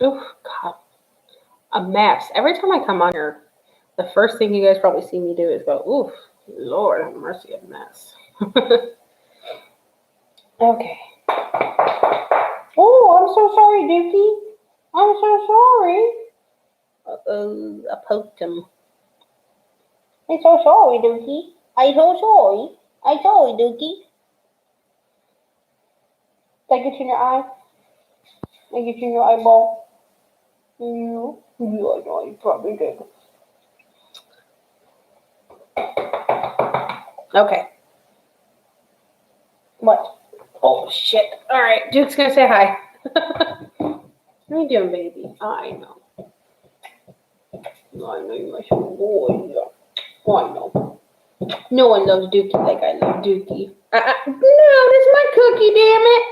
Oh, God. A mess. Every time I come on here, the first thing you guys probably see me do is go, oof, Lord have mercy, a mess. Okay. Oh, I'm so sorry, Dookie. I'm so sorry. Uh-oh, I poked him. I'm so sorry, Dookie. I'm so sorry. I'm sorry, Dookie. Did I get you in your eye? Did I get you in your eyeball? Yeah, I know you probably did. Okay. What? Oh, shit. All right, Duke's gonna say hi. How you doing, baby? I know. I know you're my sweet boy. Oh, I know. No one loves Dookie like I love Dookie. No, that's my cookie, damn it.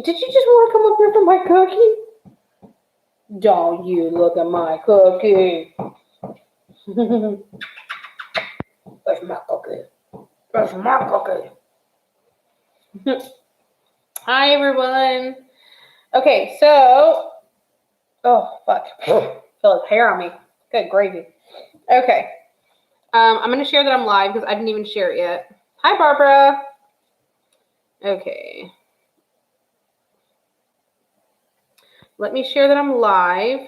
Did you just want to come up here for my cookie? Don't you look at my cookie. That's my cookie. That's my cookie. Hi, everyone. Okay, so... Oh, fuck. I feel like hair on me. Good gravy. Okay. I'm going to share that I'm live because I didn't even share it yet. Hi, Barbara. Okay. Let me share that I'm live.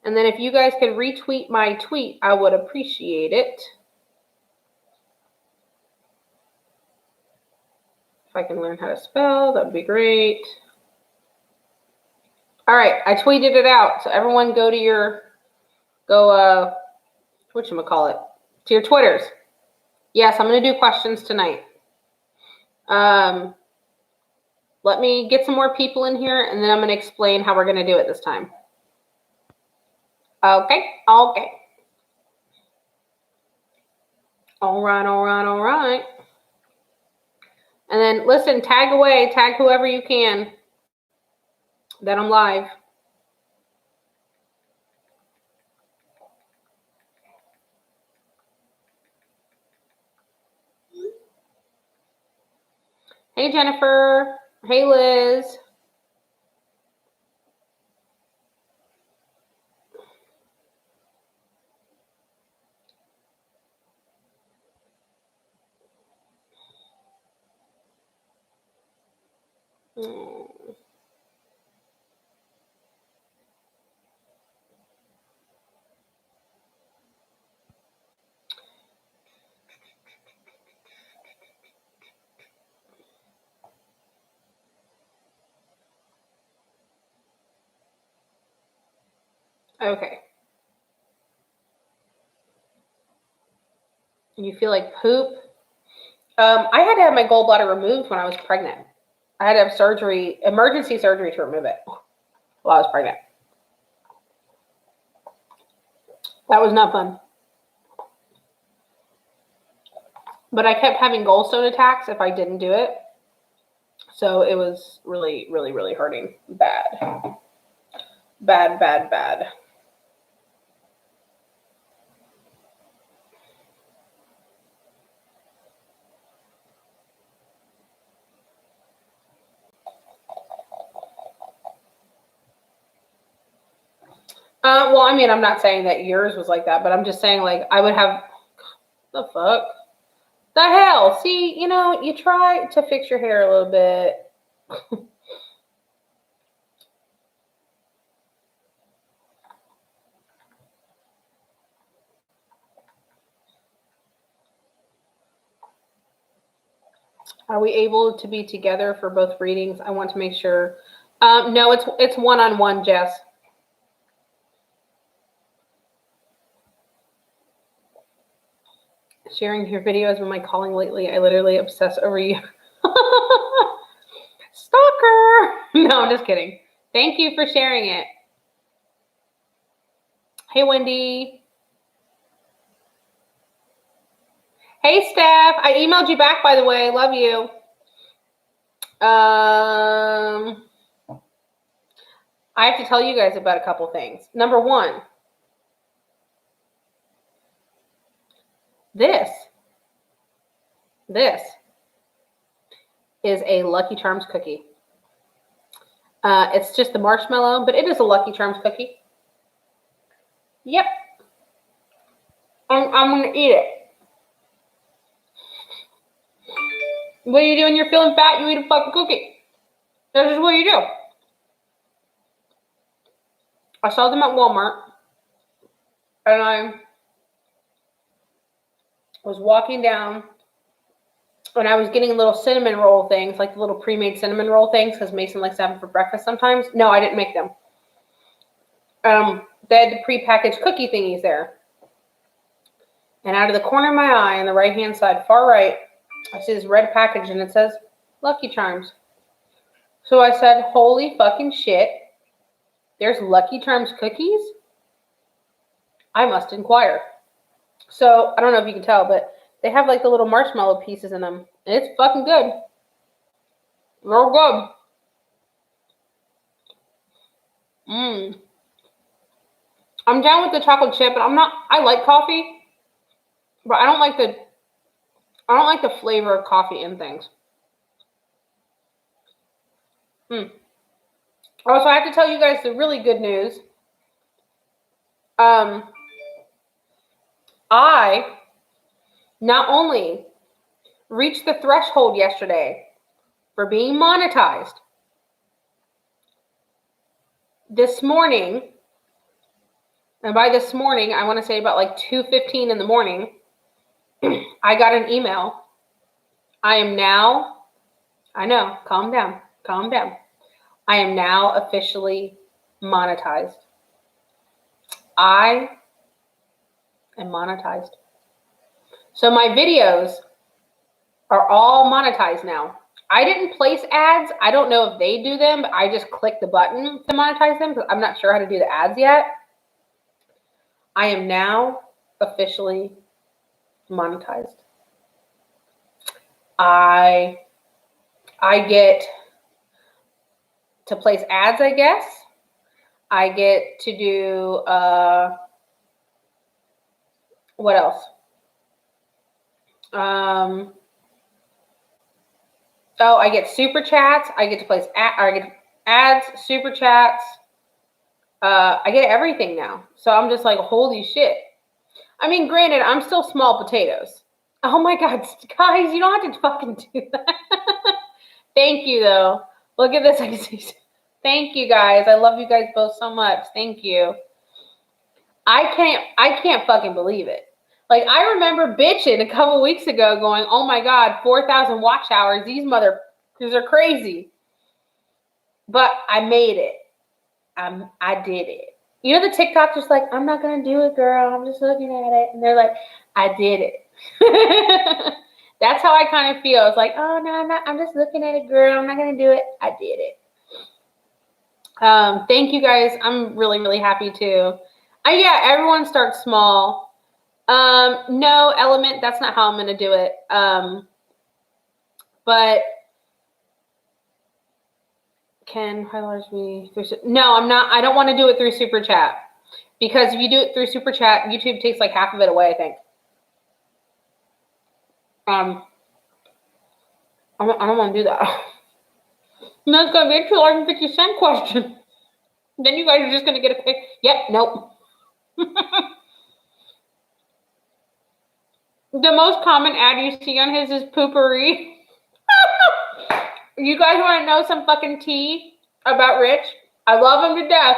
And then if you guys could retweet my tweet, I would appreciate it. If I can learn how to spell, that would be great. All right, I tweeted it out. So everyone go to your, whatchamacallit, to your Twitters. Yes, I'm going to do questions tonight. Let me get some more people in here, and then I'm going to explain how we're going to do it this time. Okay. All right. And then listen, tag away, tag whoever you can that I'm live. Hey, Jennifer. Hey, Liz. Okay. You feel like poop? I had to have my gallbladder removed when I was pregnant. I had to have surgery, emergency surgery to remove it while I was pregnant. That was not fun. But I kept having gallstone attacks if I didn't do it. So it was really, really, really hurting. Bad. Well, I mean, I'm not saying that yours was like that, but I'm just saying, like, I would have, the fuck? The hell? See, you try to fix your hair a little bit. Are we able to be together for both readings? I want to make sure. No, it's one-on-one, Jess. Sharing your videos when my calling lately. I literally obsess over you. Stalker! No, I'm just kidding. Thank you for sharing it. Hey, Wendy. Hey, Steph. I emailed you back, by the way. Love you. I have to tell you guys about a couple things. Number one, this is a Lucky Charms cookie. It's just the marshmallow, but it is a Lucky Charms cookie. Yep. I'm going to eat it. What do you do when you're feeling fat? You eat a fucking cookie. This is what you do. I saw them at Walmart, and I was walking down, and I was getting little cinnamon roll things, like the little pre-made cinnamon roll things, because Mason likes to have them for breakfast sometimes. No, I didn't make them. They had the pre-packaged cookie thingies there. And out of the corner of my eye, on the right-hand side, far right, I see this red package, and it says Lucky Charms. So I said, holy fucking shit, there's Lucky Charms cookies? I must inquire. So I don't know if you can tell, but they have like the little marshmallow pieces in them. And it's fucking good. Real good. I'm down with the chocolate chip, but I like coffee, but I don't like the flavor of coffee in things. Also, I have to tell you guys the really good news. I not only reached the threshold yesterday for being monetized, this morning, and by this morning, I want to say about like 2:15 in the morning, I got an email. I know, calm down. I am now officially monetized. I am monetized. So my videos are all monetized now. I didn't place ads. I don't know if they do them, but I just clicked the button to monetize them because I'm not sure how to do the ads yet. I am now officially monetized. I get to place ads, I guess. I get to do, what else? I get super chats. I get to place I get ads, super chats. I get everything now. So I'm just like, holy shit. I mean, granted, I'm still small potatoes. Oh my God, guys, you don't have to fucking do that. Thank you, though. Look at this. I can see. Thank you, guys. I love you guys both so much. Thank you. I can't fucking believe it. Like, I remember bitching a couple weeks ago going, oh my God, 4,000 watch hours. These motherfuckers are crazy. But I made it. I did it. You know the TikTokers like, I'm not going to do it, girl. I'm just looking at it. And they're like, I did it. That's how I kind of feel. It's like, oh, no, I'm not. I'm just looking at it, girl. I'm not going to do it. I did it. Thank you, guys. I'm really, really happy, too. Yeah, everyone starts small. No, Element, that's not how I'm going to do it. But can highlighters be through? No, I'm not. I don't want to do it through Super Chat. Because if you do it through Super Chat, YouTube takes like half of it away, I think. I don't want to do that. And that's going to be a $2.50 question. Then you guys are just going to get a quick, yep, nope. The most common ad you see on his is poopery. You guys want to know some fucking tea about Rich? I love him to death.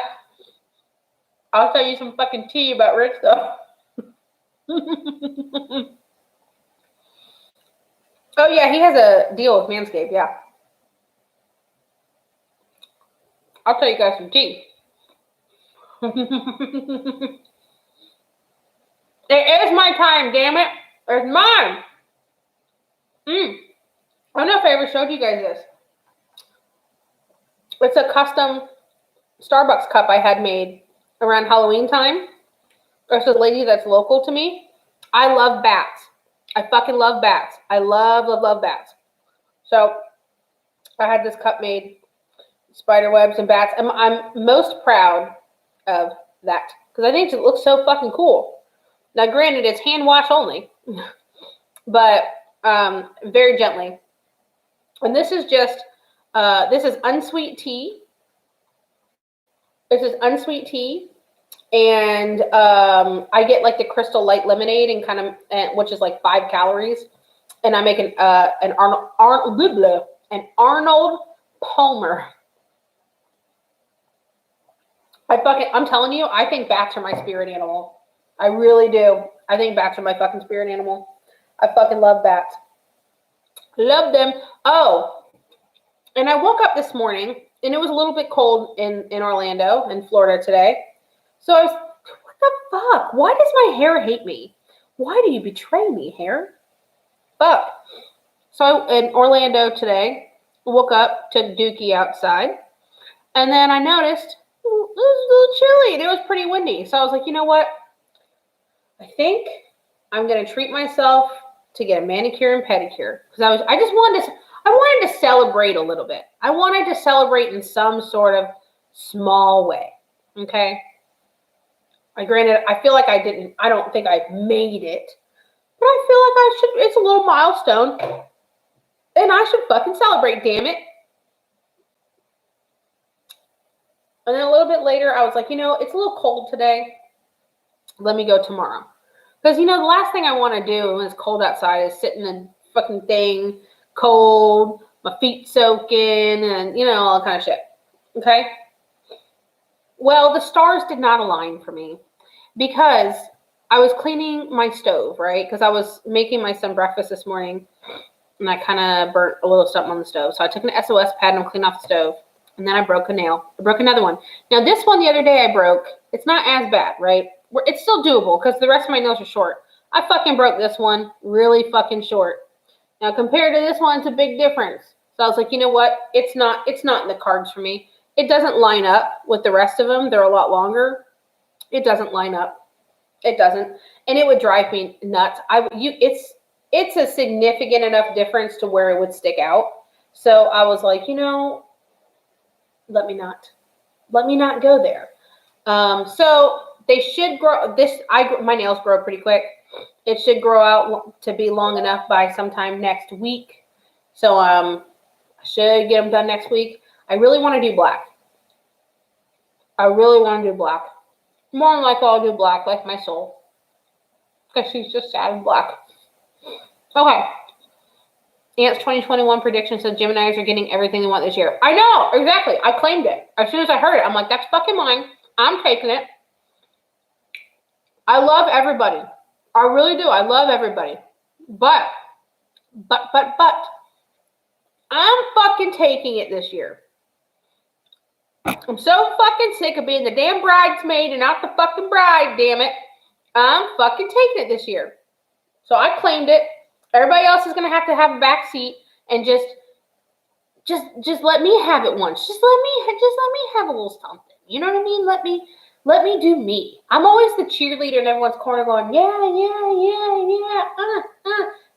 I'll tell you some fucking tea about Rich, though. Oh, yeah, he has a deal with Manscaped, yeah. I'll tell you guys some tea. It is my time, damn it. It's mine. I don't know if I ever showed you guys this. It's a custom Starbucks cup I had made around Halloween time. There's a lady that's local to me. I love bats. I fucking love bats. I love, love, love bats. So I had this cup made, spider webs and bats. I'm most proud of that because I think it looks so fucking cool. Now, granted, it's hand wash only, but very gently. And this is just, this is unsweet tea. It's this unsweet tea, and I get like the Crystal Light lemonade and which is like 5 calories, and I make an Arnold Palmer. I'm telling you, I think bats are my spirit animal. I really do. I think bats are my fucking spirit animal. I fucking love bats. Love them. Oh, and I woke up this morning, and it was a little bit cold in Orlando, in Florida today. So I was, what the fuck? Why does my hair hate me? Why do you betray me, hair? Fuck. So in Orlando today, woke up, took Dookie outside, and then I noticed it was a little chilly, and it was pretty windy. So I was like, you know what? I think I'm gonna treat myself to get a manicure and pedicure because I wanted to celebrate a little bit. I wanted to celebrate in some sort of small way. Okay. Granted, I feel like I don't think I made it, but I feel like I should. It's a little milestone, and I should fucking celebrate. Damn it. And then a little bit later, I was like, it's a little cold today. Let me go tomorrow. Because, the last thing I want to do when it's cold outside is sit in the fucking thing, cold, my feet soaking, and, all that kind of shit. Okay? Well, the stars did not align for me because I was cleaning my stove, right? Because I was making my son breakfast this morning, and I kind of burnt a little something on the stove. So I took an SOS pad and I'm cleaning off the stove. And then I broke a nail. I broke another one. Now, this one the other day I broke, it's not as bad, right? It's still doable because the rest of my nails are short. I fucking broke this one really fucking short. Now, compared to this one, it's a big difference. So I was like, you know what? It's not in the cards for me. It doesn't line up with the rest of them. They're a lot longer. It doesn't line up. It doesn't. And it would drive me nuts. It's a significant enough difference to where it would stick out. So I was like, let me not go there. So they should grow my nails grow pretty quick. It should grow out to be long enough by sometime next week. So I should get them done next week. I really want to do black. More than likely I'll do black like my soul. Because she's just sad and black. Okay. Ant's 2021 prediction says Geminis are getting everything they want this year. I know, exactly. I claimed it. As soon as I heard it, I'm like, that's fucking mine. I'm taking it. I love everybody. I really do. I love everybody. But, I'm fucking taking it this year. I'm so fucking sick of being the damn bridesmaid and not the fucking bride, damn it. I'm fucking taking it this year. So I claimed it. Everybody else is going to have a back seat and just let me have it once. Just let me have a little something. You know what I mean? Let me do me. I'm always the cheerleader in everyone's corner going, yeah.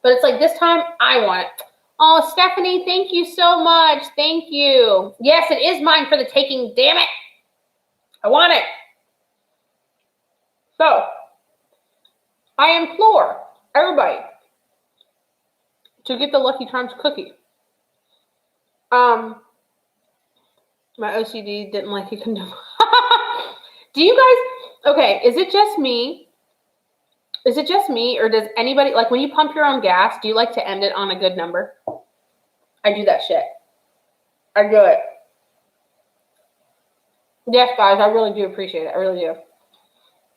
But it's like this time I want it. Oh, Stephanie, thank you so much. Thank you. Yes, it is mine for the taking. Damn it. I want it. So I implore everybody to get the Lucky Charms cookie. My OCD didn't like you can do. Do you guys? Okay, is it just me? Or does anybody like when you pump your own gas? Do you like to end it on a good number? I do that shit. I do it. Yes, guys, I really do appreciate it. I really do.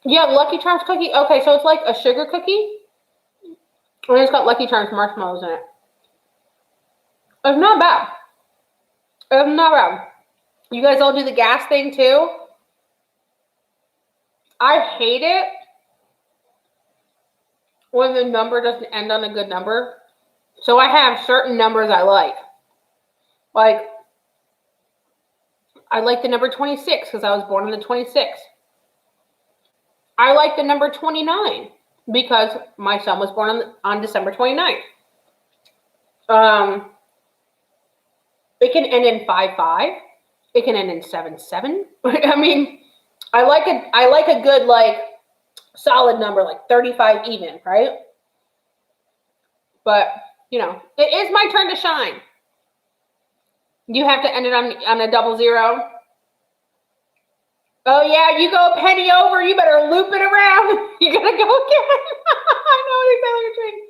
Yeah, Lucky Charms cookie. Okay, so it's like a sugar cookie, and it's got Lucky Charms marshmallows in it. It's not bad. You guys all do the gas thing too? I hate it when the number doesn't end on a good number. So I have certain numbers I like. Like, I like the number 26 because I was born on the 26th. I like the number 29 because my son was born on December 29th. It can end in 5-5. It can end in 7-7. I mean, I like a good like solid number like 35 even, right? But it is my turn to shine. You have to end it on a 00. Oh, yeah, you go a penny over, you better loop it around. You're going to go again. I know exactly what you're saying.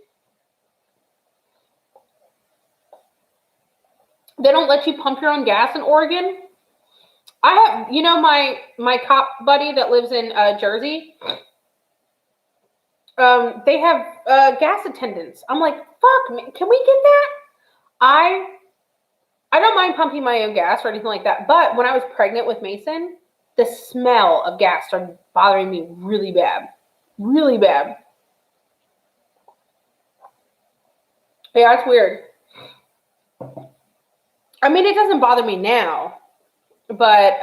They don't let you pump your own gas in Oregon. I have, you know, my cop buddy that lives in Jersey. They have gas attendants. I'm like, fuck, man, can we get that? I don't mind pumping my own gas or anything like that. But when I was pregnant with Mason, the smell of gas started bothering me really bad. Really bad. Yeah, it's weird. I mean, it doesn't bother me now. But,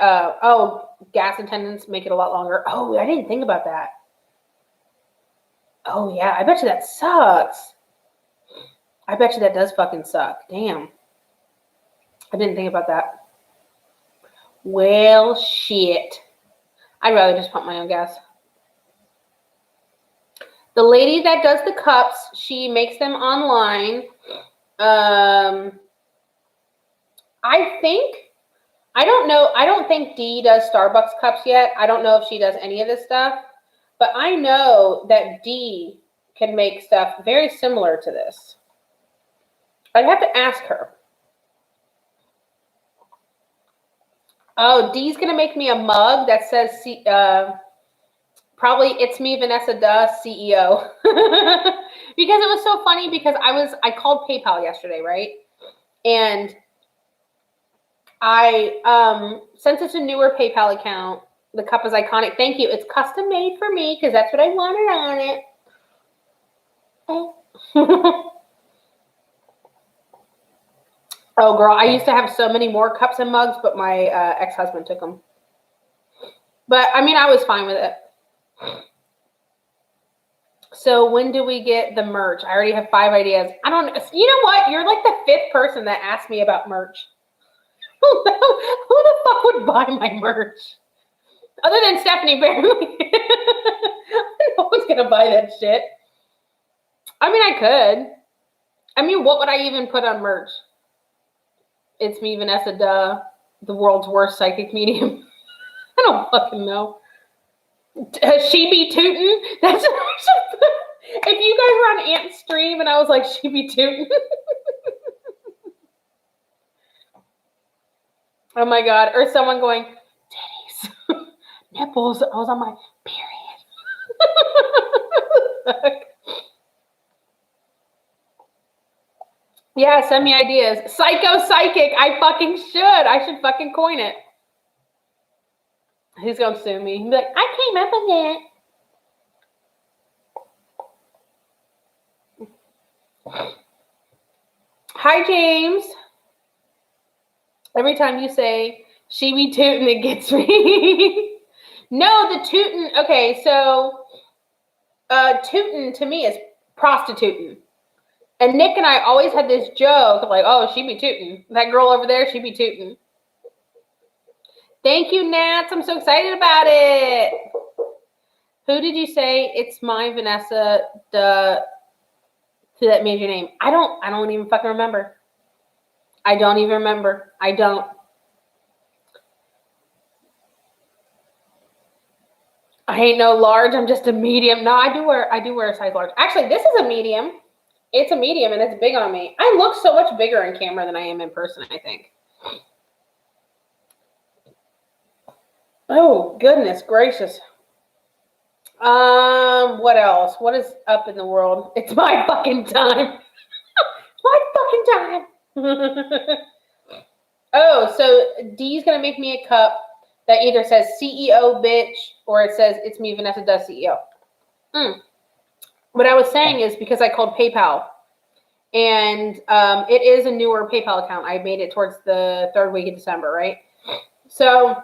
gas attendants make it a lot longer. Oh, I didn't think about that. Oh, yeah, I bet you that sucks. I bet you that does fucking suck. Damn. I didn't think about that. Well, shit. I'd rather just pump my own gas. The lady that does the cups, she makes them online. I don't know. I don't think Dee does Starbucks cups yet. I don't know if she does any of this stuff. But I know that Dee can make stuff very similar to this. I'd have to ask her. Oh, Dee's going to make me a mug that says, probably, it's me, Vanessa, duh, CEO. Because it was so funny because I called PayPal yesterday, right? And since it's a newer PayPal account, the cup is iconic. Thank you. It's custom made for me because that's what I wanted on it. Oh, girl, I used to have so many more cups and mugs, but my ex-husband took them. But, I mean, I was fine with it. So when do we get the merch? I already have 5 ideas. I don't know. You know what? You're like the 5th person that asked me about merch. Who the fuck would buy my merch? Other than Stephanie, barely. No one's going to buy that shit. I mean, I could. I mean, what would I even put on merch? It's me, Vanessa, duh, the world's worst psychic medium. I don't fucking know. She be tootin'? That's what I should put. If you guys were on Ant's stream and I was like, she be tootin'. Oh my God. Or someone going, titties, nipples. I was on my period. Yeah, send me ideas. Psycho psychic. I fucking should. I should fucking coin it. He's going to sue me. He'll be like, I came up with that. Hi, James. Every time you say, she be tootin', it gets me. No, the tootin'. Okay, so tootin' to me is prostituting. And Nick and I always had this joke of like, oh, she be tootin'. That girl over there, she be tootin'. Thank you, Nats. I'm so excited about it. Who did you say? It's my Vanessa. Who that made your name? I don't even fucking remember. I don't even remember. I don't. I ain't no large. I'm just a medium. No, I do wear a size large. Actually, this is a medium. It's a medium and it's big on me. I look so much bigger in camera than I am in person, I think. Oh, goodness gracious. What else? What is up in the world? It's my fucking time. My fucking time. Oh, so Dee's gonna make me a cup that either says CEO bitch or it says it's me, Vanessa does CEO. What I was saying is because I called PayPal and it is a newer PayPal account. I made it towards the 3rd week of December, right? So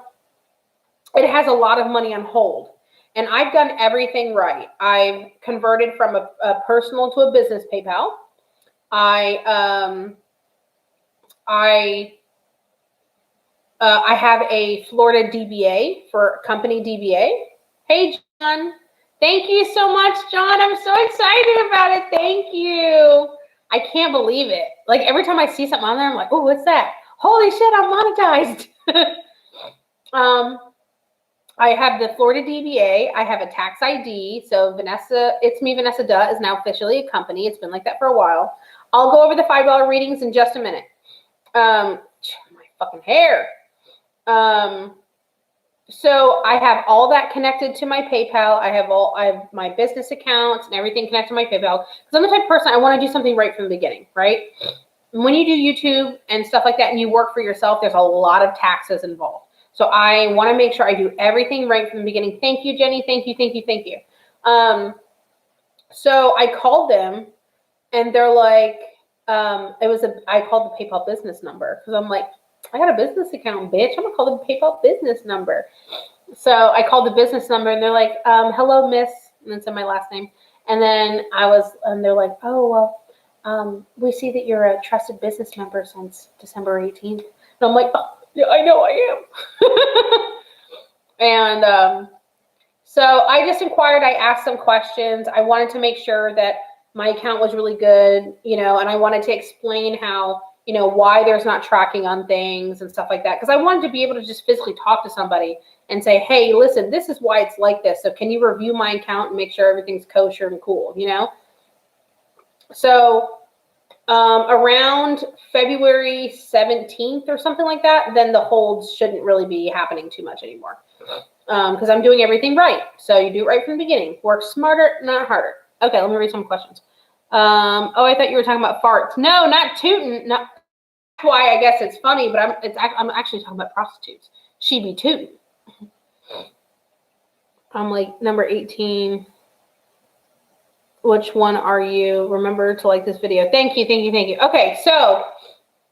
it has a lot of money on hold. And I've done everything right. I've converted from a personal to a business PayPal. I have a Florida DBA for company DBA. Hey, John. Thank you so much, John. I'm so excited about it. Thank you. I can't believe it. Like every time I see something on there, I'm like, oh, what's that? Holy shit, I'm monetized. I have the Florida DBA. I have a tax ID. So Vanessa, It's Me, Vanessa Duh is now officially a company. It's been like that for a while. I'll go over the $5 readings in just a minute. My fucking hair. So I have all that connected to my PayPal. I have my business accounts and everything connected to my PayPal. Because I'm the type of person, I want to do something right from the beginning, right? When you do YouTube and stuff like that and you work for yourself, there's a lot of taxes involved. So I want to make sure I do everything right from the beginning. Thank you, Jenny. Thank you, thank you, thank you. So I called them and they're like, I called the PayPal business number because I'm like, I got a business account, bitch. I'm gonna call the PayPal business number. So I called the business number and they're like, hello, miss, and then said my last name. And then they're like, oh, well, we see that you're a trusted business member since December 18th. And I'm like, oh, yeah, I know I am. And so I just inquired, I asked some questions. I wanted to make sure that my account was really good, and I wanted to explain how, why there's not tracking on things and stuff like that. Because I wanted to be able to just physically talk to somebody and say, hey, listen, this is why it's like this. So can you review my account and make sure everything's kosher and cool, So around February 17th or something like that, then the holds shouldn't really be happening too much anymore. Because I'm doing everything right. So you do it right from the beginning. Work smarter, not harder. Okay, let me read some questions. Oh, I thought you were talking about farts. No, not tootin'. That's why I guess it's funny, but I'm actually talking about prostitutes. She be tootin'. I'm like, number 18. Which one are you? Remember to like this video. Thank you, thank you, thank you. Okay,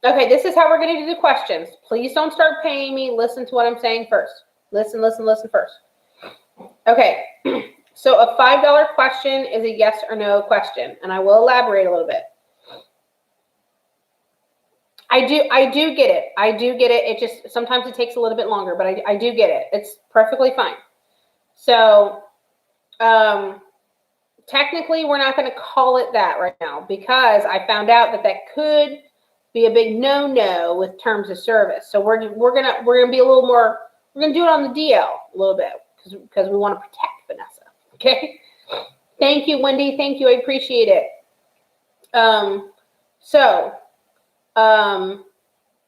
this is how we're going to do the questions. Please don't start paying me. Listen to what I'm saying first. Listen first. Okay, so a $5 question is a yes or no question, and I will elaborate a little bit. I do get it. It just sometimes it takes a little bit longer, but I do get it. It's perfectly fine. So, technically, we're not going to call it that right now because I found out that could be a big no-no with terms of service. So we're gonna be a little more. We're gonna do it on the DL a little bit because we want to protect Vanessa. Okay. Thank you, Wendy. Thank you. I appreciate it.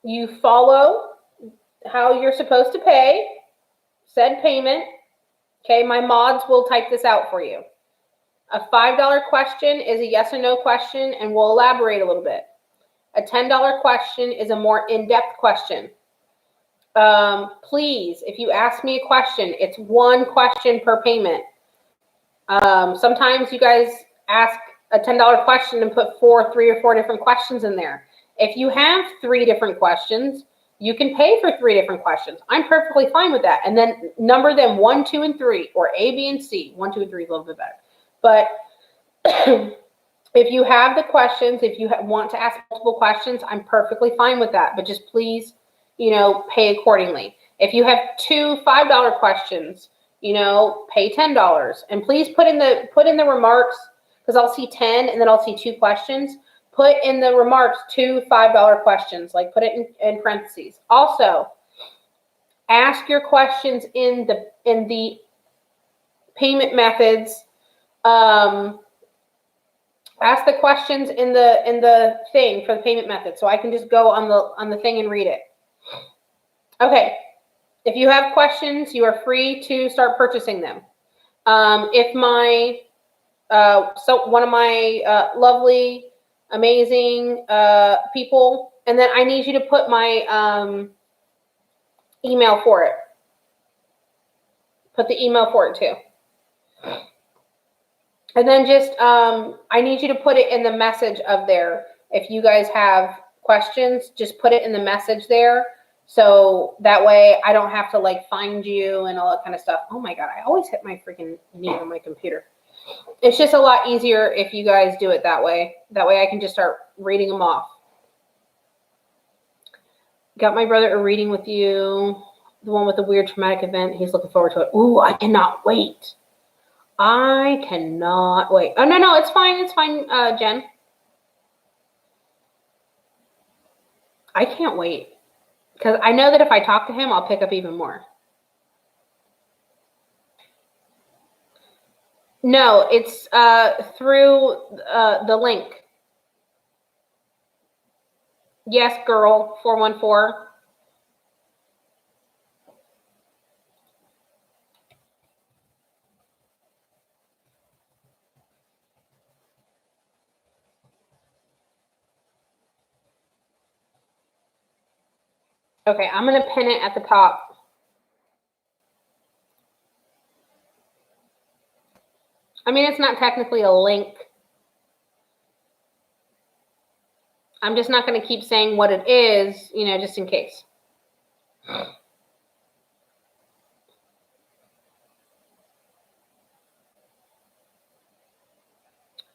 You follow how you're supposed to pay said payment. Okay, my mods will type this out for you. A $5 question is a yes or no question, and we'll elaborate a little bit. A $10 question is a more in-depth question. Please, if you ask me a question, it's one question per payment. Sometimes you guys ask a $10 question and put 3 or 4 different questions in there. If you have 3 different questions, you can pay for 3 different questions. I'm perfectly fine with that. And then number them 1, 2, and 3, or A, B, and C. 1, 2, and 3 is a little bit better. But if you have the questions, if you want to ask multiple questions, I'm perfectly fine with that. But just please, pay accordingly. If you have 2 $5 questions, pay $10. And please put in the remarks, because I'll see 10 and then I'll see 2 questions. Put in the remarks 2 $5 questions, like put it in parentheses. Also, ask your questions in the payment methods. Ask the questions in the thing for the payment method, so I can just go on the thing and read it. Okay, if you have questions, you are free to start purchasing them. If one of my lovely, amazing people, and then I need you to put my email for it. Put the email for it too. And then just, I need you to put it in the message of there. If you guys have questions, just put it in the message there. So that way I don't have to find you and all that kind of stuff. Oh my God, I always hit my freaking knee on my computer. It's just a lot easier if you guys do it that way. That way I can just start reading them off. Got my brother a reading with you. The one with the weird traumatic event. He's looking forward to it. Ooh, I cannot wait. I cannot wait. Oh, no, it's fine. It's fine, Jen. I can't wait. Because I know that if I talk to him, I'll pick up even more. No, it's through the link. Yes, girl, 414. Okay, I'm going to pin it at the top. I mean, it's not technically a link. I'm just not going to keep saying what it is, you know, just in case.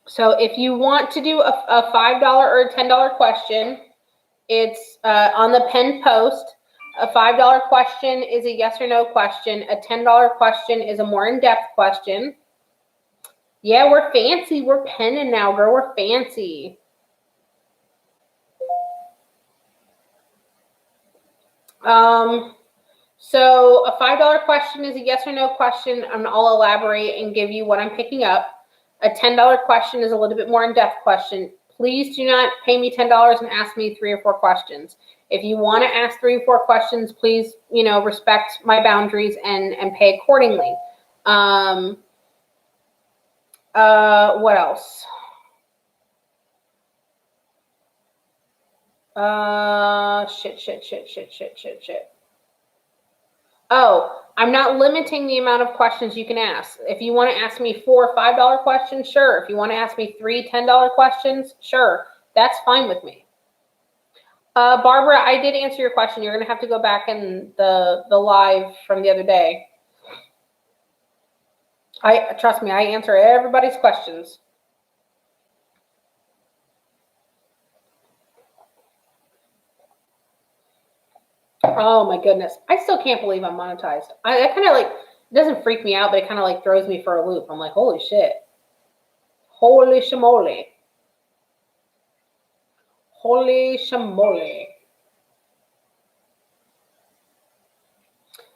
So if you want to do a $5 or a $10 question, it's on the pinned post. A $5 question is a yes or no question. A $10 question is a more in-depth question. Yeah, we're fancy. We're pinning now, girl. We're fancy. So a $5 question is a yes or no question, and I'll elaborate and give you what I'm picking up. A $10 question is a little bit more in-depth question. Please do not pay me $10 and ask me 3 or 4 questions. If you want to ask 3 or 4 questions, please, you know, respect my boundaries and pay accordingly. What else? Shit. Oh, I'm not limiting the amount of questions you can ask. If you want to ask me 4 $5 questions, sure. If you want to ask me 3 $10 questions, sure. That's fine with me. Barbara, I did answer your question. You're going to have to go back in the live from the other day. Trust me, I answer everybody's questions. Oh my goodness. I still can't believe I'm monetized. That kind of like, it doesn't freak me out, but it kind of like throws me for a loop. I'm like, holy shit. Holy shamole. Holy shamole.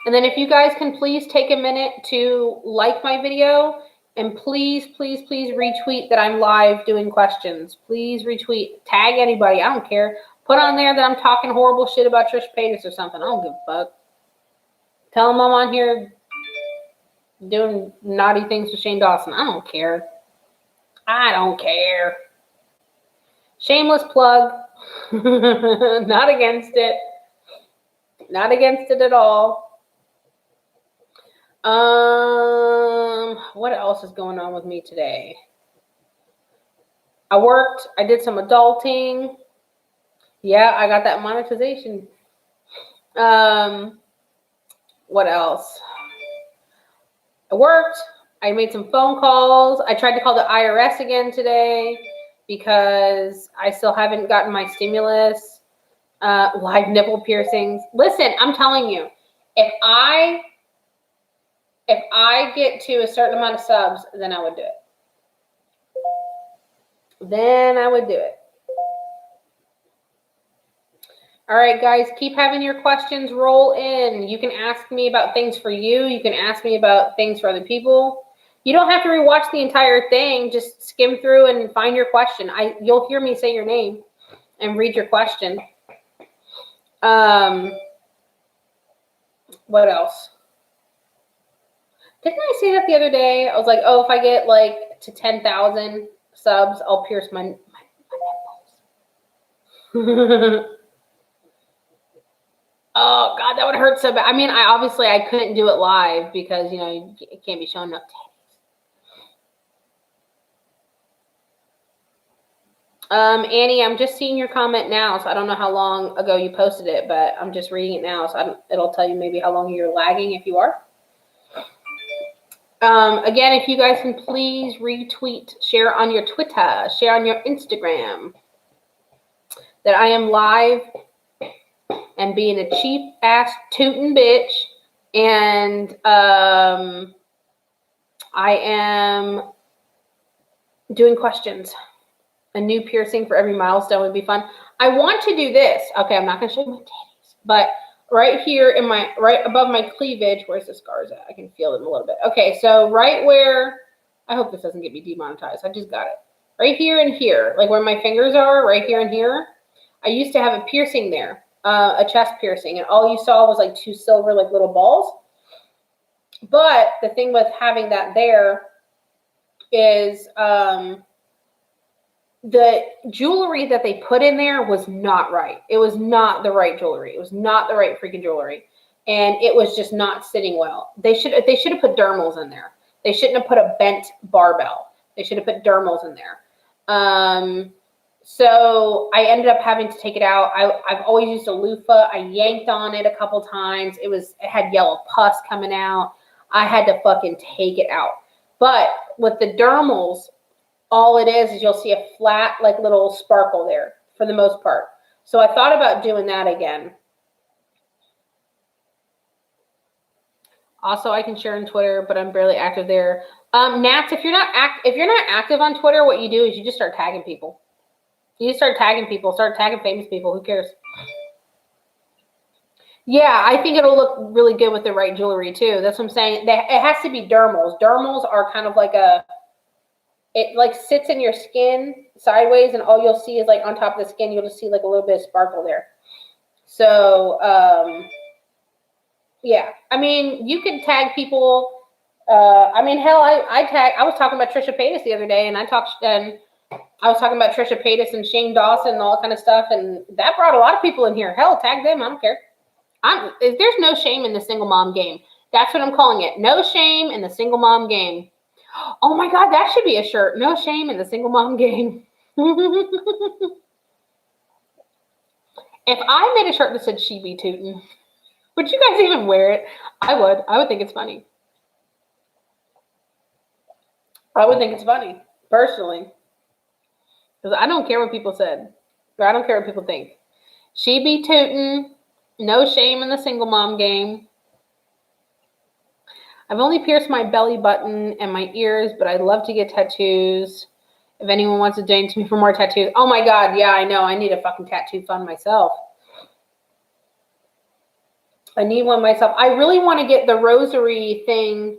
And then if you guys can please take a minute to like my video, and please retweet that I'm live doing questions. Please retweet. Tag anybody. I don't care. Put on there that I'm talking horrible shit about Trish Paytas or something. I don't give a fuck. Tell them I'm on here doing naughty things with Shane Dawson. I don't care. I don't care. Shameless plug. Not against it. Not against it at all. What else is going on with me today? I worked. I did some adulting. Yeah, I got that monetization. What else? I worked. I made some phone calls. I tried to call the IRS again today because I still haven't gotten my stimulus. Live nipple piercings. Listen, I'm telling you, if I get to a certain amount of subs, then I would do it. All right, guys, keep having your questions roll in. You can ask me about things for you. You can ask me about things for other people. You don't have to rewatch the entire thing. Just skim through and find your question. You'll hear me say your name and read your question. What else? Didn't I say that the other day? I was like, oh, if I get like to 10,000 subs, I'll pierce my nipples. Oh God, that would hurt so bad. I mean, I couldn't do it live because, you know, it can't be showing up. Annie, I'm just seeing your comment now, so I don't know how long ago you posted it, but I'm just reading it now, so it'll tell you maybe how long you're lagging if you are. Again, if you guys can please retweet, share on your Twitter, share on your Instagram that I am live and being a cheap ass tootin' bitch, and I am doing questions. A new piercing for every milestone would be fun. I want to do this. Okay, I'm not going to show you my titties, but right here right above my cleavage, where's the scars at? I can feel them a little bit. Okay, so right where I hope this doesn't get me demonetized. I just got it. Right here and here, like where my fingers are, right here and here. I used to have a piercing there, a chest piercing, and all you saw was like 2 silver like little balls. But the thing with having that there is the jewelry that they put in there was not right. It was not the right jewelry. It was not the right freaking jewelry. And it was just not sitting well. They should have put dermals in there. They shouldn't have put a bent barbell. They should have put dermals in there. So I ended up having to take it out. I've always used a loofah. I yanked on it a couple times. It had yellow pus coming out. I had to fucking take it out. But with the dermals, all it is you'll see a flat, like little sparkle there for the most part. So I thought about doing that again. Also, I can share on Twitter, but I'm barely active there. Nats, if you're not active on Twitter, what you do is you just start tagging people. You just start tagging people, start tagging famous people. Who cares? Yeah, I think it'll look really good with the right jewelry too. That's what I'm saying. It has to be dermals. Dermals are kind of like it like sits in your skin sideways, and all you'll see is like on top of the skin, you'll just see like a little bit of sparkle there. So, yeah, I mean, you can tag people. I mean, hell, I was talking about Trisha Paytas the other day, and I was talking about Trisha Paytas and Shane Dawson and all that kind of stuff, and that brought a lot of people in here. Hell, tag them. I don't care. There's no shame in the single mom game. That's what I'm calling it. No shame in the single mom game. Oh my God, that should be a shirt. No shame in the single mom game. If I made a shirt that said she be tootin', would you guys even wear it? I would. I would think it's funny. I would think it's funny, personally. Because I don't care what people said. Or I don't care what people think. She be tootin'. No shame in the single mom game. I've only pierced my belly button and my ears, but I'd love to get tattoos. If anyone wants to donate to me for more tattoos. Oh my God, yeah, I know. I need a fucking tattoo fund myself. I need one myself. I really want to get the rosary thing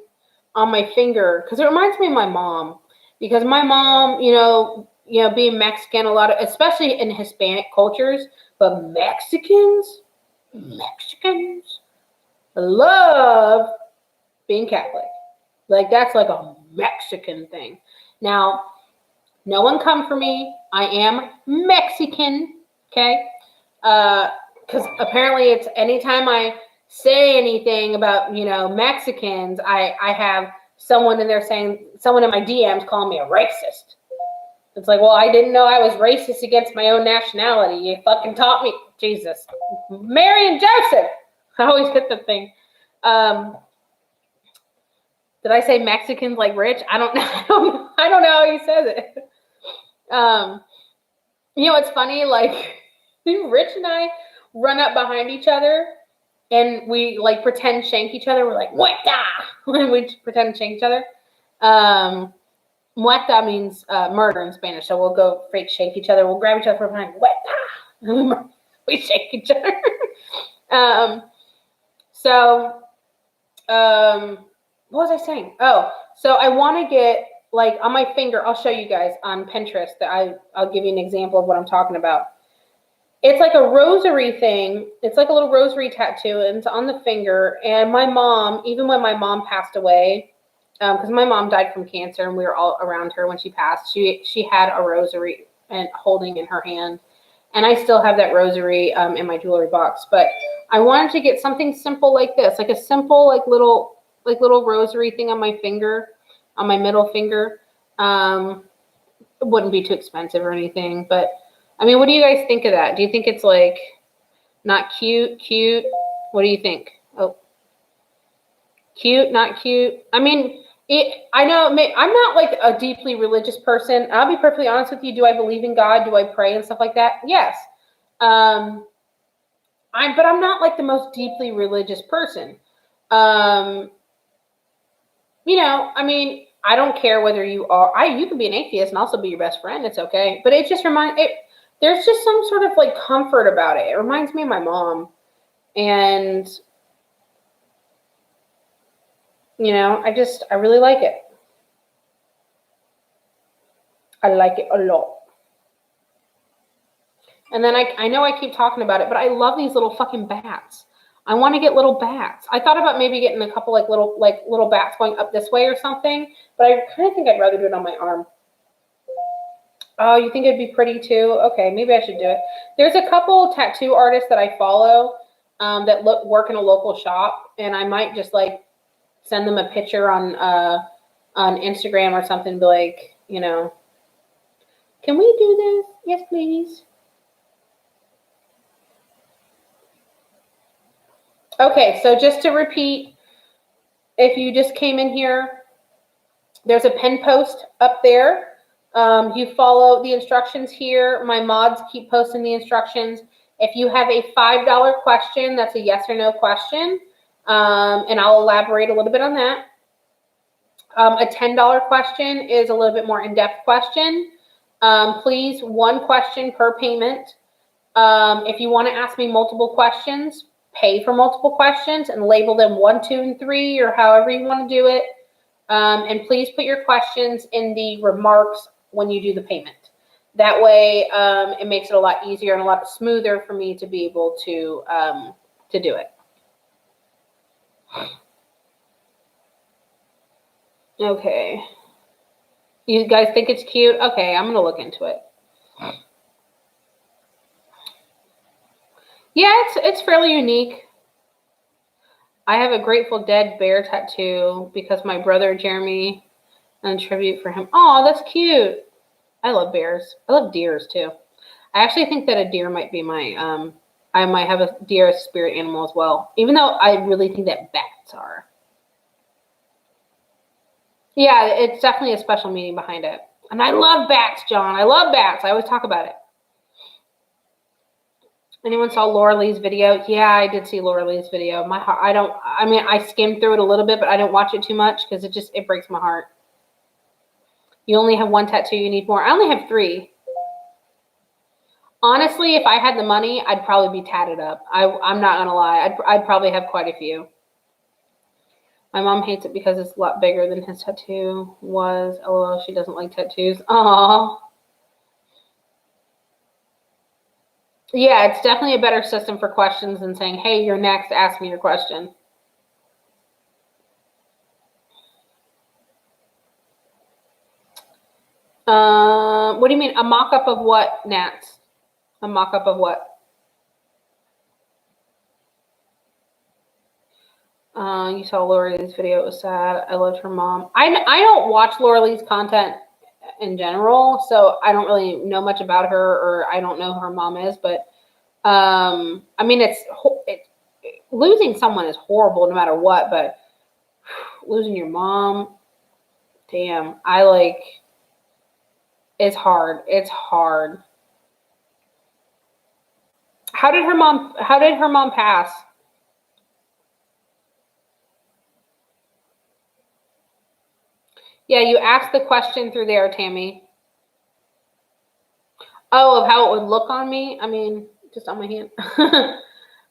on my finger because it reminds me of my mom. Because my mom, being Mexican, especially in Hispanic cultures, but Mexicans love being Catholic. Like, that's like a Mexican thing. Now, no one come for me. I am Mexican, okay? Because apparently it's anytime I say anything about, Mexicans, I have someone in my DMs calling me a racist. It's like, well, I didn't know I was racist against my own nationality. You fucking taught me. Jesus. Mary and Joseph. I always hit the thing. Did I say Mexicans like rich? I don't know. I don't know how he says it. It's funny, like Rich and I run up behind each other and we like pretend shank each other. We're like, muerta, when we pretend shank each other. Muerta means murder in Spanish. So we'll go fake shank each other. We'll grab each other from behind, muerta. We shake each other. What was I saying? Oh, so I want to get like on my finger. I'll show you guys on Pinterest. I'll give you an example of what I'm talking about. It's like a rosary thing. It's like a little rosary tattoo, and it's on the finger. And my mom, even when my mom passed away, because my mom died from cancer, and we were all around her when she passed. She had a rosary and holding in her hand, and I still have that rosary in my jewelry box. But I wanted to get something simple like this, like a simple little rosary thing on my finger, on my middle finger. It wouldn't be too expensive or anything, but I mean, what do you guys think of that? Do you think it's like not cute? What do you think? Oh, cute, not cute. I mean, I know I'm not like a deeply religious person. I'll be perfectly honest with you. Do I believe in God? Do I pray and stuff like that? Yes. But I'm not like the most deeply religious person. I mean, I don't care whether you are. You can be an atheist and also be your best friend. It's okay. But it just there's just some sort of like comfort about it. It reminds me of my mom, and I really like it. I like it a lot. And then I know I keep talking about it, but I love these little fucking bats. I want to get little bats. I thought about maybe getting a couple like little bats going up this way or something, but I kind of think I'd rather do it on my arm. Oh, you think it'd be pretty too? Okay, maybe I should do it. There's a couple tattoo artists that I follow that work in a local shop, and I might just like send them a picture on Instagram or something, be like, you know, can we do this? Yes, please. Okay, so just to repeat, if you just came in here, there's a pin post up there. You follow the instructions here. My mods keep posting the instructions. If you have a $5 question, that's a yes or no question, and I'll elaborate a little bit on that. A $10 question is a little bit more in-depth question. Please, one question per payment. If you want to ask me multiple questions, pay for multiple questions and label them 1, 2, and 3, or however you want to do it. And please put your questions in the remarks when you do the payment. That way, it makes it a lot easier and a lot smoother for me to be able to do it. Okay. You guys think it's cute? Okay, I'm going to look into it. Yeah, it's fairly unique. I have a Grateful Dead bear tattoo because my brother Jeremy, and tribute for him. Oh, that's cute. I love bears. I love deers too. I actually think that a deer might be my I might have a deer as a spirit animal as well. Even though I really think that bats are. Yeah, it's definitely a special meaning behind it. And I love bats, John. I love bats. I always talk about it. Anyone saw Laura Lee's video? Yeah, I did see Laura Lee's video. My heart, I skimmed through it a little bit, but I don't watch it too much because it breaks my heart. You only have one tattoo, you need more. I only have 3. Honestly, if I had the money, I'd probably be tatted up. I'm not going to lie. I'd probably have quite a few. My mom hates it because it's a lot bigger than his tattoo was. LOL, she doesn't like tattoos. Aww. Yeah, it's definitely a better system for questions than saying, hey, you're next, ask me your question. What do you mean? A mock-up of what, Nats? A mock-up of what? You saw Laura Lee's video. It was sad. I loved her mom. I don't watch Laura Lee's content in general, so I don't really know much about her, or I don't know who her mom is. But I mean, losing someone is horrible no matter what. But losing your mom, damn. It's hard. It's hard. How did her mom pass? Yeah, you asked the question through there, Tammy. Oh, of how it would look on me? I mean, just on my hand.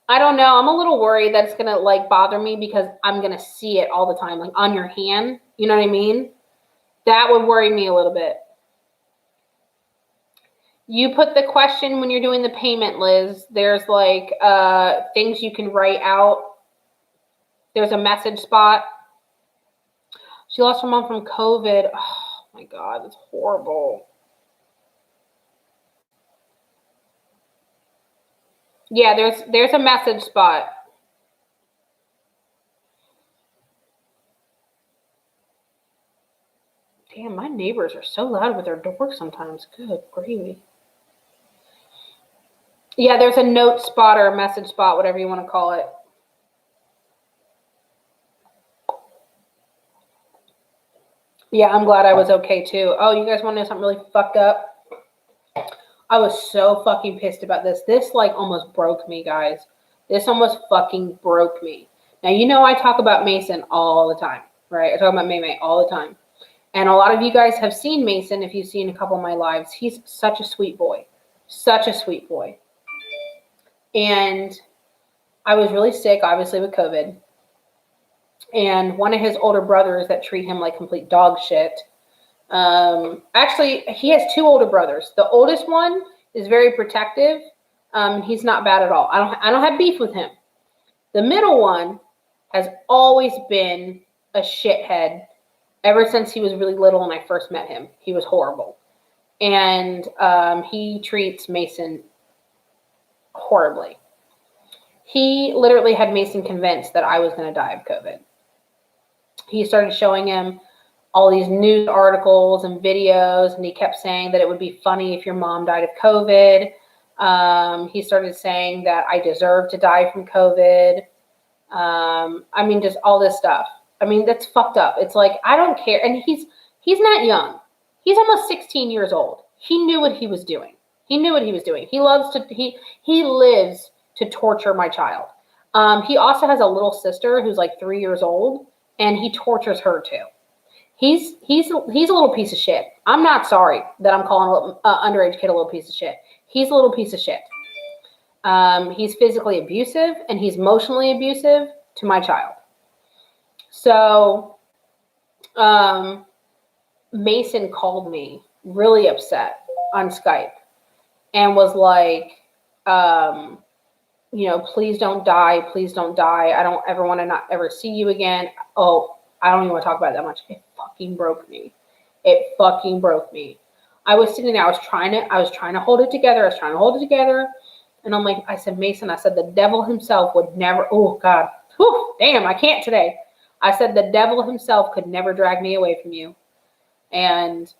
I don't know. I'm a little worried that it's going to like bother me because I'm going to see it all the time, like on your hand. You know what I mean? That would worry me a little bit. You put the question when you're doing the payment, Liz. There's like things you can write out. There's a message spot. She lost her mom from COVID. Oh my God, it's horrible. Yeah, there's a message spot. Damn, my neighbors are so loud with their doors sometimes. Good gravy. Yeah, there's a note spot or a message spot, whatever you want to call it. Yeah, I'm glad I was okay too. Oh, you guys want to know something really fucked up? I was so fucking pissed about this. This like almost broke me, guys. This almost fucking broke me. Now, you know I talk about Mason all the time, right? I talk about May all the time. And a lot of you guys have seen Mason if you've seen a couple of my lives. He's such a sweet boy. Such a sweet boy. And I was really sick, obviously, with COVID. And one of his older brothers that treat him like complete dog shit Actually, he has two older brothers. The oldest one is very protective. He's not bad at all. I don't have beef with him. The middle one has always been a shithead ever since he was really little and I first met him. He was horrible. And he treats Mason horribly. He literally had Mason convinced that I was going to die of COVID. He started showing him all these news articles and videos, and he kept saying that it would be funny if your mom died of COVID. He started saying that I deserve to die from COVID. I mean, just all this stuff. I mean, that's fucked up. It's like, I don't care. And he's not young. He's almost 16 years old. He knew what he was doing. He lives to torture my child. He also has a little sister who's like 3 years old, and he tortures her too. He's a little piece of shit. I'm not sorry that I'm calling an underage kid a little piece of shit. He's a little piece of shit. He's physically abusive and he's emotionally abusive to my child. So Mason called me really upset on Skype and was like, please don't die. Please don't die. I don't ever want to not ever see you again. Oh, I don't even want to talk about it that much. It fucking broke me. I was sitting there. I was trying to hold it together. And I'm like, I said, Mason, I said, the devil himself would never, oh God, whew, damn, I can't today. I said, the devil himself could never drag me away from you. And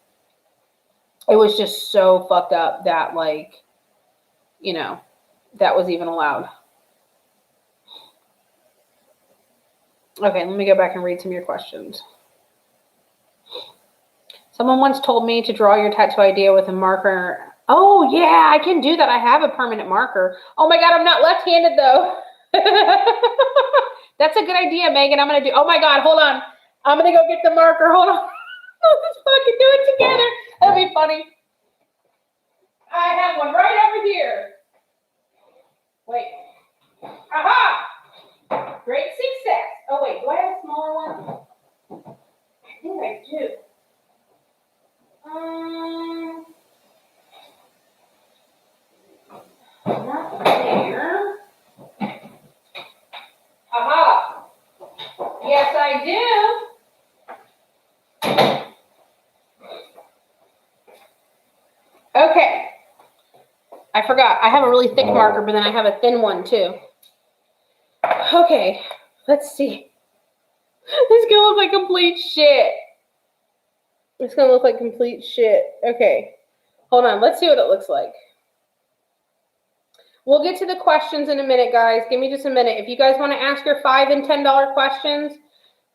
it was just so fucked up that that was even allowed. Okay, let me go back and read some of your questions. Someone once told me to draw your tattoo idea with a marker. Oh, yeah, I can do that. I have a permanent marker. Oh, my God, I'm not left-handed, though. That's a good idea, Megan. I'm going to do. Oh, my God, hold on. I'm going to go get the marker. Hold on. Let's fucking do it together. That'll be funny. I have one right over here. Wait. Aha! Great success. Oh, wait. Do I have a smaller one? I think I do. Not there. Aha. Yes, I do. Okay. I forgot. I have a really thick marker, but then I have a thin one, too. Okay. Let's see. This is going to look like complete shit. It's going to look like complete shit. Okay. Hold on. Let's see what it looks like. We'll get to the questions in a minute, guys. Give me just a minute. If you guys want to ask your $5 and $10 questions,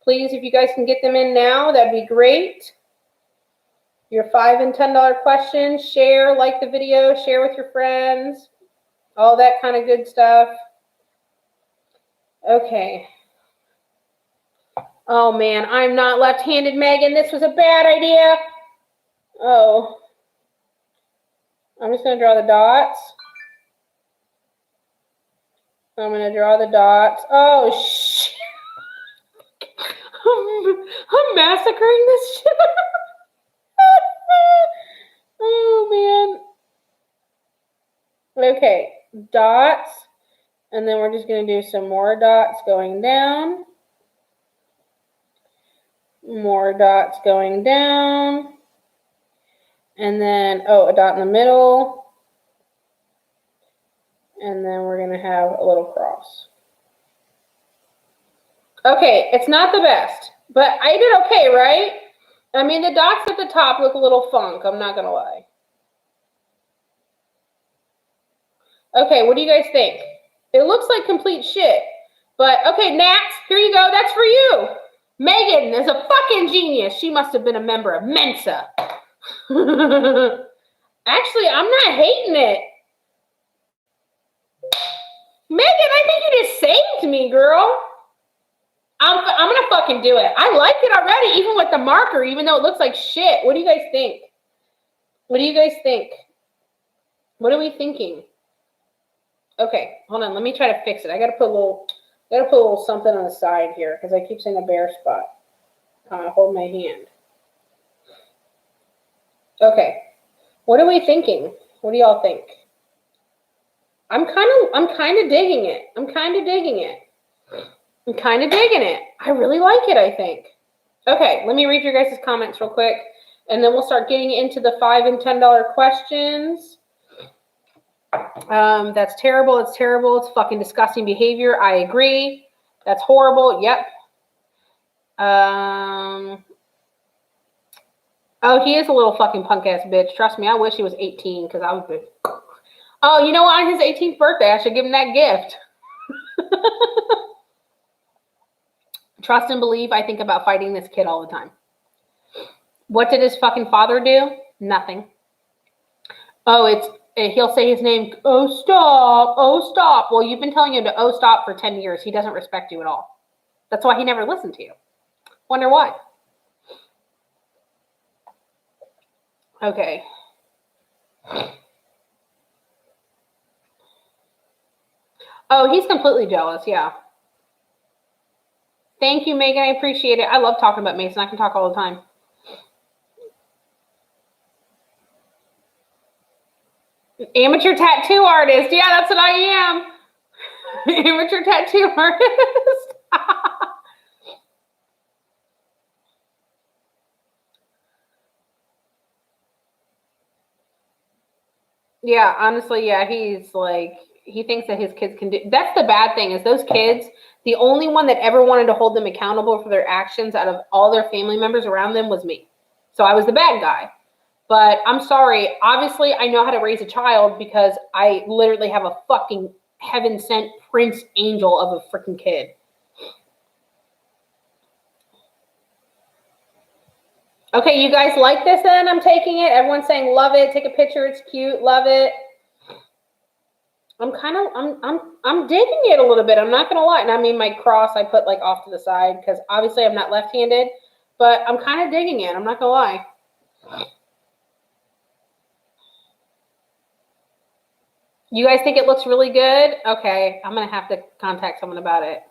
please, if you guys can get them in now, that'd be great. Your $5 and $10 questions. Share, like the video, share with your friends. All that kind of good stuff. Okay. Oh, man, I'm not left-handed, Megan. This was a bad idea. Oh. I'm just going to draw the dots. I'm going to draw the dots. Oh, shit. I'm massacring this shit. Oh, man. Okay, dots. And then we're just going to do some more dots going down. More dots going down. And then, a dot in the middle. And then we're going to have a little cross. Okay, it's not the best, but I did okay, right? I mean, the dots at the top look a little funk, I'm not going to lie. Okay, what do you guys think? It looks like complete shit. But, okay, Nats, here you go. That's for you. Megan is a fucking genius. She must have been a member of Mensa. Actually, I'm not hating it. Megan, I think you just saved me, girl. I'm going to fucking do it. I like it already, even with the marker, even though it looks like shit. What do you guys think? What do you guys think? What are we thinking? Okay, hold on. Let me try to fix it. I got to put a little something on the side here because I keep saying a bare spot. Hold my hand. Okay. What are we thinking? What do y'all think? I'm kind of digging it. I'm kind of digging it. I really like it, I think. Okay, let me read your guys' comments real quick, and then we'll start getting into the $5 and $10 questions. That's terrible. It's terrible. It's fucking disgusting behavior. I agree. That's horrible. Yep. Oh, he is a little fucking punk ass bitch. Trust me, I wish he was 18 because I would be. Oh, you know what? On his 18th birthday, I should give him that gift. Trust and believe. I think about fighting this kid all the time. What did his fucking father do? Nothing. Oh, he'll say his name. Oh, stop. Oh, stop. Well, you've been telling him to oh, stop for 10 years. He doesn't respect you at all. That's why he never listened to you. Wonder why. Okay. Oh, he's completely jealous. Yeah. Thank you, Megan. I appreciate it. I love talking about Mason. I can talk all the time. Amateur tattoo artist. Yeah, that's what I am. Amateur tattoo artist. Yeah, honestly, yeah, he's like, he thinks that his kids can do. That's the bad thing is those kids, the only one that ever wanted to hold them accountable for their actions out of all their family members around them was me. So I was the bad guy. But I'm sorry. Obviously, I know how to raise a child because I literally have a fucking heaven sent prince angel of a freaking kid. Okay, you guys like this then? I'm taking it. Everyone's saying love it. Take a picture. It's cute. Love it. I'm digging it a little bit. I'm not gonna lie. And I mean, my cross I put like off to the side because obviously I'm not left-handed, but I'm kind of digging it. I'm not gonna lie. You guys think it looks really good? Okay, I'm gonna have to contact someone about it.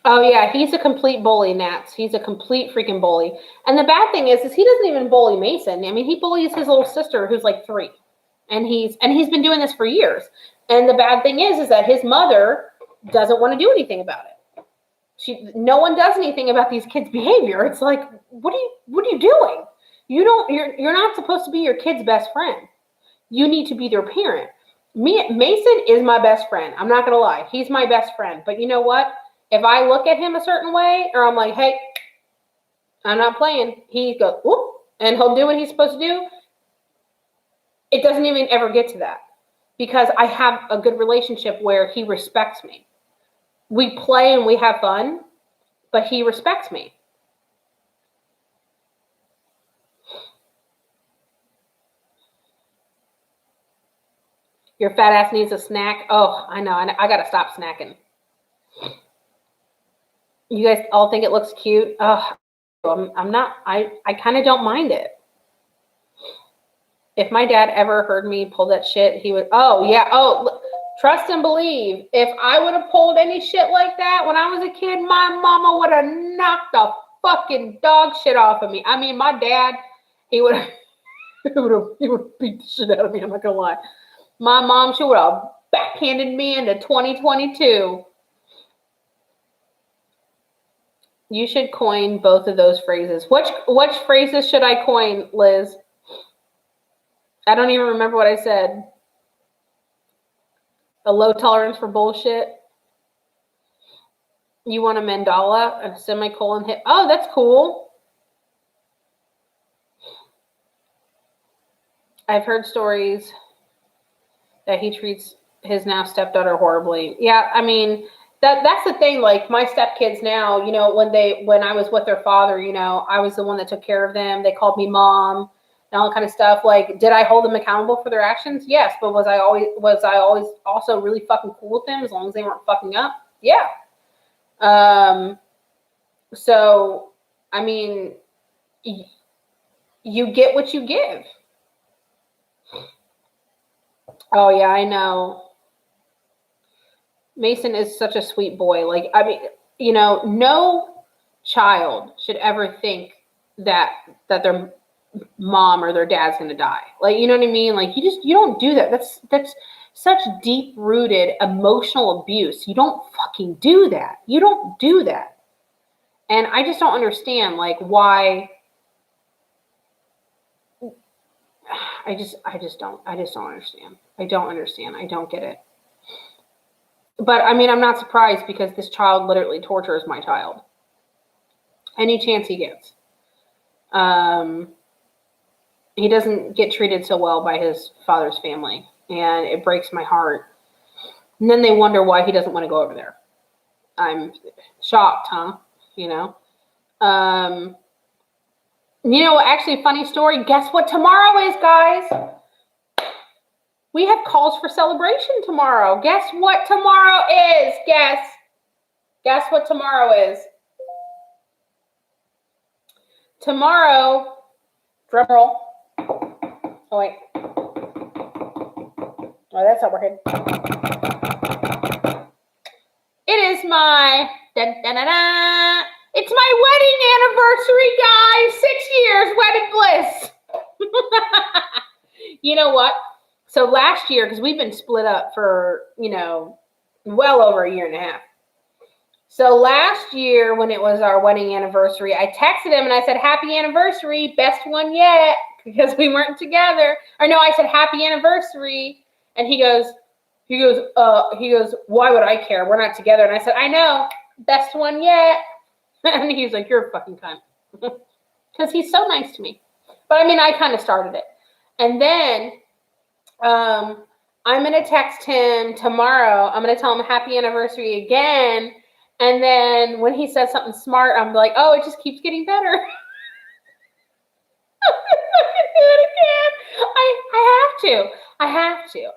Oh yeah, he's a complete bully, Nats. He's a complete freaking bully. And the bad thing is he doesn't even bully Mason. I mean, he bullies his little sister who's like 3. And he's been doing this for years. And the bad thing is that his mother doesn't want to do anything about it. No one does anything about these kids' behavior. It's like, what are you doing? You're not supposed to be your kid's best friend. You need to be their parent. Mason is my best friend. I'm not gonna lie. He's my best friend. But you know what? If I look at him a certain way, or I'm like, hey, I'm not playing, he goes, whoop, and he'll do what he's supposed to do. It doesn't even ever get to that because I have a good relationship where he respects me. We play and we have fun, but he respects me. Your fat ass needs a snack. Oh, I know. I got to stop snacking. You guys all think it looks cute? Oh, I'm not. I kind of don't mind it. If my dad ever heard me pull that shit, he would. Oh yeah. Oh, trust and believe. If I would have pulled any shit like that when I was a kid, my mama would have knocked the fucking dog shit off of me. I mean, my dad, he would beat the shit out of me. I'm not gonna lie. My mom, she would have backhanded me into 2022. You should coin both of those phrases. Which phrases should I coin, Liz? I don't even remember what I said. A low tolerance for bullshit. You want a mandala, a semicolon hit. Oh, that's cool. I've heard stories that he treats his now stepdaughter horribly. Yeah, I mean, that's the thing. Like my stepkids now, you know, when I was with their father, you know, I was the one that took care of them. They called me mom and all that kind of stuff. Like, did I hold them accountable for their actions? Yes, but was I always also really fucking cool with them as long as they weren't fucking up? Yeah. So I mean, you get what you give. Oh yeah, I know. Mason is such a sweet boy. Like, I mean, you know, no child should ever think that their mom or their dad's gonna die. Like, you know what I mean? Like, you don't do that. That's such deep-rooted emotional abuse. You don't fucking do that. You don't do that. And I just don't understand, like, why. I just don't understand. I don't understand. I don't get it. But I mean, I'm not surprised because this child literally tortures my child any chance he gets. He doesn't get treated so well by his father's family, and it breaks my heart. And then they wonder why he doesn't want to go over there. I'm shocked, huh? You know? Actually, funny story. Guess what tomorrow is, guys? We have calls for celebration tomorrow. Guess what tomorrow is? Guess what tomorrow is? Tomorrow, drum roll. Oh, wait. Oh, that's not working. It is my, it's my wedding anniversary, guys. 6 years, wedding bliss. You know what? So last year, because we've been split up for, well over a year and a half. So last year, when it was our wedding anniversary, I texted him and I said, happy anniversary, best one yet, because we weren't together. Or no, I said, happy anniversary. And he goes, why would I care? We're not together. And I said, I know, best one yet. And he's like, you're a fucking cunt. Because he's so nice to me. But I mean, I kind of started it. And then I'm going to text him tomorrow. I'm going to tell him happy anniversary again. And then when he says something smart, I'm like, oh, it just keeps getting better. I'm not going to do it again.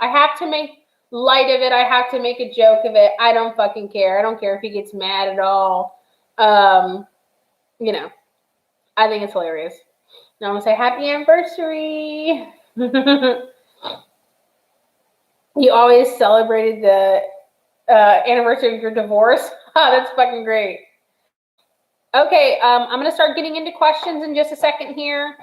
I have to make light of it. I have to make a joke of it. I don't fucking care. I don't care if he gets mad at all. I think it's hilarious. Now I'm going to say happy anniversary. You always celebrated the anniversary of your divorce. Oh, that's fucking great. Okay, I'm going to start getting into questions in just a second here.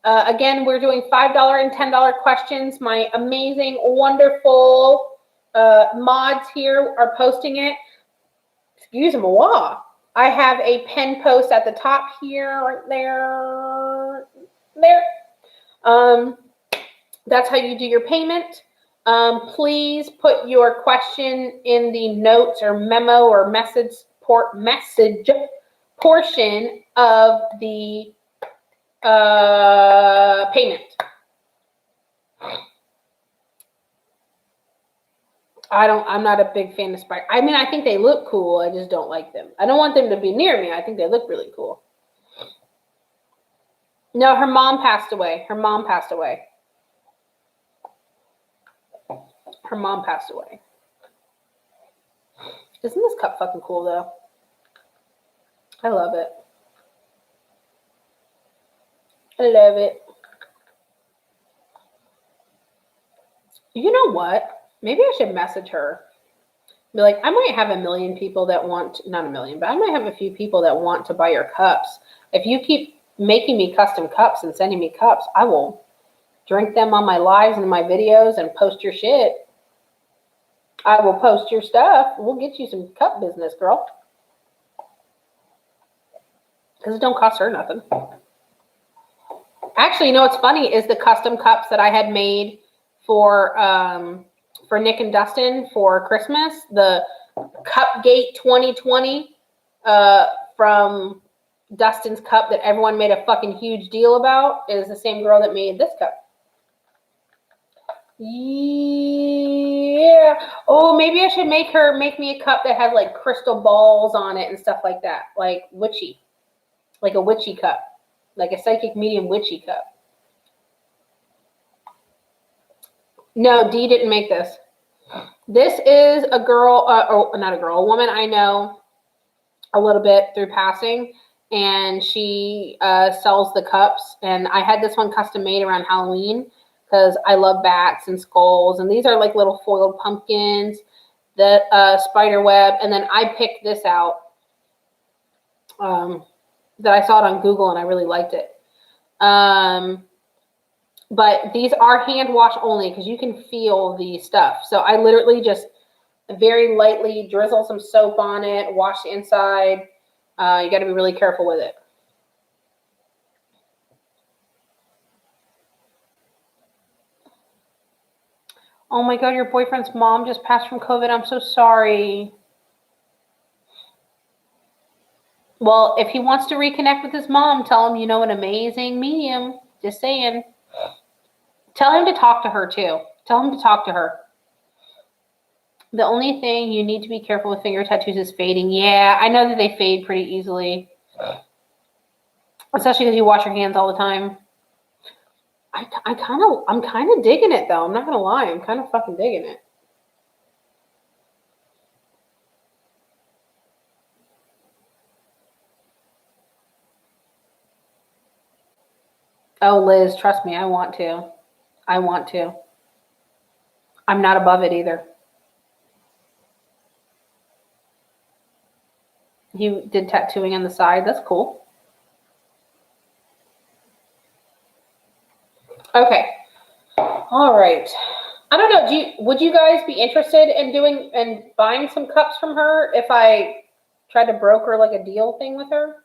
Again, we're doing $5 and $10 questions. My amazing, wonderful mods here are posting it. Excuse me, wow. I have a pen post at the top here, right there. That's how you do your payment. Please put your question in the notes or memo or message portion of the payment. I'm not a big fan of spiders. I mean, I think they look cool. I just don't like them. I don't want them to be near me. I think they look really cool. No, her mom passed away. Her mom passed away. Isn't this cup fucking cool, though? I love it. You know what? Maybe I should message her. Be like, I might have a million people that want, not a million, but I might have a few people that want to buy your cups. If you keep making me custom cups and sending me cups, I will drink them on my lives and my videos and post your shit. I will post your stuff. We'll get you some cup business, girl. Because it don't cost her nothing. Actually, you know what's funny is the custom cups that I had made for Nick and Dustin for Christmas. The Cupgate 2020 from Dustin's cup that everyone made a fucking huge deal about is the same girl that made this cup. Yeah. Oh, maybe I should make me a cup that has like crystal balls on it and stuff like that. Like witchy. Like a witchy cup. Like a psychic medium witchy cup. No, Dee didn't make this. This is a girl, a woman I know a little bit through passing, and she sells the cups. And I had this one custom made around Halloween because I love bats and skulls. And these are like little foiled pumpkins, the spider web. And then I picked this out. that I saw it on Google and I really liked it. But these are hand wash only because you can feel the stuff. So I literally just very lightly drizzle some soap on it, wash the inside. You got to be really careful with it. Oh my God, your boyfriend's mom just passed from COVID. I'm so sorry. Well, if he wants to reconnect with his mom, tell him you know an amazing medium. Just saying. Tell him to talk to her too. Tell him to talk to her. The only thing you need to be careful with finger tattoos is fading. Yeah, I know that they fade pretty easily. Especially because you wash your hands all the time. I'm kind of digging it though. I'm not gonna lie. I'm kind of fucking digging it. Oh, Liz, trust me, I want to. I want to. I'm not above it either. You did tattooing on the side. That's cool. Okay. All right. I don't know. Would you guys be interested in doing and buying some cups from her if I tried to broker like a deal thing with her?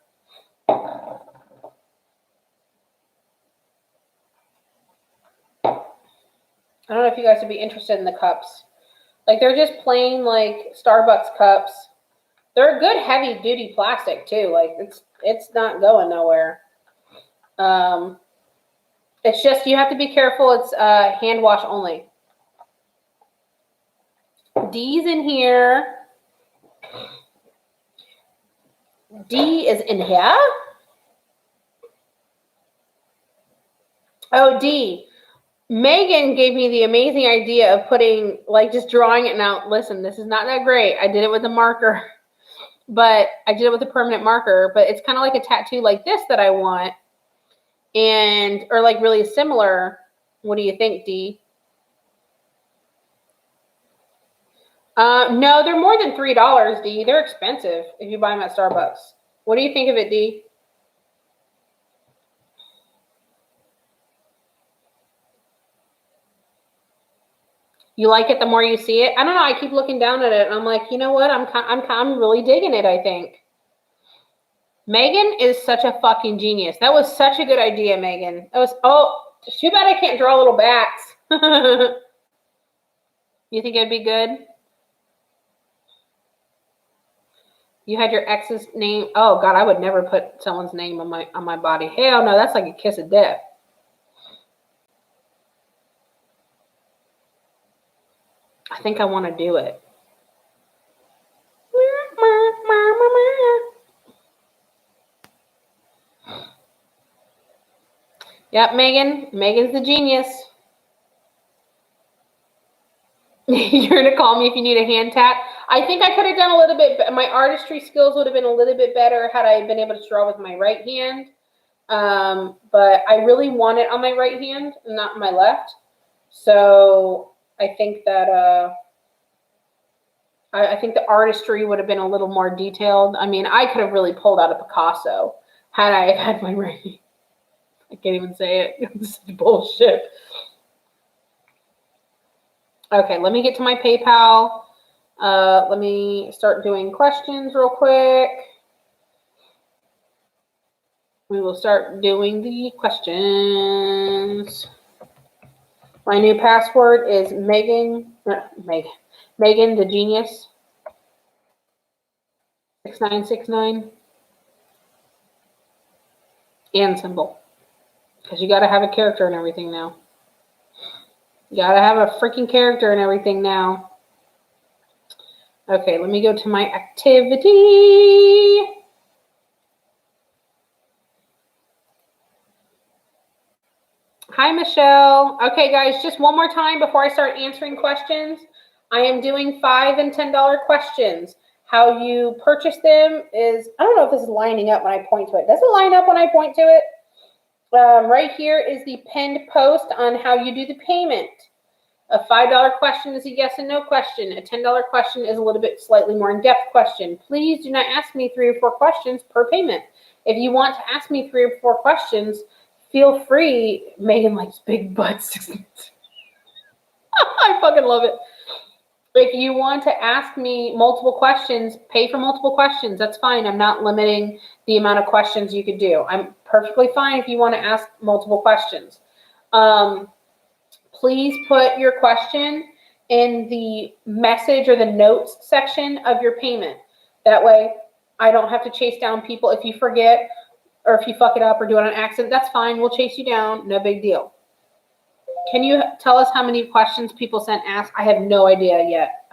I don't know if you guys would be interested in the cups. Like they're just plain like Starbucks cups. They're good heavy duty plastic too. Like it's not going nowhere. It's just you have to be careful. It's hand wash only. D's in here. D is in here. Oh, D. Megan gave me the amazing idea of putting, like, just drawing it. Now, listen, this is not that great. I did it with a marker, but I did it with a permanent marker, but it's kind of like a tattoo like this that I want. And, or like really similar. What do you think, D? No, they're more than $3, D. They're expensive if you buy them at Starbucks. What do you think of it, D? You like it the more you see it? I don't know. I keep looking down at it and I'm like, you know what? I'm really digging it, I think. Megan is such a fucking genius. That was such a good idea, Megan. That was, oh, too bad I can't draw little bats. You think it'd be good? You had your ex's name. Oh God, I would never put someone's name on my body. Hell no, that's like a kiss of death. I think I want to do it. Yep, Megan. Megan's the genius. You're gonna call me if you need a hand tat. I think I could have done a little bit. My artistry skills would have been a little bit better had I been able to draw with my right hand. But I really want it on my right hand and not my left. So I think that I think the artistry would have been a little more detailed. I mean, I could have really pulled out a Picasso had I had my right hand. I can't even say it. This is bullshit. Okay, let me get to my PayPal. Let me start doing questions real quick. We will start doing the questions. My new password is Megan the Genius 6969 and symbol. Because you got to have a character and everything now. You got to have a freaking character and everything now. Okay, let me go to my activity. Hi, Michelle. Okay, guys, just one more time before I start answering questions. I am doing $5 and $10 questions. How you purchase them is, I don't know if this is lining up when I point to it. Does it line up when I point to it? Right here is the pinned post on how you do the payment. A $5 question is a yes and no question. A $10 question is a little bit slightly more in-depth question. Please do not ask me 3 or 4 questions per payment. If you want to ask me 3 or 4 questions, feel free. Megan likes big butts. I fucking love it. If you want to ask me multiple questions, pay for multiple questions. That's fine. I'm not limiting the amount of questions you could do. I'm perfectly fine if you want to ask multiple questions. Please put your question in the message or the notes section of your payment. That way, I don't have to chase down people. If you forget or if you fuck it up or do it on accident, that's fine. We'll chase you down. No big deal. Can you tell us how many questions people sent asked? I have no idea yet.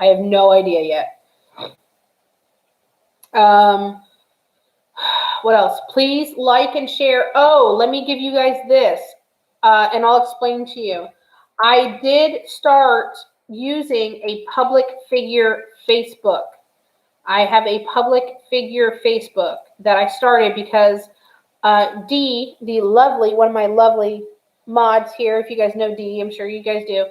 What else? Please like and share. Oh, let me give you guys this, and I'll explain to you. I did start using a public figure Facebook. I have a public figure Facebook that I started because Dee, one of my lovely mods here, if you guys know Dee, I'm sure you guys do.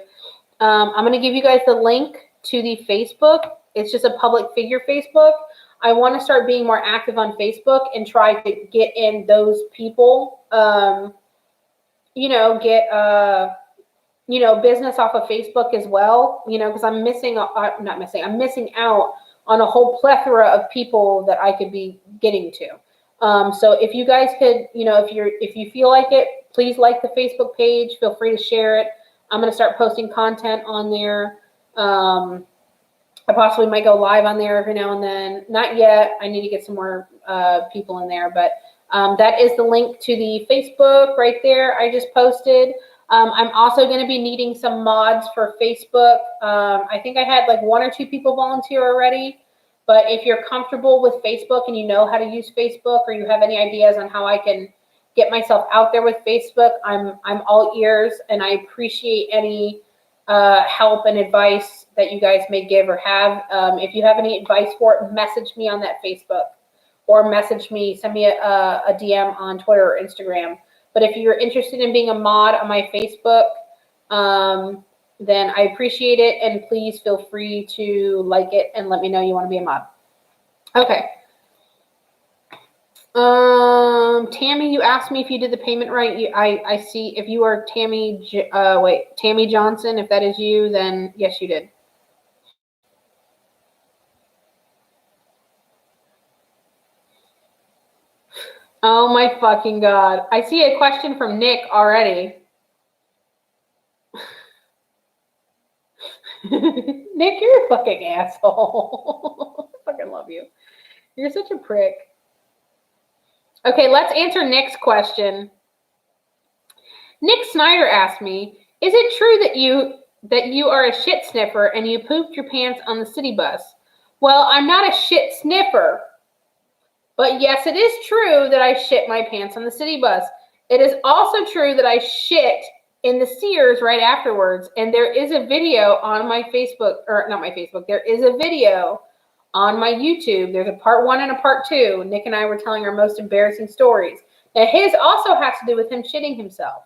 I'm going to give you guys the link to the Facebook. It's just a public figure Facebook. I want to start being more active on Facebook and try to get in those people, business off of Facebook as well, because I'm missing out on a whole plethora of people that I could be getting to. So if you guys could, if you feel like it, please like the Facebook page. Feel free to share it. I'm going to start posting content on there. I possibly might go live on there every now and then. Not yet. I need to get some more people in there, but that is the link to the Facebook right there. I just posted. I'm also going to be needing some mods for Facebook. I think I had like 1 or 2 people volunteer already. But if you're comfortable with Facebook and you know how to use Facebook, or you have any ideas on how I can get myself out there with Facebook, I'm all ears, and I appreciate any help and advice that you guys may give or have. If you have any advice for it, message me on that Facebook, or send me a DM on Twitter or Instagram. But if you're interested in being a mod on my Facebook, then I appreciate it, and please feel free to like it and let me know you want to be a mod. Okay. Tammy, you asked me if you did the payment right. I see if you are Tammy Johnson. If that is you, then yes, you did. Oh my fucking God. I see a question from Nick already. Nick, you're a fucking asshole. I fucking love you. You're such a prick. Okay, let's answer Nick's question. Nick Snyder asked me, is it true that you are a shit sniffer and you pooped your pants on the city bus? Well, I'm not a shit sniffer. But yes, it is true that I shit my pants on the city bus. It is also true that I shit in the Sears right afterwards. And there is a video on my Facebook, or not my Facebook, there is a video on my YouTube. There's a part 1 and a part 2. Nick and I were telling our most embarrassing stories. Now, his also has to do with him shitting himself.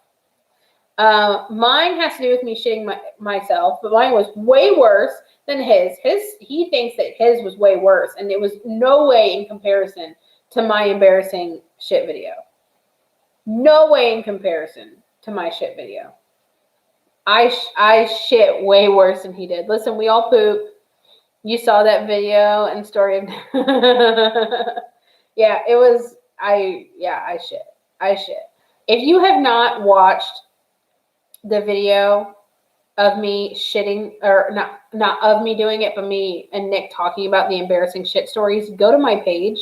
Mine has to do with me shitting myself, but mine was way worse than his. He thinks that his was way worse, and it was no way in comparison to my embarrassing shit video. No way in comparison to my shit video. I shit way worse than he did. Listen, we all poop. You saw that video and story of yeah, it was I shit. If you have not watched the video of me shitting, or not of me doing it, but me and Nick talking about the embarrassing shit stories, go to my page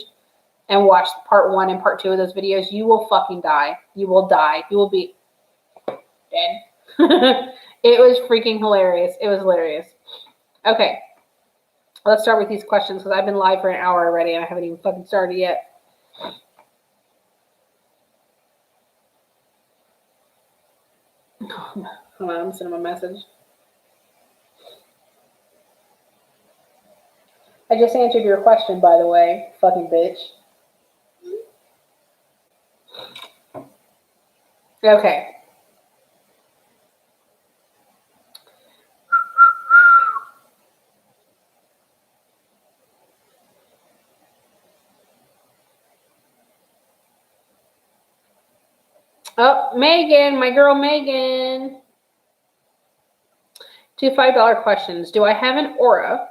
and watch part 1 and part 2 of those videos. You will fucking die. You will die. You will be dead. It was freaking hilarious. It was hilarious. Okay. Let's start with these questions, because I've been live for an hour already and I haven't even fucking started yet. Hold on, I'm sending him a message. I just answered your question, by the way, fucking bitch. Okay. Oh, Megan, my girl Megan. 2 $5 questions. Do I have an aura?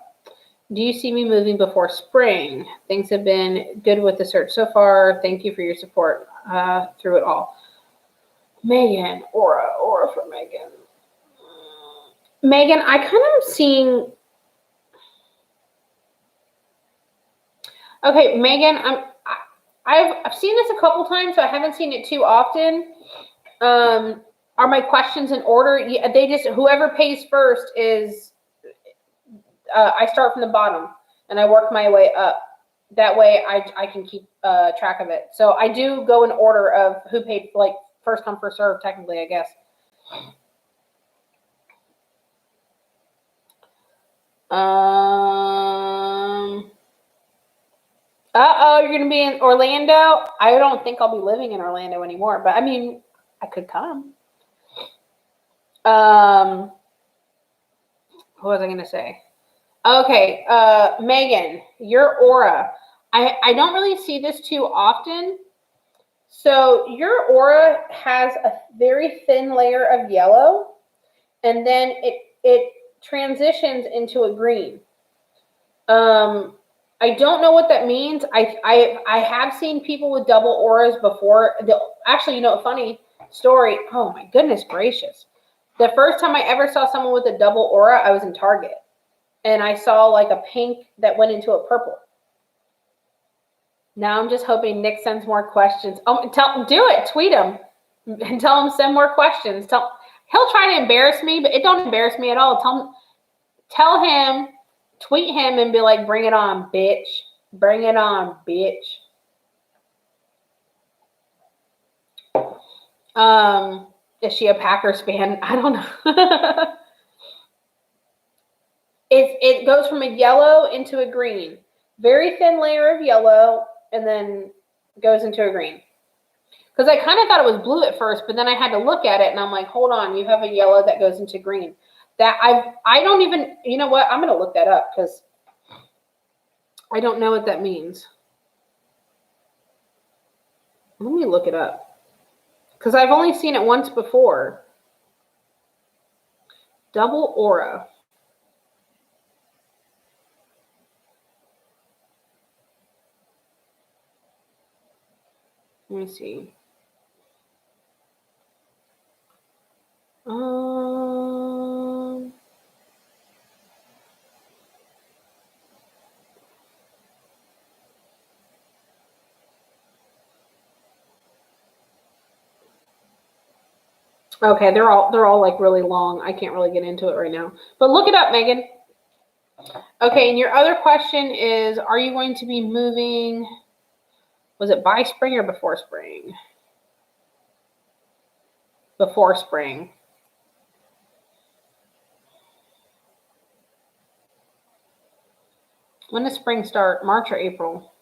Do you see me moving before spring? Things have been good with the search so far. Thank you for your support through it all. Megan, aura for Megan. Megan, I kind of am seeing. Okay, Megan, I've seen this a couple times, so I haven't seen it too often. Are my questions in order? Yeah, they just, whoever pays first is. I start from the bottom and I work my way up. That way I can keep track of it. So I do go in order of who paid, like first come, first serve, technically, I guess. Uh-oh, you're going to be in Orlando? I don't think I'll be living in Orlando anymore, but I mean, I could come. What was I going to say? Okay, Megan, your aura. I don't really see this too often. So your aura has a very thin layer of yellow, and then it transitions into a green. I don't know what that means. I have seen people with double auras before. Actually, you know, a funny story. Oh my goodness gracious. The first time I ever saw someone with a double aura, I was in Target. And I saw like a pink that went into a purple. Now I'm just hoping Nick sends more questions. Oh, do it. Tweet him and tell him send more questions. He'll try to embarrass me, but it don't embarrass me at all. Tell him, tweet him and be like, bring it on, bitch. Bring it on, bitch. Is she a Packers fan? I don't know. It goes from a yellow into a green. Very thin layer of yellow, and then goes into a green. Because I kind of thought it was blue at first, but then I had to look at it, and I'm like, hold on, you have a yellow that goes into green. That I don't even, you know what? I'm going to look that up because I don't know what that means. Let me look it up. Because I've only seen it once before. Double aura. Let me see. Okay, they're all like really long. I can't really get into it right now. But look it up, Megan. Okay, and your other question is, are you going to be moving? Was it by spring or before spring? Before spring. When does spring start? March or April?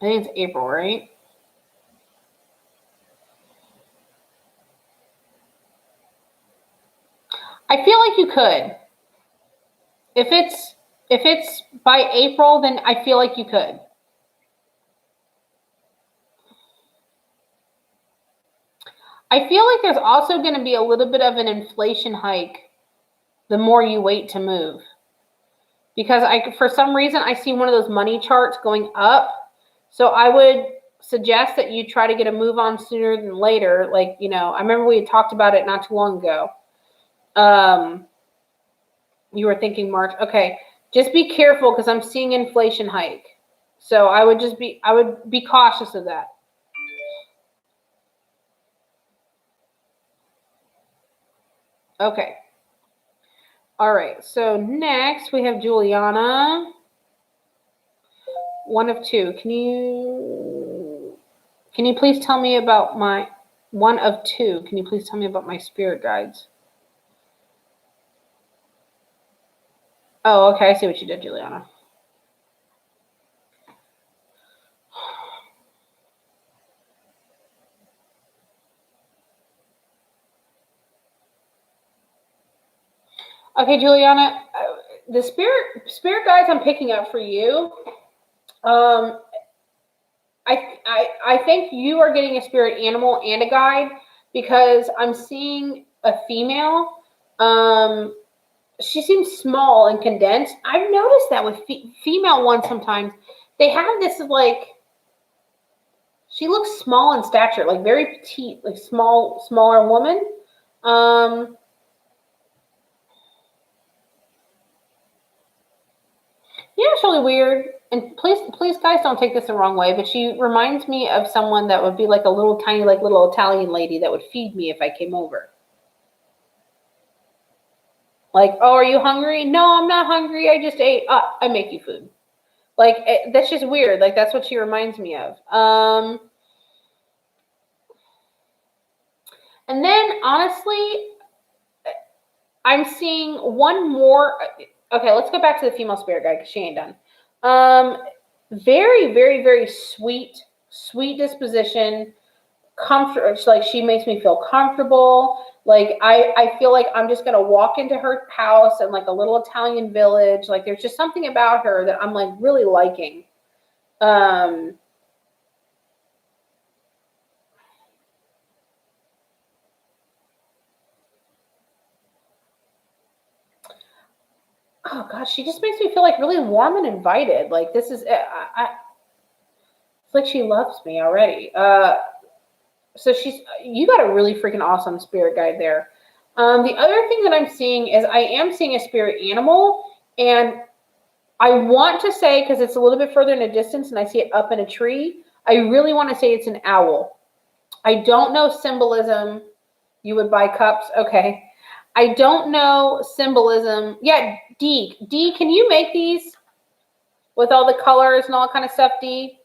I think it's April, right? I feel like you could. If it's by April, then I feel like you could. I feel like there's also going to be a little bit of an inflation hike the more you wait to move. Because for some reason, I see one of those money charts going up. So I would suggest that you try to get a move on sooner than later. Like, you know, I remember we had talked about it not too long ago. You were thinking March. Okay. Just be careful because I'm seeing inflation hike. So I would be cautious of that. Okay. All right. So next we have Juliana. 1 of 2. Can you please tell me about my 1 of 2? Can you please tell me about my spirit guides? Oh, okay. I see what you did, Juliana. Okay, Juliana, the spirit guides I'm picking up for you. I think you are getting a spirit animal and a guide. because I'm seeing a female. She seems small and condensed. I've noticed that with female ones sometimes. They have this like, she looks small in stature, like very petite, like smaller woman. Yeah, it's really weird. And please, guys, don't take this the wrong way, but she reminds me of someone that would be like a little tiny, like little Italian lady that would feed me if I came over. Like, oh, are you hungry? No, I'm not hungry. I just ate. I make you food. Like, that's just weird. Like, that's what she reminds me of. And then, honestly, I'm seeing one more. Okay, let's go back to the female spirit guide because she ain't done. Very, very, very sweet disposition. Comfort, like she makes me feel comfortable. Like I feel like I'm just gonna walk into her house in like a little Italian village. Like there's just something about her that I'm like really liking. Oh gosh, she just makes me feel like really warm and invited. Like this is, it's like she loves me already. So you got a really freaking awesome spirit guide there. The other thing that I'm seeing is I am seeing a spirit animal, and I want to say, because it's a little bit further in the distance and I see it up in a tree, I really want to say it's an owl. I don't know symbolism. You would buy cups? Okay. I don't know symbolism. Yeah, D, can you make these with all the colors and all that kind of stuff, D?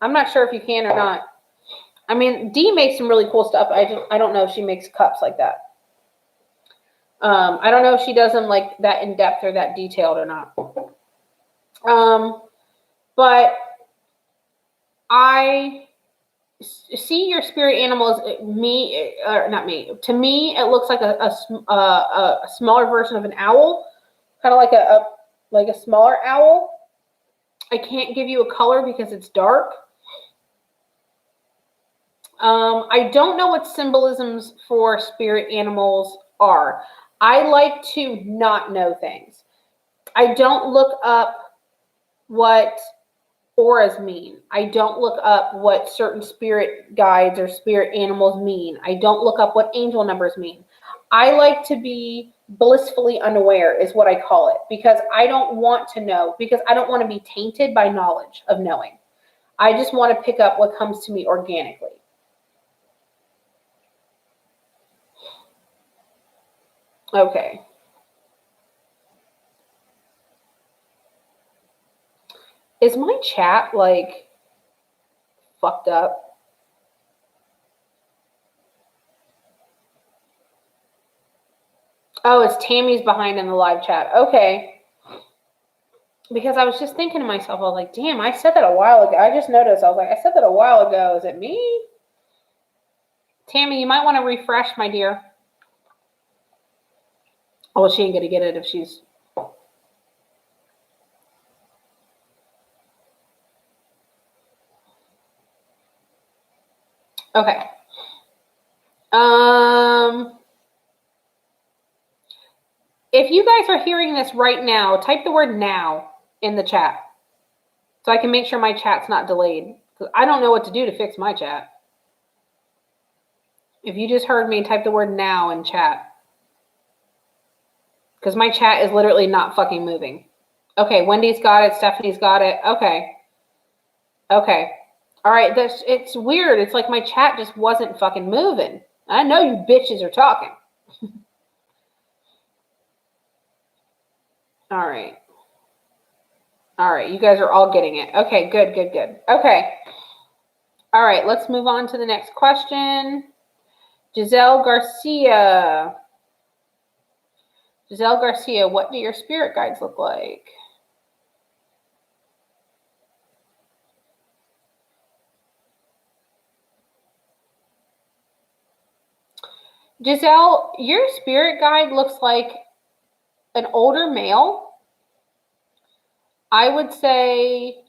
I'm not sure if you can or not. I mean, D makes some really cool stuff. I don't know if she makes cups like that. I don't know if she does them like that in depth or that detailed or not. But I see your spirit animal as me, or not me. To me, it looks like a smaller version of an owl, kind of like a smaller owl. I can't give you a color because it's dark. I don't know what symbolisms for spirit animals are. I like to not know things. I don't look up what auras mean. I don't look up what certain spirit guides or spirit animals mean. I don't look up what angel numbers mean. I like to be blissfully unaware is what I call it, because I don't want to know, because I don't want to be tainted by knowledge of knowing. I just want to pick up what comes to me organically. Okay. Is my chat like fucked up? Oh, it's Tammy's behind in the live chat. Okay. Because I was just thinking to myself, I was like, damn, I said that a while ago. I just noticed. I was like, I said that a while ago. Is it me? Tammy, you might want to refresh, my dear. Oh, well, she ain't going to get it if she's... Okay. If you guys are hearing this right now, type the word now in the chat so I can make sure my chat's not delayed. Because I don't know what to do to fix my chat. If you just heard me, type the word now in chat. Because my chat is literally not fucking moving. Okay, Wendy's got it. Stephanie's got it. Okay. Okay. All right, it's weird. It's like my chat just wasn't fucking moving. I know you bitches are talking. All right. All right, you guys are all getting it. Okay, good. Okay. All right, let's move on to the next question. Giselle Garcia. Giselle Garcia, what do your spirit guides look like? Giselle, your spirit guide looks like an older male. I would say,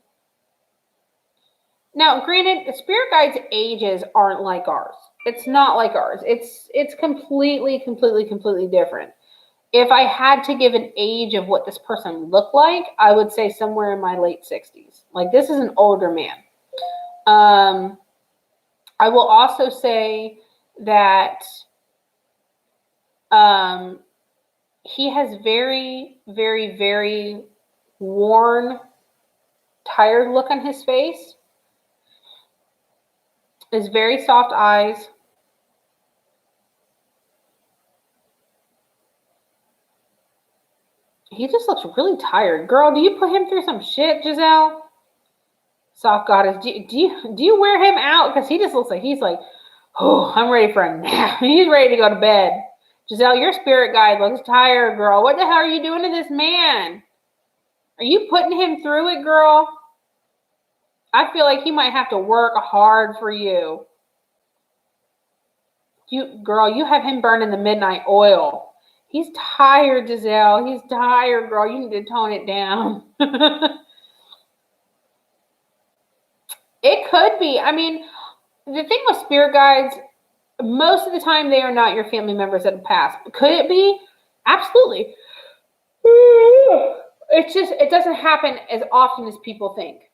now granted, spirit guides' ages aren't like ours. It's not like ours. It's completely, completely, completely different. If I had to give an age of what this person looked like, I would say somewhere in my late 60s. Like, this is an older man. I will also say that he has very, very, very worn, tired look on his face. His very soft eyes. He just looks really tired. Girl, do you put him through some shit, Giselle? Soft goddess, do you wear him out? Because he just looks like he's like, oh, I'm ready for a nap. He's ready to go to bed. Giselle, your spirit guide looks tired, girl. What the hell are you doing to this man? Are you putting him through it, girl? I feel like he might have to work hard for you. Girl, you have him burning the midnight oil. He's tired, Giselle. He's tired, girl. You need to tone it down. It could be. I mean, the thing with spirit guides, most of the time they are not your family members that have passed. Could it be? Absolutely. It's just, it doesn't happen as often as people think.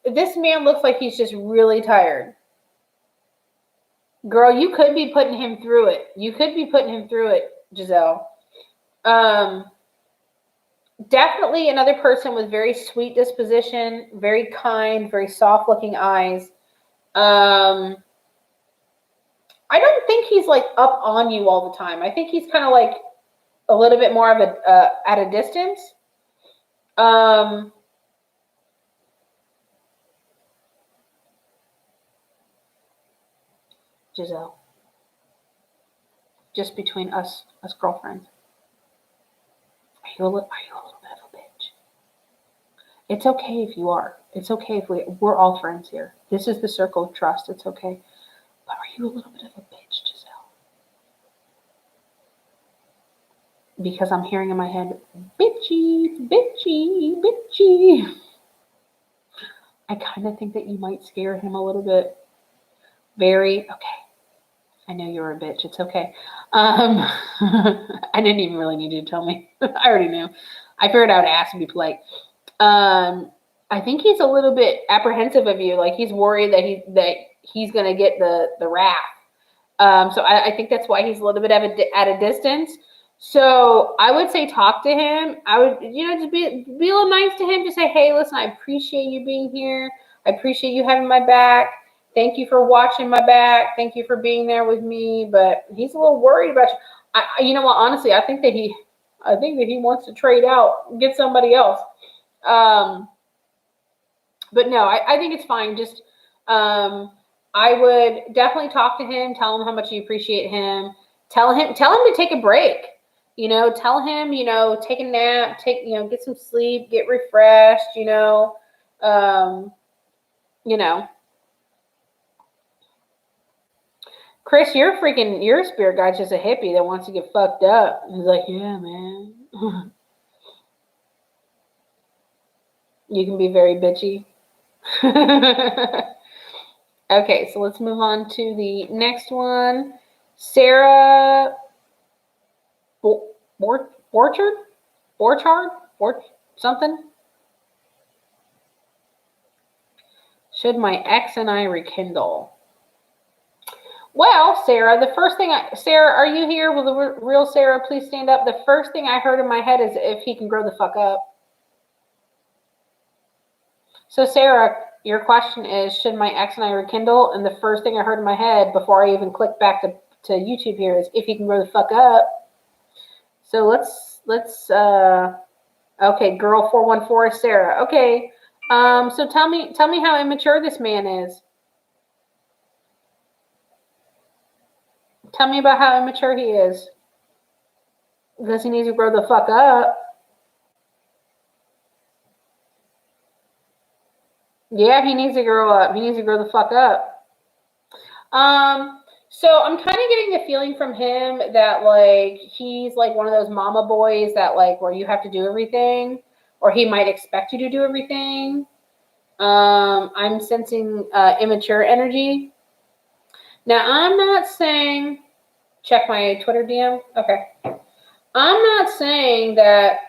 This man looks like he's just really tired. Girl, you could be putting him through it. You could be putting him through it, Giselle. Definitely another person with very sweet disposition, very kind, very soft looking eyes. I don't think he's like up on you all the time. I think he's kind of like a little bit more of a at a distance. Giselle, just between us girlfriends, are you a little bit of a bitch? It's okay if you are. It's okay if we're all friends here. This is the circle of trust. It's okay. But are you a little bit of a bitch, Giselle? Because I'm hearing in my head, bitchy, bitchy, bitchy. I kind of think that you might scare him a little bit. Very, okay. I know you're a bitch. It's okay. I didn't even really need you to tell me. I already knew. I figured I would ask and be polite. I think he's a little bit apprehensive of you. Like, he's worried that he's gonna get the wrath. So I think that's why he's a little bit at a distance. So I would say talk to him. I would, just be a little nice to him. Just say, hey, listen, I appreciate you being here. I appreciate you having my back. Thank you for watching my back. Thank you for being there with me. But he's a little worried about you. You know what? Honestly, I think that he wants to trade out and get somebody else. But no, I think it's fine. Just I would definitely talk to him. Tell him how much you appreciate him. Tell him to take a break. Tell him, take a nap, get some sleep, get refreshed. Chris, your spirit guide's just a hippie that wants to get fucked up. He's like, yeah, man. You can be very bitchy. Okay, so let's move on to the next one. Sarah Borchard, something. Should my ex and I rekindle? Well, Sarah, the first thing Sarah, are you here? Will the real Sarah please stand up? The first thing I heard in my head is if he can grow the fuck up. So, Sarah, your question is, should my ex and I rekindle? And the first thing I heard in my head before I even clicked back to YouTube here is if he can grow the fuck up. So let's okay, girl 414 is Sarah. Okay. So tell me how immature this man is. Tell me about how immature he is. Because he needs to grow the fuck up. Yeah, he needs to grow up. He needs to grow the fuck up. So I'm kind of getting the feeling from him that, like, he's like one of those mama boys that, like, where you have to do everything, or he might expect you to do everything. I'm sensing immature energy. Now, I'm not saying, check my Twitter DM. Okay. I'm not saying that,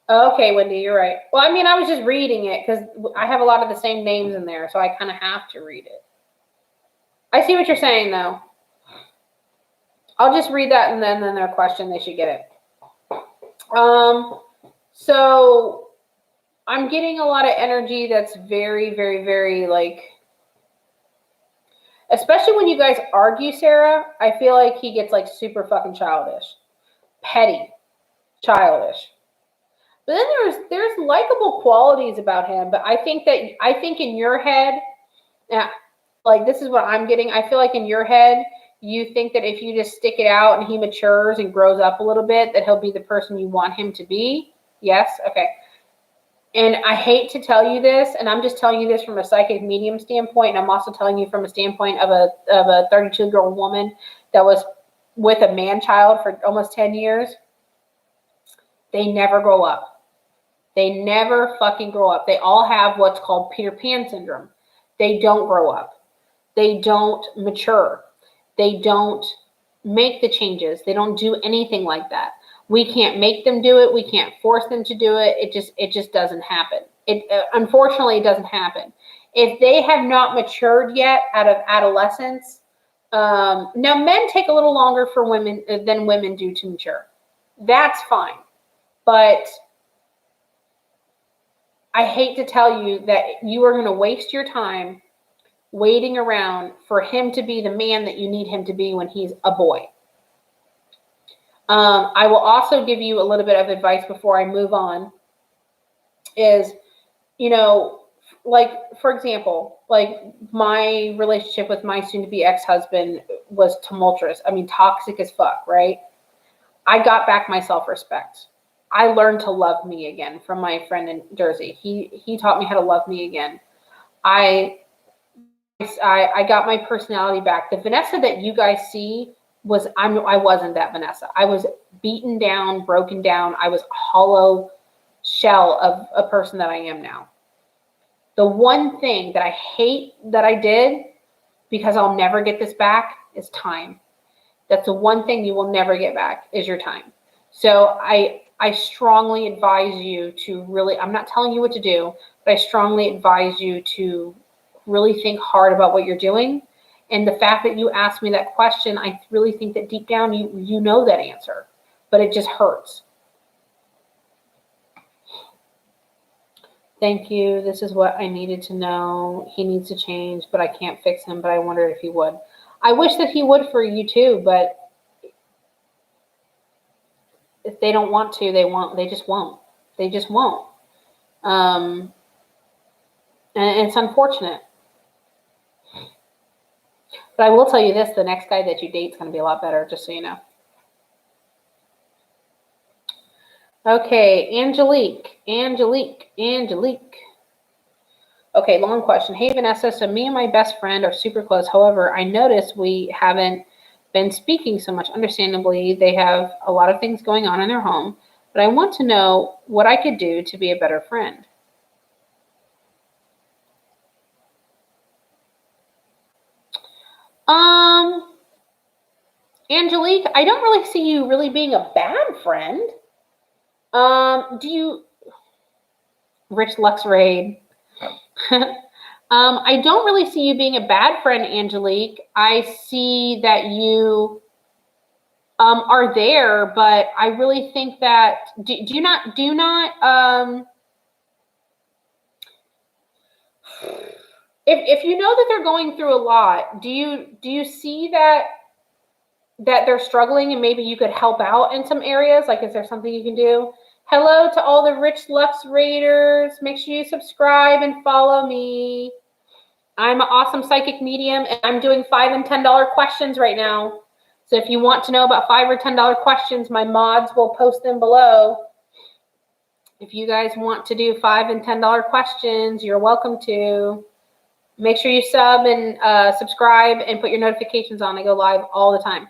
okay, Wendy, you're right. Well, I mean, I was just reading it because I have a lot of the same names in there, so I kind of have to read it. I see what you're saying, though. I'll just read that and then their question, they should get it. So I'm getting a lot of energy that's very, very, very, like, especially when you guys argue, Sarah, I feel like he gets, like, super fucking childish. Petty. Childish. But then there's likable qualities about him, but I think in your head, like, this is what I'm getting. I feel like in your head, you think that if you just stick it out and he matures and grows up a little bit, that he'll be the person you want him to be. Yes? Okay. And I hate to tell you this, and I'm just telling you this from a psychic medium standpoint, and I'm also telling you from a standpoint of a 32-year-old woman that was with a man-child for almost 10 years. They never grow up. They never fucking grow up. They all have what's called Peter Pan syndrome. They don't grow up. They don't mature. They don't make the changes. They don't do anything like that. We can't make them do it. We can't force them to do it. It just doesn't happen. Unfortunately, it doesn't happen. If they have not matured yet out of adolescence, now men take a little longer for women than women do to mature. That's fine. But I hate to tell you that you are going to waste your time waiting around for him to be the man that you need him to be when he's a boy. I will also give you a little bit of advice before I move on is, like, for example, like my relationship with my soon-to-be ex-husband was tumultuous. I mean, toxic as fuck, right? I got back my self-respect. I learned to love me again from my friend in Jersey. He taught me how to love me again. I got my personality back. The Vanessa that you guys see I wasn't that Vanessa. I was beaten down, broken down. I was a hollow shell of a person that I am now. The one thing that I hate that I did, because I'll never get this back, is time. That's the one thing you will never get back is your time. So I strongly advise you to really, I'm not telling you what to do, but I strongly advise you to really think hard about what you're doing. And the fact that you asked me that question, I really think that deep down you know that answer, but it just hurts. Thank you. This is what I needed to know. He needs to change, but I can't fix him, but I wondered if he would. I wish that he would for you too, but if they don't want to, they just won't. They just won't. And it's unfortunate. But I will tell you this, the next guy that you date is going to be a lot better, just so you know. Okay, Angelique. Okay, long question. Hey, Vanessa, so me and my best friend are super close. However, I noticed we haven't been speaking so much. Understandably, they have a lot of things going on in their home. But I want to know what I could do to be a better friend. Angelique, I don't really see you really being a bad friend. Rich Lux Raid. I don't really see you being a bad friend, Angelique. I see that you are there, but I really think that do you not if you know that they're going through a lot, do you see that they're struggling and maybe you could help out in some areas? Like, is there something you can do? Hello to all the Rich Lux Raiders. Make sure you subscribe and follow me. I'm an awesome psychic medium, and I'm doing $5 and $10 questions right now. So if you want to know about $5 or $10 questions, my mods will post them below. If you guys want to do $5 and $10 questions, you're welcome to. Make sure you sub and subscribe and put your notifications on. I go live all the time.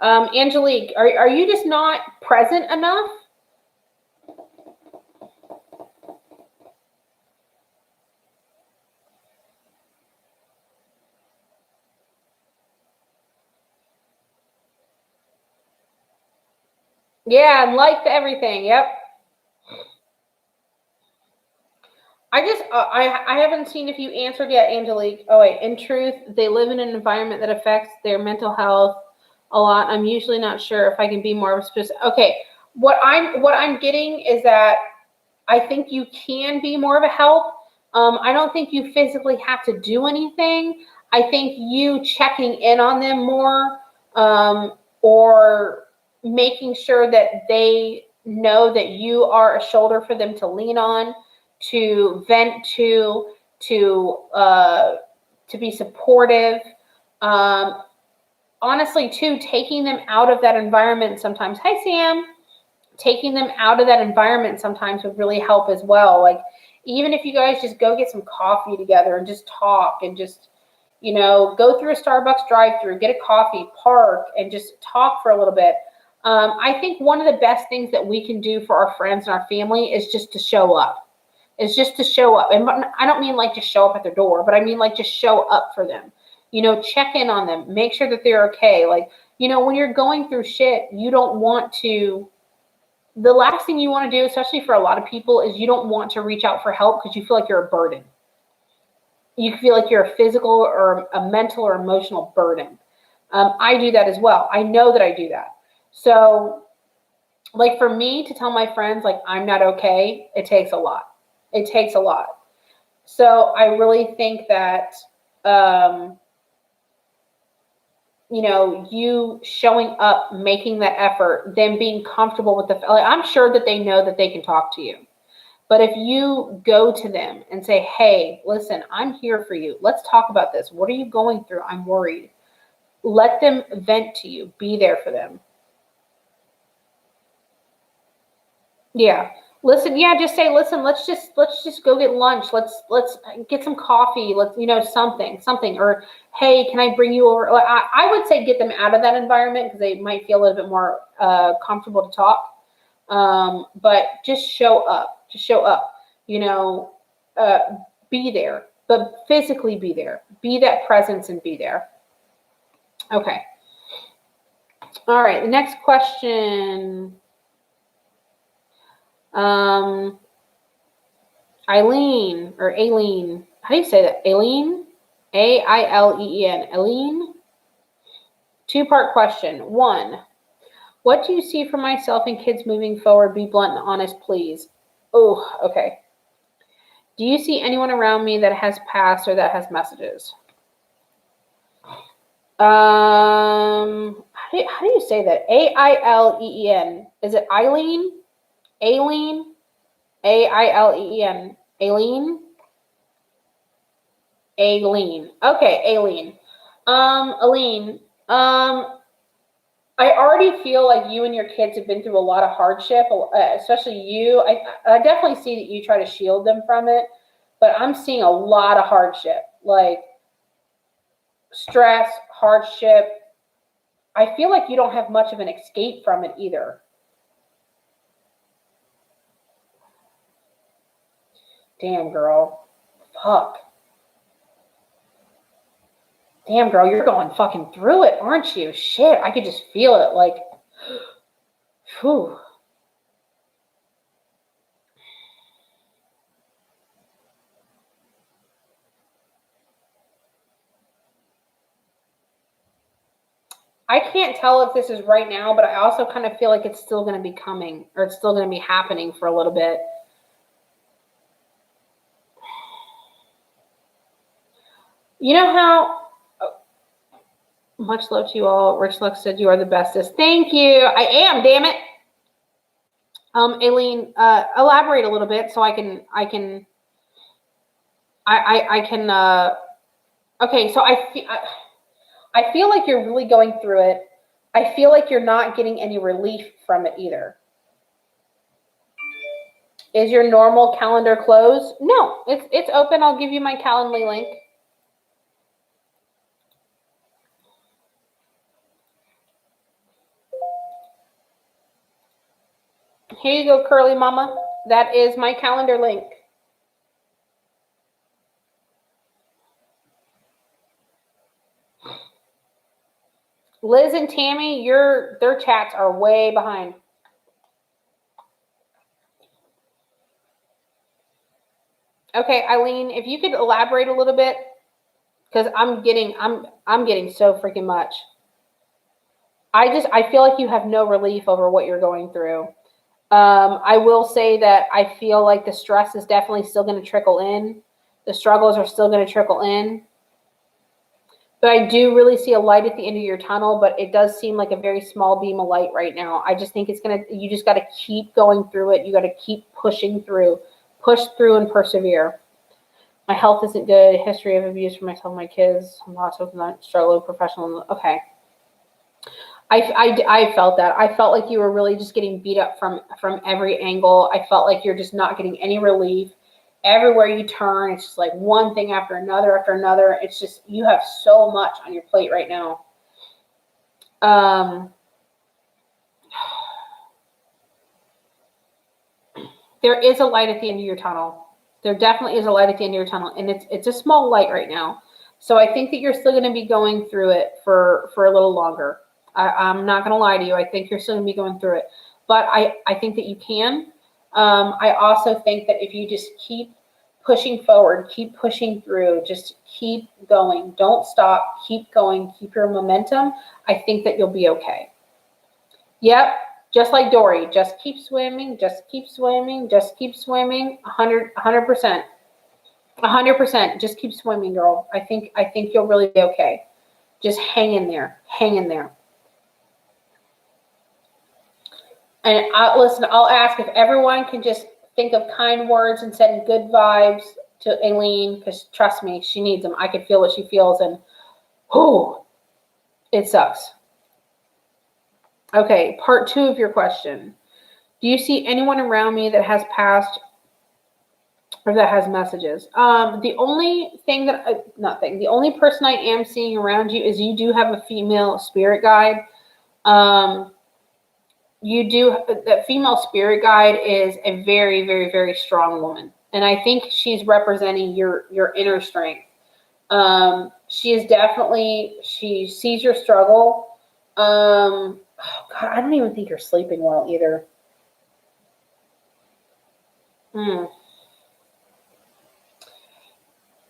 Angelique, are you just not present enough? Yeah, and like everything. Yep. I haven't seen if you answered yet, Angelique. Oh wait, in truth, they live in an environment that affects their mental health a lot. I'm usually not sure if I can be more specific. Okay, what I'm getting is that I think you can be more of a help. I don't think you physically have to do anything. I think you checking in on them more, or making sure that they know that you are a shoulder for them to lean on, to vent to be supportive. Um, Honestly, too, taking them out of that environment sometimes. Hi, Sam. Taking them out of that environment sometimes would really help as well. Like, even if you guys just go get some coffee together and just talk and just, go through a Starbucks drive-through, get a coffee, park, and just talk for a little bit. I think one of the best things that we can do for our friends and our family is just to show up. Is just to show up. And I don't mean like just show up at their door, but I mean like just show up for them. Check in on them, make sure that they're okay. Like, when you're going through shit, you don't want to, the last thing you want to do, especially for a lot of people, is you don't want to reach out for help because you feel like you're a burden. You feel like you're a physical or a mental or emotional burden. I do that as well. I know that I do that. So, like, for me to tell my friends, like, I'm not okay, it takes a lot. It takes a lot. So I really think that, um, you showing up, making that effort, them being comfortable with like, I'm sure that they know that they can talk to you. But if you go to them and say, hey, listen, I'm here for you. Let's talk about this. What are you going through? I'm worried. Let them vent to you. Be there for them. Yeah. Listen, yeah, just say, listen, let's just go get lunch. Let's get some coffee. Let's, something. Or, hey, can I bring you over? I would say get them out of that environment because they might feel a little bit more comfortable to talk. But just show up. Just show up. Uh, be there, but physically be there. Be that presence and be there. Okay. All right. The next question. Um, Eileen or Aileen. How do you say that? Aileen? Aileen. Aileen? Two-part question. One, what do you see for myself and kids moving forward? Be blunt and honest, please. Oh, okay. Do you see anyone around me that has passed or that has messages? How do you say that? Aileen. Is it Eileen? Aileen? Aileen. Aileen? Aileen. Okay, Aileen. Aileen. I already feel like you and your kids have been through a lot of hardship, especially you. I definitely see that you try to shield them from it, but I'm seeing a lot of hardship, like stress, hardship. I feel like you don't have much of an escape from it either. Damn, girl. Fuck. Damn, girl, you're going fucking through it, aren't you? Shit, I could just feel it. Like, whew. I can't tell if this is right now, but I also kind of feel like it's still going to be coming, or it's still going to be happening for a little bit. You know how, much love to you all. Rich Lux said you are the bestest. Thank you. I am, damn it. Aileen, elaborate a little bit so I can, okay, so I feel like you're really going through it. I feel like you're not getting any relief from it either. Is your normal calendar closed? No, it's open. I'll give you my Calendly link. Here you go, Curly Mama. That is my calendar link. Liz and Tammy, their chats are way behind. Okay, Eileen, if you could elaborate a little bit, because I'm getting so freaking much. I feel like you have no relief over what you're going through. I will say that I feel like the stress is definitely still going to trickle in. The struggles are still going to trickle in. But I do really see a light at the end of your tunnel, but it does seem like a very small beam of light right now. I just think you just got to keep going through it. You got to keep pushing through. Push through and persevere. My health isn't good. History of abuse for myself and my kids. Lots of struggle, professional. Okay. I felt that. I felt like you were really just getting beat up from every angle. I felt like you're just not getting any relief. Everywhere you turn, it's just like one thing after another after another. It's just, you have so much on your plate right now. There is a light at the end of your tunnel. There definitely is a light at the end of your tunnel, and it's a small light right now. So I think that you're still going to be going through it for a little longer. I'm not going to lie to you. I think you're still going to be going through it. But I think that you can. I also think that if you just keep pushing forward, keep pushing through, just keep going. Don't stop. Keep going. Keep your momentum. I think that you'll be okay. Yep. Just like Dory. Just keep swimming. Just keep swimming. Just keep swimming. 100%. 100%. Just keep swimming, girl. I think you'll really be okay. Just hang in there. Hang in there. And listen, I'll ask if everyone can just think of kind words and send good vibes to Aileen, because trust me, she needs them. I can feel what she feels, and whew, it sucks. Okay, part 2 of your question. Do you see anyone around me that has passed or that has messages? The only thing the only person I am seeing around you is you do have a female spirit guide. That female spirit guide is a very, very, very strong woman. And I think she's representing your inner strength. She sees your struggle. Oh God, I don't even think you're sleeping well either.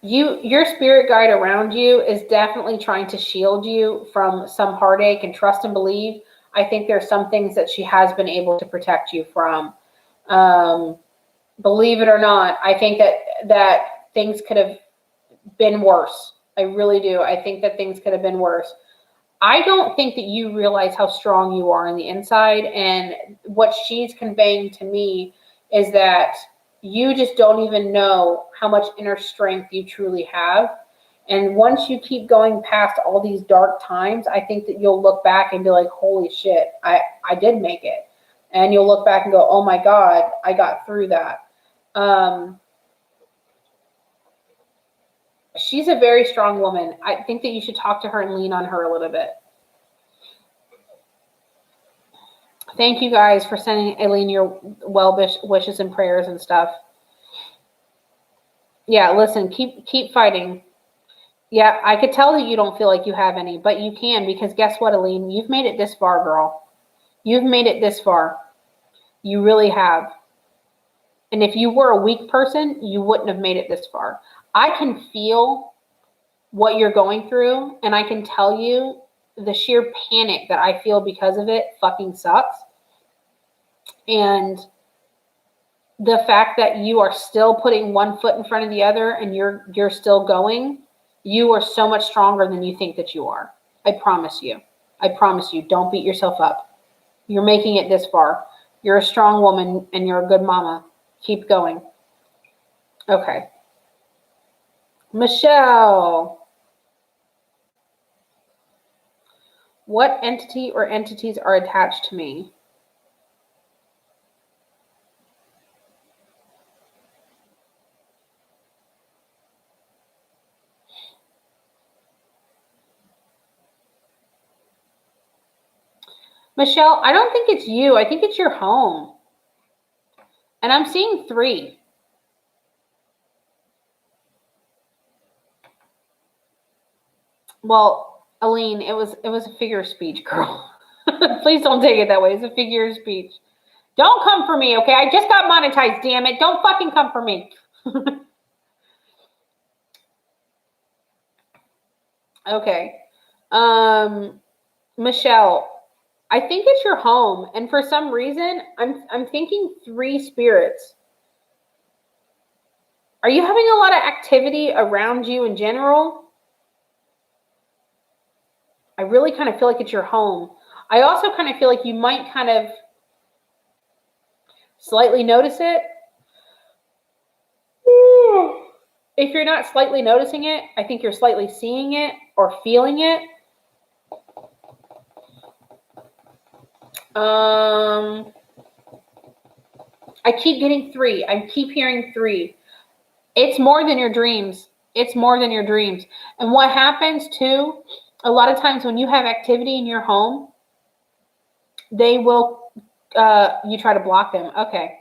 Your spirit guide around you is definitely trying to shield you from some heartache, and trust and believe. I think there's some things that she has been able to protect you from. Believe it or not, I think that things could have been worse. I really do. I think that things could have been worse. I don't think that you realize how strong you are on the inside, and what she's conveying to me is that you just don't even know how much inner strength you truly have. And once you keep going past all these dark times, I think that you'll look back and be like, holy shit, I did make it. And you'll look back and go, oh my God, I got through that. She's a very strong woman. I think that you should talk to her and lean on her a little bit. Thank you guys for sending Aileen your well wishes and prayers and stuff. Yeah, listen, keep fighting. Yeah, I could tell that you don't feel like you have any, but you can, because guess what, Aileen? You've made it this far, girl. You've made it this far. You really have. And if you were a weak person, you wouldn't have made it this far. I can feel what you're going through, and I can tell you the sheer panic that I feel because of it fucking sucks. And the fact that you are still putting one foot in front of the other and you're still going, you are so much stronger than you think that you are. I promise you. I promise you. Don't beat yourself up. You're making it this far. You're a strong woman and you're a good mama. Keep going. Okay. Michelle. What entity or entities are attached to me? Michelle, I don't think it's you. I think it's your home. And I'm seeing 3. Well, Aline, it was a figure of speech, girl. Please don't take it that way. It's a figure of speech. Don't come for me, okay? I just got monetized, damn it. Don't fucking come for me. Okay. Michelle, I think it's your home, and for some reason, I'm thinking 3 spirits. Are you having a lot of activity around you in general? I really kind of feel like it's your home. I also kind of feel like you might kind of slightly notice it. If you're not slightly noticing it, I think you're slightly seeing it or feeling it. I keep getting 3. I keep hearing 3. It's more than your dreams. It's more than your dreams. And what happens too, a lot of times when you have activity in your home, they will, you try to block them. Okay.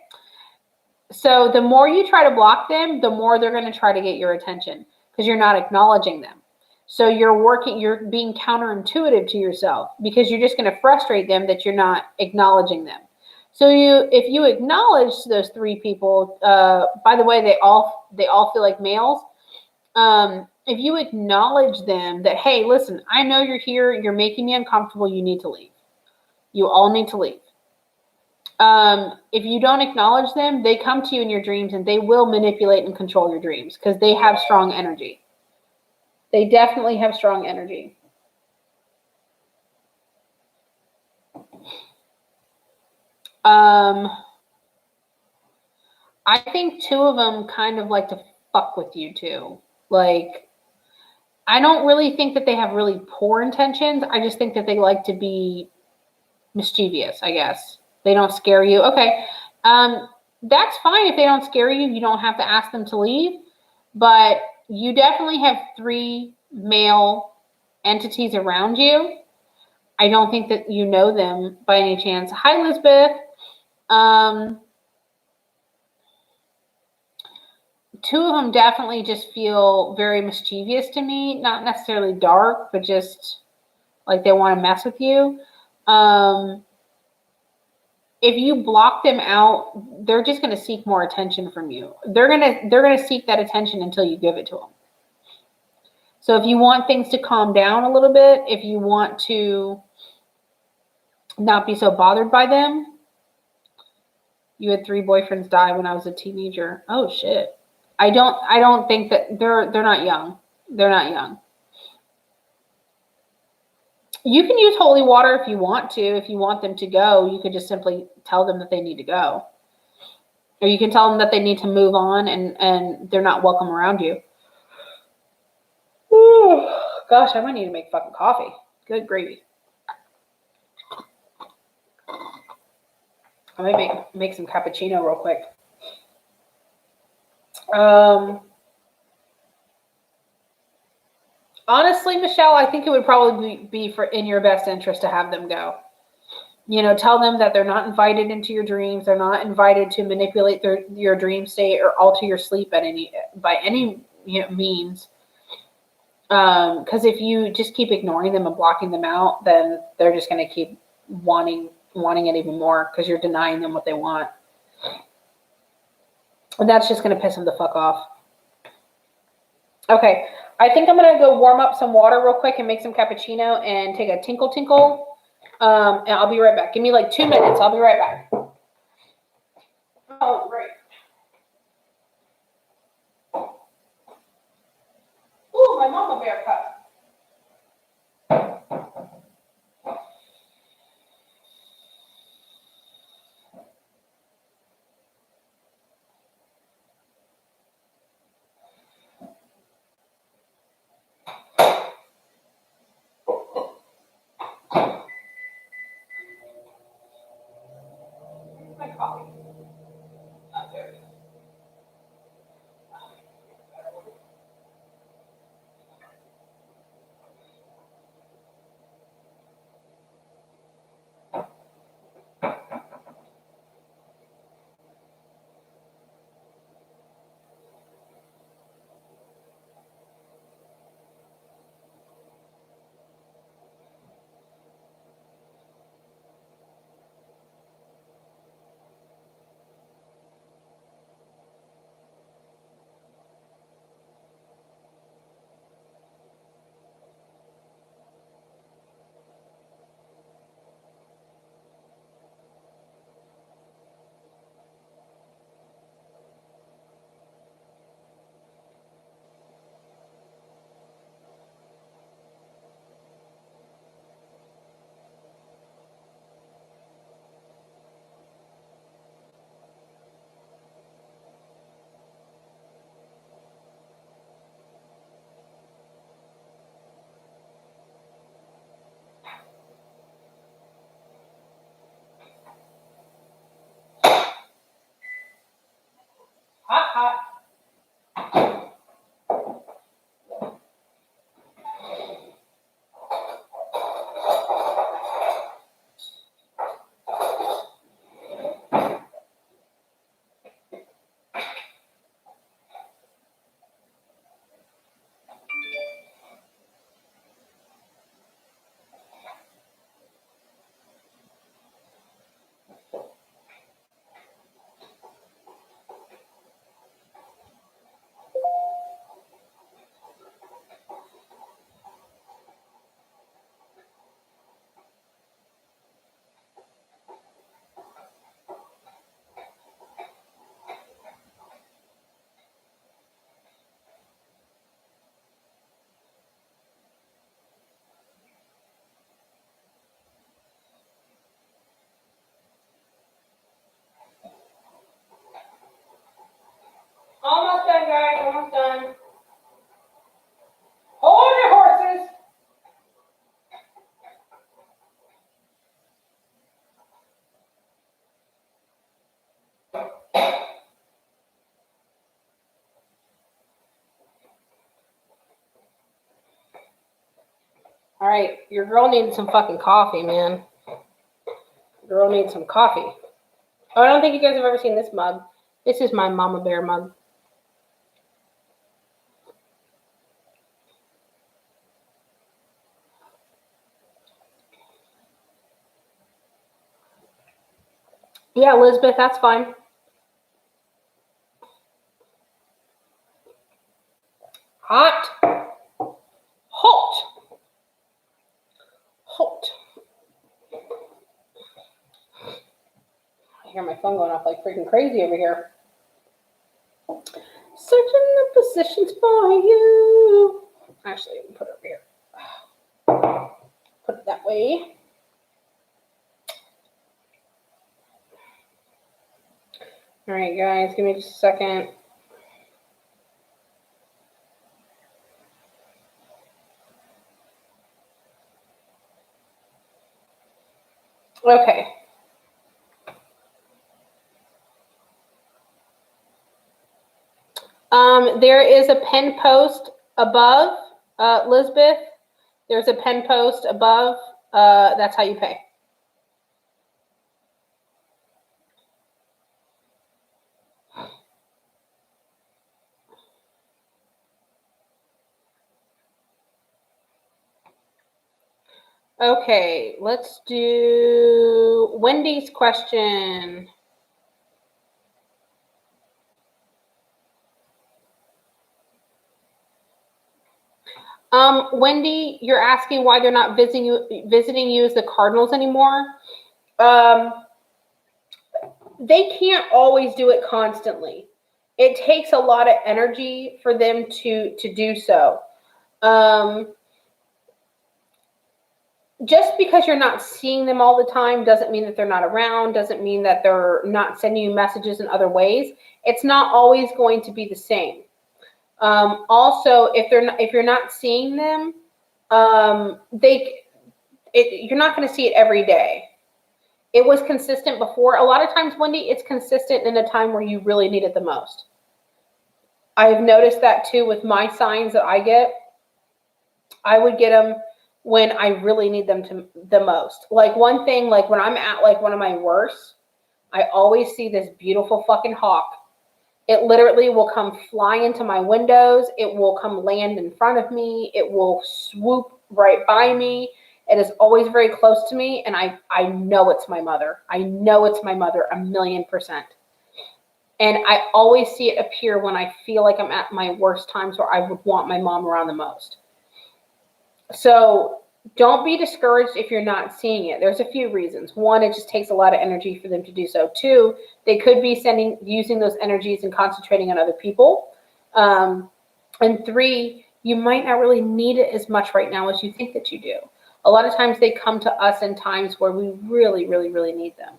So the more you try to block them, the more they're going to try to get your attention because you're not acknowledging them. So you're being counterintuitive to yourself because you're just going to frustrate them that you're not acknowledging them. So if you acknowledge those 3 people, by the way, they all feel like males. If you acknowledge them that, hey, listen, I know you're here, you're making me uncomfortable, you need to leave. You all need to leave. If you don't acknowledge them, they come to you in your dreams and they will manipulate and control your dreams because they have strong energy. They definitely have strong energy. I think 2 of them kind of like to fuck with you too. Like, I don't really think that they have really poor intentions. I just think that they like to be mischievous, I guess. They don't scare you. Okay. That's fine if they don't scare you. You don't have to ask them to leave. But you definitely have 3 male entities around you. I don't think that you know them by any chance. Hi, Elizabeth. 2 of them definitely just feel very mischievous to me. Not necessarily dark, but just like they want to mess with you. If you block them out, they're just going to seek more attention from you. They're going to seek that attention until you give it to them. So if you want things to calm down a little bit, if you want to not be so bothered by them, you had 3 boyfriends die when I was a teenager. Oh shit. I don't think that they're not young. They're not young. You can use holy water if you want to. If you want them to go, you could just simply tell them that they need to go. Or you can tell them that they need to move on and they're not welcome around you. Ooh, gosh, I might need to make fucking coffee. Good gravy. I might make some cappuccino real quick. Honestly, Michelle, I think it would probably be in your best interest to have them go. You know, tell them that they're not invited into your dreams. They're not invited to manipulate your dream state or alter your sleep by any means. Because if you just keep ignoring them and blocking them out, then they're just going to keep wanting it even more because you're denying them what they want. And that's just going to piss them the fuck off. Okay, I think I'm going to go warm up some water real quick and make some cappuccino and take a tinkle tinkle. And I'll be right back. Give me like 2 minutes. I'll be right back. Oh, great. Ooh, my mama bear cup. My coffee. Okay. Almost done, guys. Almost done. Hold your horses. All right, your girl needs some fucking coffee, man. Girl needs some coffee. Oh, I don't think you guys have ever seen this mug. This is my Mama Bear mug. Yeah, Elizabeth, that's fine. Hot. Hot. Hot. I hear my phone going off like freaking crazy over here. Searching the positions for you. Actually, put it over here. Put it that way. All right, guys, give me just a second. Okay. There is a pen post above, Lisbeth. There's a pen post above. That's how you pay. Okay, let's do Wendy's question. Wendy, you're asking why they're not visiting you as the Cardinals anymore. They can't always do it constantly. It takes a lot of energy for them to do so. Just because you're not seeing them all the time doesn't mean that they're not around, doesn't mean that they're not sending you messages in other ways. It's not always going to be the same. Also, if you're not seeing them, you're not going to see it every day. It was consistent before. A lot of times, Wendy, it's consistent in a time where you really need it the most. I've noticed that too with my signs that I get. I would get them when I really need them the most. Like one thing, like when I'm at like one of my worst, I always see this beautiful fucking hawk. It literally will come fly into my windows. It will come land in front of me. It will swoop right by me. It is always very close to me. And I know it's my mother. I know it's my mother 1,000,000%. And I always see it appear when I feel like I'm at my worst times where I would want my mom around the most. So don't be discouraged if you're not seeing it. There's a few reasons. One, it just takes a lot of energy for them to do so. Two, they could be using those energies and concentrating on other people. And three, you might not really need it as much right now as you think that you do. A lot of times they come to us in times where we really, really, really need them.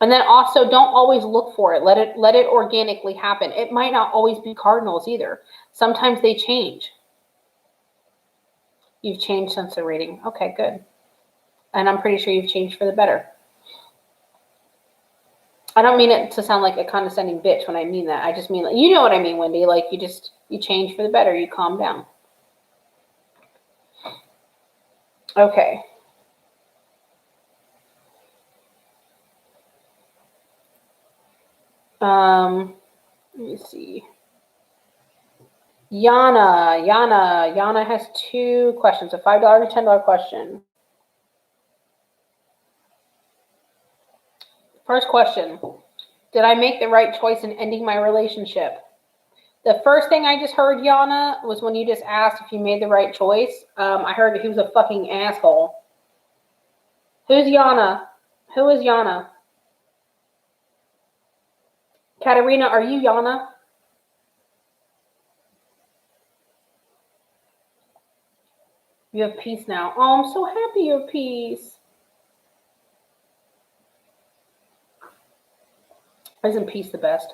And then also don't always look for it. Let it organically happen. It might not always be cardinals either. Sometimes they change. You've changed since the reading. Okay, good. And I'm pretty sure you've changed for the better. I don't mean it to sound like a condescending bitch when I mean that. I just mean, you know what I mean, Wendy. Like you change for the better. You calm down. Okay. Let me see. Yana has two questions, a $5 and $10 question. First question, did I make the right choice in ending my relationship? The first thing I just heard, Yana, was when you just asked if you made the right choice. I heard that he was a fucking asshole. Who's Yana? Who is Yana? Katerina, are you Yana? You have peace now. Oh, I'm so happy you have peace. Isn't peace the best?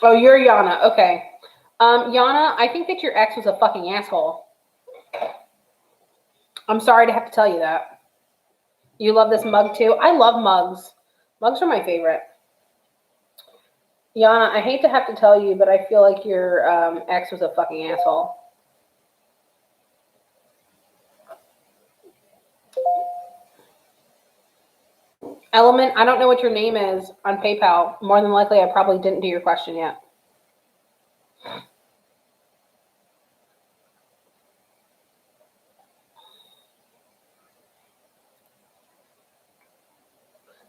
Oh, you're Yana. Okay. Yana, I think that your ex was a fucking asshole. I'm sorry to have to tell you that. You love this mug too? I love mugs. Mugs are my favorite. Yana, I hate to have to tell you, but I feel like your ex was a fucking asshole. Element, I don't know what your name is on PayPal. More than likely, I probably didn't do your question yet.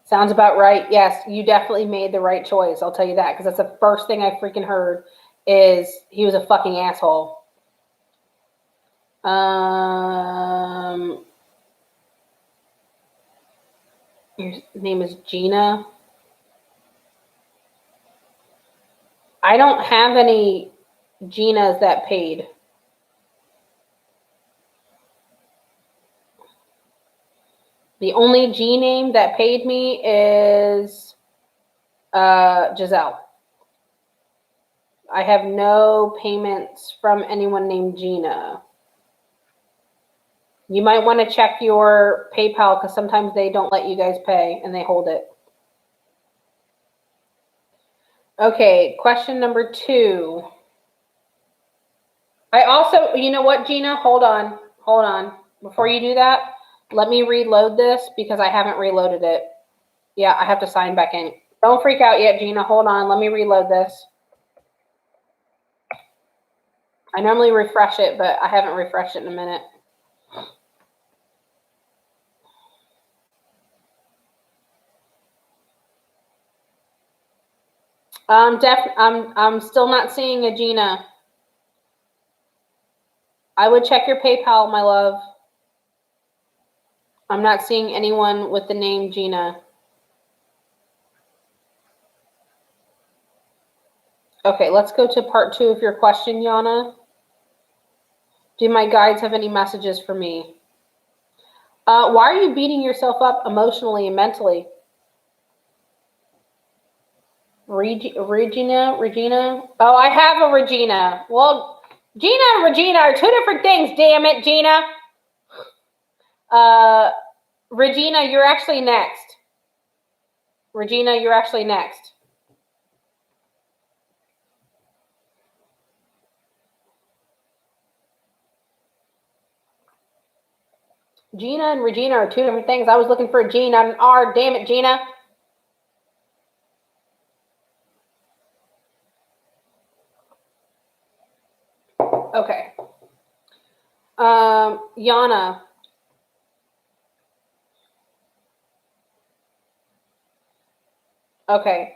Sounds about right. Yes, you definitely made the right choice. I'll tell you that, because that's the first thing I freaking heard is he was a fucking asshole. Your name is Gina. I don't have any Ginas that paid. The only G name that paid me is Giselle. I have no payments from anyone named Gina. You might want to check your PayPal because sometimes they don't let you guys pay and they hold it. Okay, question number 2. I also, you know what, Gina? Hold on. Before you do that, let me reload this because I haven't reloaded it. Yeah, I have to sign back in. Don't freak out yet, Gina. Hold on. Let me reload this. I normally refresh it, but I haven't refreshed it in a minute. I'm still not seeing a Gina. I would check your PayPal, my love. I'm not seeing anyone with the name Gina. Okay, let's go to part 2 of your question, Yana. Do my guides have any messages for me? Why are you beating yourself up emotionally and mentally? Regina? Oh, I have a Regina. Well, Gina and Regina are 2 different things, damn it, Gina. Regina, you're actually next. Regina, you're actually next. Gina and Regina are 2 different things. I was looking for a G, not an R. Damn it, Gina. Okay. Yana. Okay.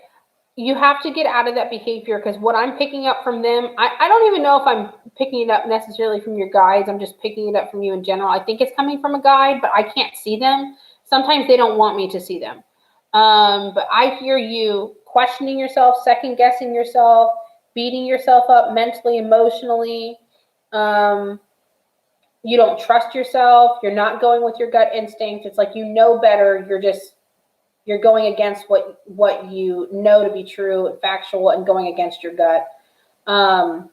You have to get out of that behavior because what I'm picking up from them, I don't even know if I'm picking it up necessarily from your guides. I'm just picking it up from you in general. I think it's coming from a guide, but I can't see them. Sometimes they don't want me to see them. But I hear you questioning yourself, second guessing yourself, beating yourself up mentally, emotionally. You don't trust yourself. You're not going with your gut instinct. It's like you know better. You're going against what you know to be true, factual, and going against your gut. Yeah,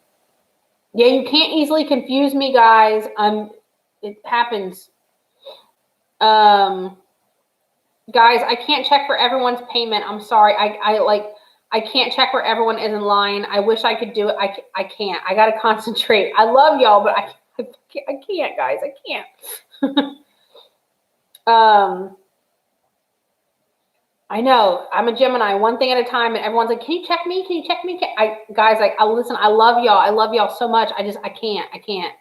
you can't easily confuse me, guys. It happens. Guys, I can't check for everyone's payment. I'm sorry. I can't check where everyone is in line. I wish I could do it. I can't. I gotta concentrate. I love y'all, but I can't, guys. I can't. I know. I'm a Gemini, one thing at a time, and everyone's like, "Can you check me? Can you check me?" Guys, I listen. I love y'all. I love y'all so much. I can't.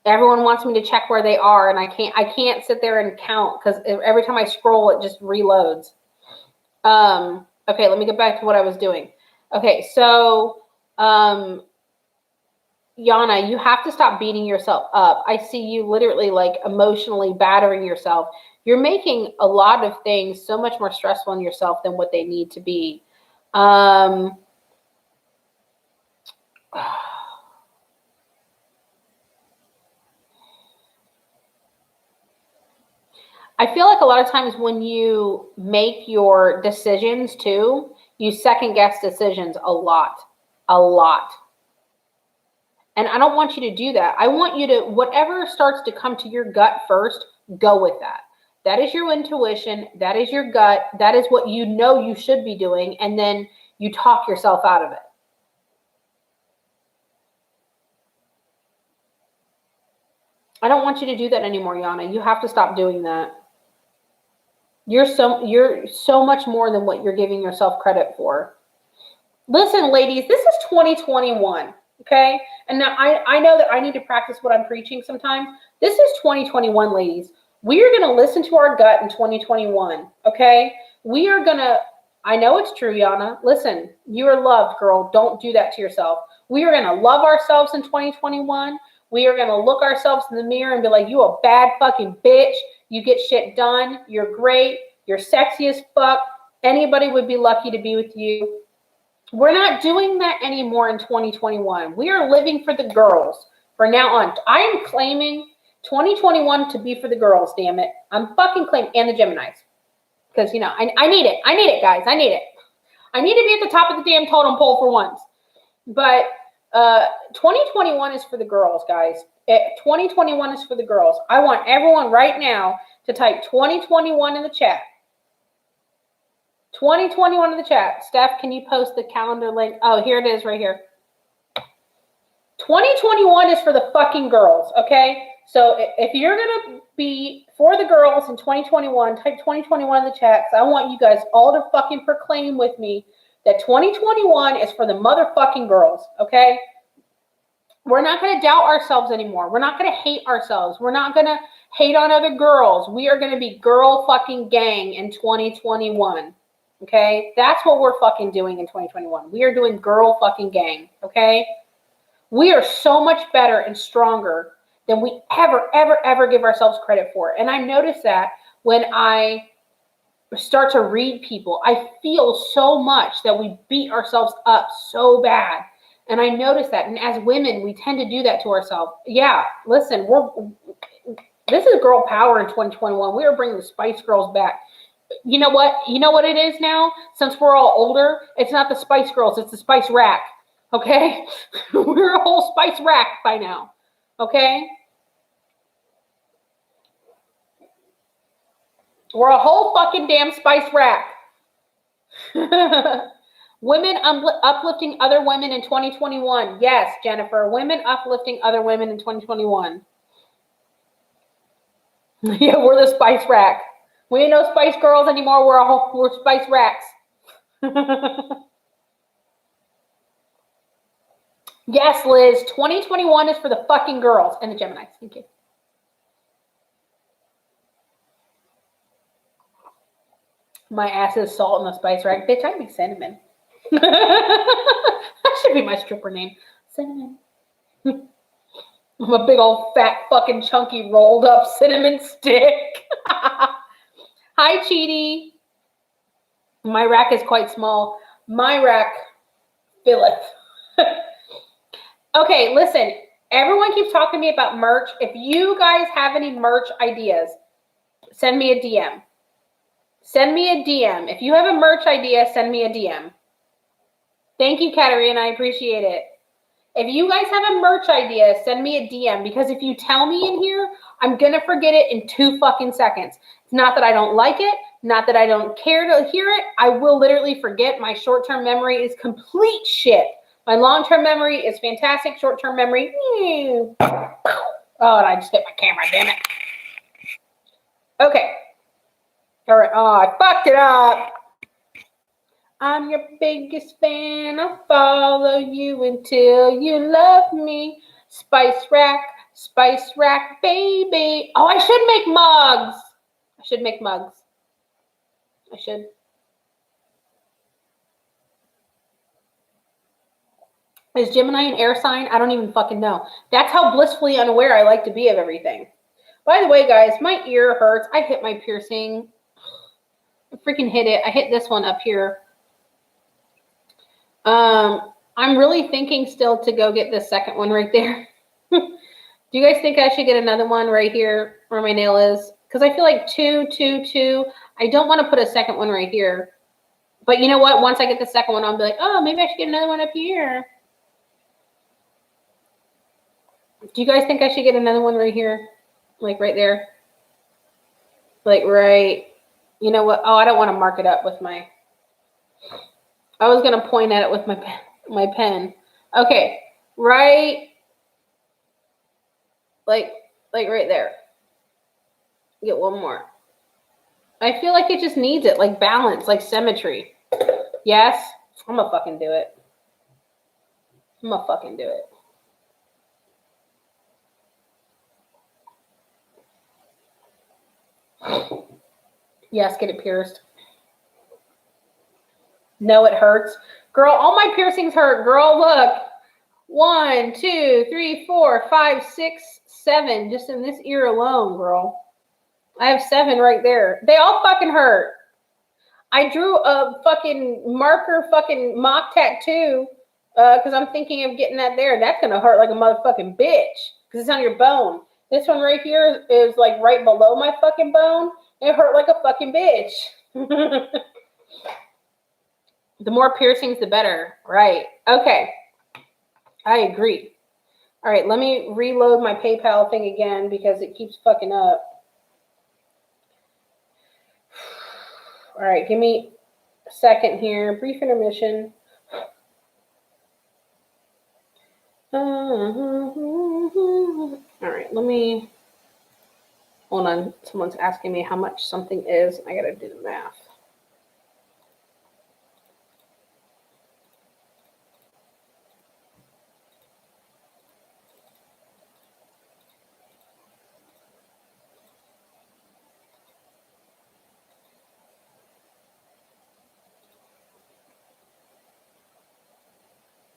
Everyone wants me to check where they are, and I can't sit there and count because every time I scroll, it just reloads. Okay, let me get back to what I was doing. Okay, so Yana, you have to stop beating yourself up. I see you literally like emotionally battering yourself. You're making a lot of things so much more stressful on yourself than what they need to be. I feel like a lot of times when you make your decisions too, you second guess decisions a lot. And I don't want you to do that. I want you to, whatever starts to come to your gut first, go with that. That is your intuition. That is your gut. That is what you know you should be doing. And then you talk yourself out of it. I don't want you to do that anymore, Yana. You have to stop doing that. You're so much more than what you're giving yourself credit for. Listen, ladies, this is 2021, okay? And now I know that I need to practice what I'm preaching sometimes. This is 2021, ladies. We are going to listen to our gut in 2021, okay? We are going to, I know it's true, Yana. Listen, you are loved, girl. Don't do that to yourself. We are going to love ourselves in 2021. We are going to look ourselves in the mirror and be like, you a bad fucking bitch. You get shit done. You're great. You're sexy as fuck. Anybody would be lucky to be with you. We're not doing that anymore in 2021. We are living for the girls from now on. I am claiming 2021 to be for the girls, damn it. I'm fucking claiming, and the Geminis. Because, you know, I need it. I need it, guys. I need it. I need to be at the top of the damn totem pole for once. But 2021 is for the girls, guys. 2021 is for the girls. I want everyone right now to type 2021 in the chat. 2021 in the chat. Steph, can you post the calendar link? Oh, here it is right here. 2021 is for the fucking girls, okay? So if you're going to be for the girls in 2021, type 2021 in the chat. I want you guys all to fucking proclaim with me that 2021 is for the motherfucking girls, okay? We're not going to doubt ourselves anymore. We're not going to hate ourselves. We're not going to hate on other girls. We are going to be girl fucking gang in 2021, okay? That's what we're fucking doing in 2021. We are doing girl fucking gang, okay? We are so much better and stronger than we ever give ourselves credit for. And I notice that when I start to read people, I feel so much that we beat ourselves up so bad. And I notice that. And as women, we tend to do that to ourselves. Yeah, listen, this is girl power in 2021. We are bringing the Spice Girls back. You know what? You know what it is now? Since we're all older, it's not the Spice Girls, it's the Spice Rack. Okay? We're a whole Spice Rack by now. Okay? We're a whole fucking damn Spice Rack. Women uplifting other women in 2021. Yes, Jennifer. Women uplifting other women in 2021. Yeah, we're the Spice Rack. We ain't no Spice Girls anymore. We're Spice Racks. Yes, Liz. 2021 is for the fucking girls and the Geminis. Thank you. My ass is salt in the Spice Rack. Bitch, I'd be cinnamon. That should be my stripper name. Cinnamon. I'm a big old fat fucking chunky rolled up cinnamon stick. Hi, Cheaty. My rack is quite small. My rack filleth. Okay, listen. Everyone keeps talking to me about merch. If you guys have any merch ideas, send me a DM. Send me a DM. If you have a merch idea, send me a DM. Thank you, Katarina. I appreciate it. If you guys have a merch idea, send me a DM, because if you tell me in here, I'm going to forget it in 2 fucking seconds. It's not that I don't like it, not that I don't care to hear it. I will literally forget. My short-term memory is complete shit. My long-term memory is fantastic. Short-term memory, oh, and I just hit my camera, damn it. Okay. All right. Oh, I fucked it up. I'm your biggest fan. I'll follow you until you love me. Spice Rack, baby. Oh, I should make mugs. I should make mugs. I should. Is Gemini an air sign? I don't even fucking know. That's how blissfully unaware I like to be of everything. By the way, guys, my ear hurts. I hit my piercing. I freaking hit it. I hit this one up here. I'm really thinking still to go get this second one right there. Do you guys think I should get another one right here where my nail is? Because I feel like 2, 2, 2. I don't want to put a second one right here. But you know what? Once I get the second one, I'll be like, oh, maybe I should get another one up here. Do you guys think I should get another one right here? Like right there? Like right. You know what? Oh, I don't want to mark it up with my... I was going to point at it with my pen. Okay. Right. Like right there. Get one more. I feel like it just needs it. Like balance. Like symmetry. Yes? I'm going to fucking do it. I'm going to fucking do it. Yes, get it pierced. No, it hurts. Girl, all my piercings hurt. Girl, look. 1, 2, 3, 4, 5, 6, 7. Just in this ear alone, girl. I have 7 right there. They all fucking hurt. I drew a fucking marker fucking mock tattoo because I'm thinking of getting that there. That's going to hurt like a motherfucking bitch because it's on your bone. This one right here is like right below my fucking bone. It hurt like a fucking bitch. The more piercings, the better. Right. Okay. I agree. All right. Let me reload my PayPal thing again because it keeps fucking up. All right. Give me a second here. Brief intermission. All right. Let me... Hold on. Someone's asking me how much something is. I got to do the math.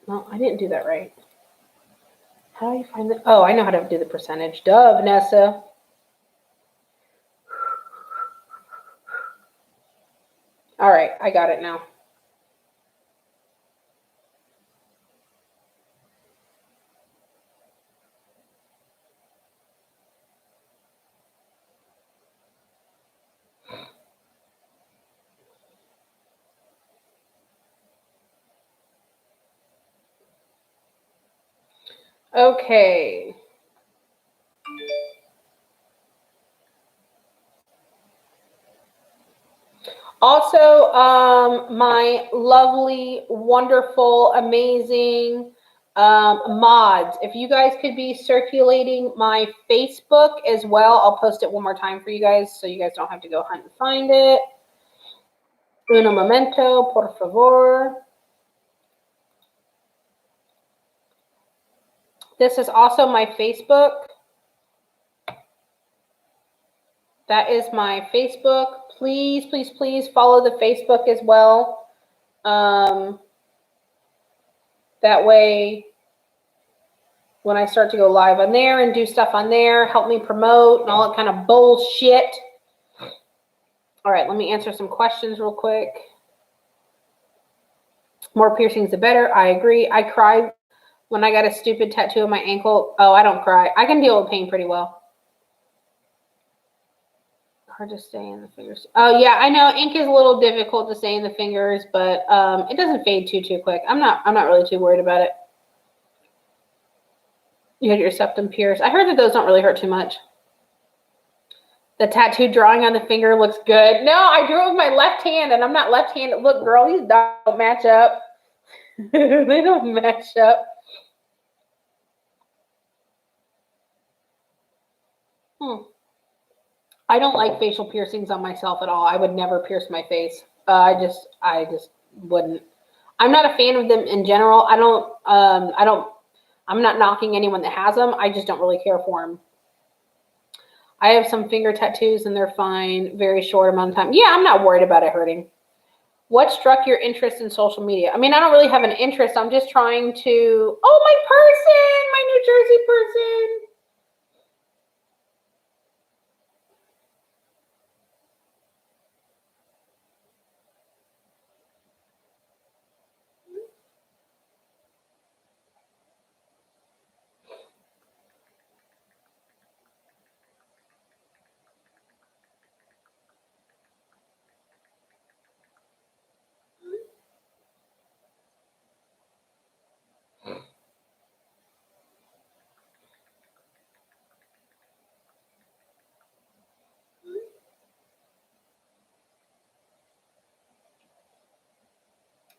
No, I didn't do that right. How do you find that? Oh, I know how to do the percentage. Duh, Vanessa. All right, I got it now. Okay. Also, my lovely, wonderful, amazing mods. If you guys could be circulating my Facebook as well, I'll post it one more time for you guys so you guys don't have to go hunt and find it. Uno momento, por favor. This is also my Facebook. That is my Facebook. Please, please, please follow the Facebook as well. That way, when I start to go live on there and do stuff on there, help me promote and all that kind of bullshit. All right, let me answer some questions real quick. More piercings, the better. I agree. I cried when I got a stupid tattoo on my ankle. Oh, I don't cry. I can deal with pain pretty well. Hard to stay in the fingers. Oh yeah, I know ink is a little difficult to stay in the fingers, but it doesn't fade too quick. I'm not really too worried about it. You had your septum pierced. I heard that those don't really hurt too much. The tattoo drawing on the finger looks good. No, I drew it with my left hand, and I'm not left-handed. Look, girl, these don't match up. They don't match up. I don't like facial piercings on myself at all. I would never pierce my face. I just wouldn't. I'm not a fan of them in general. I'm not knocking anyone that has them. I just don't really care for them. I have some finger tattoos and they're fine. Very short amount of time. Yeah, I'm not worried about it hurting. What struck your interest in social media? I mean, I don't really have an interest. I'm just trying to... Oh, my person! My New Jersey person!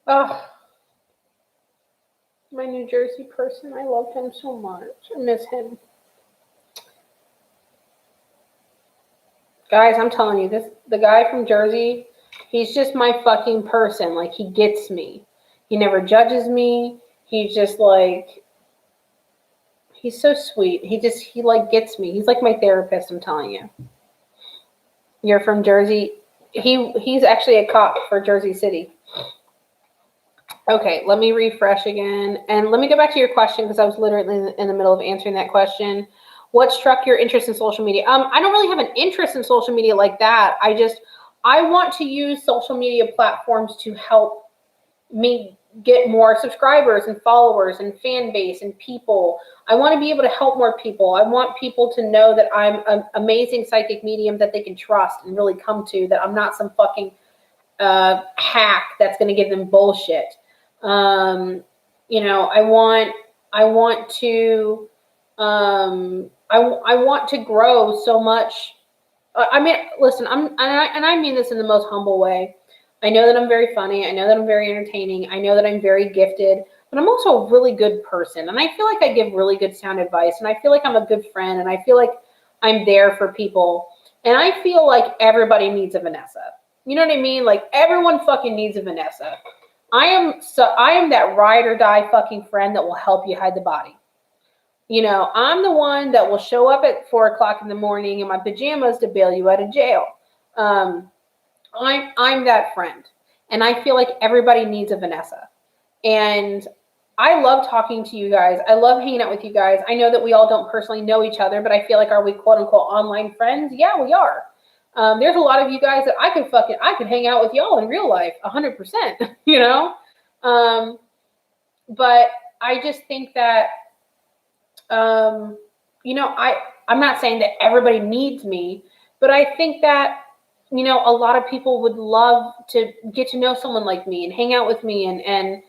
Oh, my New Jersey person. I love him so much. I miss him. Guys, I'm telling you, the guy from Jersey, he's just my fucking person. Like, he gets me. He never judges me. He's just like, he's so sweet. He like gets me. He's like my therapist, I'm telling you. You're from Jersey. He's actually a cop for Jersey City. Okay, let me refresh again. And let me go back to your question because I was literally in the middle of answering that question. What struck your interest in social media? I don't really have an interest in social media like that. I want to use social media platforms to help me get more subscribers and followers and fan base and people. I want to be able to help more people. I want people to know that I'm an amazing psychic medium that they can trust and really come to, that I'm not some fucking hack that's going to give them bullshit. You know, I want to I want to grow so much. I mean, listen, I mean this in the most humble way. I know that I'm very funny. I know that I'm very entertaining. I know that I'm very gifted, but I'm also a really good person. And I feel like I give really good sound advice, and I feel like I'm a good friend, and I feel like I'm there for people. And I feel like everybody needs a Vanessa. You know what I mean? Like, everyone fucking needs a Vanessa. I am that ride or die fucking friend that will help you hide the body. You know, I'm the one that will show up at 4:00 in the morning in my pajamas to bail you out of jail. I'm that friend, and I feel like everybody needs a Vanessa. And I love talking to you guys. I love hanging out with you guys. I know that we all don't personally know each other, but I feel like, are we quote unquote online friends? Yeah, we are. There's a lot of you guys that I could hang out with y'all in real life, 100%. You know, but I just think that, you know, I'm not saying that everybody needs me, but I think that, you know, a lot of people would love to get to know someone like me and hang out with me and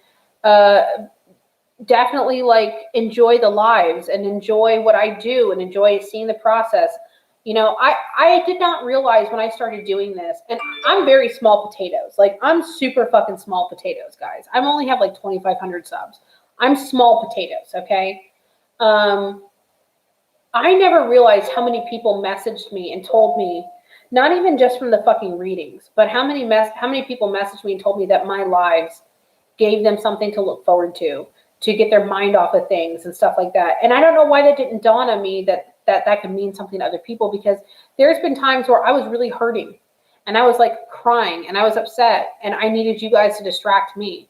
definitely like enjoy the lives and enjoy what I do and enjoy seeing the process. You know, I did not realize when I started doing this, and I'm very small potatoes. Like, I'm super fucking small potatoes, guys. I only have like 2,500 subs. I'm small potatoes, okay? I never realized how many people messaged me and told me, not even just from the fucking readings, but how many people messaged me and told me that my lives gave them something to look forward to get their mind off of things and stuff like that. And I don't know why that didn't dawn on me that could mean something to other people, because there's been times where I was really hurting and I was like crying and I was upset and I needed you guys to distract me.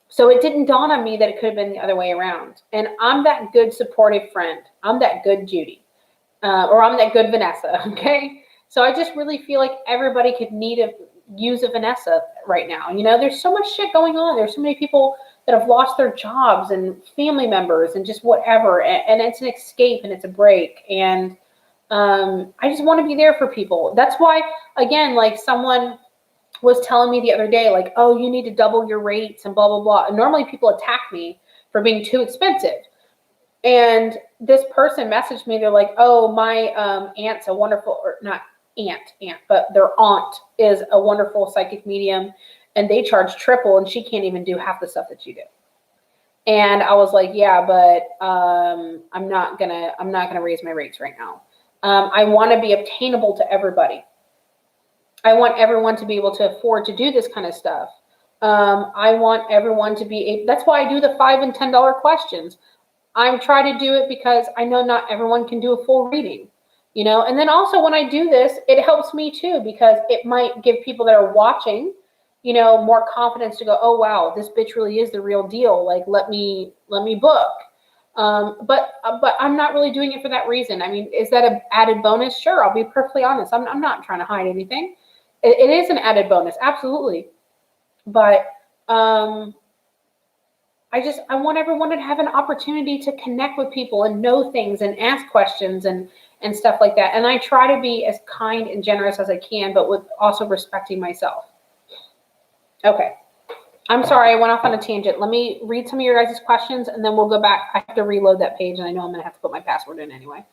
So it didn't dawn on me that it could have been the other way around. And I'm that good supportive friend. I'm that good Judy, or I'm that good Vanessa. Okay. So I just really feel like everybody could use a Vanessa right now. You know, there's so much shit going on. There's so many people that have lost their jobs and family members and just whatever. And it's an escape and it's a break. And I just want to be there for people. That's why, again, like, someone was telling me the other day, like, oh, you need to double your rates and blah, blah, blah. And normally people attack me for being too expensive. And this person messaged me. They're like, oh, my aunt's a wonderful, or not aunt, but their aunt is a wonderful psychic medium, and they charge triple, and she can't even do half the stuff that you do. And I was like, yeah, but I'm not gonna raise my rates right now. I want to be obtainable to everybody. I want everyone to be able to afford to do this kind of stuff. I want everyone to be that's why I do the $5 and $10 questions. I'm trying to do it because I know not everyone can do a full reading, you know. And then also, when I do this, it helps me too, because it might give people that are watching, you know, more confidence to go, oh wow, this bitch really is the real deal. Like, let me book. But I'm not really doing it for that reason. I mean, is that an added bonus? Sure, I'll be perfectly honest. I'm not trying to hide anything. It is an added bonus, absolutely. But I want everyone to have an opportunity to connect with people and know things and ask questions and stuff like that. And I try to be as kind and generous as I can, but with also respecting myself. Okay. I'm sorry, I went off on a tangent. Let me read some of your guys' questions, and then we'll go back. I have to reload that page, and I know I'm going to have to put my password in anyway.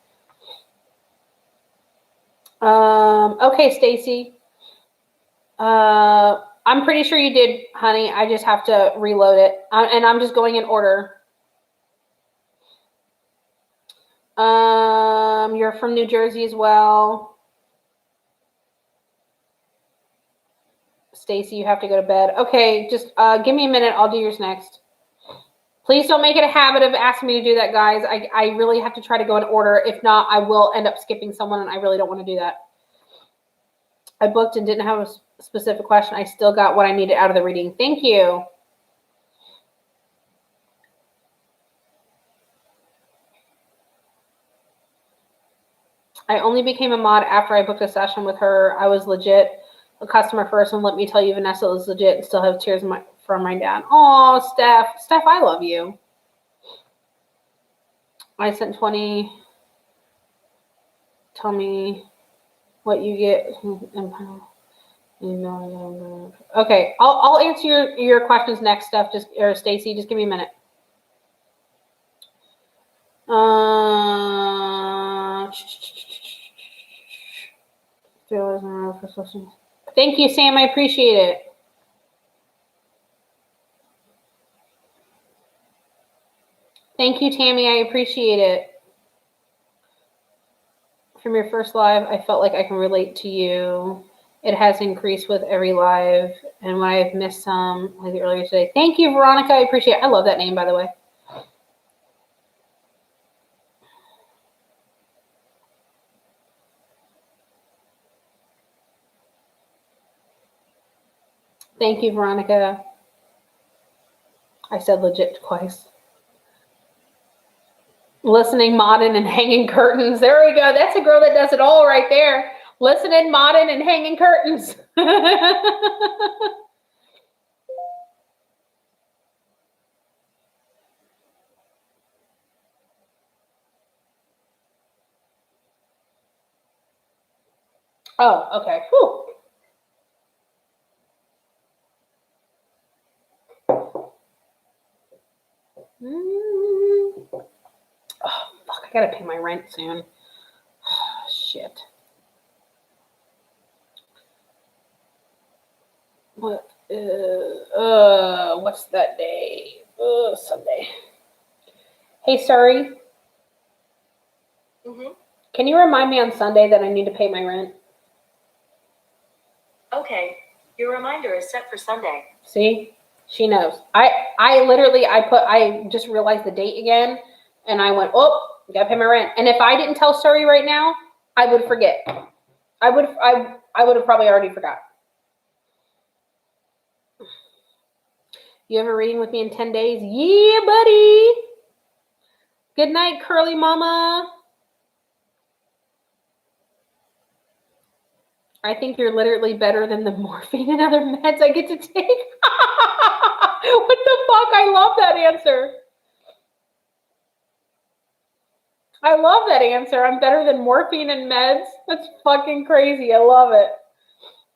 Okay, Stacy. I'm pretty sure you did, honey. I just have to reload it. And I'm just going in order. You're from New Jersey as well. Stacy, you have to go to bed. Okay, just give me a minute. I'll do yours next. Please don't make it a habit of asking me to do that, guys. I really have to try to go in order. If not, I will end up skipping someone, and I really don't want to do that. I booked and didn't have a specific question. I still got what I needed out of the reading. Thank you. I only became a mod after I booked a session with her. I was legit a customer first, and let me tell you, Vanessa was legit and still have tears from my dad. Oh, Steph. Steph, I love you. I sent 20. Tell me what you get. Okay, I'll answer your questions next, Steph. Or Stacy, just give me a minute. Thank you, Sam. I appreciate it. Thank you, Tammy. I appreciate it. From your first live, I felt like I can relate to you. It has increased with every live, and when I've missed some, like earlier today. Thank you, Veronica. I appreciate it. I love that name, by the way. Thank you, Veronica. I said legit twice. Listening, modding, and hanging curtains. There we go. That's a girl that does it all right there. Listening, modding, and hanging curtains. Oh, okay. Whew. Oh, fuck. I gotta pay my rent soon. Shit. What's that day? Sunday. Hey, sorry. Mm-hmm. Can you remind me on Sunday that I need to pay my rent? Okay. Your reminder is set for Sunday. See? She knows. I just realized the date again, and I went, oh, gotta pay my rent. And if I didn't tell Suri right now, I would forget. I would have probably already forgot. You have a reading with me in 10 days? Yeah, buddy. Good night, curly mama. I think you're literally better than the morphine and other meds I get to take. What the fuck? I love that answer. I love that answer. I'm better than morphine and meds. That's fucking crazy. I love it.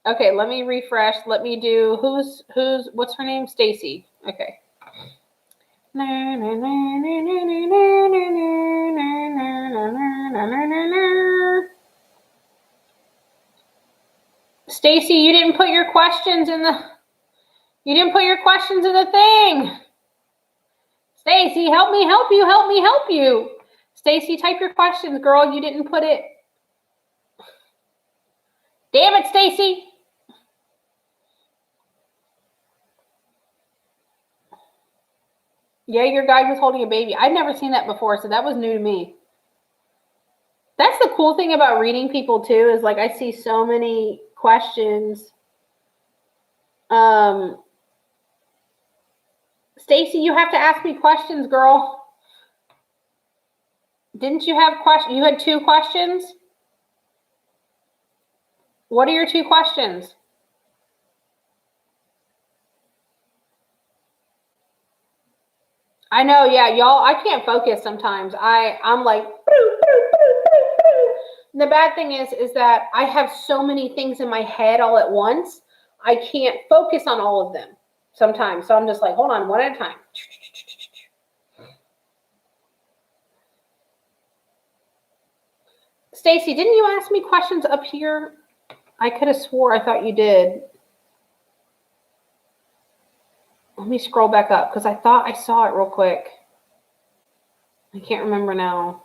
Okay, let me refresh. Let me do what's her name? Stacy. Okay. Stacy, you didn't put your questions in the thing. Stacy, help me help you. Stacy, type your questions, girl. You didn't put it. Damn it, Stacy. Yeah, your guide was holding a baby. I'd never seen that before, so that was new to me. That's the cool thing about reading people too, is like I see so many questions. Stacy, you have to ask me questions, girl. Didn't you have questions? You had 2 questions? What are your 2 questions? I know, yeah, y'all, I can't focus sometimes. I'm like, and the bad thing is that I have so many things in my head all at once. I can't focus on all of them sometimes. So I'm just like, hold on, one at a time. Stacy, didn't you ask me questions up here? I could have swore I thought you did. Let me scroll back up because I thought I saw it real quick. I can't remember now.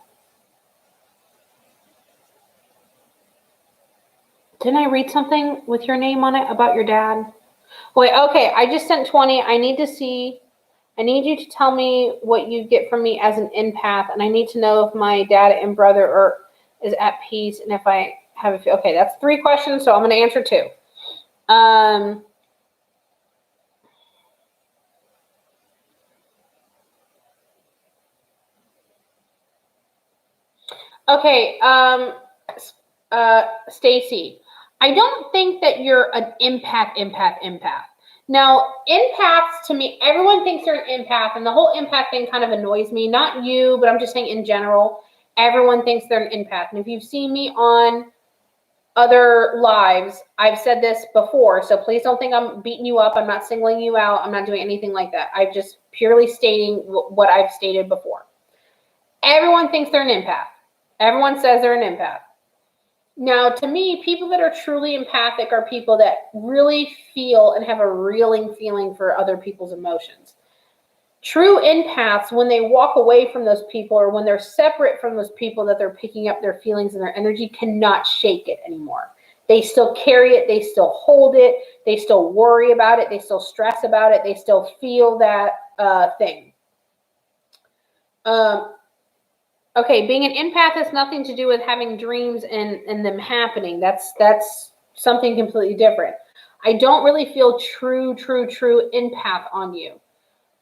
Didn't I read something with your name on it about your dad? Wait, okay, I just sent 20. I need you to tell me what you get from me as an empath, and I need to know if my dad and brother is at peace, and if I have a... Okay, that's 3 questions, so I'm going to answer 2. Okay, Stacy, I don't think that you're an empath. Now, empaths, to me, everyone thinks they're an empath, and the whole empath thing kind of annoys me. Not you, but I'm just saying in general, everyone thinks they're an empath. And if you've seen me on other lives, I've said this before, so please don't think I'm beating you up. I'm not singling you out. I'm not doing anything like that. I'm just purely stating what I've stated before. Everyone thinks they're an empath. Everyone says they're an empath. Now, to me, people that are truly empathic are people that really feel and have a reeling feeling for other people's emotions. True empaths, when they walk away from those people or when they're separate from those people that they're picking up their feelings and their energy, cannot shake it anymore. They still carry it. They still hold it. They still worry about it. They still stress about it. They still feel that thing. Okay, being an empath has nothing to do with having dreams and them happening. That's something completely different. I don't really feel true empath on you.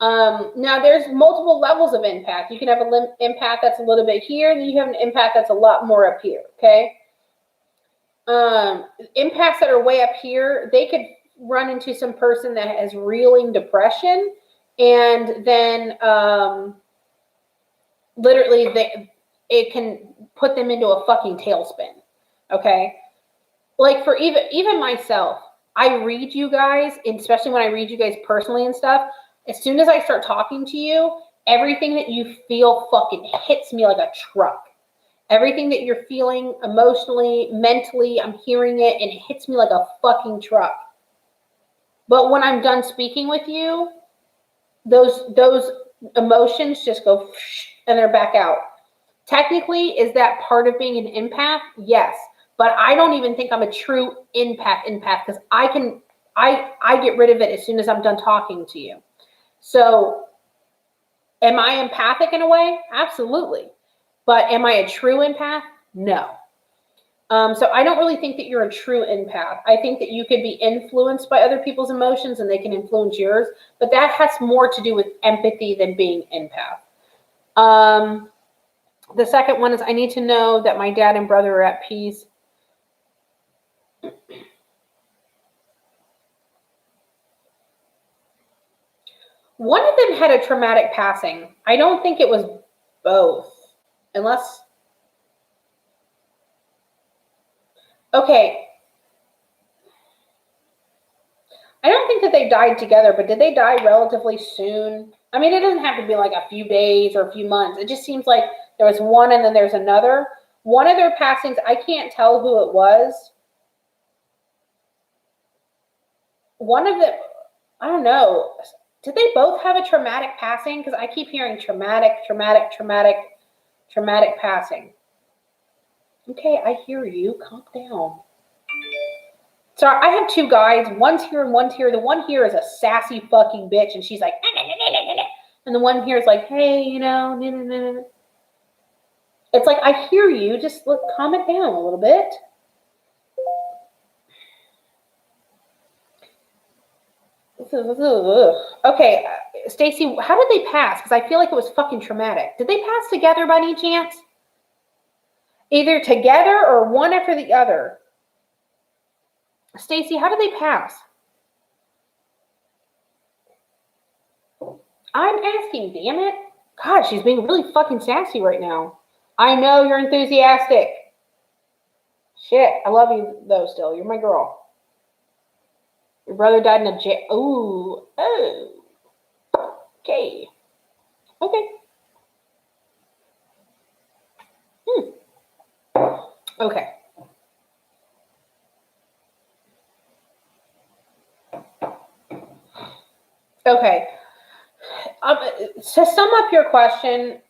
Now, there's multiple levels of empath. You can have an empath that's a little bit here, and then you have an empath that's a lot more up here, okay? Empaths that are way up here, they could run into some person that has reeling depression, and then literally it can put them into a fucking tailspin, okay? Like for even myself, I read you guys, especially when I read you guys personally and stuff, as soon as I start talking to you, everything that you feel fucking hits me like a truck. Everything that you're feeling emotionally, mentally, I'm hearing it and it hits me like a fucking truck. But when I'm done speaking with you, those emotions just go and they're back out. Technically, is that part of being an empath? Yes. But I don't even think I'm a true empath because I get rid of it as soon as I'm done talking to you. So am I empathic in a way? Absolutely. But am I a true empath? No. So I don't really think that you're a true empath. I think that you could be influenced by other people's emotions and they can influence yours, but that has more to do with empathy than being empath. The second one is I need to know that my dad and brother are at peace. One of them had a traumatic passing. I don't think it was both, unless... Okay. I don't think that they died together, but did they die relatively soon? I mean, it doesn't have to be like a few days or a few months. It just seems like there was one and then there's another. One of their passings, I can't tell who it was. One of them, I don't know. Did they both have a traumatic passing? Because I keep hearing traumatic passing. Okay, I hear you. Calm down. So I have 2 guides. One's here and one's here. The one here is a sassy fucking bitch, and she's like, and the one here is like, hey, you know, It's like, I hear you. Just calm it down a little bit. Okay, Stacy, how did they pass? Because I feel like it was fucking traumatic. Did they pass together by any chance? Either together or one after the other. Stacy, how did they pass? I'm asking, damn it. God, she's being really fucking sassy right now. I know you're enthusiastic. Shit, I love you though still. You're my girl. Your brother died in a jail. Ooh. Oh. Okay. Okay. Okay. Okay. To sum up your question,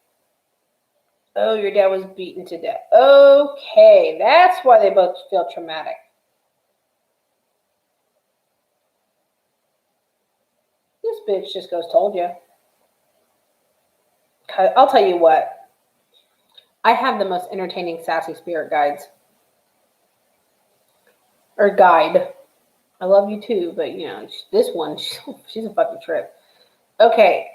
oh, your dad was beaten to death. Okay, that's why they both feel traumatic. This bitch just goes, told you. I'll tell you what. I have the most entertaining sassy spirit guides. Or guide. I love you too, but you know, this one, she's a fucking trip. Okay.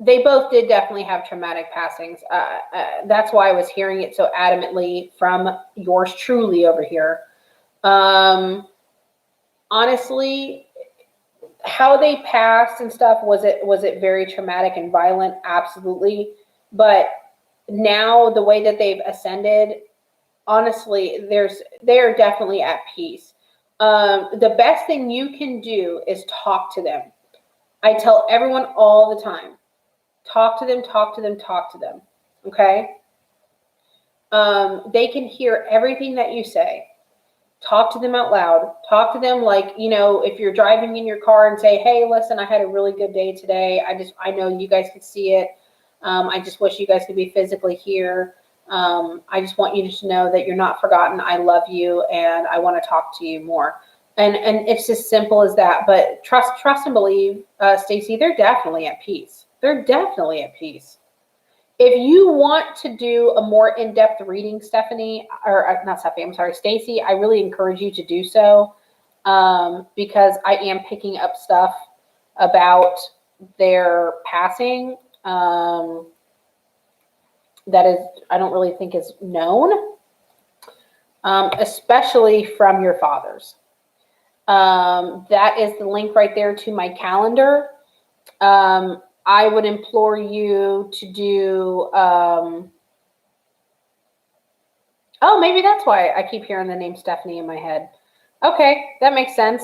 They both did definitely have traumatic passings. That's why I was hearing it so adamantly from yours truly over here. Honestly, how they passed and stuff, was it very traumatic and violent? Absolutely. But now the way that they've ascended, honestly, they are definitely at peace. The best thing you can do is talk to them. I tell everyone all the time, talk to them, talk to them, talk to them. Okay? They can hear everything that you say. Talk to them out loud. Talk to them like, you know, if you're driving in your car and say, hey, listen, I had a really good day today. I know you guys could see it. I just wish you guys could be physically here. I just want you to know that you're not forgotten. I love you and I want to talk to you more. And it's as simple as that. But trust and believe, Stacey, they're definitely at peace. They're definitely at peace. If you want to do a more in-depth reading, Stephanie, or not Stephanie, I'm sorry, Stacey, I really encourage you to do so, because I am picking up stuff about their passing that is, I don't really think is known, especially from your fathers. That is the link right there to my calendar. I would implore you to do, oh, maybe that's why I keep hearing the name Stephanie in my head. Okay, that makes sense.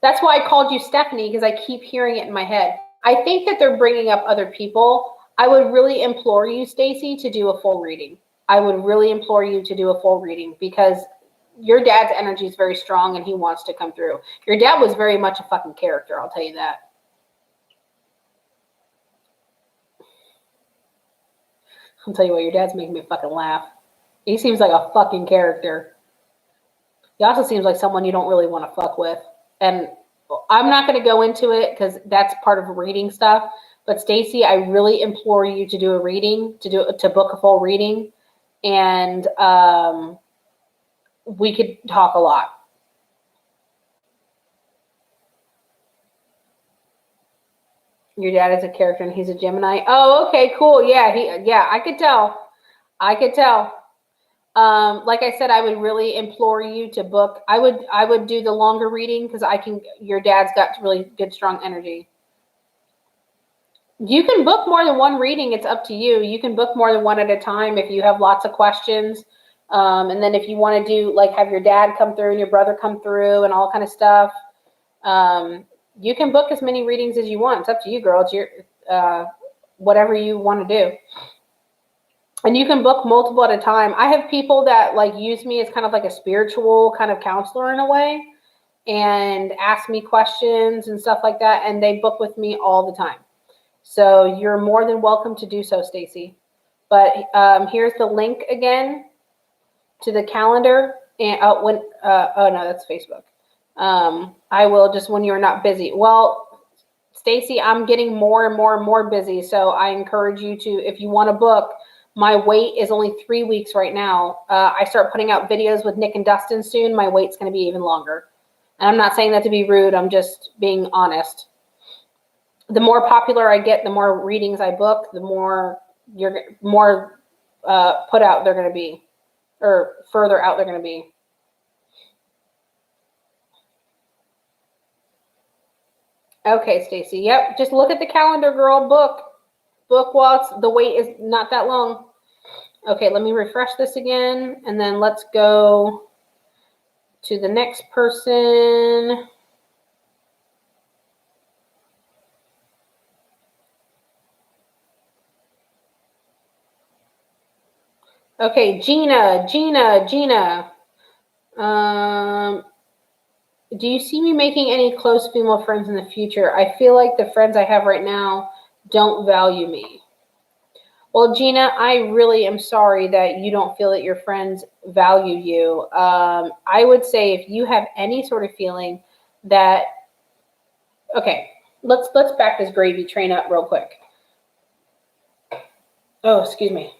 That's why I called you Stephanie, because I keep hearing it in my head. I think that they're bringing up other people. I would really implore you, Stacey, to do a full reading. I would really implore you to do a full reading, because your dad's energy is very strong and he wants to come through. Your dad was very much a fucking character, I'll tell you that. I'll tell you what, your dad's making me fucking laugh. He seems like a fucking character. He also seems like someone you don't really want to fuck with. And I'm not going to go into it because that's part of reading stuff. But Stacey, I really implore you to do a reading, to book a full reading, and we could talk a lot. Your dad is a character and he's a Gemini. Oh, okay, cool. Yeah, I could tell. Like I said, I would really implore you to book. I would do the longer reading because your dad's got really good, strong energy. You can book more than one reading. It's up to you. You can book more than one at a time if you have lots of questions. And then if you want to do, like, have your dad come through and your brother come through and all kind of stuff, you can book as many readings as you want. It's up to you, girl. It's your, whatever you want to do. And you can book multiple at a time. I have people that like use me as kind of like a spiritual kind of counselor in a way and ask me questions and stuff like that. And they book with me all the time. So you're more than welcome to do so, Stacey. But here's the link again to the calendar. And oh no, that's Facebook. I will just, when you're not busy. Well, Stacey, I'm getting more and more and more busy. So I encourage you to, if you want to book, my wait is only 3 weeks right now. I start putting out videos with Nick and Dustin soon. My wait's going to be even longer. And I'm not saying that to be rude. I'm just being honest. The more popular I get, the more readings I book, the more put out they're going to be, or further out they're going to be. Okay, Stacey. Yep. Just look at the calendar, girl. Book while the wait is not that long. Okay, let me refresh this again, and then let's go to the next person. Okay, Gina. Do you see me making any close female friends in the future? I feel like the friends I have right now don't value me. Well, Gina, I really am sorry that you don't feel that your friends value you. I would say if you have any sort of feeling that, okay, let's back this gravy train up real quick. Oh, excuse me.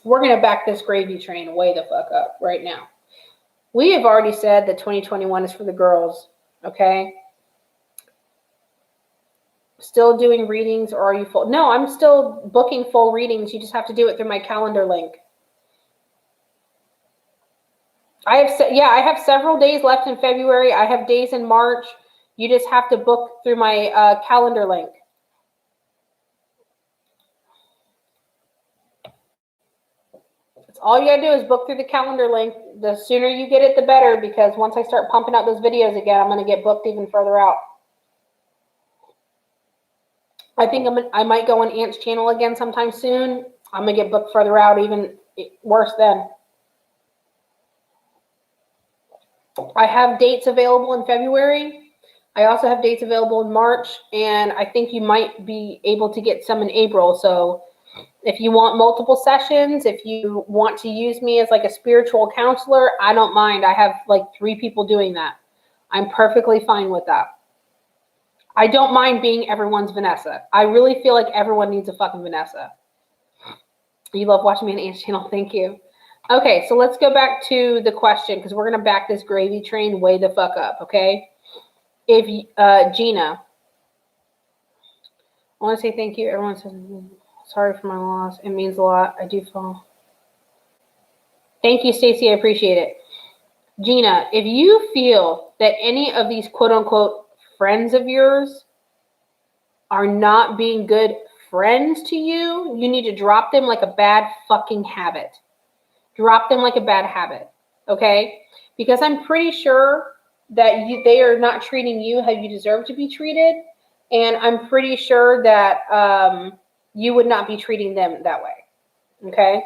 We're going to back this gravy train way the fuck up right now. We have already said that 2021 is for the girls, okay? Still doing readings, or are you full? No, I'm still booking full readings. You just have to do it through my calendar link. I have several days left in February. I have days in March. You just have to book through my calendar link. That's all you gotta do is book through the calendar link. The sooner you get it, the better, because once I start pumping out those videos again, I'm gonna get booked even further out. I think I might go on Ant's channel again sometime soon. I'm gonna get booked further out, even worse then. I have dates available in February. I also have dates available in March, and I think you might be able to get some in April. So if you want multiple sessions, if you want to use me as like a spiritual counselor, I don't mind. I have like 3 people doing that. I'm perfectly fine with that. I don't mind being everyone's Vanessa. I really feel like everyone needs a fucking Vanessa. You love watching me on Ant's channel. Thank you. Okay, so let's go back to the question, because we're going to back this gravy train way the fuck up, okay? If Gina, I want to say thank you. Everyone says sorry for my loss. It means a lot. I do feel. Thank you, Stacy. I appreciate it. Gina, if you feel that any of these quote-unquote friends of yours are not being good friends to you, you need to drop them like a bad fucking habit. Drop them like a bad habit, okay? Because I'm pretty sure that they are not treating you how you deserve to be treated, and I'm pretty sure that you would not be treating them that way, okay?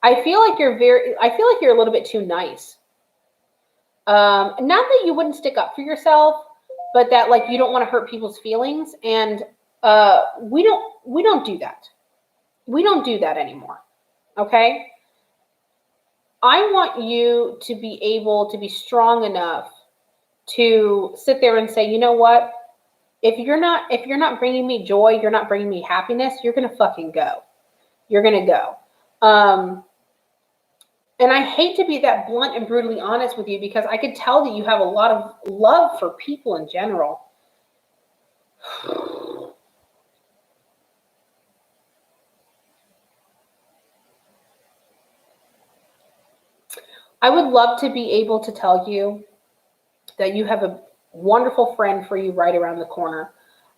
I feel like you're a little bit too nice. Not that you wouldn't stick up for yourself, but that like you don't want to hurt people's feelings, and we don't do that. We don't do that anymore, okay? I want you to be able to be strong enough to sit there and say, you know what? If you're not bringing me joy, you're not bringing me happiness, you're going to fucking go. You're going to go. And I hate to be that blunt and brutally honest with you, because I could tell that you have a lot of love for people in general. I would love to be able to tell you that you have a wonderful friend for you right around the corner.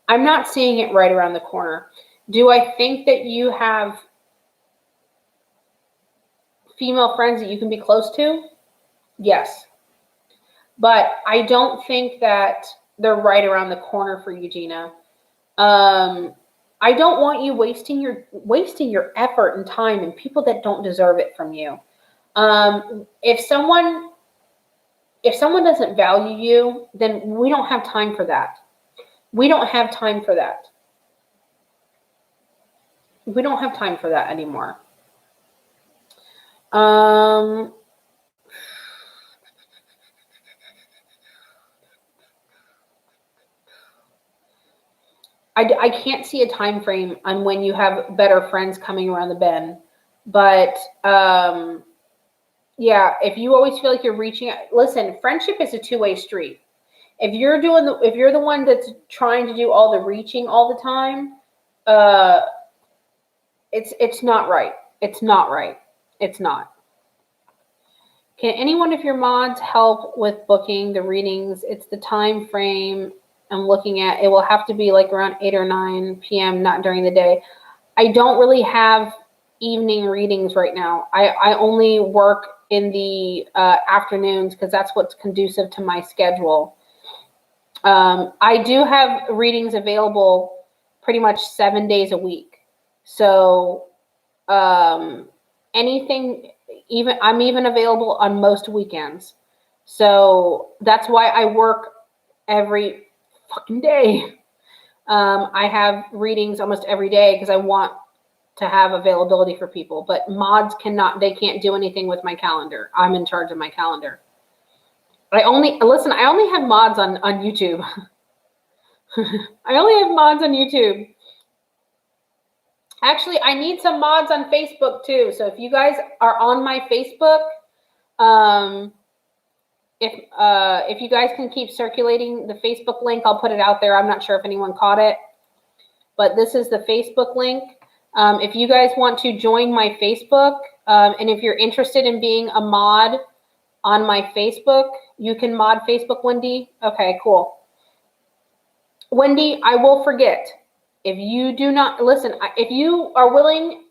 I'm not seeing it right around the corner. Do I think that you have female friends that you can be close to? Yes. But I don't think that they're right around the corner for you, Gina. I don't want you wasting your effort and time and people that don't deserve it from you. If someone doesn't value you, then we don't have time for that. We don't have time for that. We don't have time for that anymore. I can't see a time frame on when you have better friends coming around the bend, but yeah, if you always feel like you're reaching out, listen, friendship is a two-way street. If you're the one that's trying to do all the reaching all the time, it's not right. It's not right. It's not. Can any one of your mods help with booking the readings? It's the time frame I'm looking at. It will have to be like around 8 or 9 p.m., not during the day. I don't really have evening readings right now. I only work in the afternoons because that's what's conducive to my schedule. I do have readings available pretty much 7 days a week. So anything, I'm even available on most weekends. So that's why I work every fucking day. I have readings almost every day because I want to have availability for people. But mods they can't do anything with my calendar. I'm in charge of my calendar. I only have mods on YouTube. I only have mods on YouTube. Actually, I need some mods on Facebook too. So if you guys are on my Facebook, if you guys can keep circulating the Facebook link, I'll put it out there. I'm not sure if anyone caught it, but this is the Facebook link. If you guys want to join my Facebook, and if you're interested in being a mod on my Facebook, you can mod Facebook, Wendy. Okay, cool. Wendy, I will forget. If you do not listen, if you are willing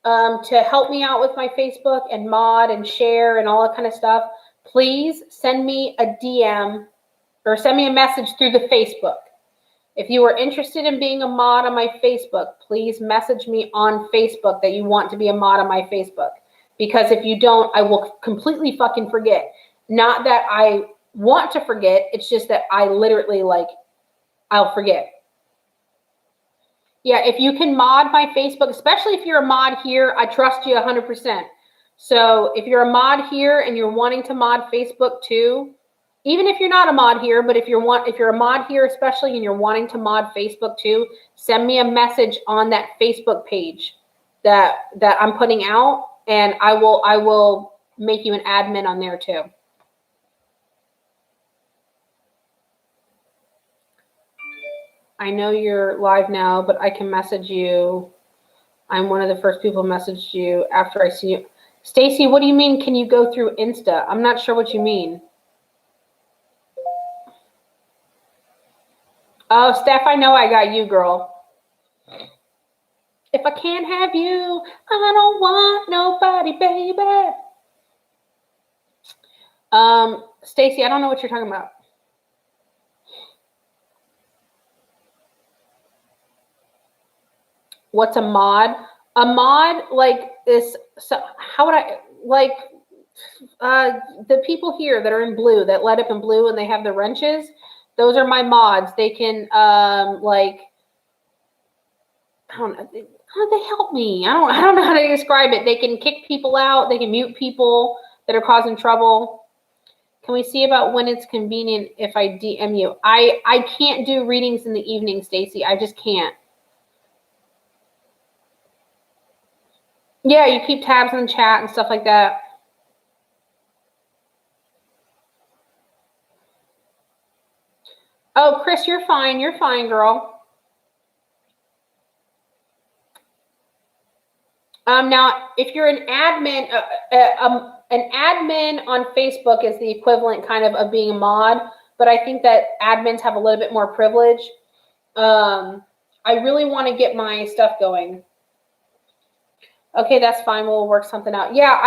to help me out with my Facebook and mod and share and all that kind of stuff, please send me a DM or send me a message through the Facebook. If you are interested in being a mod on my Facebook, please message me on Facebook that you want to be a mod on my Facebook. Because if you don't, I will completely fucking forget. Not that I want to forget, it's just that I literally I'll forget. Yeah, if you can mod my Facebook, especially if you're a mod here, I trust you 100%. So if you're a mod here and you're wanting to mod Facebook too, even if you're not a mod here, but if you're a mod here especially and you're wanting to mod Facebook too, send me a message on that Facebook page that I'm putting out, and I will make you an admin on there too. I know you're live now, but I can message you. I'm one of the first people messaged you after I see you. Stacy, what do you mean, can you go through Insta? I'm not sure what you mean. Oh, Steph, I know I got you, girl. If I can't have you, I don't want nobody, baby. Stacy, I don't know what you're talking about. What's a mod? A mod is, so how would I, the people here that are in blue, that light up in blue and they have the wrenches, those are my mods. They can, I don't know, they help me. I don't know how to describe it. They can kick people out. They can mute people that are causing trouble. Can we see about when it's convenient if I DM you? I can't do readings in the evening, Stacy. I just can't. Yeah, you keep tabs in the chat and stuff like that. Oh, Chris, you're fine. You're fine, girl. Now, if you're an admin, an admin on Facebook is the equivalent kind of being a mod, but I think that admins have a little bit more privilege. I really want to get my stuff going. Okay, that's fine. We'll work something out. Yeah,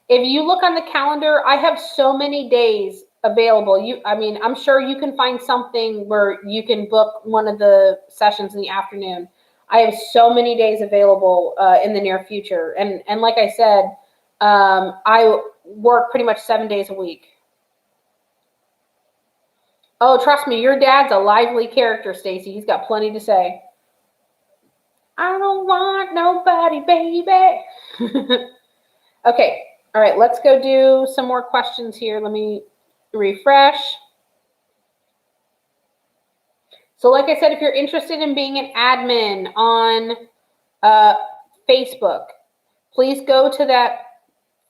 if you look on the calendar, I have so many days available. I'm sure you can find something where you can book one of the sessions in the afternoon. I have so many days available in the near future. And like I said, I work pretty much 7 days a week. Oh, trust me, your dad's a lively character, Stacy. He's got plenty to say. I don't want nobody, baby. Okay. All right. Let's go do some more questions here. Let me refresh. So like I said, if you're interested in being an admin on Facebook, please go to that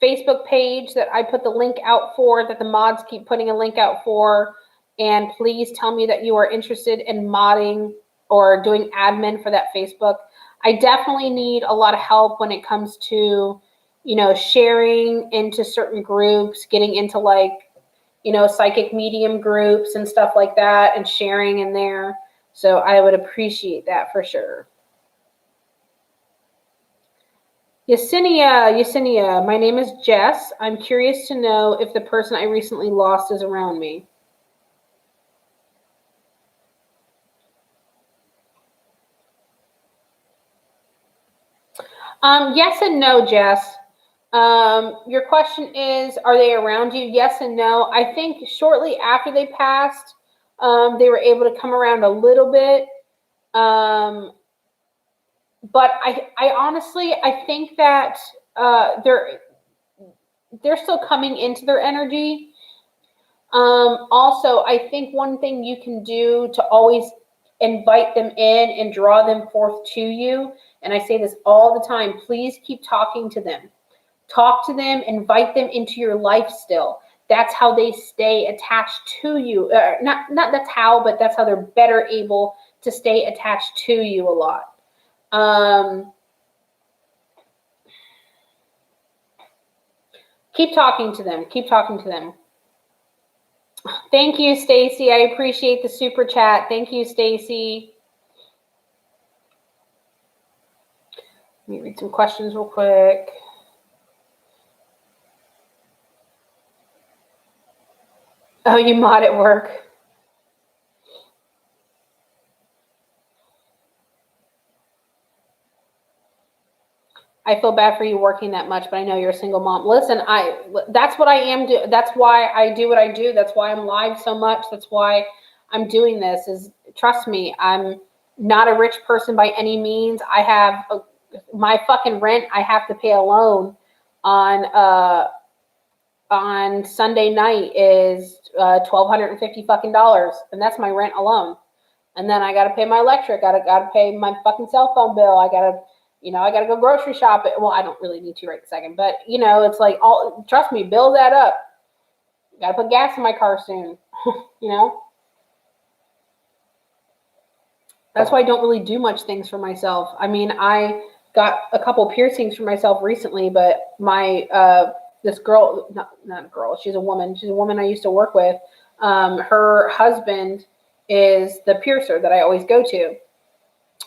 Facebook page that I put the link out for, that the mods keep putting a link out for, and please tell me that you are interested in modding or doing admin for that Facebook. I definitely need a lot of help when it comes to, sharing into certain groups, getting into psychic medium groups and stuff like that, and sharing in there. So I would appreciate that for sure. Yesenia, my name is Jess. I'm curious to know if the person I recently lost is around me. Yes and no, Jess. Your question is, are they around you? Yes and no. I think shortly after they passed, they were able to come around a little bit. But I honestly, I think that they're still coming into their energy. Also, I think one thing you can do to always invite them in and draw them forth to you, and I say this all the time, please keep talking to them. Talk to them, invite them into your life still. That's how they stay attached to you. Not that's how, but that's how they're better able to stay attached to you a lot. Keep talking to them. Keep talking to them. Thank you, Stacy. I appreciate the super chat. Thank you, Stacy. Let me read some questions real quick. Oh, you mod at work. I feel bad for you working that much, but I know you're a single mom. Listen, that's what I am doing. That's why I do what I do. That's why I'm live so much. That's why I'm doing this. Is trust me, I'm not a rich person by any means. I have my fucking rent. I have to pay alone on Sunday night is $1,250 fucking dollars, and that's my rent alone. And then I got to pay my electric. Got to pay my fucking cell phone bill. I got to go grocery shop. Well, I don't really need to right this second, but it's like trust me, build that up. Got to put gas in my car soon. That's why I don't really do much things for myself. I mean, I got a couple piercings for myself recently, but my this girl, not a girl, she's a woman. She's a woman I used to work with. Her husband is the piercer that I always go to.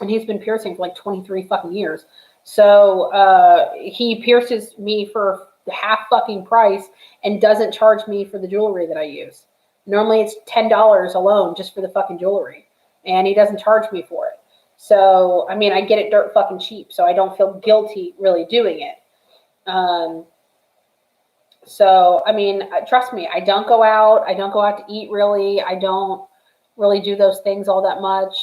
And he's been piercing for like 23 fucking years. So he pierces me for half fucking price and doesn't charge me for the jewelry that I use. Normally it's $10 alone just for the fucking jewelry. And he doesn't charge me for it. So, I mean, I get it dirt fucking cheap. So I don't feel guilty really doing it. So, I mean, trust me, I don't go out. I don't go out to eat really. I don't really do those things all that much.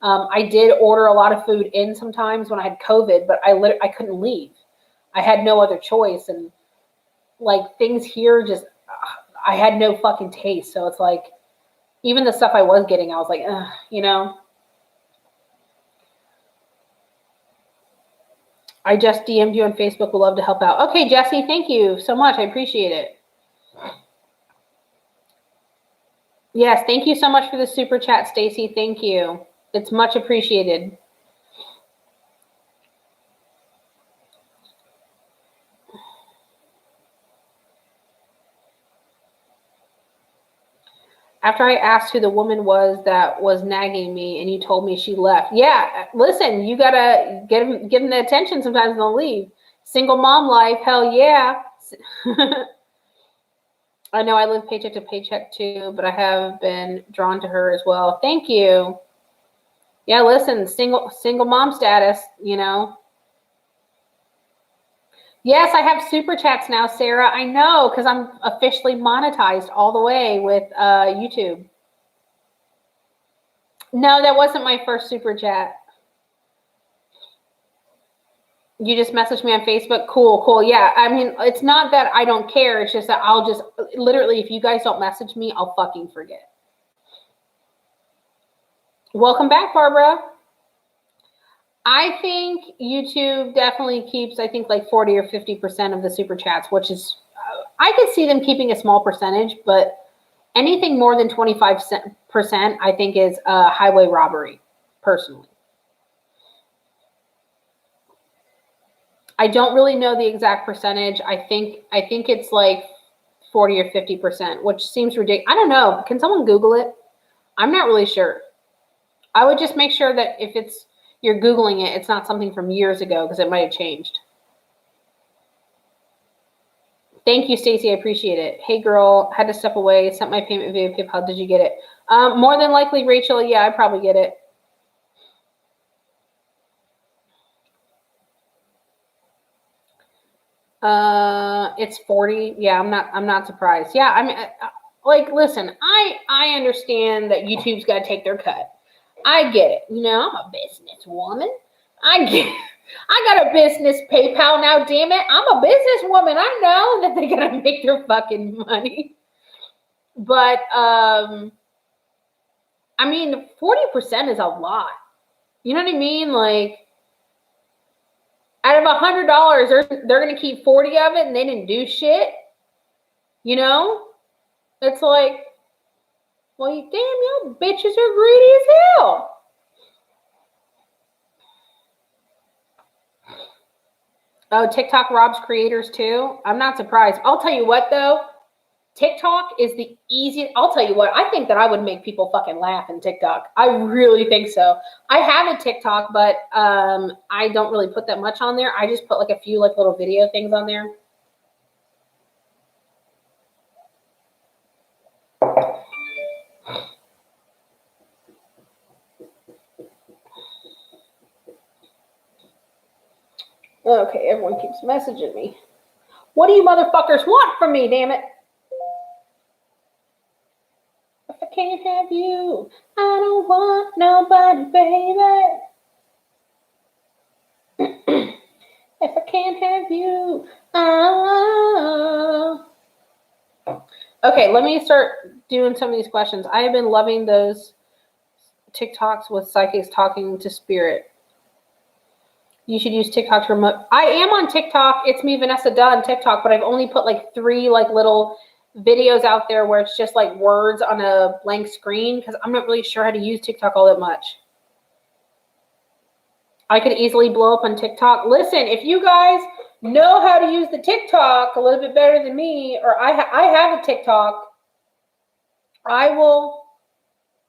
I did order a lot of food in sometimes when I had COVID, but I couldn't leave. I had no other choice. And like things here just, I had no fucking taste. So it's like, even the stuff I was getting, I was like, I just DM'd you on Facebook. Would love to help out. Okay, Jesse, thank you so much. I appreciate it. Yes, thank you so much for the super chat, Stacy. Thank you. It's much appreciated. After I asked who the woman was that was nagging me and you told me she left. Yeah, listen, you got to give them the attention sometimes and they'll leave. Single mom life, hell yeah. I know I live paycheck to paycheck too, but I have been drawn to her as well. Thank you. Yeah, listen, single mom status, Yes, I have super chats now, Sarah. I know, because I'm officially monetized all the way with YouTube. No, that wasn't my first super chat. You just messaged me on Facebook. Cool. Yeah, I mean, it's not that I don't care. It's just that I'll just literally, if you guys don't message me, I'll fucking forget. Welcome back, Barbara. I think YouTube definitely keeps, I think, like 40 or 50% of the super chats, which is, I could see them keeping a small percentage, but anything more than 25%, I think, is highway robbery, personally. I don't really know the exact percentage. I think it's like 40 or 50%, which seems ridiculous. I don't know. Can someone Google it? I'm not really sure. I would just make sure that if you're Googling it, it's not something from years ago because it might have changed. Thank you, Stacy. I appreciate it. Hey, girl, had to step away. Sent my payment via PayPal. Did you get it? More than likely, Rachel. Yeah, I probably get it. It's 40. Yeah, I'm not surprised. Yeah, I mean, like, listen, I understand that YouTube's got to take their cut. I get it. You know, I'm a businesswoman. I get it. I got a business PayPal now, damn it. I'm a businesswoman. I know that they gotta make their fucking money. But I mean, 40% is a lot. You know what I mean? Like, out of $100, they're gonna keep 40 of it and they didn't do shit. You know? It's like, well, you damn, you bitches are greedy as hell. Oh, TikTok robs creators too? I'm not surprised. I'll tell you what though, TikTok is the easiest. I'll tell you what, I think that I would make people fucking laugh in TikTok. I really think so. I have a TikTok, but I don't really put that much on there. I just put like a few like little video things on there. Okay, everyone keeps messaging me. What do you motherfuckers want from me, damn it? If I can't have you, I don't want nobody, baby. If I can't have you, oh. Okay, let me start doing some of these questions. I have been loving those TikToks with psychics talking to spirit. You should use TikTok to promote. I am on TikTok. It's me, Vanessa Dunn, TikTok, but I've only put like 3 like little videos out there where it's just like words on a blank screen because I'm not really sure how to use TikTok all that much. I could easily blow up on TikTok. Listen, if you guys know how to use the TikTok a little bit better than me, or I have a TikTok, I will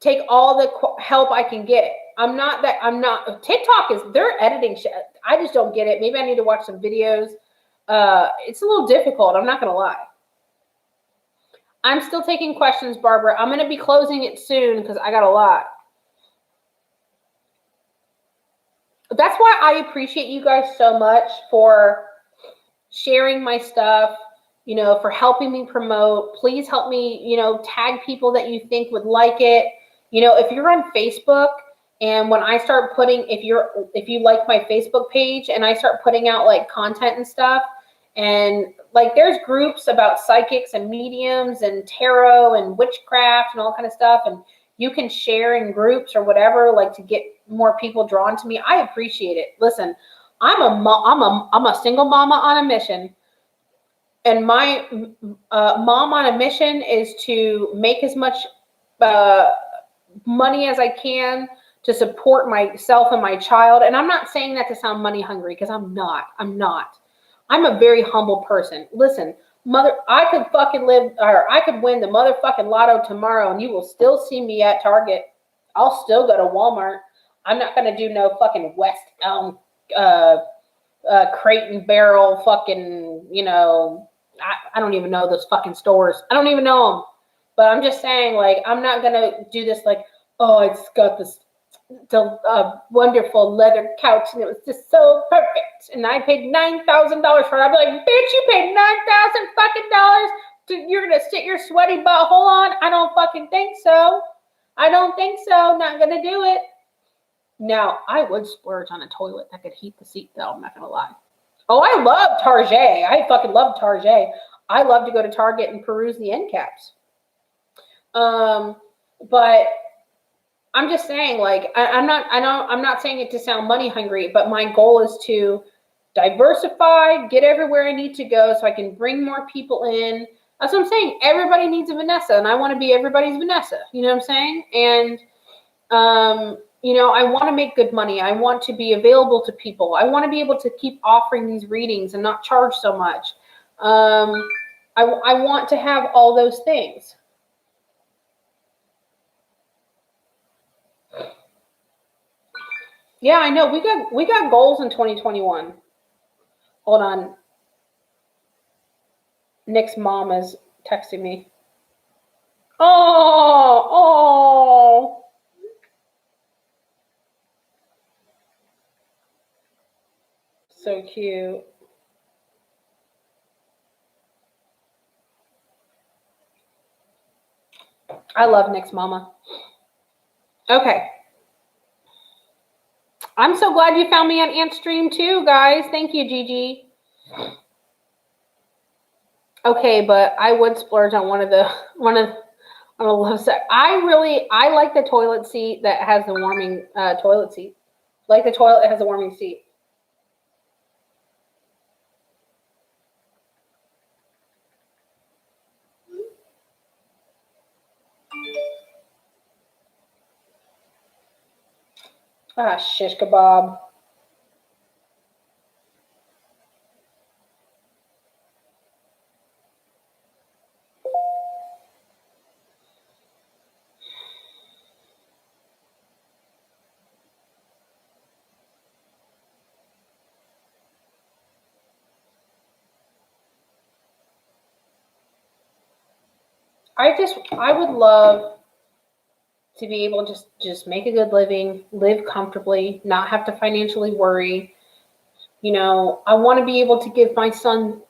take all the help I can get. TikTok is, they're editing shit. I just don't get it. Maybe I need to watch some videos. It's a little difficult. I'm not going to lie. I'm still taking questions, Barbara. I'm going to be closing it soon because I got a lot. That's why I appreciate you guys so much for sharing my stuff, you know, for helping me promote. Please help me, you know, tag people that you think would like it. You know, if you're on Facebook and when I start putting, if you like my Facebook page and I start putting out like content and stuff, and like there's groups about psychics and mediums and tarot and witchcraft and all kind of stuff, and you can share in groups or whatever, like to get more people drawn to me. I appreciate it. Listen, I'm a single mama on a mission, and my mom on a mission is to make as much money as I can to support myself and my child. And I'm not saying that to sound money hungry because I'm not. I'm a very humble person. Listen, I could fucking I could win the motherfucking lotto tomorrow and you will still see me at Target. I'll still go to Walmart. I'm not going to do no fucking West Elm, Crate and Barrel fucking, you know, I don't even know those fucking stores. I don't even know them. But I'm just saying, like, I'm not going to do this like, oh, it's got this wonderful leather couch and it was just so perfect. And I paid $9,000 for it. I'd be like, bitch, you paid $9,000 fucking dollars you're going to sit your sweaty butthole on? I don't fucking think so. Not going to do it. Now, I would splurge on a toilet that could heat the seat, though. I'm not going to lie. Oh, I love Target. I fucking love Target. I love to go to Target and peruse the end caps. But I'm just saying, like, I'm not saying it to sound money hungry, but my goal is to diversify, get everywhere I need to go so I can bring more people in. That's what I'm saying. Everybody needs a Vanessa, and I want to be everybody's Vanessa. You know what I'm saying? And, you know, I want to make good money. I want to be available to people. I want to be able to keep offering these readings and not charge so much. I want to have all those things. Yeah, I know. We got goals in 2021. Hold on. Nick's mom is texting me. Oh. So cute. I love Nick's mama. Okay. I'm so glad you found me on Ant Stream too, guys. Thank you, Gigi. Okay, but I would splurge on one of the love set. I like the toilet seat that has the warming toilet seat. Like the toilet that has a warming seat. Ah, shish kebab. I would love to be able to just make a good living, live comfortably, not have to financially worry. You know, I want to be able to give my son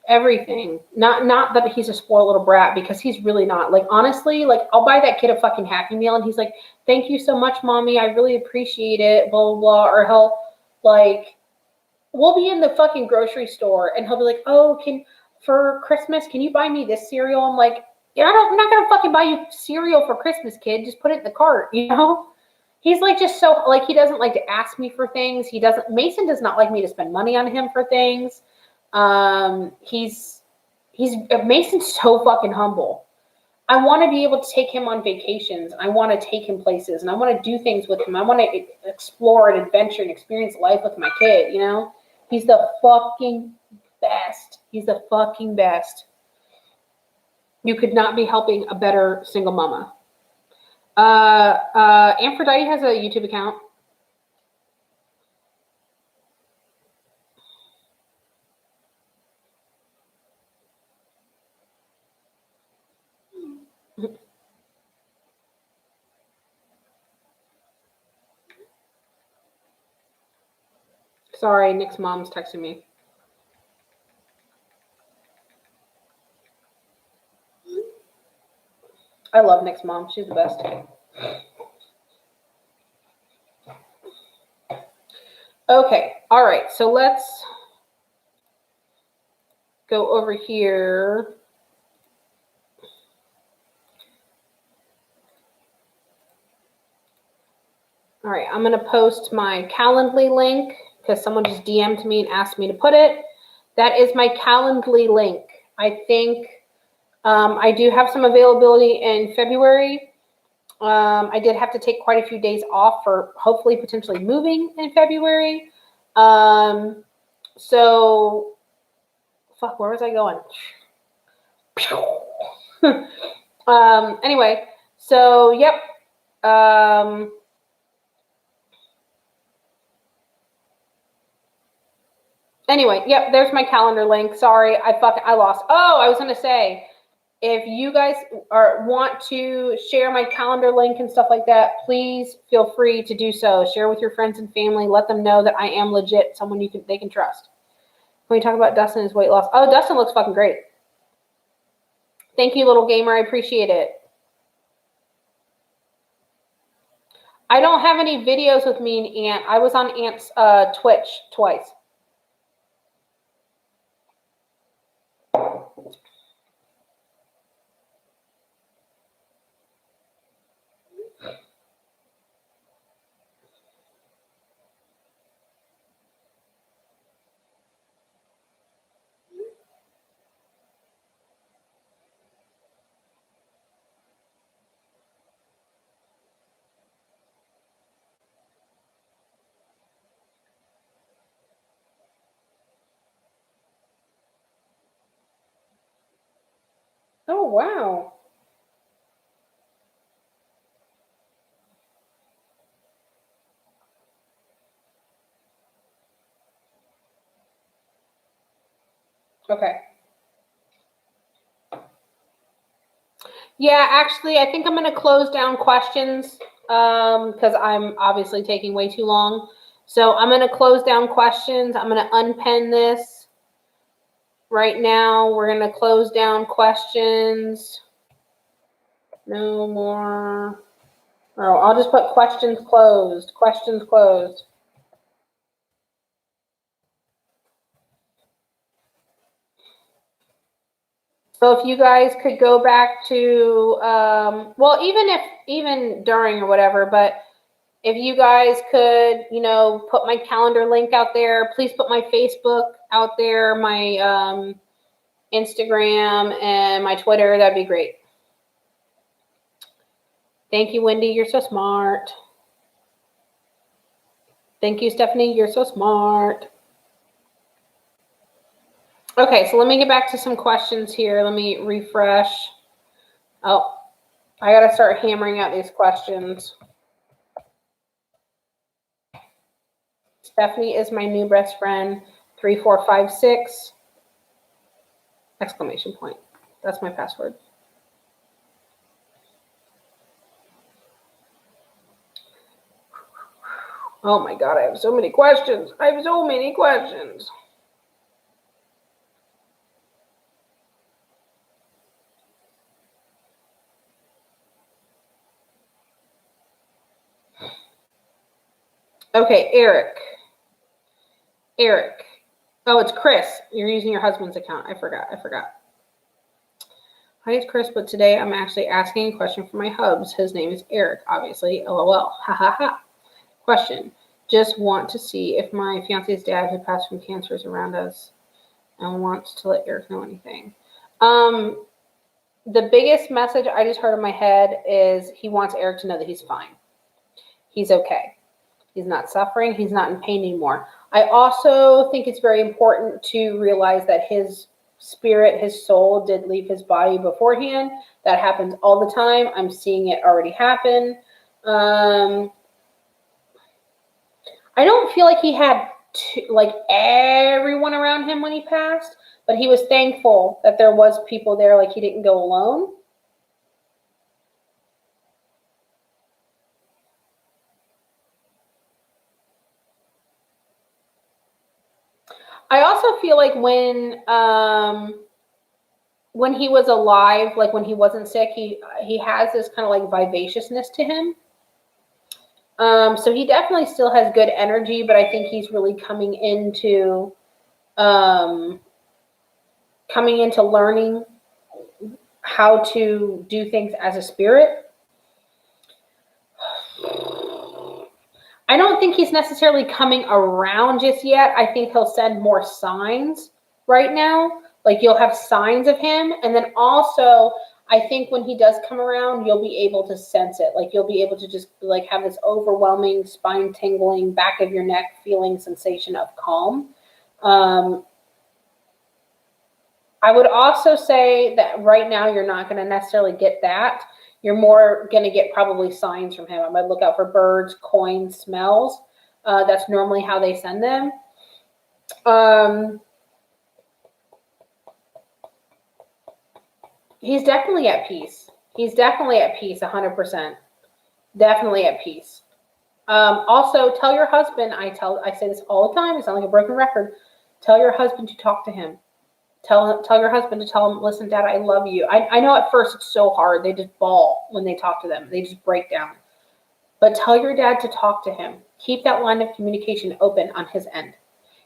everything. Not that he's a spoiled little brat, because he's really not. Like, honestly, like, I'll buy that kid a fucking Happy Meal and he's like, "Thank you so much, Mommy. I really appreciate it," blah, blah, blah. Or he'll, like, we'll be in the fucking grocery store and he'll be like, "Oh, for Christmas, can you buy me this cereal?" I'm like, "Yeah, I'm not gonna fucking buy you cereal for Christmas, kid. Just put it in the cart," you know? He's like just so, like, he doesn't like to ask me for things. Mason does not like me to spend money on him for things. He's Mason's so fucking humble. I want to be able to take him on vacations. I want to take him places and I want to do things with him. I want to explore and adventure and experience life with my kid, you know? He's the fucking best. He's the fucking best. You could not be helping a better single mama. Aphrodite has a YouTube account. Sorry, Nick's mom's texting me. I love Nick's mom. She's the best. Okay. All right. So let's go over here. All right. I'm going to post my Calendly link because someone just DM'd me and asked me to put it. That is my Calendly link. I think I do have some availability in February. I did have to take quite a few days off for hopefully potentially moving in February. So, fuck, where was I going? Anyway, so, yep. Anyway, yep, there's my calendar link. Sorry, I lost. Oh, I was going to say, if you guys want to share my calendar link and stuff like that, please feel free to do so. Share with your friends and family. Let them know that I am legit, someone they can trust. When we talk about Dustin and his weight loss, oh, Dustin looks fucking great. Thank you, little gamer. I appreciate it. I don't have any videos with me and Ant. I was on Ant's Twitch twice. Oh, wow. Okay. Yeah, actually, I think I'm going to close down questions because I'm obviously taking way too long. So I'm going to close down questions. I'm going to unpen this right now. We're going to close down questions. No more. Oh, I'll just put questions closed. Questions closed. So if you guys could go back to, well, even during or whatever, but if you guys could, put my calendar link out there, please put my Facebook out there, my Instagram, and my Twitter. That'd be great. Thank you, Wendy. You're so smart. Thank you, Stephanie. You're so smart. Okay, so let me get back to some questions here. Let me refresh. Oh, I got to start hammering out these questions. Stephanie is my new best friend. 3456 exclamation point. That's my password. Oh my God, I have so many questions. I have so many questions. Okay, Eric. Oh, it's Chris. You're using your husband's account. I forgot. Hi, it's Chris, but today I'm actually asking a question for my hubs. His name is Eric, obviously. LOL. Ha ha ha. Question. Just want to see if my fiance's dad, who passed from cancer, is around us and wants to let Eric know anything. The biggest message I just heard in my head is he wants Eric to know that he's fine. He's okay. He's not suffering. He's not in pain anymore. I also think it's very important to realize that his spirit, his soul did leave his body beforehand. That happens all the time. I'm seeing it already happen. I don't feel like he had everyone around him when he passed, but he was thankful that there was people there, like he didn't go alone. I also feel like when he was alive, like when he wasn't sick, he has this kind of like vivaciousness to him. So he definitely still has good energy, but I think he's really coming into learning how to do things as a spirit. I don't think he's necessarily coming around just yet. I think he'll send more signs right now. Like you'll have signs of him. And then also, I think when he does come around, you'll be able to sense it. Like you'll be able to just like have this overwhelming, spine tingling, back of your neck feeling sensation of calm. I would also say that right now you're not going to necessarily get that. You're more going to get probably signs from him. I might look out for birds, coins, smells. That's normally how they send them. He's definitely at peace. He's definitely at peace, 100%. Definitely at peace. Also, tell your husband, I say this all the time, I sound like a broken record. Tell your husband to talk to him. Tell your husband to tell him, listen, Dad, I love you. I know at first it's so hard. They just bawl when they talk to them. They just break down. But tell your dad to talk to him. Keep that line of communication open on his end.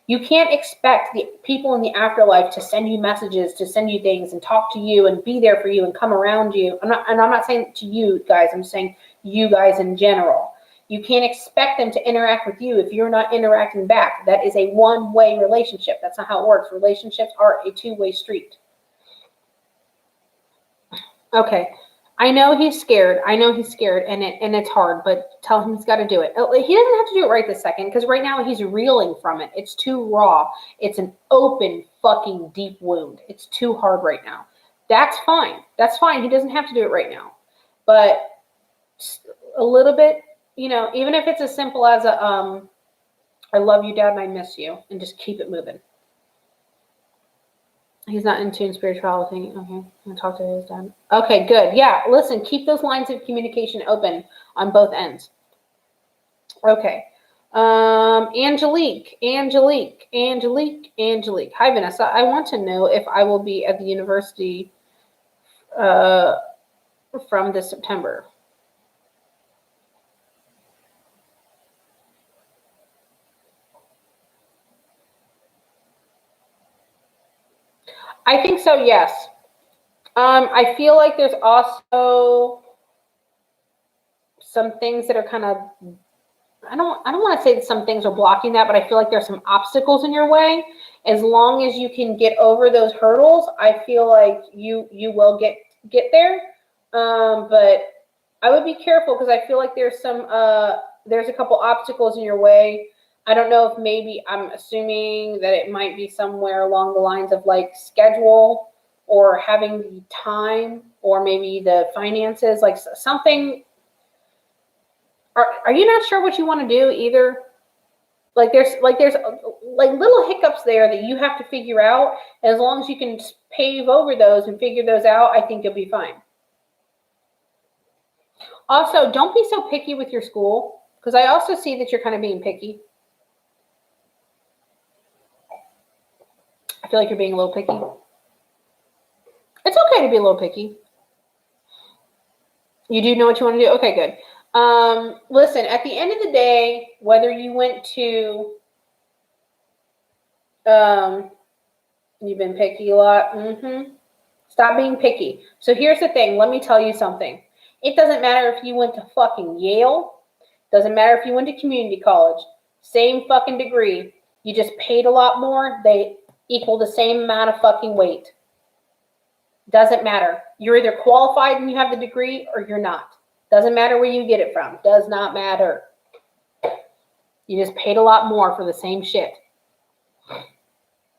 You can't expect the people in the afterlife to send you messages, to send you things and talk to you and be there for you and come around you. I'm not saying to you guys. I'm saying you guys in general. You can't expect them to interact with you if you're not interacting back. That is a one-way relationship. That's not how it works. Relationships are a two-way street. Okay. I know he's scared. And it's hard, but tell him he's got to do it. He doesn't have to do it right this second because right now he's reeling from it. It's too raw. It's an open fucking deep wound. It's too hard right now. That's fine. He doesn't have to do it right now. But a little bit, even if it's as simple as I love you, Dad, and I miss you, and just keep it moving. He's not in tune spirituality. Okay, I'll talk to his dad. Okay, good. Yeah, listen, keep those lines of communication open on both ends. Okay. Angelique. Hi, Vanessa. I want to know if I will be at the university from this September. I think so, yes. I feel like there's also some things that are kind of, I don't want to say that some things are blocking that, but I feel like there's some obstacles in your way. As long as you can get over those hurdles, I feel like you will get there. But I would be careful because I feel like there's a couple obstacles in your way. I don't know if maybe, I'm assuming that it might be somewhere along the lines of like schedule or having the time or maybe the finances, like something. Are you not sure what you want to do either? Like there's like little hiccups there that you have to figure out. As long as you can pave over those and figure those out, I think you'll be fine. Also, don't be so picky with your school, because I also see that you're kind of being picky. I feel like you're being a little picky. It's okay to be a little picky. You do know what you want to do? Okay, good. Listen, at the end of the day, whether you went to, you've been picky a lot. Stop being picky. So here's the thing. Let me tell you something. It doesn't matter if you went to fucking Yale. Doesn't matter if you went to community college. Same fucking degree. You just paid a lot more. They equal the same amount of fucking weight. Doesn't matter. You're either qualified and you have the degree or you're not. Doesn't matter where you get it from. Does not matter. You just paid a lot more for the same shit.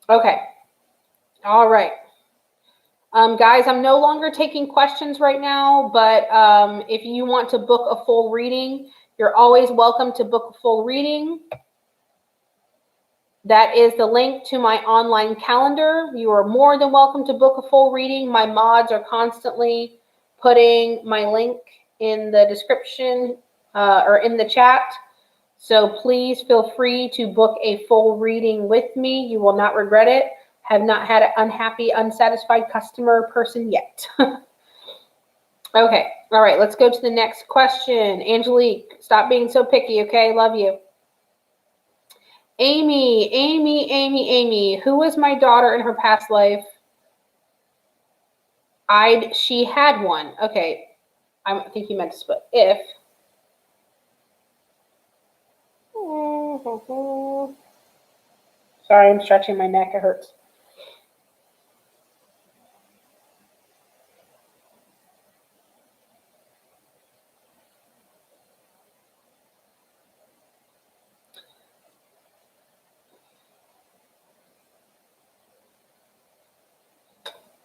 Okay. All right. Guys, I'm no longer taking questions right now, but if you want to book a full reading, you're always welcome to book a full reading. That is the link to my online calendar. You are more than welcome to book a full reading. My mods are constantly putting my link in the description or in the chat. So please feel free to book a full reading with me. You will not regret it. Have not had an unhappy, unsatisfied customer person yet. Okay. All right. Let's go to the next question. Angelique, stop being so picky. Okay. Love you. Amy. Who was my daughter in her past life? She had one. Okay. I think you meant to split. If. Sorry, I'm stretching my neck. It hurts.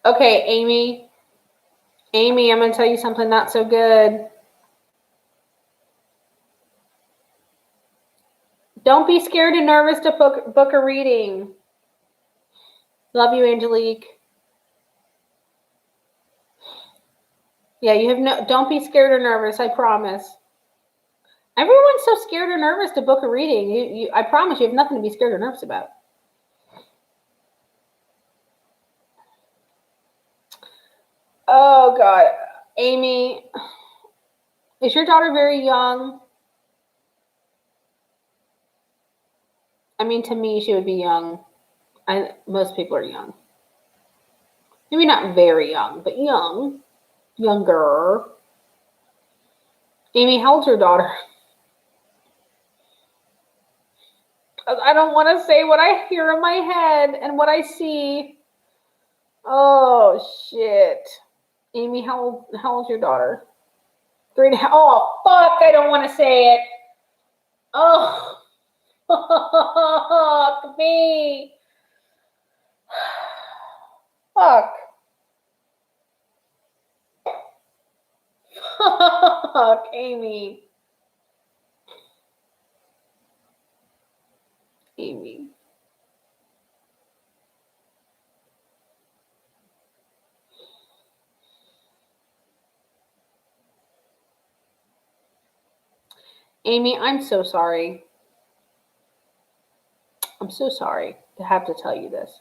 Okay, Amy, I'm going to tell you something not so good. Don't be scared and nervous to book a reading. Love you, Angelique. Yeah, don't be scared or nervous, I promise. Everyone's so scared or nervous to book a reading. I promise you have nothing to be scared or nervous about. Oh, God. Amy, is your daughter very young? I mean, to me, she would be young. Most people are young. Maybe not very young, but young. Younger. Amy, how old's your daughter? I don't want to say what I hear in my head and what I see. Oh, shit. Amy, how old's your daughter? 3.5. Oh, fuck, I don't want to say it. Oh, fuck me. Fuck. Fuck, Amy. Amy. Amy, I'm so sorry. I'm so sorry to have to tell you this.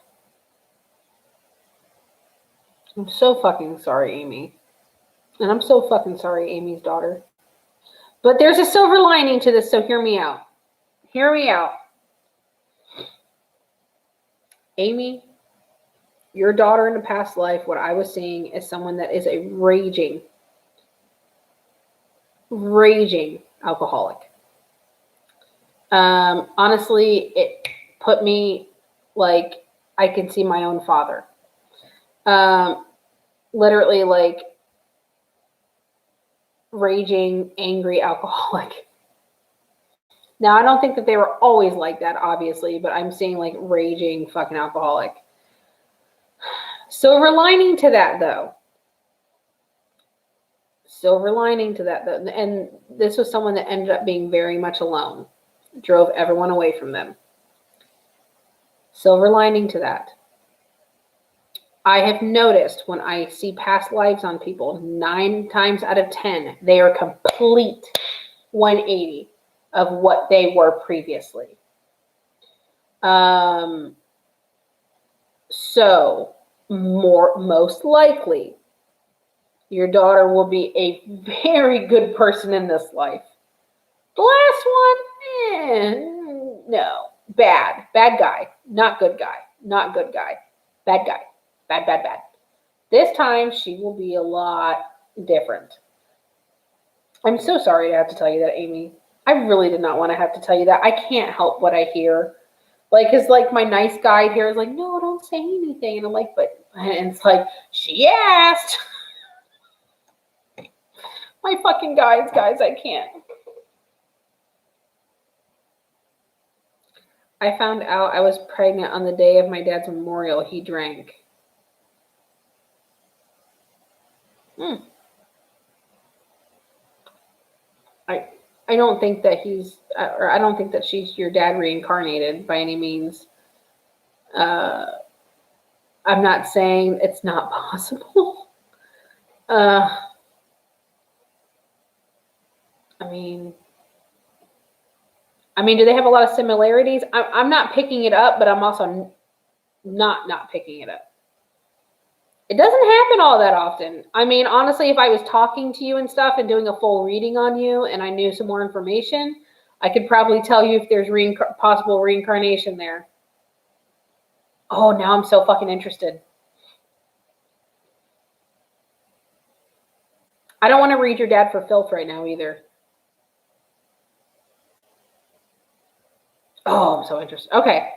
I'm so fucking sorry, Amy. And I'm so fucking sorry, Amy's daughter. But there's a silver lining to this, so hear me out. Hear me out. Amy, your daughter in a past life, what I was seeing is someone that is a raging alcoholic. Honestly, it put me like I could see my own father. Literally like raging, angry alcoholic. Now, I don't think that they were always like that, obviously, but I'm seeing like raging fucking alcoholic. Silver lining to that, though. And this was someone that ended up being very much alone. Drove everyone away from them. Silver lining to that. I have noticed when I see past lives on people, 9 times out of 10, they are complete 180 of what they were previously. So most likely, your daughter will be a very good person in this life. The last one, no. Bad guy, not good guy, not good guy, bad guy, bad. This time, she will be a lot different. I'm so sorry to have to tell you that, Amy. I really did not want to have to tell you that. I can't help what I hear. Like, cause like my nice guide here is like, no, don't say anything. And I'm like, and it's like, she asked. My fucking guides, guys, I can't. I found out I was pregnant on the day of my dad's memorial. He drank. I don't think that I don't think that she's your dad reincarnated by any means. I'm not saying it's not possible. I mean, do they have a lot of similarities? I'm not picking it up, but I'm also not picking it up. It doesn't happen all that often. I mean, honestly, if I was talking to you and stuff and doing a full reading on you and I knew some more information, I could probably tell you if there's possible reincarnation there. Oh, now I'm so fucking interested. I don't want to read your dad for filth right now either. Oh, I'm so interested. Okay.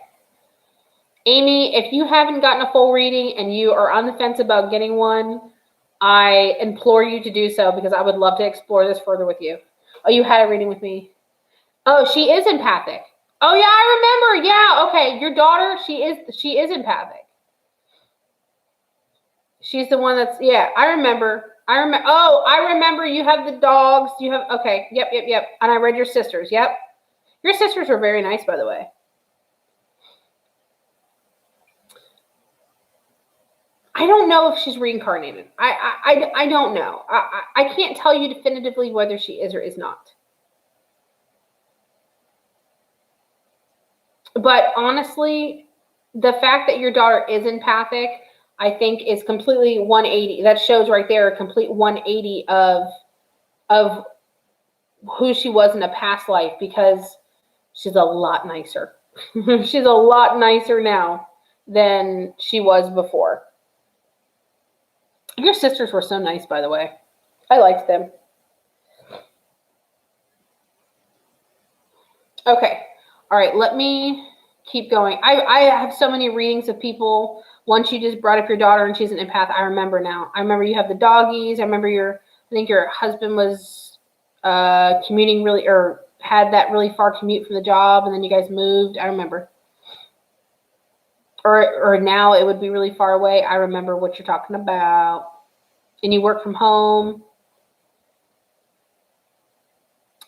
Amy, if you haven't gotten a full reading and you are on the fence about getting one, I implore you to do so because I would love to explore this further with you. Oh, you had a reading with me. Oh, she is empathic. Oh yeah, I remember. Yeah, okay. Your daughter, she is empathic. She's the one that's I remember. Oh, I remember you have the dogs. You have okay. Yep. And I read your sisters. Yep. Your sisters were very nice, by the way. I don't know if she's reincarnated. I don't know. I can't tell you definitively whether she is or is not. But honestly, the fact that your daughter is empathic, I think is completely 180. That shows right there a complete 180 of who she was in a past life because she's a lot nicer. She's a lot nicer now than she was before. Your sisters were so nice, by the way. I liked them. Okay. All right. Let me keep going. I have so many readings of people. Once you just brought up your daughter and she's an empath, I remember now. I remember you have the doggies. I remember I think your husband was commuting or had that really far commute from the job and then you guys moved. I remember. Or now it would be really far away. I remember what you're talking about. And you work from home.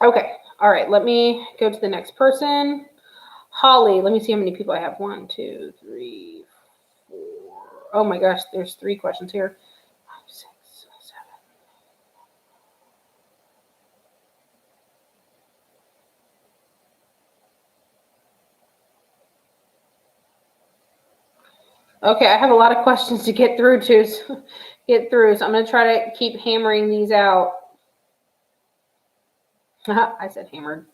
Okay. All right. Let me go to the next person. Holly. Let me see how many people I have. 1, 2, 3, 4. Oh my gosh. There's 3 questions here. 5, 6, 7. Okay. I have a lot of questions to get through too. So get through. So I'm going to try to keep hammering these out. I said hammered.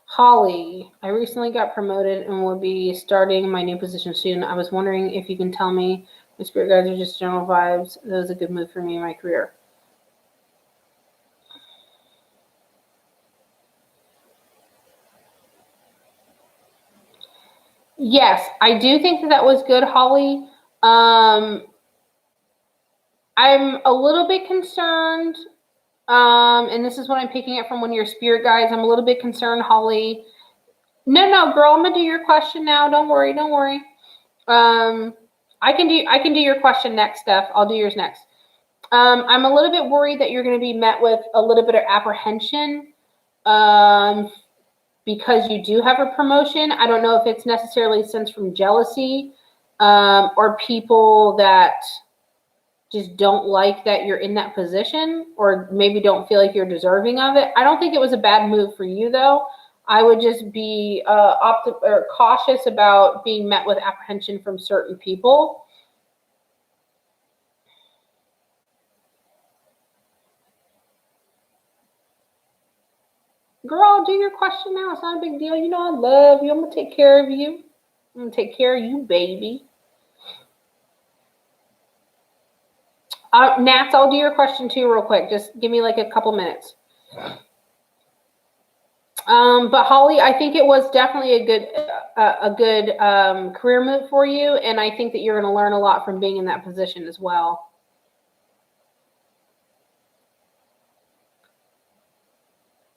Holly, I recently got promoted and will be starting my new position soon. I was wondering if you can tell me, my spirit guides are just general vibes. That was a good move for me in my career. Yes, I do think that was good, Holly. I'm a little bit concerned, and this is what I'm picking up from one of your spirit guides. I'm a little bit concerned, Holly. No, girl, I'm gonna do your question now. Don't worry. I can do your question next, Steph. I'll do yours next. I'm a little bit worried that you're going to be met with a little bit of apprehension, because you do have a promotion. I don't know if it's necessarily sensed from jealousy, or people that just don't like that you're in that position, or maybe don't feel like you're deserving of it. I don't think it was a bad move for you, though. I would just be cautious about being met with apprehension from certain people. Girl, do your question now. It's not a big deal. You know I love you. I'm going to take care of you. I'm going to take care of you, baby. Nats, I'll do your question too real quick. Just give me like a couple minutes. But Holly, I think it was definitely a good career move for you, and I think that you're going to learn a lot from being in that position as well.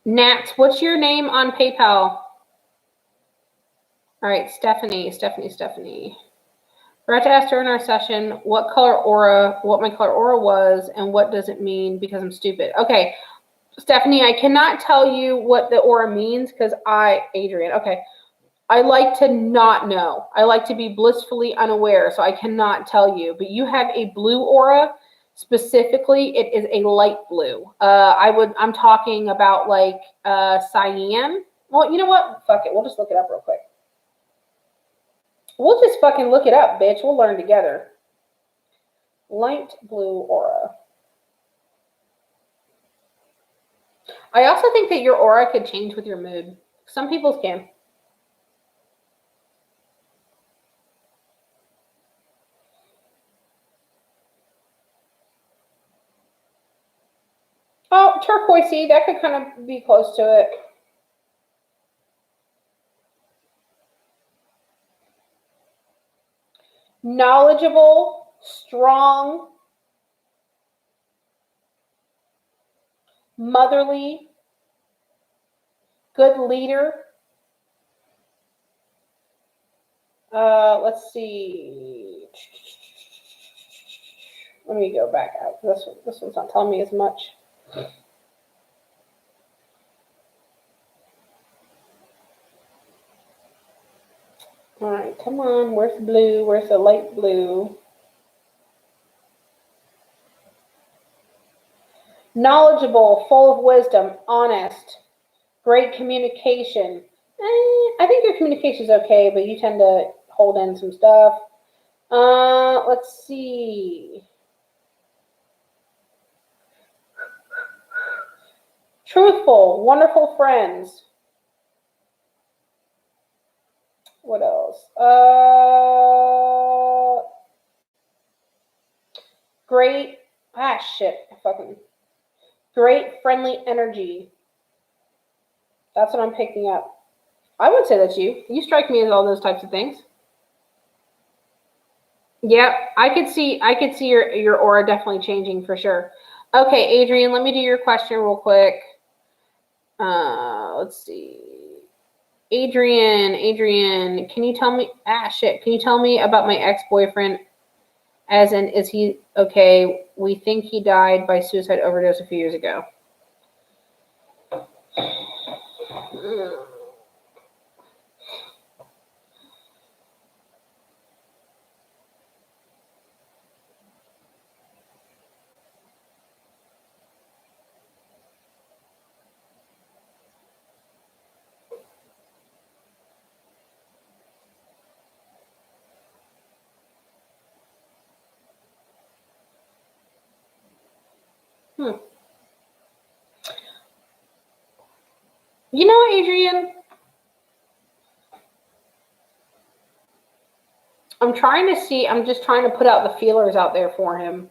Nats, what's your name on PayPal? All right, Stephanie. Forgot to ask during our session what my color aura was, and what does it mean because I'm stupid. Okay, Stephanie, I cannot tell you what the aura means because Adrian, okay. I like to not know. I like to be blissfully unaware, so I cannot tell you. But you have a blue aura. Specifically, it is a light blue. I'm talking about like cyan. Well, you know what? Fuck it. We'll just look it up real quick. We'll just fucking look it up, bitch. We'll learn together. Light blue aura. I also think that your aura could change with your mood. Some people's can. Oh, turquoisey. That could kind of be close to it. Knowledgeable, strong, motherly, good leader. Let's see. Let me go back out. This one's not telling me as much. All right, come on. Where's the blue? Where's the light blue? Knowledgeable, full of wisdom, honest, great communication. I think your communication is okay, but you tend to hold in some stuff. Let's see. Truthful, wonderful friends. What else? Great. Great friendly energy. That's what I'm picking up. I would say that's you. You strike me as all those types of things. Yep, I could see your aura definitely changing for sure. Okay, Adrian, let me do your question real quick. Let's see. Adrian, can you tell me? Can you tell me about my ex-boyfriend? As in, is he okay? We think he died by suicide overdose a few years ago. You know, Adrian, I'm just trying to put out the feelers out there for him.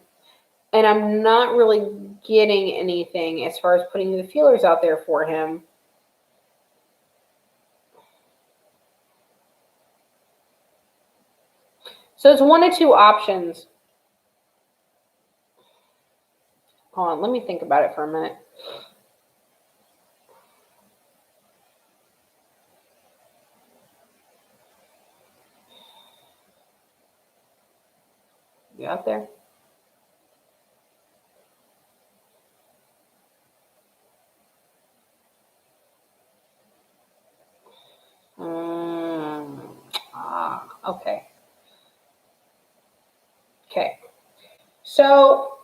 And I'm not really getting anything as far as putting the feelers out there for him. So it's one of two options. Hold on, let me think about it for a minute. You out there? Okay. Okay. So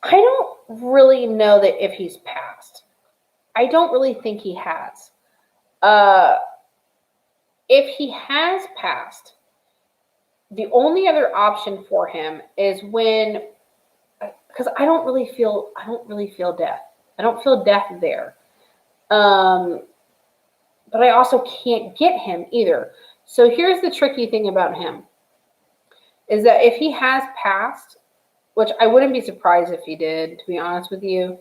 I don't really know that if he's passed. I don't really think he has. If he has passed, the only other option for him is when, because I don't really feel death. I don't feel death there. But I also can't get him either. So here's the tricky thing about him, is that if he has passed, which I wouldn't be surprised if he did, to be honest with you,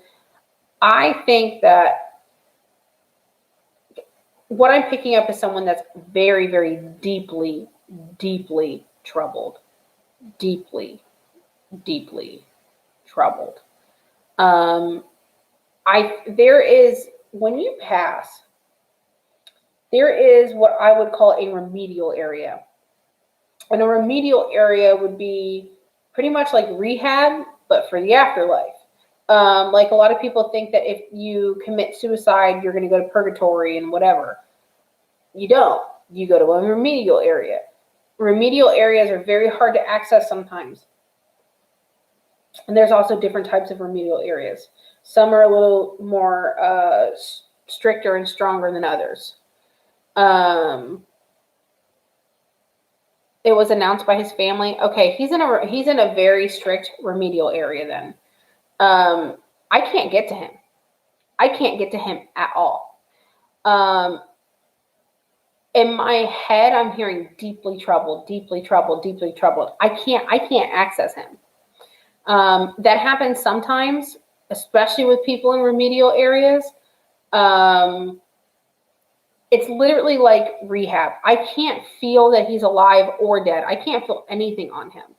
I think that what I'm picking up is someone that's very, very deeply, deeply troubled. Deeply, deeply troubled. There is, when you pass, there is what I would call a remedial area. And a remedial area would be pretty much like rehab, but for the afterlife. Like a lot of people think that if you commit suicide, you're going to go to purgatory and whatever. You don't. You go to a remedial area. Remedial areas are very hard to access sometimes. And there's also different types of remedial areas. Some are a little more stricter and stronger than others. It was announced by his family. Okay, he's in a very strict remedial area then. I can't get to him. I can't get to him at all. In my head, I'm hearing deeply troubled, deeply troubled, deeply troubled. I can't access him. That happens sometimes, especially with people in remedial areas. It's literally like rehab. I can't feel that he's alive or dead. I can't feel anything on him.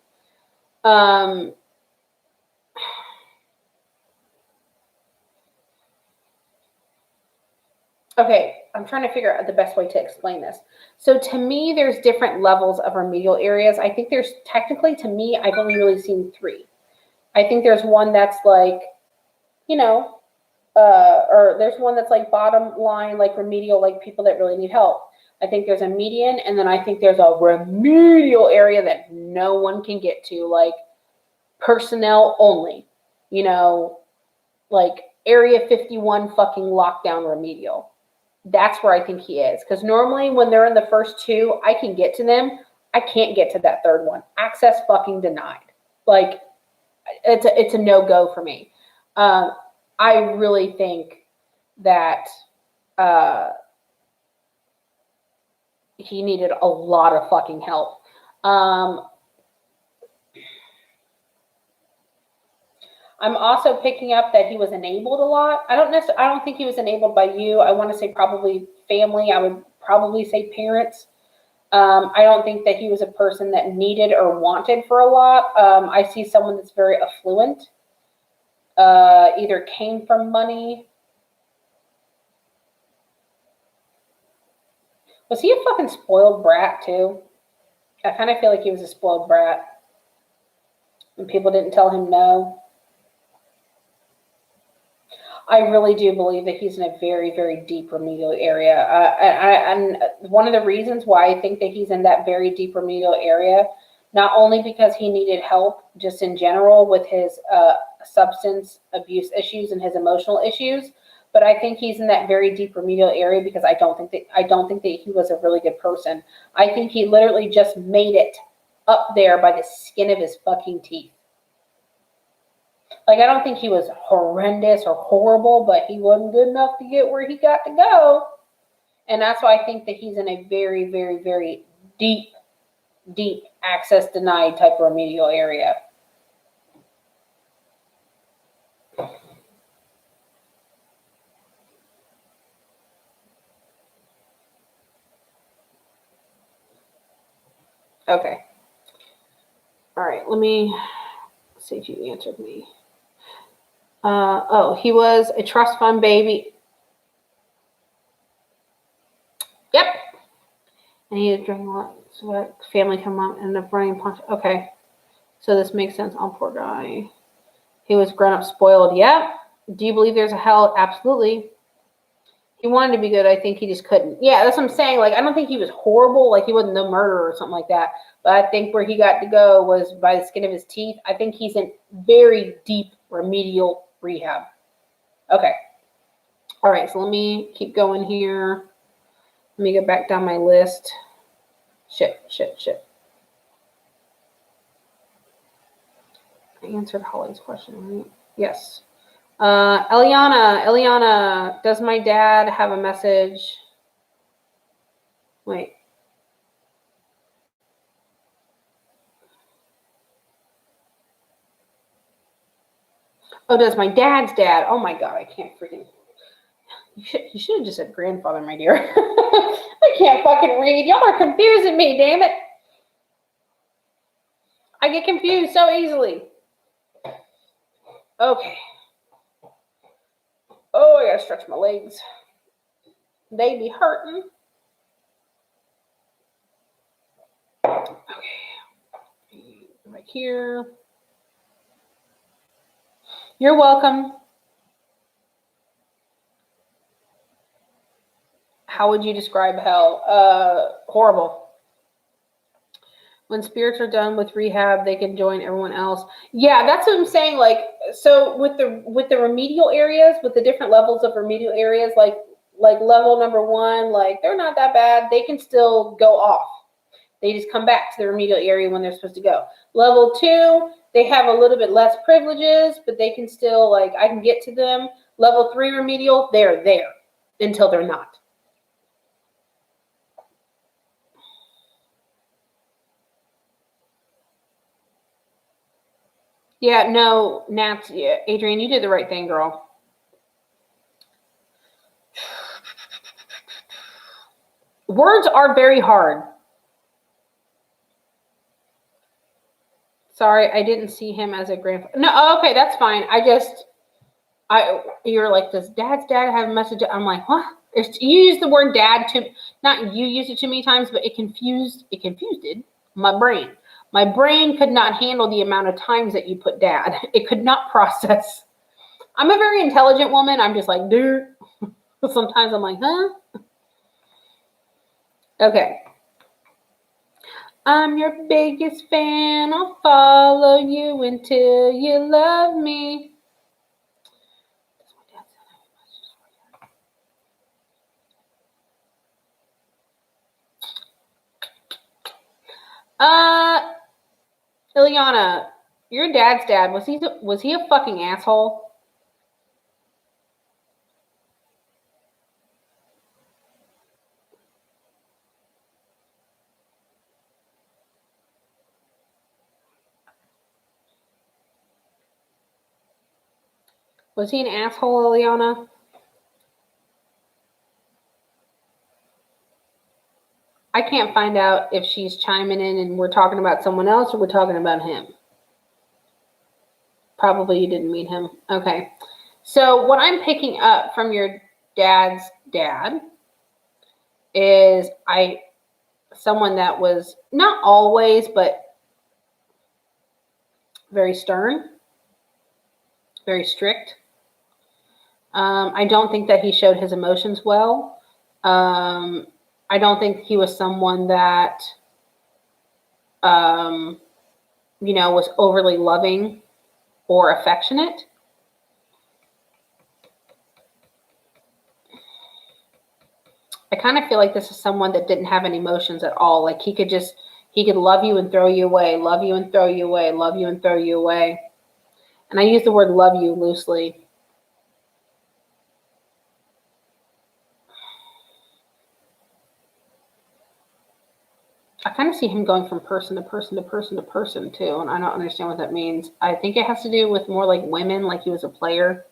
Okay, I'm trying to figure out the best way to explain this. So to me, there's different levels of remedial areas. I think there's technically, to me, I've only really seen 3. I think there's one that's like, or there's one that's like bottom line, like remedial, like people that really need help. I think there's a median, and then I think there's a remedial area that no one can get to, like personnel only, like Area 51 fucking lockdown remedial. That's where I think he is. Because normally when they're in the first 2, I can get to them. I can't get to that third one. Access fucking denied. Like, it's a no-go for me. I really think that he needed a lot of fucking help. I'm also picking up that he was enabled a lot. I don't think he was enabled by you. I want to say probably family. I would probably say parents. I don't think that he was a person that needed or wanted for a lot. I see someone that's very affluent. Either came from money. Was he a fucking spoiled brat too? I kind of feel like he was a spoiled brat. And people didn't tell him no. I really do believe that he's in a very, very deep remedial area. And one of the reasons why I think that he's in that very deep remedial area, not only because he needed help just in general with his substance abuse issues and his emotional issues, but I think he's in that very deep remedial area because I don't think that he was a really good person. I think he literally just made it up there by the skin of his fucking teeth. Like, I don't think he was horrendous or horrible, but he wasn't good enough to get where he got to go. And that's why I think that he's in a very, very, very deep access denied type of remedial area. Okay. All right, let me see if you answered me. Oh, he was a trust fund baby. Yep. And he was drinking a lot. So what family come up and ended up running punch. Okay. So this makes sense. Oh, poor guy. He was grown up spoiled. Yep. Do you believe there's a hell? Absolutely. He wanted to be good. I think he just couldn't. Yeah, that's what I'm saying. Like, I don't think he was horrible. Like, he wasn't no murderer or something like that. But I think where he got to go was by the skin of his teeth. I think he's in very deep remedial rehab. Okay. All right, so let me keep going here. Let me get back down my list. Shit. I answered Holly's question, right? Yes. Eliana, does my dad have a message? Wait. Oh, does my dad's dad? Oh my God, I can't freaking. You should have just said grandfather, my dear. I can't fucking read. Y'all are confusing me, damn it. I get confused so easily. Okay. Oh, I gotta stretch my legs. They be hurting. Okay. Right here. You're welcome. How would you describe hell? Horrible. When spirits are done with rehab, they can join everyone else. Yeah, that's what I'm saying. Like, so with the remedial areas, with the different levels of remedial areas, like level number 1, like they're not that bad. They can still go off. They just come back to the remedial area when they're supposed to go. Level 2, they have a little bit less privileges, but they can still, like, I can get to them. Level 3 remedial, they're there until they're not. Yeah, no, Nat, yeah, Adrian, you did the right thing, girl. Words are very hard. Sorry, I didn't see him as a grandfather. No, okay, that's fine. You're like, does dad's dad have a message? I'm like, what? You use the word dad not you used it too many times, but it confused my brain. My brain could not handle the amount of times that you put dad. It could not process. I'm a very intelligent woman. I'm just like, dude. Sometimes I'm like, huh? Okay. I'm your biggest fan. I'll follow you until you love me. Ileana, your dad's dad, was he a fucking asshole? Was he an asshole, Ileana? I can't find out if she's chiming in and we're talking about someone else or we're talking about him. Probably you didn't meet him. Okay. So what I'm picking up from your dad's dad is someone that was not always, but very stern, very strict. I don't think that he showed his emotions well. I don't think he was someone that, was overly loving or affectionate. I kind of feel like this is someone that didn't have any emotions at all. Like he could love you and throw you away, love you and throw you away, love you and throw you away. And I use the word love you loosely. I kind of see him going from person to person to person to person too, and I don't understand what that means. I think it has to do with more like women, like he was a player.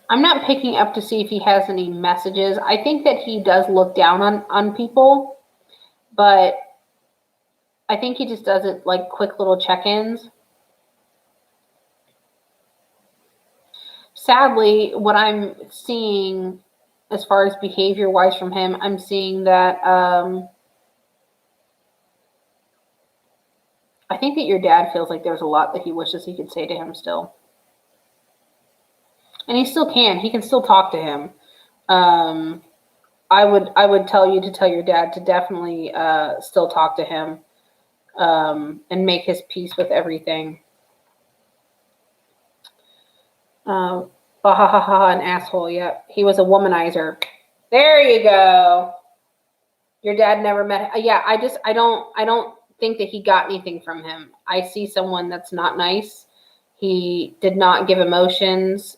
I'm not picking up to see if he has any messages. I think that he does look down on people, but I think he just does it like quick little check-ins. Sadly, what I'm seeing as far as behavior-wise from him, I'm seeing that I think that your dad feels like there's a lot that he wishes he could say to him still. And he still can. He can still talk to him. I would tell you to tell your dad to definitely still talk to him and make his peace with everything. An asshole. Yep, he was a womanizer. There you go. Your dad never met. Yeah, I don't think that he got anything from him. I see someone that's not nice. He did not give emotions.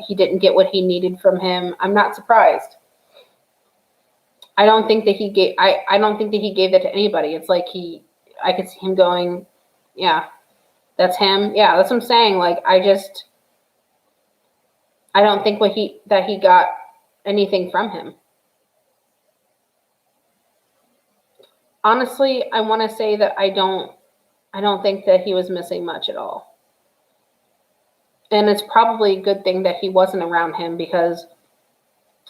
He didn't get what he needed from him. I'm not surprised. I don't think that he gave. I don't think that he gave that to anybody. It's like I could see him going, yeah, that's him. Yeah, that's what I'm saying. Like I don't think that he got anything from him. Honestly, I want to say that I don't think that he was missing much at all. And it's probably a good thing that he wasn't around him because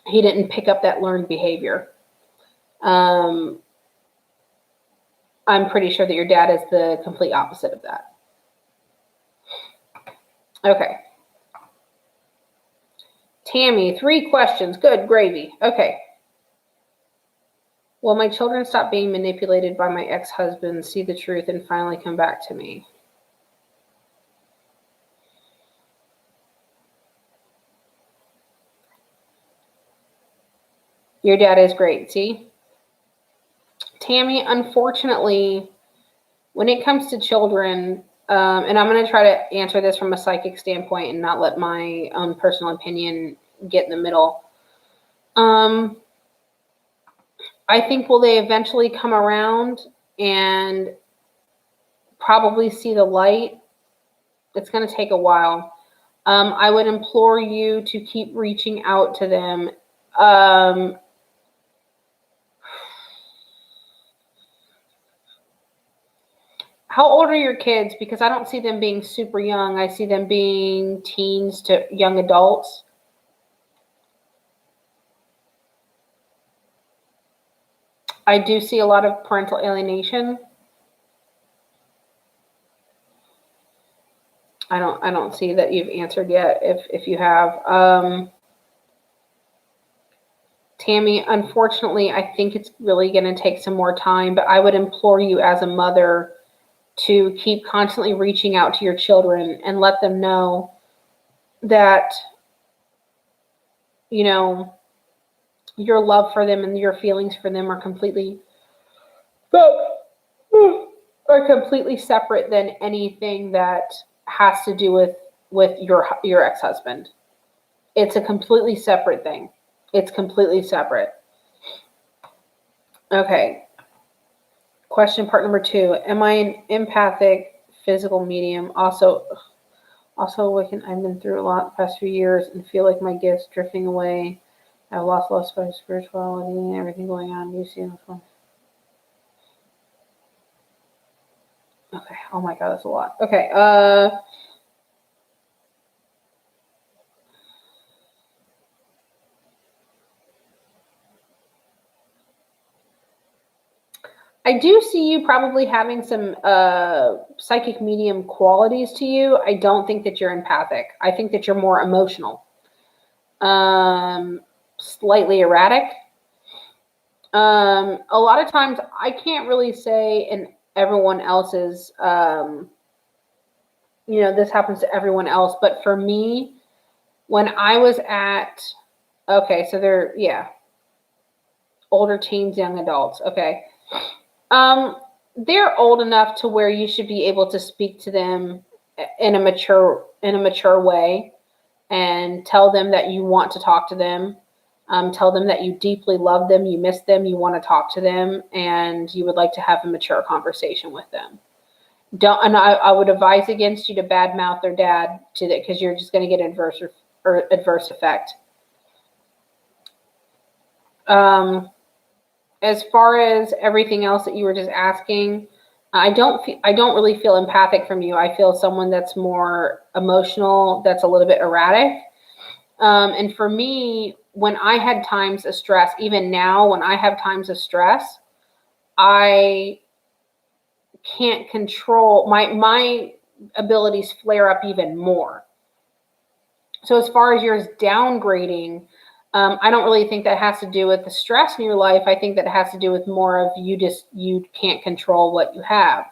he didn't pick up that learned behavior. I'm pretty sure that your dad is the complete opposite of that. Okay. Tammy, 3 questions. Good gravy. Okay. Will my children stop being manipulated by my ex-husband, see the truth, and finally come back to me? Your dad is great, see? Tammy, unfortunately, when it comes to children, and I'm going to try to answer this from a psychic standpoint and not let my own personal opinion get in the middle. I think will they eventually come around and probably see the light? It's going to take a while. I would implore you to keep reaching out to them. How old are your kids? Because I don't see them being super young. I see them being teens to young adults. I do see a lot of parental alienation. I don't see that you've answered yet. If you have, Tammy, unfortunately, I think it's really going to take some more time. But I would implore you as a mother to keep constantly reaching out to your children and let them know that, you know, your love for them and your feelings for them are completely separate than anything that has to do with your ex-husband. It's a completely separate thing. It's completely separate. Okay. Question part number 2. Am I an empathic physical medium? Also Wiccan. I've been through a lot the past few years and feel like my gifts drifting away. I've lost a lot of spirituality and everything going on. You see this one? Okay. Oh my God, that's a lot. Okay. I do see you probably having some psychic medium qualities to you. I don't think that you're empathic. I think that you're more emotional, slightly erratic. A lot of times I can't really say in everyone else's you know, this happens to everyone else, but for me, when I was at, okay, so they're, yeah, older teens, young adults. Okay. They're old enough to where you should be able to speak to them in a mature way and tell them that you want to talk to them. Tell them that you deeply love them, you miss them, you want to talk to them, and you would like to have a mature conversation with them. Don't, and I would advise against you to badmouth their dad to that, because you're just going to get adverse effect. As far as everything else that you were just asking, I don't really feel empathic from you. I feel someone that's more emotional, that's a little bit erratic. And for me, when I had times of stress, even now, when I have times of stress, I can't control my abilities flare up even more. So as far as yours downgrading, I don't really think that has to do with the stress in your life. I think that it has to do with more of you can't control what you have.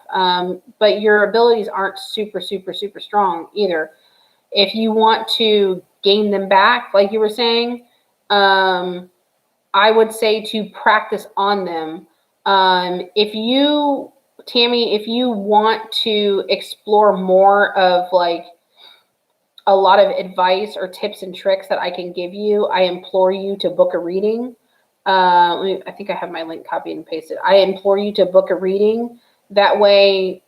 But your abilities aren't super, super, super strong either. If you want to gain them back, like you were saying, I would say to practice on them. Tammy, if you want to explore more of like a lot of advice or tips and tricks that I can give you, I implore you to book a reading. I think I have my link copied and pasted. I implore you to book a reading. That way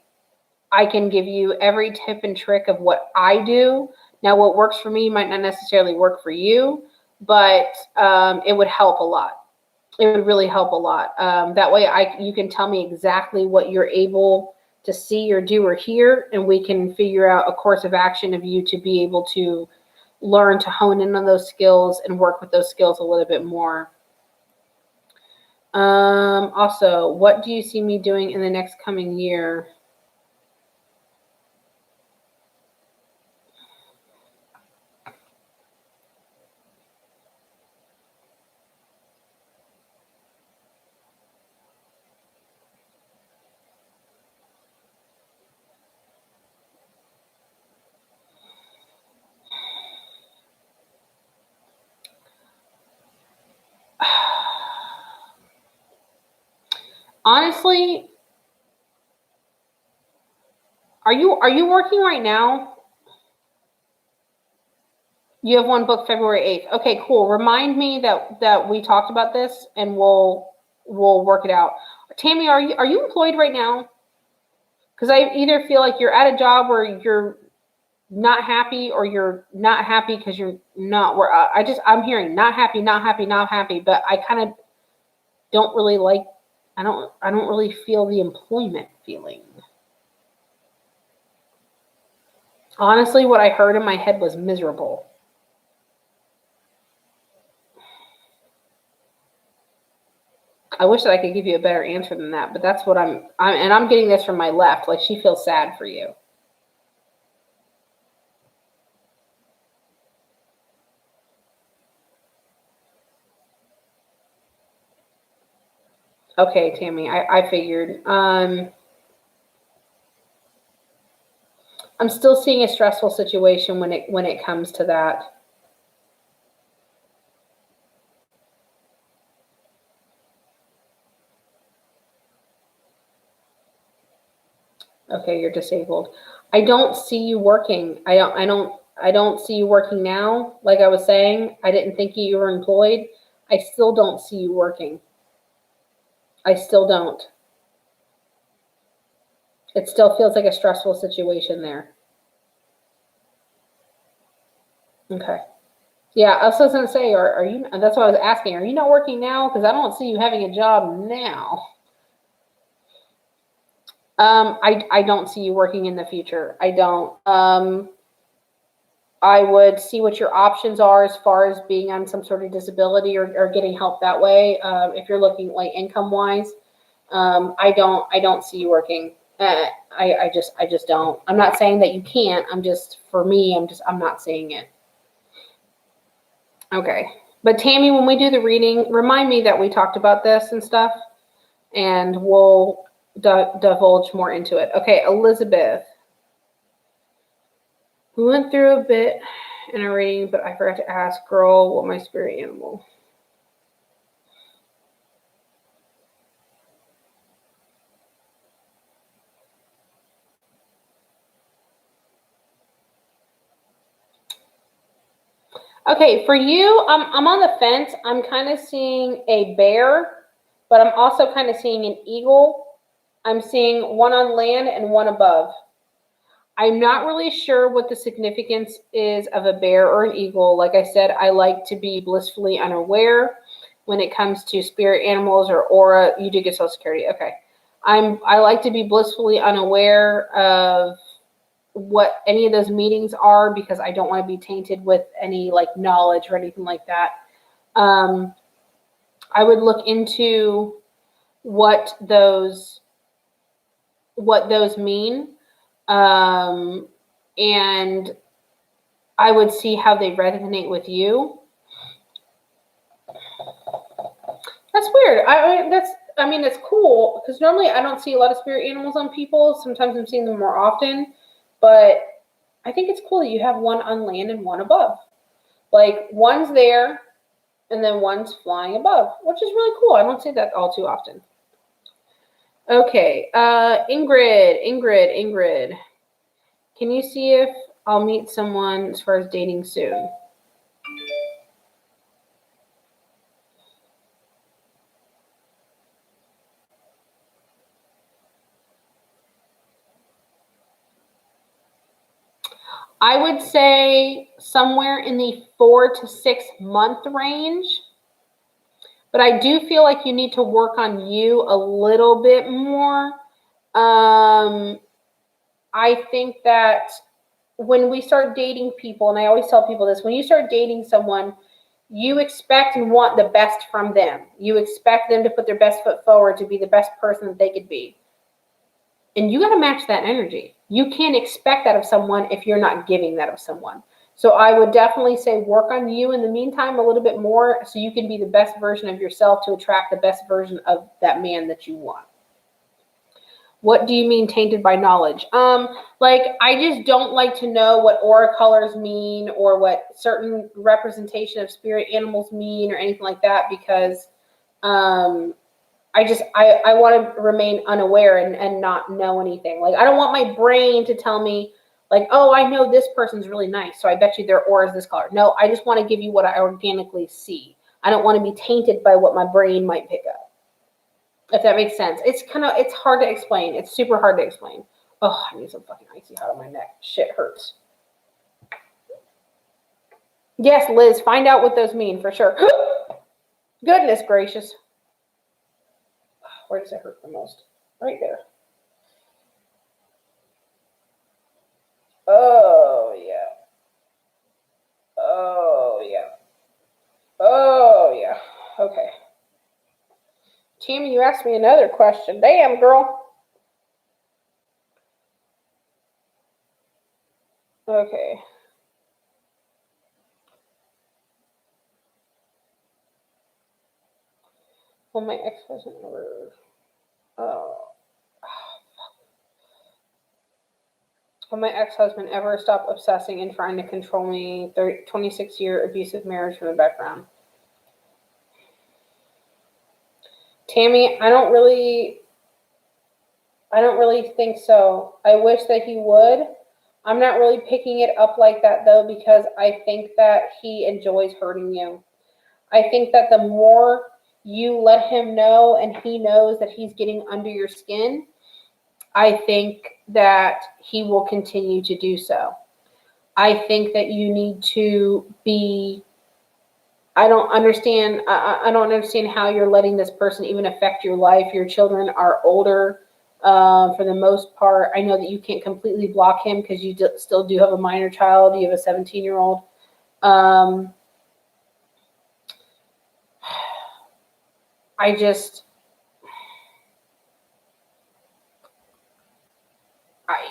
I can give you every tip and trick of what I do. Now, what works for me might not necessarily work for you, but it would help a lot. It would really help a lot. That way you can tell me exactly what you're able to see or do or hear, and we can figure out a course of action of you to be able to learn to hone in on those skills and work with those skills a little bit more. Also, what do you see me doing in the next coming year? Honestly, are you working right now? You have one book February 8th. Okay, cool. Remind me that we talked about this, and we'll work it out. Tammy, are you employed right now? Because I either feel like you're at a job where you're not happy, or you're not happy because you're not where I'm hearing not happy, not happy, not happy, but I kind of don't really like, I don't really feel the employment feeling. Honestly, what I heard in my head was miserable. I wish that I could give you a better answer than that, but that's what I'm getting this from my left. Like, she feels sad for you. Okay, Tammy, I figured. I'm still seeing a stressful situation when it comes to that. Okay, you're disabled. I don't see you working. I don't see you working now. Like I was saying, I didn't think you were employed. I still don't see you working. I still don't. It still feels like a stressful situation there. Okay. Yeah, I was just gonna say, are you? That's what I was asking. Are you not working now? Because I don't see you having a job now. I don't see you working in the future. I don't. I would see what your options are as far as being on some sort of disability, or getting help that way. If you're looking like income wise, I don't see you working. I just don't. I'm not saying that you can't. For me, I'm not seeing it. Okay. But Tammy, when we do the reading, remind me that we talked about this and stuff, and we'll divulge more into it. Okay, Elizabeth. We went through a bit in our reading, but I forgot to ask, girl, what my spirit animal. Okay, for you, I'm on the fence. I'm kind of seeing a bear, but I'm also kind of seeing an eagle. I'm seeing one on land and one above. I'm not really sure what the significance is of a bear or an eagle. Like I said, I like to be blissfully unaware when it comes to spirit animals or aura. You do get Social Security. Okay. I like to be blissfully unaware of what any of those meetings are because I don't want to be tainted with any like knowledge or anything like that. I would look into what those mean, and I would see how they resonate with you. That's weird. I mean, it's cool because normally I don't see a lot of spirit animals on people. Sometimes I'm seeing them more often, but I think it's cool that you have one on land and one above. Like one's there and then one's flying above, which is really cool. I don't see that all too often. Okay, Ingrid. Can you see if I'll meet someone as far as dating soon? I would say somewhere in the 4 to 6 month range. But I do feel like you need to work on you a little bit more. I think that when we start dating people, and I always tell people this, when you start dating someone, you expect and want the best from them. You expect them to put their best foot forward to be the best person that they could be. And you got to match that energy. You can't expect that of someone if you're not giving that of someone. So I would definitely say work on you in the meantime a little bit more so you can be the best version of yourself to attract the best version of that man that you want. What do you mean tainted by knowledge? Like I just don't like to know what aura colors mean or what certain representation of spirit animals mean or anything like that because I want to remain unaware and not know anything. Like I don't want my brain to tell me like, oh, I know this person's really nice, so I bet you their aura is this color. No, I just want to give you what I organically see. I don't want to be tainted by what my brain might pick up. If that makes sense. It's hard to explain. It's super hard to explain. Oh, I need some fucking icy hot on my neck. Shit hurts. Yes, Liz, find out what those mean for sure. Goodness gracious. Where does it hurt the most? Right there. Oh, yeah. Oh, yeah. Oh, yeah. Okay. Tammy, you asked me another question. Damn, girl. Okay. Well, my ex-husband ever... Oh. Will my ex-husband ever stop obsessing and trying to control me? 26-year abusive marriage from the background. Tammy, I don't really think so. I wish that he would. I'm not really picking it up like that though because I think that he enjoys hurting you. I think that the more you let him know and he knows that he's getting under your skin, I think that he will continue to do so. I think that you need to be. I don't understand how you're letting this person even affect your life. Your children are older for the most part. I know that you can't completely block him because you still do have a minor child. You have a 17-year-old.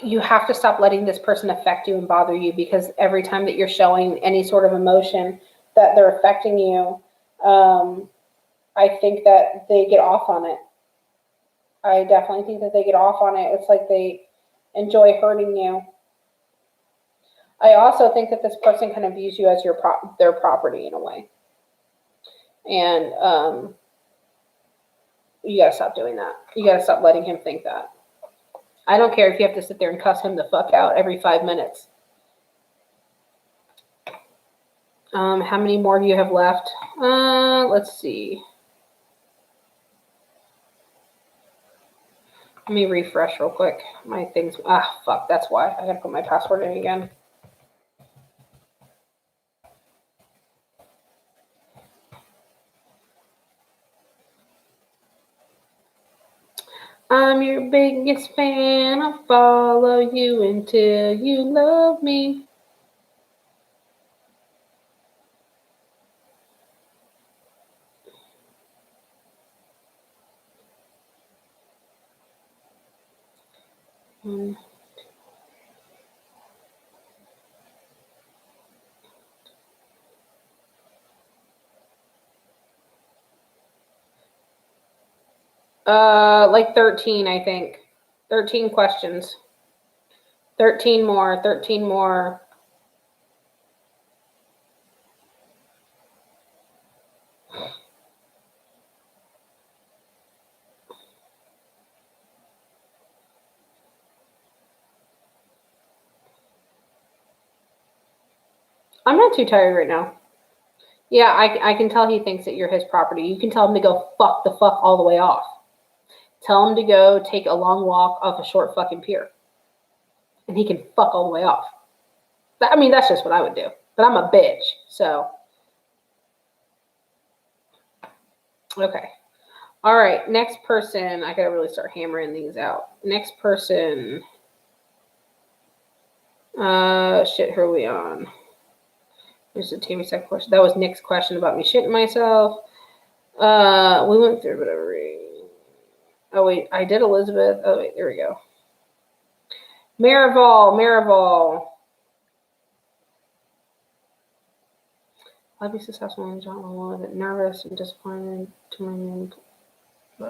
You have to stop letting this person affect you and bother you because every time that you're showing any sort of emotion that they're affecting you, I think that they get off on it. I definitely think that they get off on it. It's like they enjoy hurting you. I also think that this person kind of views you as their property in a way. And you gotta stop doing that. You gotta stop letting him think that. I don't care if you have to sit there and cuss him the fuck out every 5 minutes. How many more do you have left? Let's see. Let me refresh real quick. My things. Fuck. That's why. I gotta put my password in again. I'm your biggest fan. I'll follow you until you love me. Like 13, I think. 13 questions. 13 more. 13 more. I'm not too tired right now. Yeah, I can tell he thinks that you're his property. You can tell him to go fuck the fuck all the way off. Tell him to go take a long walk off a short fucking pier. And he can fuck all the way off. I mean, that's just what I would do. But I'm a bitch, so. Okay. All right, next person. I gotta really start hammering these out. Next person. Shit, who are we on? Here's the Tammy second question. That was Nick's question about me shitting myself. We went through whatever. Oh wait, I did Elizabeth. Oh wait, there we go. Marival. I'll be successful in John. A bit nervous and disappointed to my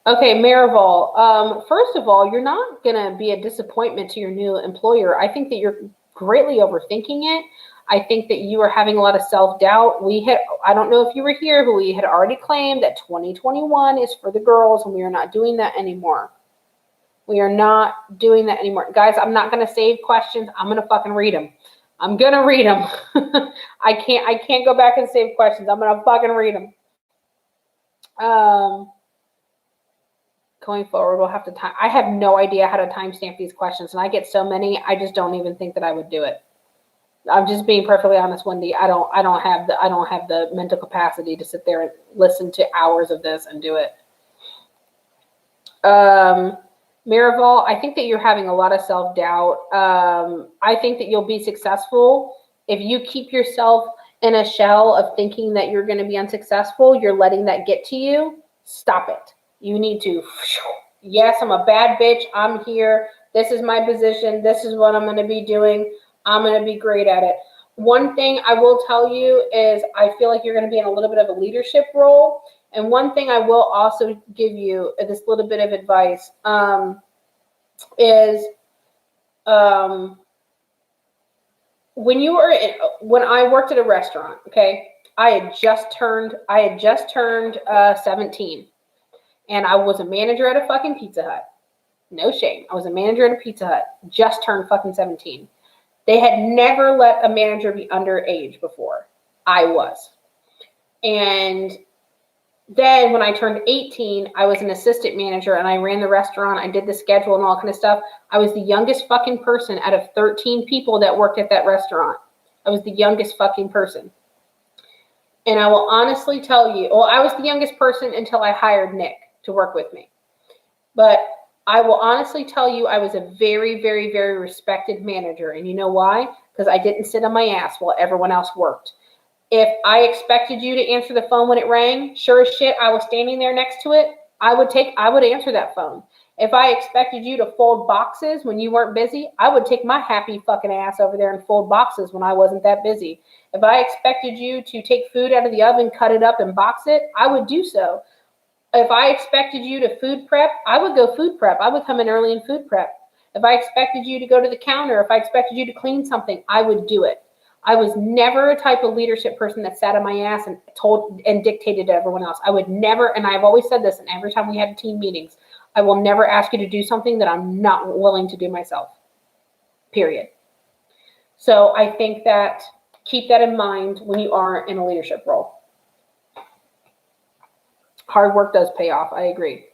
Okay, Marival. First of all, you're not gonna be a disappointment to your new employer. I think that you're greatly overthinking it. I think that you are having a lot of self-doubt. I don't know if you were here, but we had already claimed that 2021 is for the girls, and we are not doing that anymore. We are not doing that anymore. Guys, I'm not going to save questions. I'm going to fucking read them. I'm going to read them. I can't go back and save questions. I'm going to fucking read them. Going forward, we'll have to time. I have no idea how to timestamp these questions, and I get so many, I just don't even think that I would do it. I'm just being perfectly honest, Wendy. I don't have the mental capacity to sit there and listen to hours of this and do it. Marival, I think that you're having a lot of self-doubt. I think that you'll be successful if you keep yourself in a shell of thinking that you're going to be unsuccessful. You're letting that get to you. Stop it. You need to. Yes, I'm a bad bitch. I'm here. This is my position. This is what I'm going to be doing. I'm going to be great at it. One thing I will tell you is I feel like you're going to be in a little bit of a leadership role. And one thing I will also give you, this little bit of advice, is when I worked at a restaurant, okay, I had just turned 17, and I was a manager at a fucking Pizza Hut. No shame. I was a manager at a Pizza Hut, just turned fucking 17. They had never let a manager be underage before. I was. And then when I turned 18, I was an assistant manager and I ran the restaurant. I did the schedule and all kind of stuff. I was the youngest fucking person out of 13 people that worked at that restaurant. I was the youngest fucking person. And I will honestly tell you, well, I was the youngest person until I hired Nick to work with me. But I will honestly tell you, I was a very, very, very respected manager. And you know why? Because I didn't sit on my ass while everyone else worked. If I expected you to answer the phone when it rang, sure as shit, I was standing there next to it, I would answer that phone. If I expected you to fold boxes when you weren't busy, I would take my happy fucking ass over there and fold boxes when I wasn't that busy. If I expected you to take food out of the oven, cut it up, and box it, I would do so. If I expected you to food prep, I would go food prep. I would come in early and food prep. If I expected you to go to the counter, if I expected you to clean something, I would do it. I was never a type of leadership person that sat on my ass and told and dictated to everyone else. I would never, and I've always said this, and every time we had team meetings, I will never ask you to do something that I'm not willing to do myself. Period. So I think that keep that in mind when you are in a leadership role. Hard work does pay off. I agree.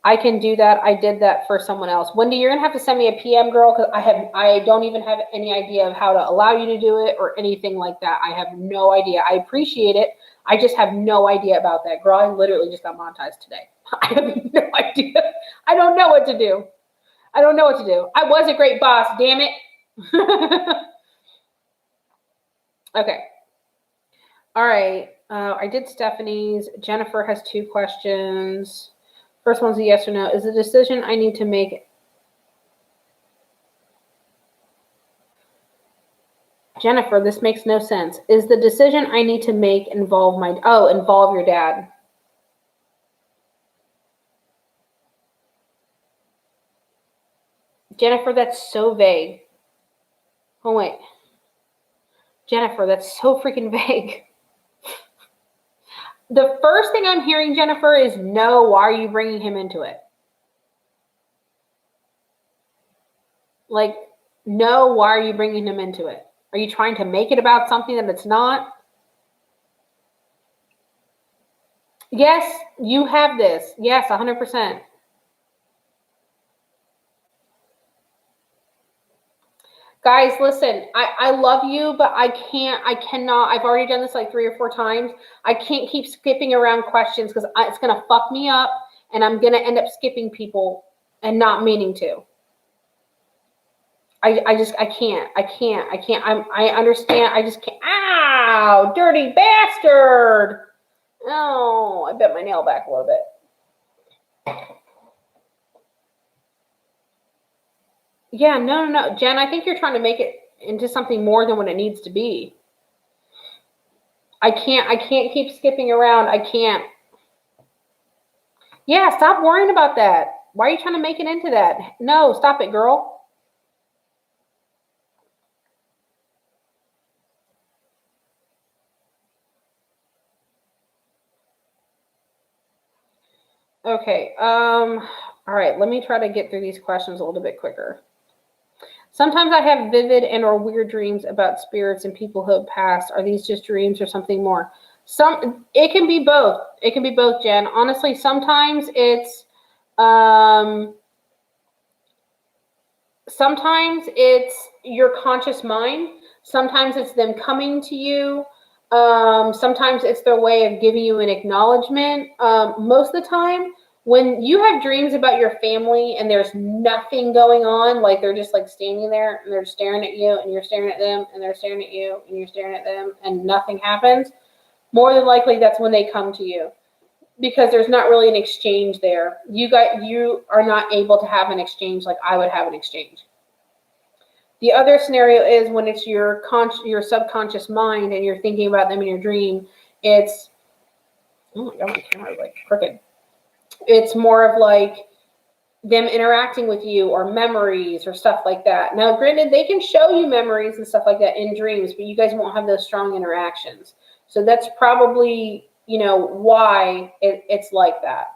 I can do that. I did that for someone else. Wendy, you're gonna have to send me a PM, girl, because I don't even have any idea of how to allow you to do it or anything like that. I have no idea. I appreciate it. I just have no idea about that. Girl, I literally just got monetized today. I have no idea. I don't know what to do. I don't know what to do. I was a great boss, damn it. Okay. All right. I did Stephanie's. Jennifer has 2 questions. First one's a yes or no. Is the decision I need to make? Jennifer, this makes no sense. Is the decision I need to make involve involve your dad? Jennifer, that's so vague. Oh, wait. Jennifer, that's so freaking vague. The first thing I'm hearing, Jennifer, is no, why are you bringing him into it? Like, no, why are you bringing him into it? Are you trying to make it about something that it's not? Yes, you have this. Yes, 100%. Guys, listen, I love you, but I cannot, I've already done this like 3 or 4 times. I can't keep skipping around questions because it's going to fuck me up and I'm going to end up skipping people and not meaning to. I can't. I understand. I just can't. Ow, dirty bastard. Oh, I bent my nail back a little bit. Yeah, no. Jen, I think you're trying to make it into something more than what it needs to be. I can't keep skipping around. I can't. Yeah, stop worrying about that. Why are you trying to make it into that? No, stop it, girl. Okay. All right, let me try to get through these questions a little bit quicker. Sometimes I have vivid and or weird dreams about spirits and people who have passed. Are these just dreams or something more? It can be both. It can be both, Jen. Honestly, sometimes it's your conscious mind. Sometimes it's them coming to you. Sometimes it's their way of giving you an acknowledgement. Most of the time, when you have dreams about your family and there's nothing going on, like they're just like standing there and they're staring at you and you're staring at them and they're staring at you and you're staring at them and nothing happens, more than likely that's when they come to you because there's not really an exchange there. You are not able to have an exchange like I would have an exchange. The other scenario is when it's your subconscious mind and you're thinking about them in your dream. It's, oh my God, my camera's like crooked. It's more of like them interacting with you or memories or stuff like that. Now, granted, they can show you memories and stuff like that in dreams, but you guys won't have those strong interactions. So that's probably, why it's like that.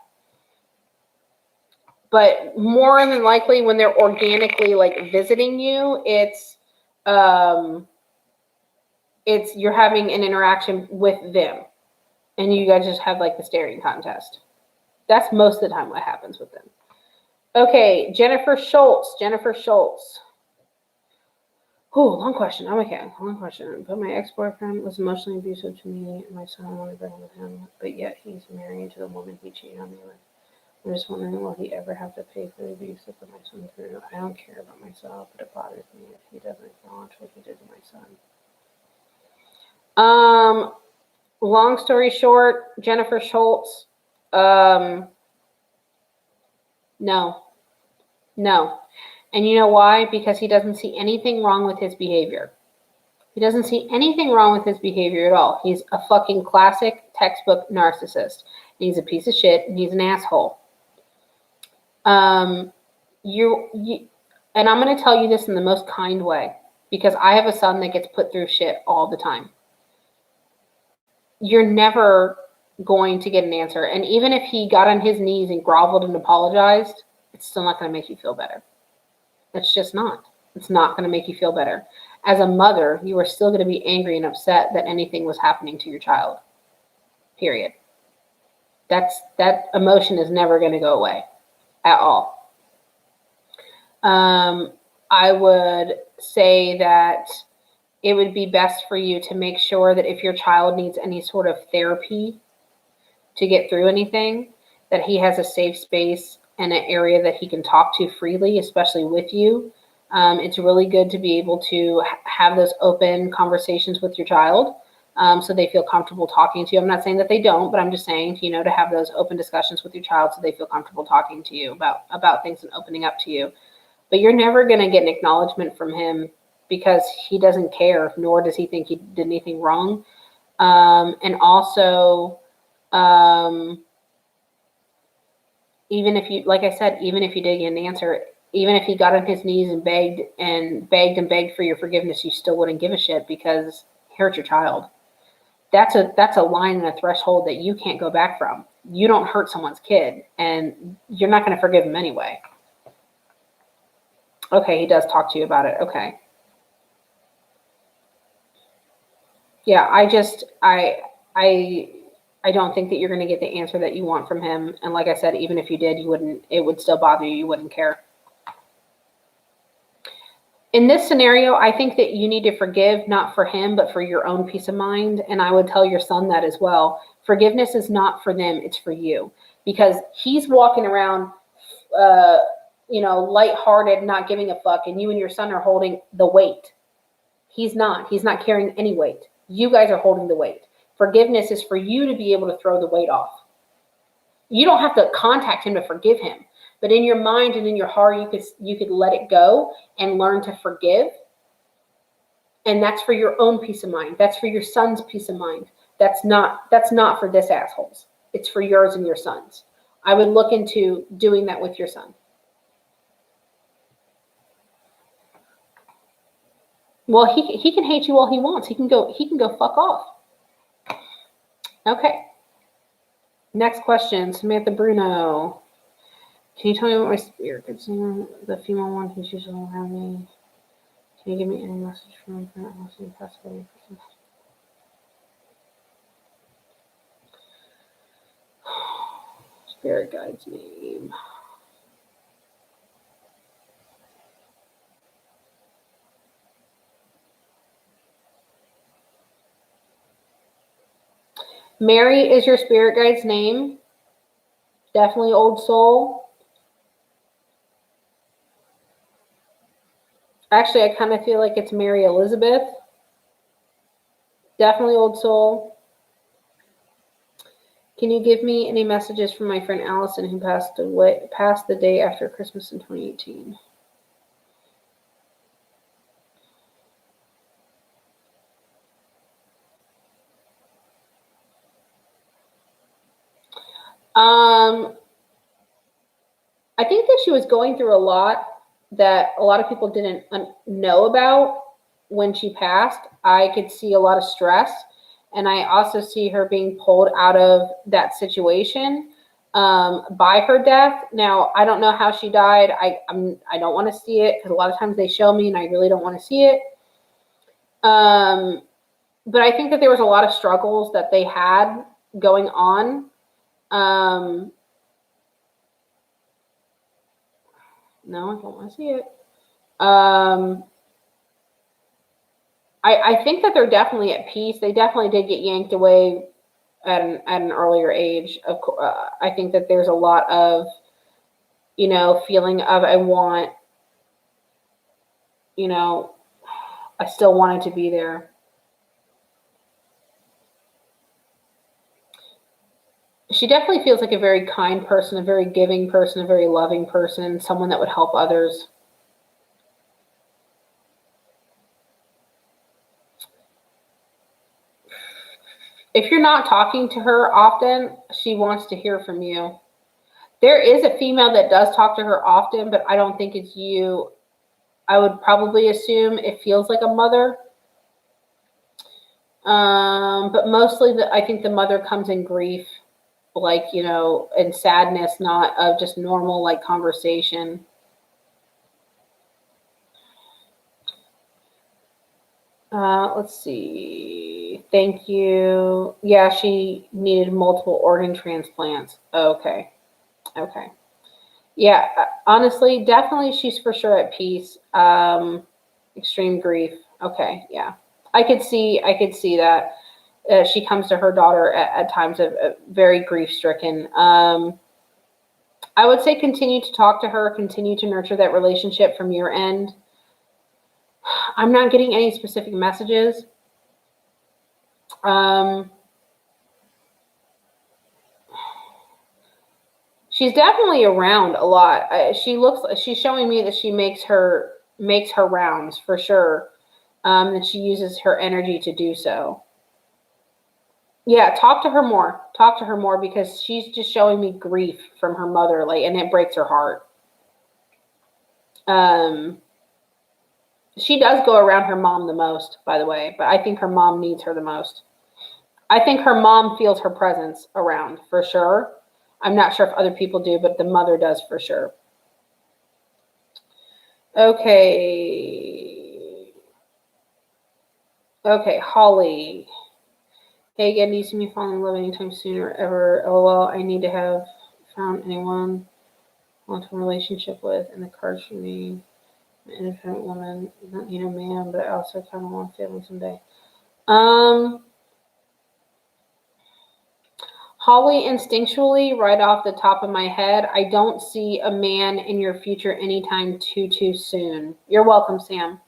But more than likely when they're organically like visiting you, it's you're having an interaction with them and you guys just have like the staring contest. That's most of the time what happens with them. Okay, Jennifer Schultz. Oh, long question. Oh, okay, long question. But my ex-boyfriend was emotionally abusive to me and my son wanted to break up with him, but yet he's married to the woman he cheated on me with. I'm just wondering, will he ever have to pay for the abuse that put my son through? I don't care about myself, but it bothers me if he doesn't acknowledge what he did to my son. Long story short, Jennifer Schultz, no. And you know why? Because he doesn't see anything wrong with his behavior. He doesn't see anything wrong with his behavior at all. He's a fucking classic textbook narcissist. He's a piece of shit and he's an asshole. and I'm going to tell you this in the most kind way, because I have a son that gets put through shit all the time. You're never going to get an answer. And even if he got on his knees and groveled and apologized, it's still not going to make you feel better. It's just not. It's not going to make you feel better. As a mother, you are still going to be angry and upset that anything was happening to your child. Period. That emotion is never going to go away at all. I would say that it would be best for you to make sure that if your child needs any sort of therapy to get through anything, that he has a safe space and an area that he can talk to freely, especially with you. It's really good to be able to have those open conversations with your child, so they feel comfortable talking to you. I'm not saying that they don't, but I'm just saying, to have those open discussions with your child so they feel comfortable talking to you about things and opening up to you. But you're never going to get an acknowledgement from him because he doesn't care, nor does he think he did anything wrong. And also, even if you, like I said, even if you did get an answer, even if he got on his knees and begged for your forgiveness, you still wouldn't give a shit because he hurt your child. That's a line and a threshold that you can't go back from. You don't hurt someone's kid, and you're not going to forgive him anyway. Okay, he does talk to you about it. Okay. Yeah, I don't think that you're going to get the answer that you want from him. And like I said, even if you did, it would still bother you. You wouldn't care. In this scenario, I think that you need to forgive, not for him, but for your own peace of mind. And I would tell your son that as well. Forgiveness is not for them, it's for you. Because he's walking around, lighthearted, not giving a fuck, and you and your son are holding the weight. He's not carrying any weight. You guys are holding the weight. Forgiveness is for you to be able to throw the weight off. You don't have to contact him to forgive him, but in your mind and in your heart, you could let it go and learn to forgive. And that's for your own peace of mind. That's for your son's peace of mind. That's not for this asshole's. It's for yours and your son's. I would look into doing that with your son. Well, he can hate you all he wants. He can go fuck off. Okay. Next question, Samantha Bruno. Can you tell me what my spirit could see? The female one who's usually around me. Can you give me any message from my parent house and pass away? Spirit guide's name. Mary is your spirit guide's name. Definitely old soul. Actually, I kind of feel like it's Mary Elizabeth. Definitely old soul. Can you give me any messages from my friend Allison who passed the day after Christmas in 2018? I think that she was going through a lot that a lot of people didn't know about when she passed. I could see a lot of stress, and I also see her being pulled out of that situation by her death. Now, I don't know how she died. I don't want to see it because a lot of times they show me, and I really don't want to see it. But I think that there was a lot of struggles that they had going on. No, I don't want to see it. I think that they're definitely at peace. They definitely did get yanked away at an earlier age. Of course, I think that there's a lot of, feeling of I want, I still wanted to be there. She definitely feels like a very kind person, a very giving person, a very loving person, someone that would help others. If you're not talking to her often, she wants to hear from you. There is a female that does talk to her often, but I don't think it's you. I would probably assume it feels like a mother. But mostly I think the mother comes in grief, like, and sadness, not of just normal like conversation. Let's see. Thank you. Yeah, she needed multiple organ transplants. Okay. Yeah, honestly, definitely she's for sure at peace. Extreme grief. Okay, yeah. I could see that. She comes to her daughter at times of very grief stricken. I would say continue to talk to her, continue to nurture that relationship from your end. I'm not getting any specific messages. She's definitely around a lot. She's showing me that she makes her rounds for sure. And she uses her energy to do so. Yeah, talk to her more. Talk to her more because she's just showing me grief from her mother, like, and it breaks her heart. She does go around her mom the most, by the way, but I think her mom needs her the most. I think her mom feels her presence around for sure. I'm not sure if other people do, but the mother does for sure. Okay, Holly. Hey again, do you see me falling in love anytime soon or ever? LOL, I need to have found anyone I want a relationship with, and the cards for me. An independent woman, not need a man, but I also kind of want a family someday. Holly, instinctually, right off the top of my head, I don't see a man in your future anytime too soon. You're welcome, Sam.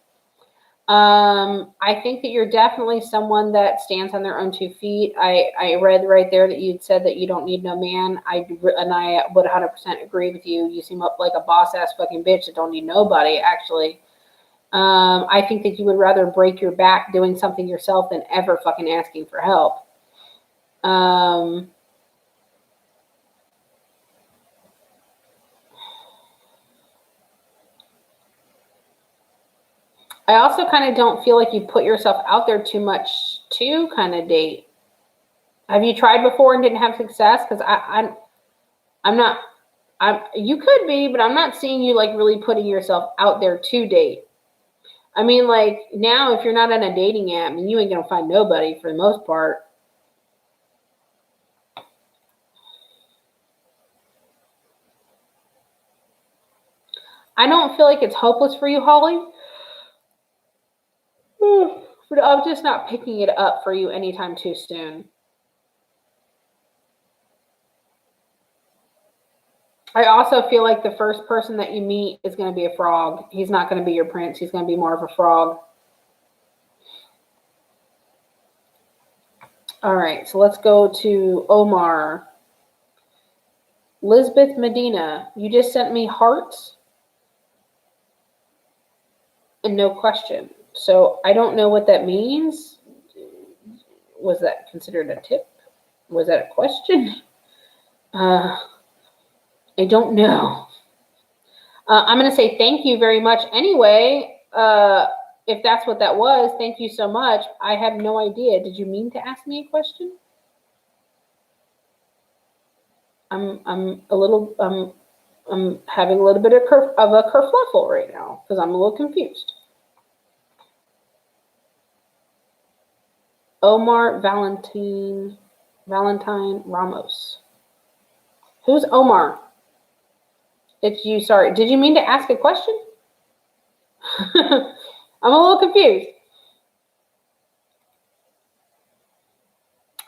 I think that you're definitely someone that stands on their own 2 feet. I read right there that you'd said that you don't need no man. I would 100% agree with you. You seem up like a boss ass fucking bitch that don't need nobody, actually. I think that you would rather break your back doing something yourself than ever fucking asking for help. I also kind of don't feel like you put yourself out there too much to kind of date. Have you tried before and didn't have success? Because I'm not. You could be, but I'm not seeing you like really putting yourself out there to date. I mean, like now, if you're not on a dating app, you ain't gonna find nobody for the most part. I don't feel like it's hopeless for you, Holly. But I'm just not picking it up for you anytime too soon. I also feel like the first person that you meet is going to be a frog. He's not going to be your prince. He's going to be more of a frog. All right, so let's go to Omar. Lisbeth Medina, you just sent me hearts and no question. So I don't know what that means. Was that considered a tip? Was that a question? I don't know. I'm going to say thank you very much anyway. If that's what that was, thank you so much. I have no idea. Did you mean to ask me a question? I'm having a little bit of a kerfluffle right now because I'm a little confused. Omar Valentine Ramos. Who's Omar? It's you. Sorry. Did you mean to ask a question? I'm a little confused.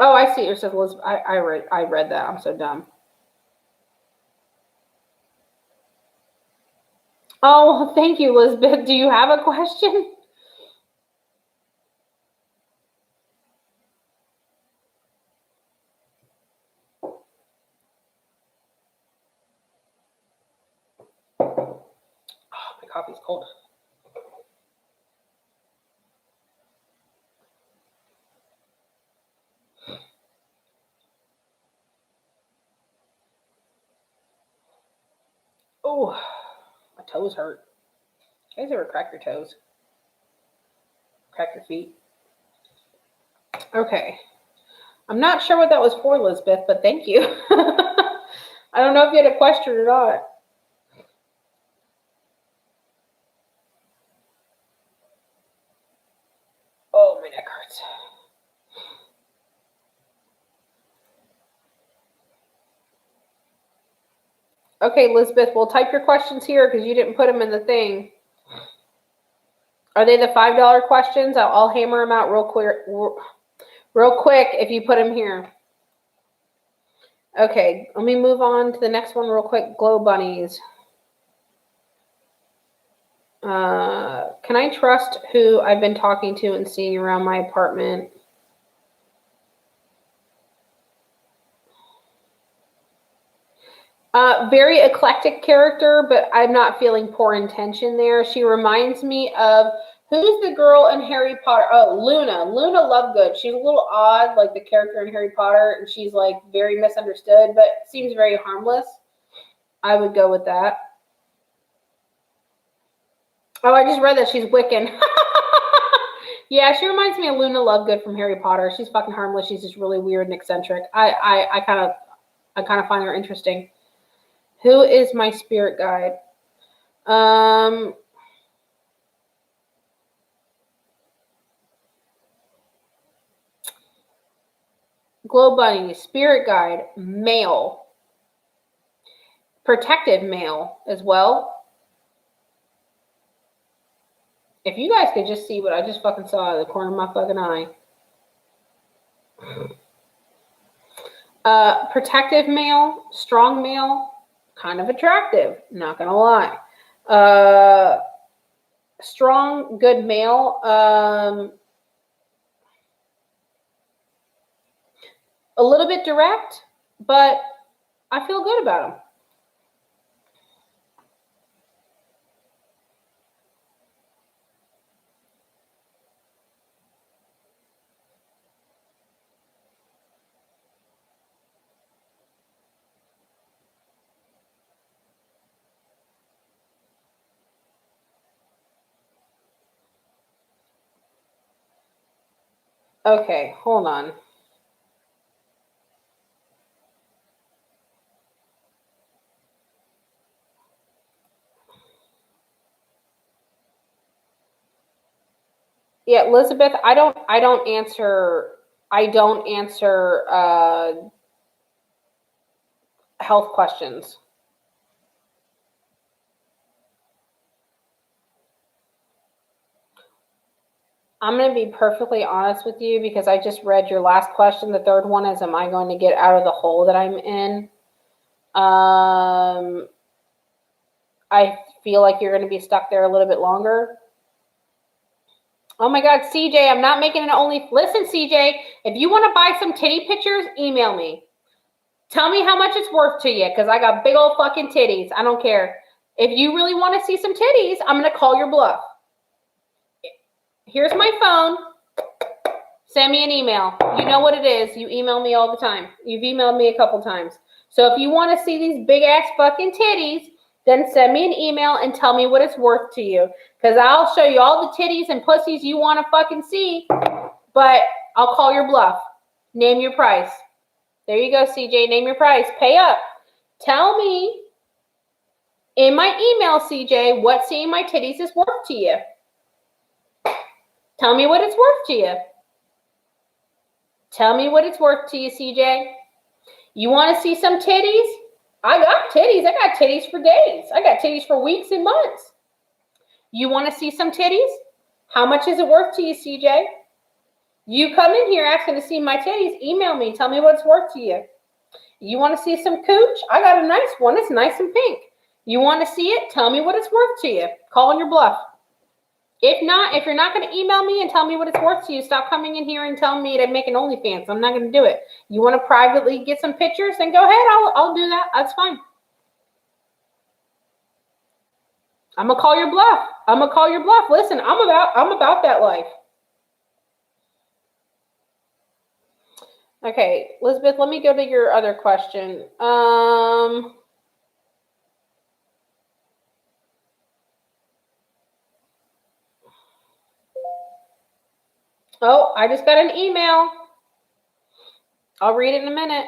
Oh, I see. It says Elizabeth. I read that. I'm so dumb. Oh, thank you, Elizabeth. Do you have a question? Oh, my coffee's cold. Ooh, my toes hurt. You guys ever crack your toes? Crack your feet? Okay. I'm not sure what that was for, Elizabeth, but thank you. I don't know if you had a question or not. Oh, my neck hurts. Okay, Elizabeth, we'll type your questions here because you didn't put them in the thing. Are they the $5 questions? I'll hammer them out real quick if you put them here. Okay, let me move on to the next one real quick. Glow bunnies. Can I trust who I've been talking to and seeing around my apartment? Very eclectic character, but I'm not feeling poor intention there. She reminds me of, who's the girl in Harry Potter? Oh, Luna. Luna Lovegood. She's a little odd, like the character in Harry Potter, and she's like very misunderstood, but seems very harmless. I would go with that. Oh, I just read that she's Wiccan. Yeah, she reminds me of Luna Lovegood from Harry Potter. She's fucking harmless. She's just really weird and eccentric. I kind of find her interesting. Who is my spirit guide? Glow bunny, spirit guide, male, protective male as well. If you guys could just see what I just fucking saw out of the corner of my fucking eye. Protective male, strong male, kind of attractive, not gonna lie. Strong, good male. A little bit direct, but I feel good about him. Okay, hold on. Yeah, Elizabeth, I don't answer health questions. I'm going to be perfectly honest with you because I just read your last question. The third one is, am I going to get out of the hole that I'm in? I feel like you're going to be stuck there a little bit longer. Oh my God, CJ, I'm not making an only. Listen, CJ, if you want to buy some titty pictures, email me. Tell me how much it's worth to you because I got big old fucking titties. I don't care. If you really want to see some titties, I'm going to call your bluff. Here's my phone. Send me an email. You know what it is. You email me all the time. You've emailed me a couple times. So if you want to see these big ass fucking titties, then send me an email and tell me what it's worth to you. Because I'll show you all the titties and pussies you want to fucking see, but I'll call your bluff. Name your price. There you go, CJ. Name your price. Pay up. Tell me in my email, CJ, what seeing my titties is worth to you. Tell me what it's worth to you. Tell me what it's worth to you, CJ. You want to see some titties? I got titties. I got titties for days. I got titties for weeks and months. You want to see some titties? How much is it worth to you, CJ? You come in here asking to see my titties, email me. Tell me what it's worth to you. You want to see some cooch? I got a nice one. It's nice and pink. You want to see it? Tell me what it's worth to you. Call on your bluff. If not, if you're not going to email me and tell me what it's worth to you, stop coming in here and telling me to make an OnlyFans. I'm not going to do it. You want to privately get some pictures? Then go ahead. I'll do that. That's fine. I'm going to call your bluff. I'm going to call your bluff. Listen, I'm about that life. Okay, Elizabeth, let me go to your other question. Oh, I just got an email. I'll read it in a minute.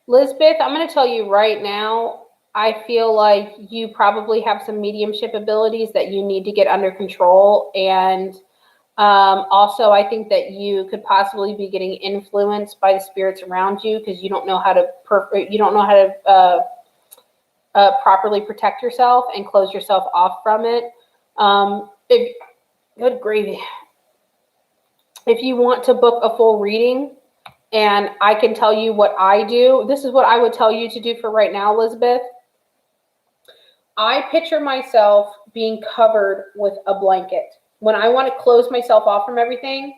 Lisbeth, I'm going to tell you right now, I feel like you probably have some mediumship abilities that you need to get under control. And also, I think that you could possibly be getting influenced by the spirits around you because you don't know how to properly protect yourself and close yourself off from it. Good gravy. If you want to book a full reading, and I can tell you what I do. This is what I would tell you to do for right now, Elizabeth. I picture myself being covered with a blanket. When I want to close myself off from everything,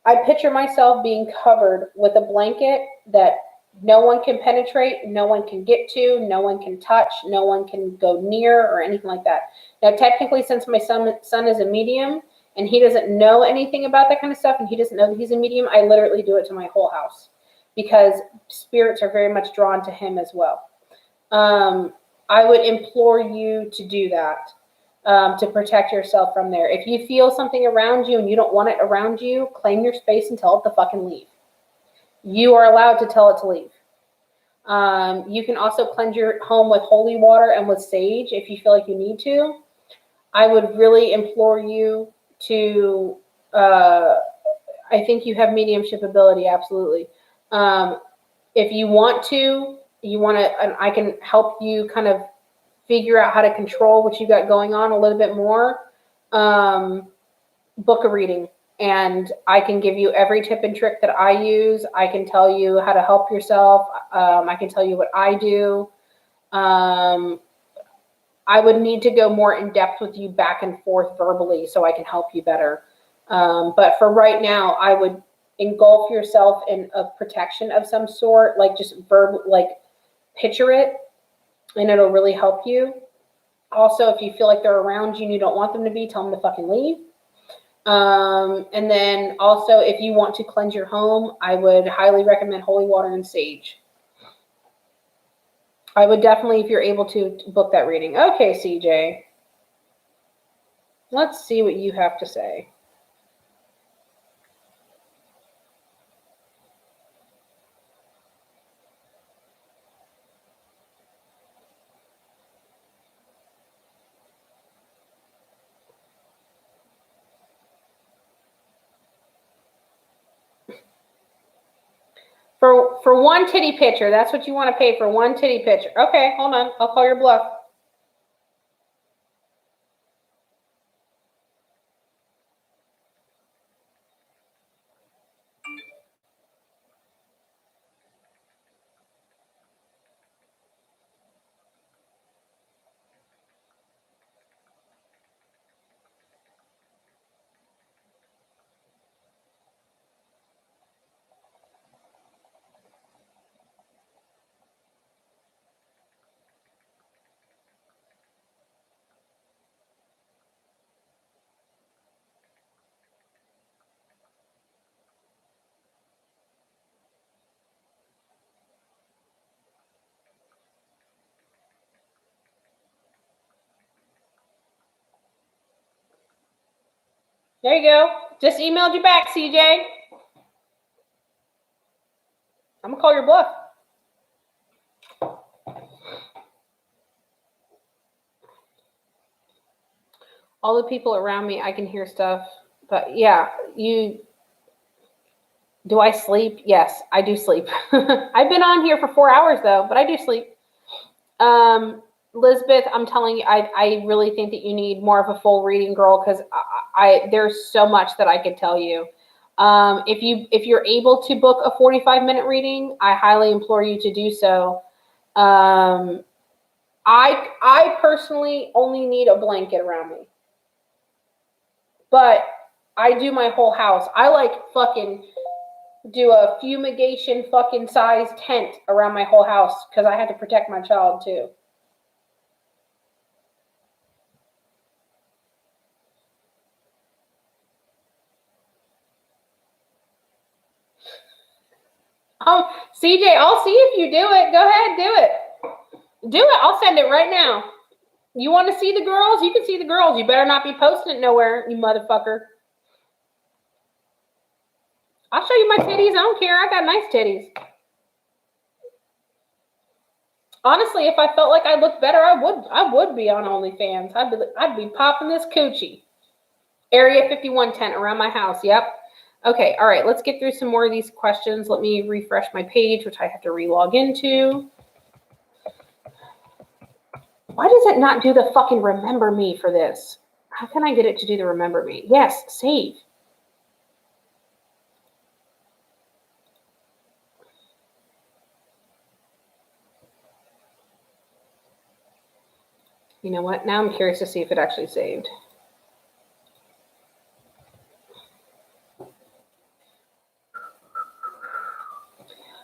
I picture myself being covered with a blanket that no one can penetrate, no one can get to, no one can touch, no one can go near or anything like that. Now, technically, since my son is a medium and he doesn't know anything about that kind of stuff and he doesn't know that he's a medium, I literally do it to my whole house because spirits are very much drawn to him as well. I would implore you to do that. To protect yourself from there. If you feel something around you and you don't want it around you, claim your space and tell it to fucking leave. You are allowed to tell it to leave. You can also cleanse your home with holy water and with sage if you feel like you need to. I would really implore you to, I think you have mediumship ability, absolutely. If you want to, and I can help you kind of figure out how to control what you got going on a little bit more, book a reading. And I can give you every tip and trick that I use. I can tell you how to help yourself. I can tell you what I do. I would need to go more in depth with you back and forth verbally so I can help you better. But for right now, I would engulf yourself in a protection of some sort, like just picture it, and it'll really help you. Also, if you feel like they're around you and you don't want them to be, tell them to fucking leave. And then also, if you want to cleanse your home, I would highly recommend holy water and sage. I would definitely, if you're able to book that reading. Okay, CJ. Let's see what you have to say. For one titty picture, that's what you want to pay for one titty picture. Okay, hold on. I'll call your bluff. There you go. Just emailed you back, CJ. I'm gonna call your bluff. All the people around me, I can hear stuff. But yeah, do I sleep? Yes, I do sleep. I've been on here for 4 hours though, but I do sleep. Lisbeth, I'm telling you, I really think that you need more of a full reading, girl, because there's so much that I could tell you. If you're able to book a 45-minute reading, I highly implore you to do so. I personally only need a blanket around me, but I do my whole house. I like fucking do a fumigation fucking size tent around my whole house because I had to protect my child too. CJ, I'll see if you do it. Go ahead, do it. Do it. I'll send it right now. You want to see the girls? You can see the girls. You better not be posting it nowhere, you motherfucker. I'll show you my titties. I don't care. I got nice titties. Honestly, if I felt like I looked better, I would be on OnlyFans. I'd be popping this coochie. Area 5110 around my house. Yep. Okay. All right. Let's get through some more of these questions. Let me refresh my page, which I have to re-log into. Why does it not do the fucking remember me for this? How can I get it to do the remember me? Yes. Save. You know what? Now I'm curious to see if it actually saved.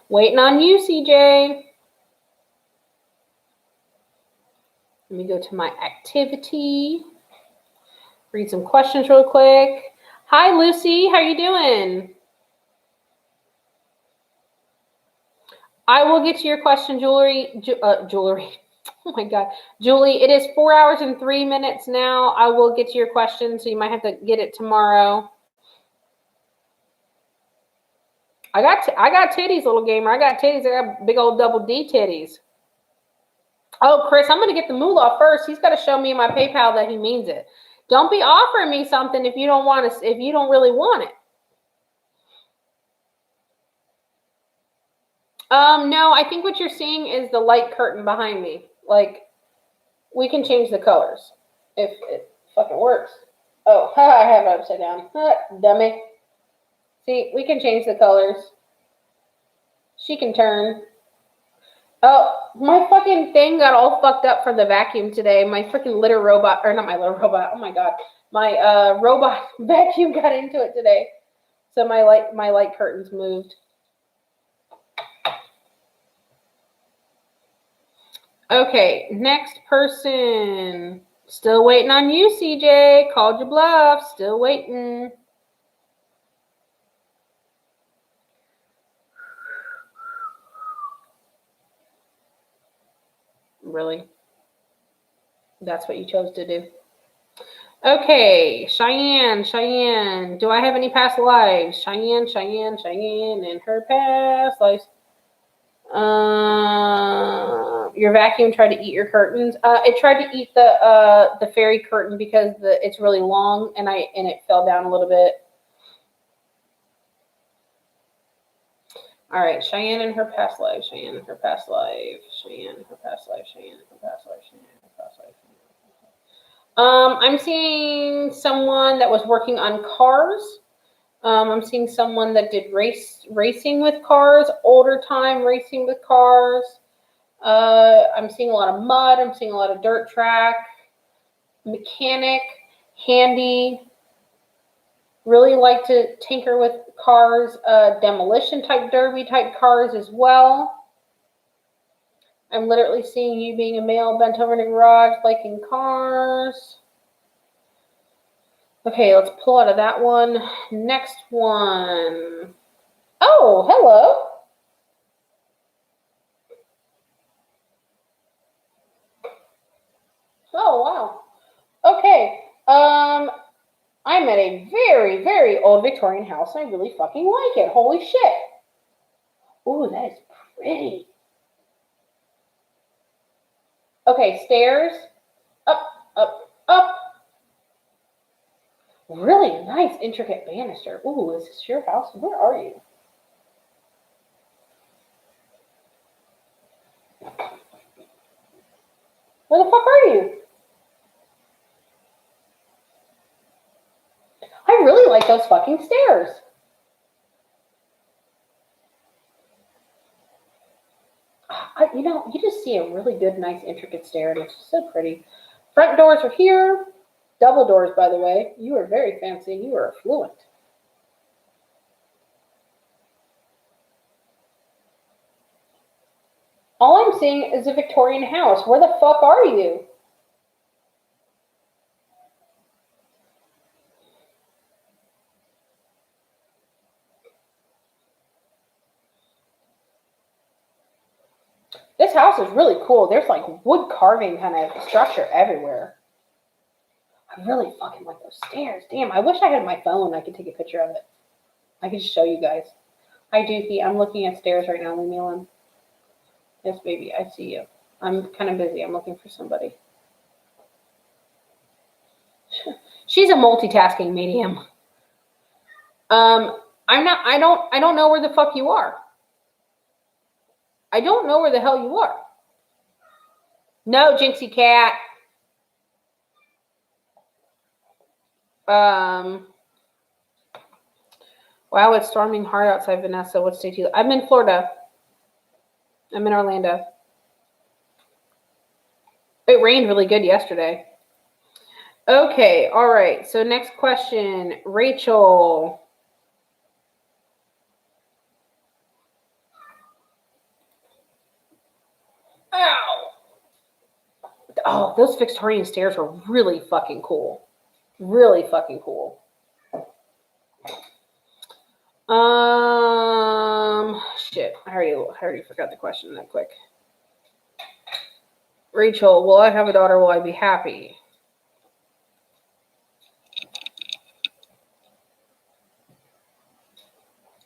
Waiting on you, CJ. Let me go to my activity. Read some questions real quick. Hi, Lucy. How you doing? I will get to your question, Jewelry. Oh my God. Julie, it is 4 hours and 3 minutes now. I will get to your question, so you might have to get it tomorrow. I got titties, little gamer. I got titties. I got big old double D titties. Oh, Chris, I'm going to get the moolah first. He's got to show me in my PayPal that he means it. Don't be offering me something if you don't want to, if you don't really want it. No, I think what you're seeing is the light curtain behind me. Like, we can change the colors if it fucking works. Oh, I have it upside down. Dummy. See, we can change the colors. She can turn. Oh, my fucking thing got all fucked up from the vacuum today. My freaking litter robot, or not my litter robot. Oh my God, my robot vacuum got into it today. So my light curtains moved. Okay, next person. Still waiting on you, CJ. Called your bluff. Still waiting. Really? That's what you chose to do? Okay, Cheyenne. Do I have any past lives? Cheyenne, and her past lives. Your vacuum tried to eat your curtains. It tried to eat the fairy curtain because it's really long, and it fell down a little bit. All right, Cheyenne and her past life. I'm seeing someone that was working on cars. I'm seeing someone that did racing with cars, older time racing with cars. I'm seeing a lot of mud. I'm seeing a lot of dirt track. Mechanic, handy. Really like to tinker with cars. Demolition type, derby type cars as well. I'm literally seeing you being a male bent over in a garage, liking cars. Okay, let's pull out of that one. Next one. Oh, hello. Oh, wow. Okay. I'm at a very, very old Victorian house, and I really fucking like it. Holy shit. Ooh, that is pretty. Okay, stairs. Up, up, up. Really nice, intricate banister. Ooh, is this your house? Where are you? Where the fuck are you? I really like those fucking stairs. You just see a really good, nice, intricate stair, and it's just so pretty. Front doors are here. Double doors, by the way. You are very fancy. You are affluent. All I'm seeing is a Victorian house. Where the fuck are you? This house is really cool. There's like wood carving kind of structure everywhere. I really fucking like those stairs. Damn, I wish I had my phone. I could take a picture of it. I could just show you guys. Hi, Dookie. I'm looking at stairs right now. Leave me alone. Yes, baby. I see you. I'm kind of busy. I'm looking for somebody. She's a multitasking medium. I'm not. I don't know where the fuck you are. I don't know where the hell you are. No, Jinxie Cat. Wow, it's storming hard outside, Vanessa. What state do you? I'm in Florida. I'm in Orlando. It rained really good yesterday. Okay, all right. So next question, Rachel. Ow. Oh, those Victorian stairs are really fucking cool. Really fucking cool. Shit. I already forgot the question that quick. Rachel, will I have a daughter? Will I be happy?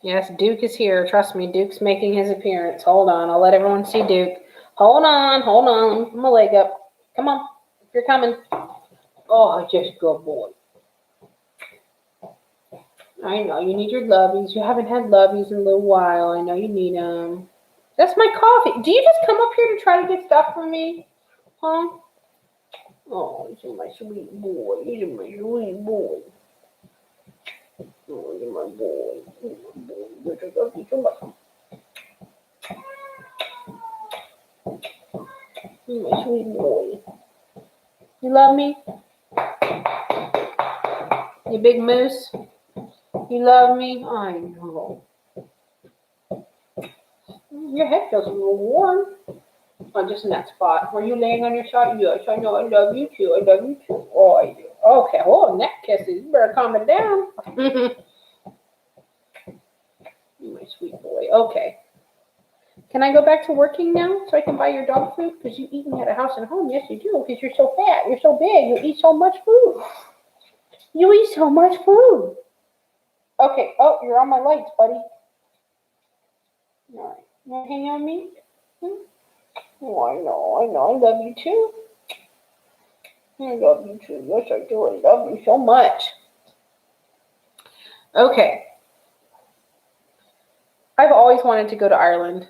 Yes, Duke is here. Trust me, Duke's making his appearance. Hold on. I'll let everyone see Duke. Hold on. Put my leg up. Come on. You're coming. Oh, just good boy. I know you need your lovies. You haven't had lovies in a little while. I know you need them. That's my coffee. Do you just come up here to try to get stuff from me? Huh? Oh, you're my sweet boy. You're my sweet boy. Oh, you're my boy. You're my boy. I love you so much. You're my sweet boy. You love me? You big moose? You love me? I know. Your head feels a little warm. Oh, just in that spot. Were you laying on your side? Yes, I know. I love you too. I love you too. Oh, I do. Okay. Oh, neck kisses. You better calm it down. My sweet boy. Okay. Can I go back to working now so I can buy your dog food? Because you eat me at a house and home. Yes, you do. Because you're so fat. You're so big. You eat so much food. You eat so much food. Okay. Oh, you're on my lights, buddy. All right. You want to hang on me? Oh, I know. I love you too. I love you too. Yes, I do. I love you so much. Okay. I've always wanted to go to Ireland.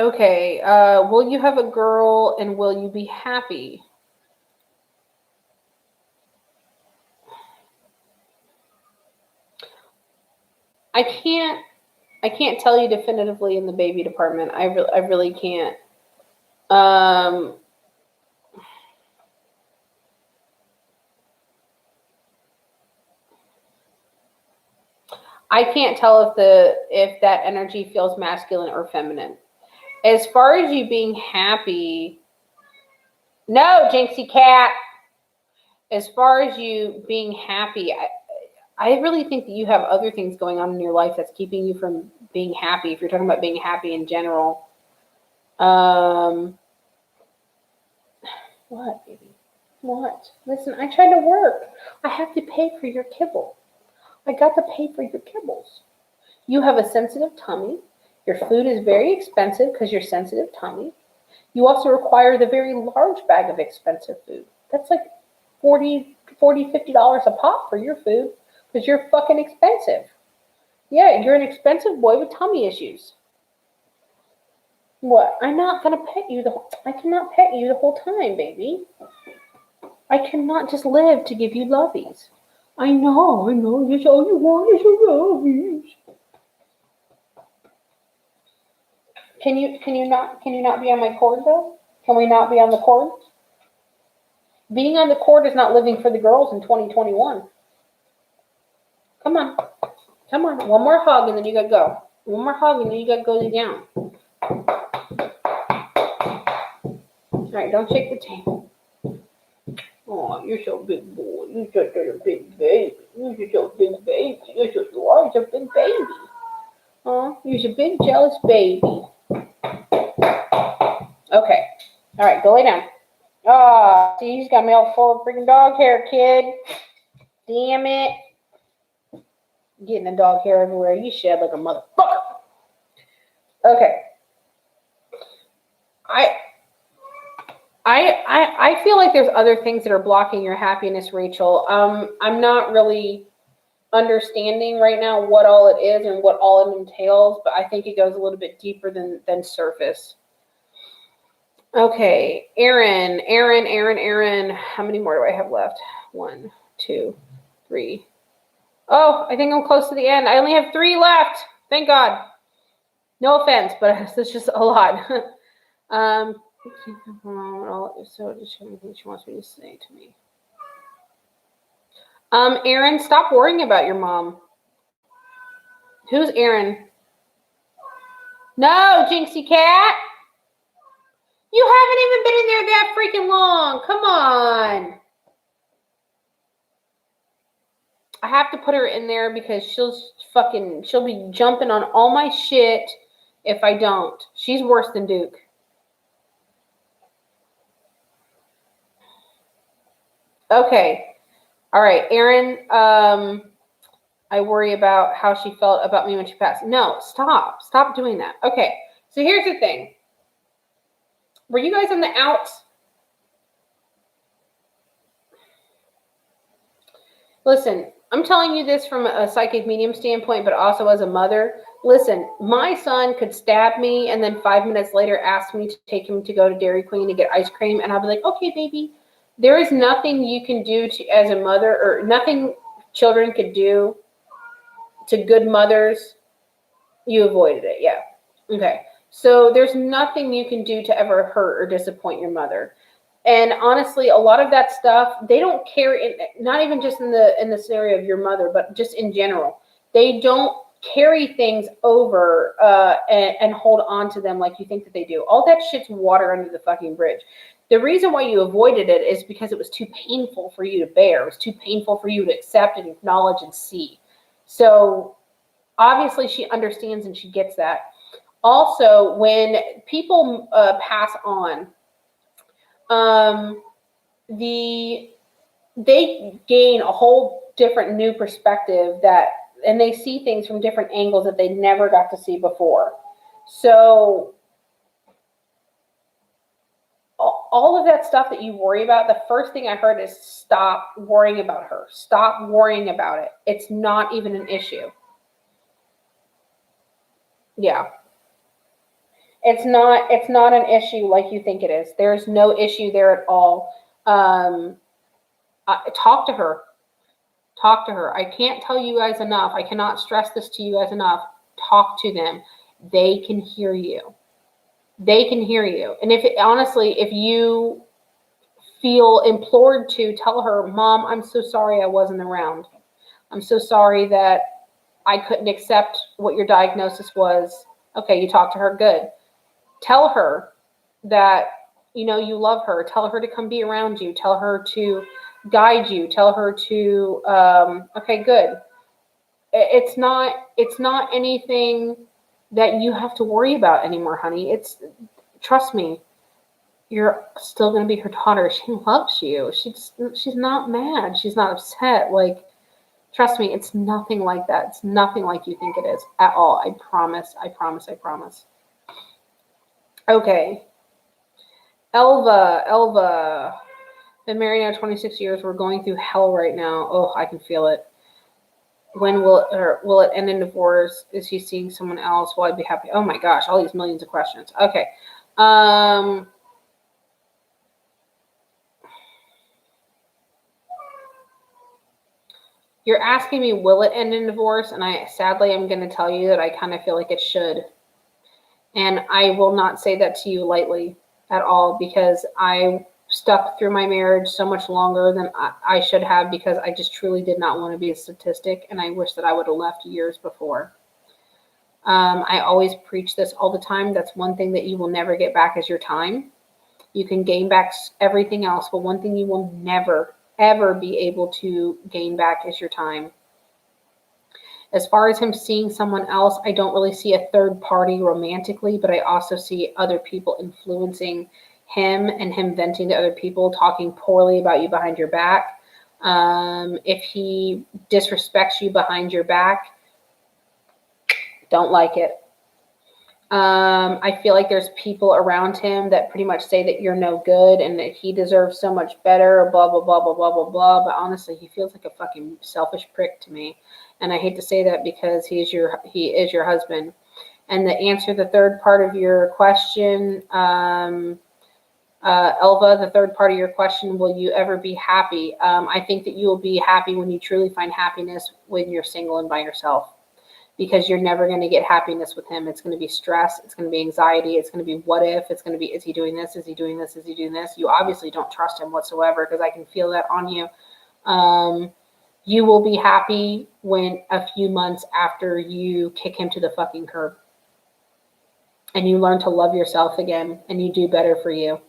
Okay. Will you have a girl and will you be happy? I can't tell you definitively in the baby department. I really can't. I can't tell if that energy feels masculine or feminine. As far as you being happy, no, Jinxie Cat. As far as you being happy, I really think that you have other things going on in your life that's keeping you from being happy. If you're talking about being happy in general, what, baby? What? Listen, I tried to work. I have to pay for your kibble. I got to pay for your kibbles. You have a sensitive tummy. Your food is very expensive because you're sensitive tummy. You also require the very large bag of expensive food. That's like $40, $50 a pop for your food because you're fucking expensive. Yeah, you're an expensive boy with tummy issues. What? I'm not gonna pet you I cannot pet you the whole time, baby. I cannot just live to give you lovies. I know. That's all you want is your lovies. Can you not be on my cord though? Can we not be on the cord? Being on the cord is not living for the girls in 2021. Come on. One more hug and then you gotta go. One more hug and then you gotta go lay down. Alright, don't shake the table. Oh, you're so big boy. You're such a big baby. You're such a big baby. You are a big baby. Oh, you're a big jealous baby. Okay. All right, go lay down. Ah, see, he's got me all full of freaking dog hair, kid. Damn it. Getting the dog hair everywhere. You shed like a motherfucker. Okay. I feel like there's other things that are blocking your happiness, Rachel. I'm not really understanding right now what all it is and what all it entails, but I think it goes a little bit deeper than surface. Okay, Aaron. How many more do I have left? 1, 2, 3. Oh, I think I'm close to the end. I only have 3 left. Thank God. No offense, but it's just a lot. So just anything she wants me to say to me. Aaron, stop worrying about your mom. Who's Aaron? No, Jinxie Cat. You haven't even been in there that freaking long. Come on. I have to put her in there because she'll be jumping on all my shit if I don't. She's worse than Duke. Okay. All right, Aaron. I worry about how she felt about me when she passed. No, stop. Stop doing that. Okay. So here's the thing. Were you guys on the outs? Listen, I'm telling you this from a psychic medium standpoint, but also as a mother. Listen, my son could stab me and then 5 minutes later ask me to take him to go to Dairy Queen to get ice cream. And I'll be like, okay, baby. There is nothing you can do as a mother, or nothing children could do to good mothers. You avoided it. Yeah. Okay. So there's nothing you can do to ever hurt or disappoint your mother. And honestly, a lot of that stuff, they don't care, not even just in the scenario of your mother, but just in general. They don't carry things over and hold on to them like you think that they do. All that shit's water under the fucking bridge. The reason why you avoided it is because it was too painful for you to bear. It was too painful for you to accept and acknowledge and see. So obviously she understands and she gets that. Also, when people pass on, they gain a whole different new perspective and they see things from different angles that they never got to see before. So all of that stuff that you worry about, the first thing I heard is stop worrying about her. Stop worrying about it. It's not even an issue. Yeah. It's not an issue like you think it is. There's no issue there at all. Talk to her. Talk to her. I can't tell you guys enough. I cannot stress this to you guys enough. Talk to them. They can hear you. They can hear you. And honestly, if you feel implored to, tell her, Mom, I'm so sorry I wasn't around. I'm so sorry that I couldn't accept what your diagnosis was. Okay, you talk to her, good. Tell her that, you love her. Tell her to come be around you. Tell her to guide you. Tell her to, okay, good. It's not anything that you have to worry about anymore, honey. Trust me, you're still going to be her daughter. She loves you. She's not mad. She's not upset. Like, trust me, it's nothing like that. It's nothing like you think it is at all. I promise. I promise. I promise. Okay. Elva. Been married now 26 years. We're going through hell right now. Oh, I can feel it. When will it end in divorce? Is he seeing someone else? Will I be happy? Oh my gosh, all these millions of questions. Okay. You're asking me, will it end in divorce? And sadly, I'm going to tell you that I kind of feel like it should. And I will not say that to you lightly at all, because I stuck through my marriage so much longer than I should have, because I just truly did not want to be a statistic. And I wish that I would have left years before. I always preach this all the time. That's one thing that you will never get back is your time. You can gain back everything else, but one thing you will never, ever be able to gain back is your time. As far as him seeing someone else, I don't really see a third party romantically, but I also see other people influencing him and him venting to other people, talking poorly about you behind your back. If he disrespects you behind your back, don't like it. I feel like there's people around him that pretty much say that you're no good and that he deserves so much better, blah, blah, blah, blah, blah, blah, blah. But honestly, he feels like a fucking selfish prick to me. And I hate to say that because he is your husband. And to answer the third part of your question, Elva, the third part of your question, will you ever be happy? I think that you will be happy when you truly find happiness when you're single and by yourself. Because you're never going to get happiness with him. It's going to be stress. It's going to be anxiety. It's going to be what if. It's going to be, is he doing this? Is he doing this? Is he doing this? You obviously don't trust him whatsoever because I can feel that on you. You will be happy when a few months after you kick him to the fucking curb and you learn to love yourself again and you do better for you.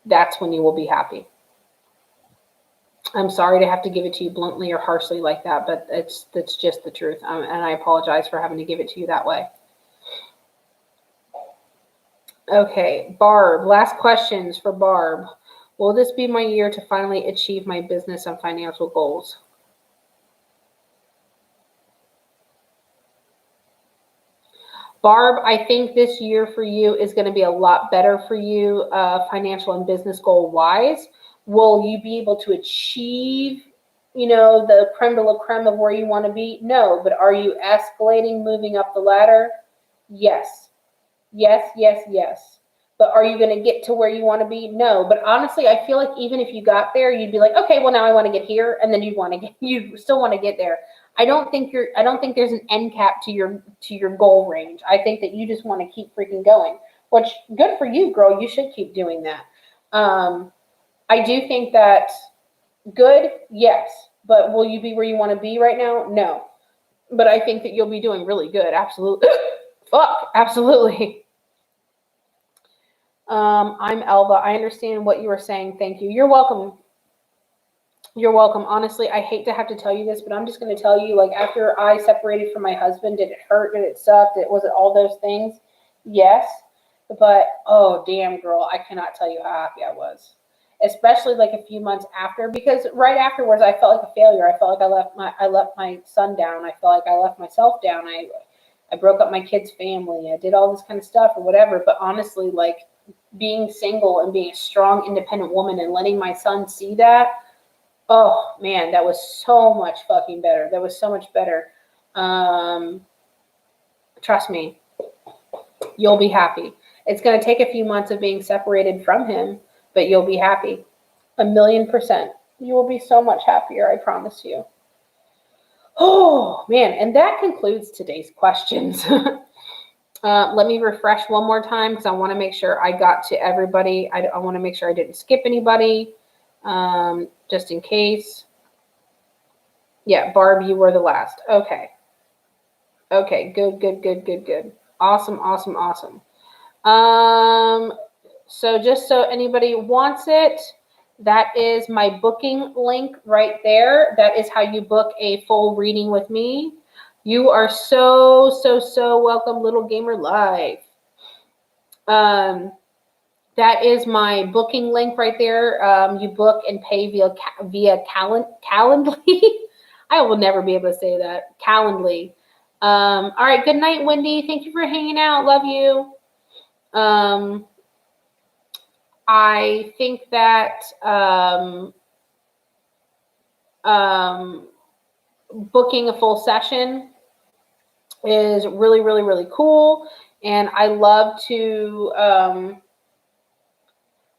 That's when you will be happy. I'm sorry to have to give it to you bluntly or harshly like that, but that's just the truth. And I apologize for having to give it to you that way. Okay, Barb, last questions for Barb. Will this be my year to finally achieve my business and financial goals? Barb, I think this year for you is going to be a lot better for you, financial and business goal wise. Will you be able to achieve, the creme de la creme of where you want to be? No, but are you escalating, moving up the ladder? Yes. Yes, yes, yes. But are you going to get to where you want to be? No. But honestly, I feel like even if you got there, you'd be like, okay, well now I want to get here, and then you still want to get there. I don't think there's an end cap to your goal range. I think that you just want to keep freaking going. Which good for you, girl. You should keep doing that. I do think that good, yes. But will you be where you want to be right now? No. But I think that you'll be doing really good. Absolutely. Fuck. Absolutely. I'm Elva. I understand what you were saying. Thank you. You're welcome. You're welcome. Honestly, I hate to have to tell you this, but I'm just going to tell you, like, after I separated from my husband, did it hurt? Did it suck? Was it all those things? Yes. But, oh, damn, girl, I cannot tell you how happy I was. Especially like a few months after, because right afterwards I felt like a failure. I felt like I let my son down. I felt like I left myself down. I broke up my kid's family. I did all this kind of stuff or whatever. But honestly, like, being single and being a strong, independent woman and letting my son see that, oh man, that was so much fucking better. That was so much better. Trust me, you'll be happy. It's going to take a few months of being separated from him, but you'll be happy. 1,000,000%. You will be so much happier, I promise you. Oh, man. And that concludes today's questions. Let me refresh one more time because I want to make sure I got to everybody. I want to make sure I didn't skip anybody, just in case. Yeah, Barb, you were the last. Okay. Okay, good. Awesome. So just so anybody wants it, that is my booking link right there. That is how you book a full reading with me. You are so welcome, Little Gamer Live. That is my booking link right there. You book and pay via Calendly. I will never be able to say that. Calendly. All right. Good night, Wendy. Thank you for hanging out. Love you. I think that booking a full session is really cool. And I love to,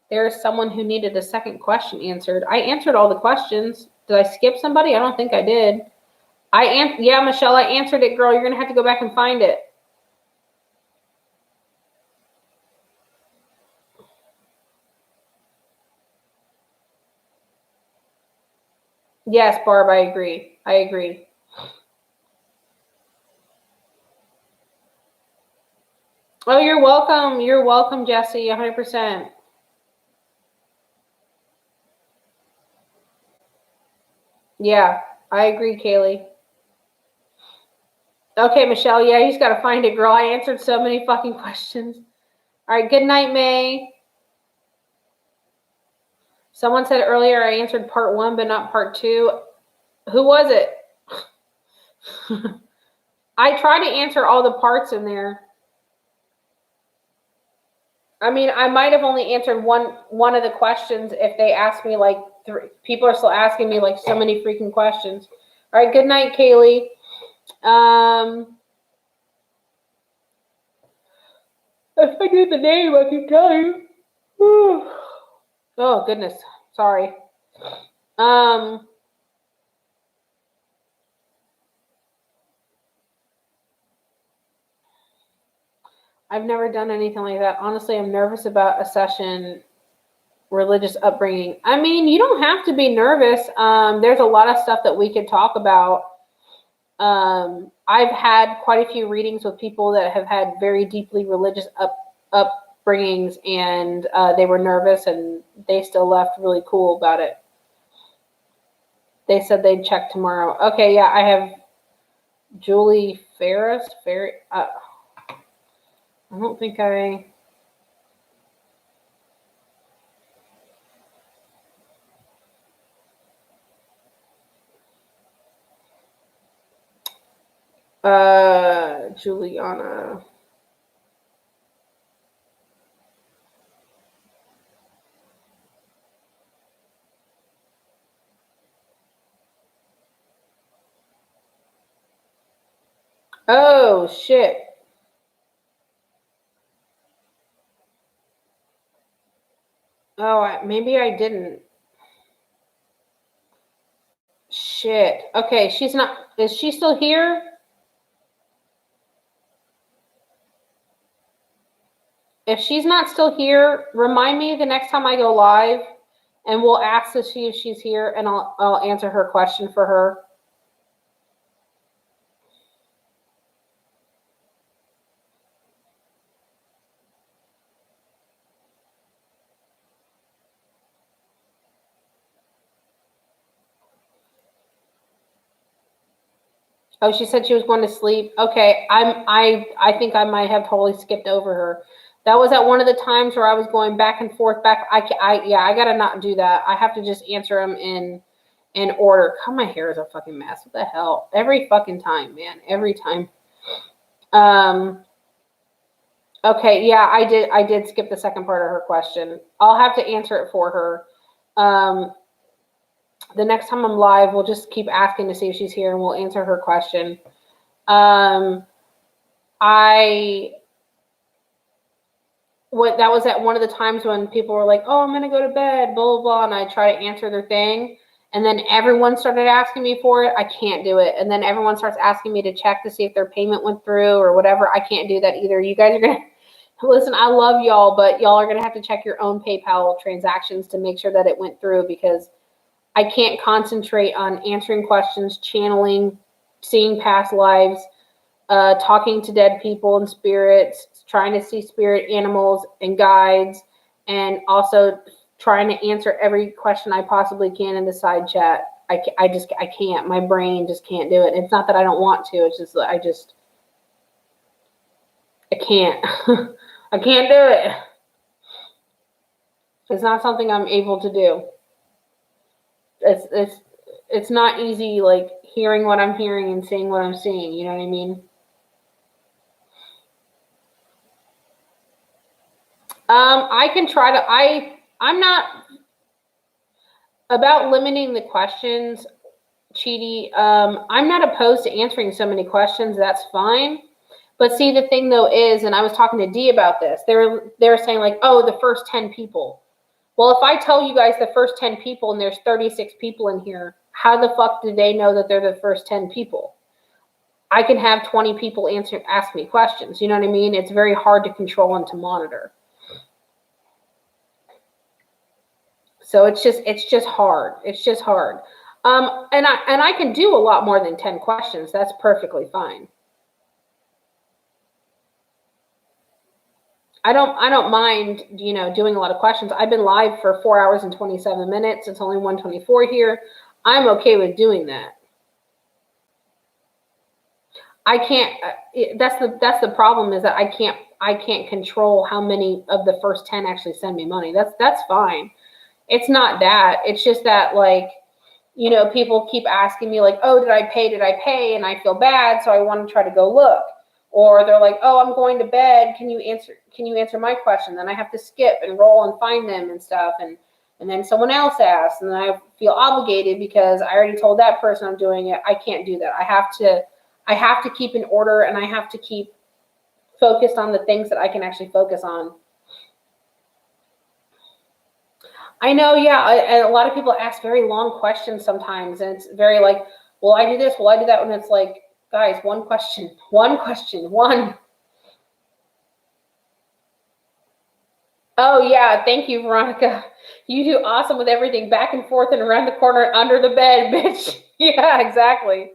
there's someone who needed a second question answered. I answered all the questions. Did I skip somebody? I don't think I did. Yeah, Michelle, I answered it, girl. You're going to have to go back and find it. Yes, Barb, I agree. Oh, you're welcome. You're welcome, Jesse, 100%. Yeah, I agree, Kaylee. Okay, Michelle. Yeah, you just got to find it, girl. I answered so many fucking questions. All right. Good night, May. Someone said earlier I answered part 1, but not part 2. Who was it? I try to answer all the parts in there. I mean, I might have only answered one of the questions if they asked me like 3. People are still asking me like so many freaking questions. All right, good night, Kaylee. If I knew the name, I could tell you. Oh goodness, sorry. I've never done anything like that. Honestly, I'm nervous about a session. Religious upbringing. I mean, you don't have to be nervous. There's a lot of stuff that we could talk about. I've had quite a few readings with people that have had very deeply religious upbringings, and they were nervous, and they still left really cool about it. They said they'd check tomorrow. Okay, yeah, I have Julie Ferris. I don't think I. Juliana. Oh shit. Oh, maybe I didn't. Shit. Okay, she's not. Is she still here? If she's not still here, remind me the next time I go live, and we'll ask to see if she's here, and I'll answer her question for her. Oh, she said she was going to sleep. Okay, I think I might have totally skipped over her. That was at one of the times where I was going back and forth. I gotta not do that. I have to just answer them in order. God, my hair is a fucking mess. What the hell? Every fucking time, man. Every time. Okay, yeah, I did skip the second part of her question. I'll have to answer it for her. The next time I'm live, we'll just keep asking to see if she's here, and we'll answer her question. That was at one of the times when people were like, "Oh, I'm gonna go to bed," blah blah blah, and I try to answer their thing, and then everyone started asking me for it. I can't do it, and then everyone starts asking me to check to see if their payment went through or whatever. I can't do that either. You guys are gonna listen. I love y'all, but y'all are gonna have to check your own PayPal transactions to make sure that it went through, because I can't concentrate on answering questions, channeling, seeing past lives, talking to dead people and spirits, trying to see spirit animals and guides, and also trying to answer every question I possibly can in the side chat. I can't. My brain just can't do it. It's not that I don't want to. It's just that I can't. I can't do it. It's not something I'm able to do. It's not easy, like hearing what I'm hearing and seeing what I'm seeing. You know what I mean? I can try to. I'm not about limiting the questions, Chidi. I'm not opposed to answering so many questions. That's fine. But see, the thing though is, and I was talking to Dee about this. They were saying like, oh, the first 10 people. Well, if I tell you guys the first 10 people and there's 36 people in here, how the fuck do they know that they're the first 10 people? I can have 20 people ask me questions. You know what I mean? It's very hard to control and to monitor. So it's just hard. It's just hard. And I can do a lot more than 10 questions. That's perfectly fine. I don't mind, doing a lot of questions. I've been live for 4 hours and 27 minutes. It's only 1:24 here. I'm okay with doing that. I can't. That's the problem, is that I can't control how many of the first 10 actually send me money. That's fine. It's not that. It's just that, like, you know, people keep asking me like, oh, did I pay? Did I pay? And I feel bad, so I want to try to go look. Or they're like, oh, I'm going to bed. Can you answer my question? Then I have to skip and roll and find them and stuff. And then someone else asks, and then I feel obligated because I already told that person I'm doing it. I can't do that. I have to keep in order, and I have to keep focused on the things that I can actually focus on. I know, yeah, and a lot of people ask very long questions sometimes, and it's very like, will I do this? Will I do that? When it's like, guys, one question. Oh, yeah, thank you, Veronica. You do awesome with everything back and forth and around the corner and under the bed, bitch. Yeah, exactly.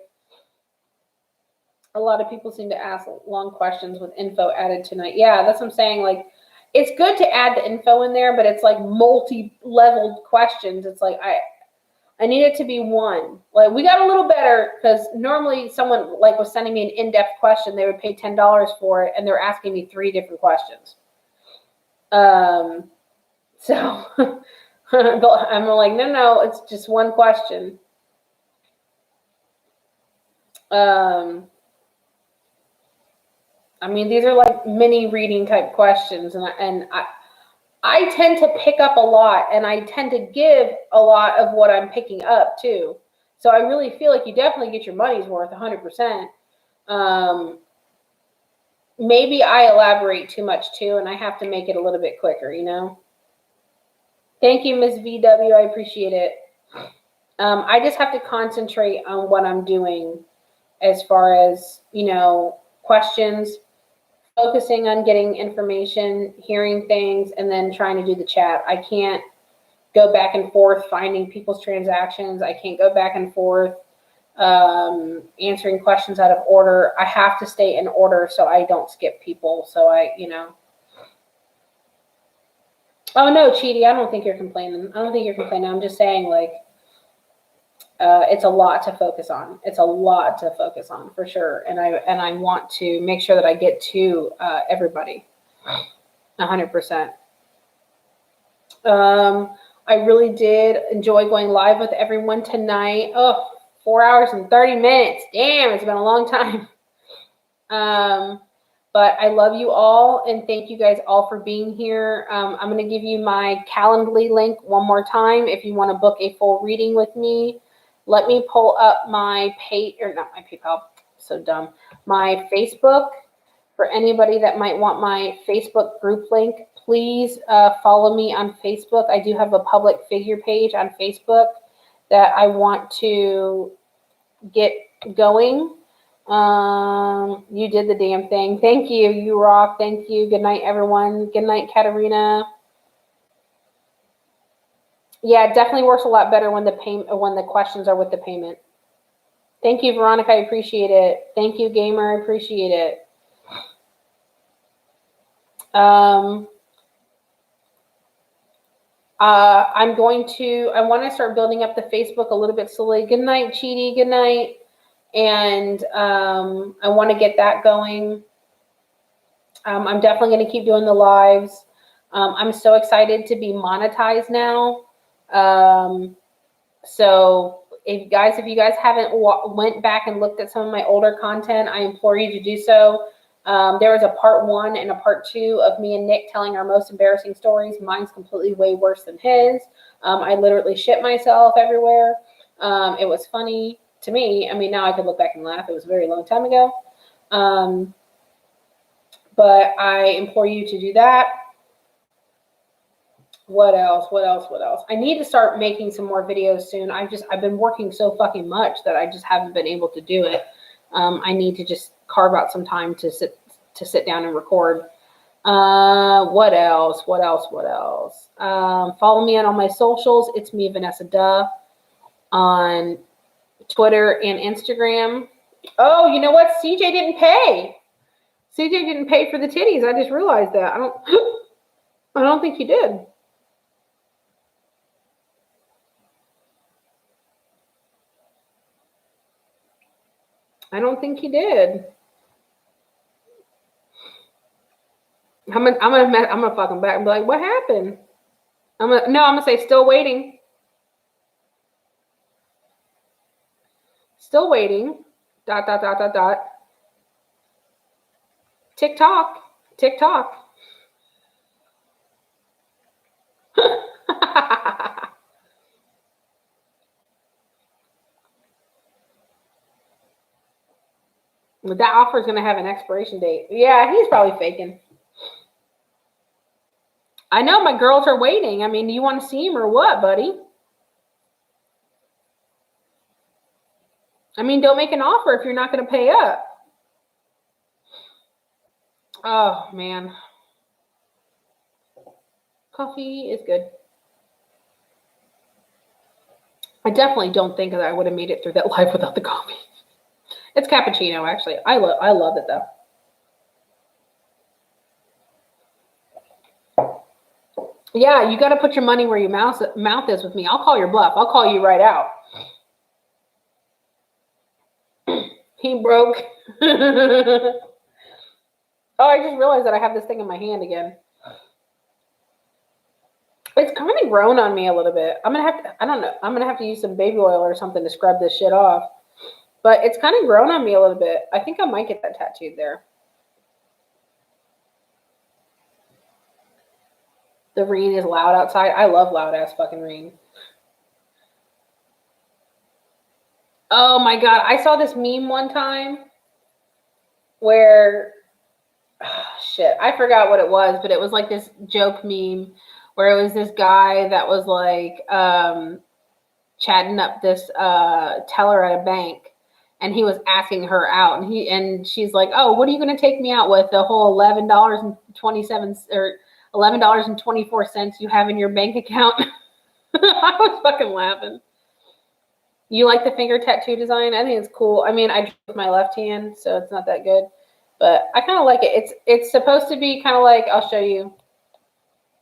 A lot of people seem to ask long questions with info added tonight. Yeah, that's what I'm saying. Like, it's good to add the info in there, but it's like multi-leveled questions. It's like, I need it to be one. Like, we got a little better, because normally someone like was sending me an in-depth question. They would pay $10 for it, and they're asking me 3 different questions. So I'm like, no, it's just one question. I mean, these are like mini reading type questions, and I tend to pick up a lot, and I tend to give a lot of what I'm picking up too. So I really feel like you definitely get your money's worth 100%. Maybe I elaborate too much too, and I have to make it a little bit quicker, you know? Thank you, Ms. VW. I appreciate it. I just have to concentrate on what I'm doing as far as, you know, questions, focusing on getting information, hearing things, and then trying to do the chat. I can't go back and forth finding people's transactions. I can't go back and forth answering questions out of order. I have to stay in order so I don't skip people. So you know. Oh, no, Cheaty, I don't think you're complaining. I'm just saying, like, it's a lot to focus on. It's a lot to focus on, for sure. And I want to make sure that I get to everybody 100%. I really did enjoy going live with everyone tonight. Oh, 4 hours and 30 minutes. Damn, it's been a long time. But I love you all, and thank you guys all for being here. I'm going to give you my Calendly link one more time if you want to book a full reading with me. Let me pull up my PayPal, so dumb. My Facebook, for anybody that might want my Facebook group link, please follow me on Facebook. I do have a public figure page on Facebook that I want to get going. You did the damn thing. Thank you. You rock. Thank you. Good night, everyone. Good night, Katarina. Yeah, it definitely works a lot better when the questions are with the payment. Thank you, Veronica. I appreciate it. Thank you, Gamer. I appreciate it. I want to start building up the Facebook a little bit slowly. Good night, Cheaty. Good night. And I want to get that going. I'm definitely going to keep doing the lives. I'm so excited to be monetized now. So if you guys haven't went back and looked at some of my older content, I implore you to do so. There was a part 1 and a part 2 of me and Nick telling our most embarrassing stories. Mine's completely way worse than his. I literally shit myself everywhere. It was funny to me. I mean, now I could look back and laugh. It was a very long time ago. But I implore you to do that. What else? I need to start making some more videos soon. I've been working so fucking much that I just haven't been able to do it. I need to just carve out some time to sit down and record. What else? Follow me on all my socials. It's me, Vanessa Duh, on Twitter and Instagram. Oh, you know what? CJ didn't pay. CJ didn't pay for the titties. I just realized that. I don't think he did. I don't think he did. I'm gonna fuck him back and be like, what happened? I'm gonna say still waiting. Still waiting. ... TikTok. TikTok. That offer is going to have an expiration date. Yeah, he's probably faking. I know my girls are waiting. I mean, do you want to see him or what, buddy? I mean, don't make an offer if you're not going to pay up. Oh, man. Coffee is good. I definitely don't think that I would have made it through that live without the coffee. It's cappuccino, actually. I love it, though. Yeah, you got to put your money where your mouth is with me. I'll call your bluff. I'll call you right out. He broke. Oh, I just realized that I have this thing in my hand again. It's kind of grown on me a little bit. I'm going to have to, I don't know. I'm going to have to use some baby oil or something to scrub this shit off. But it's kind of grown on me a little bit. I think I might get that tattooed there. The rain is loud outside. I love loud ass fucking rain. Oh my God. I saw this meme one time where, oh, shit, I forgot what it was, but it was like this joke meme where it was this guy that was like chatting up this teller at a bank. And he was asking her out, and she's like, "Oh, what are you going to take me out with? The whole $11.27 or $11.24 you have in your bank account?" I was fucking laughing. You like the finger tattoo design? I think it's cool. I mean, I drew with my left hand, so it's not that good, but I kind of like it. It's supposed to be kind of like, I'll show you,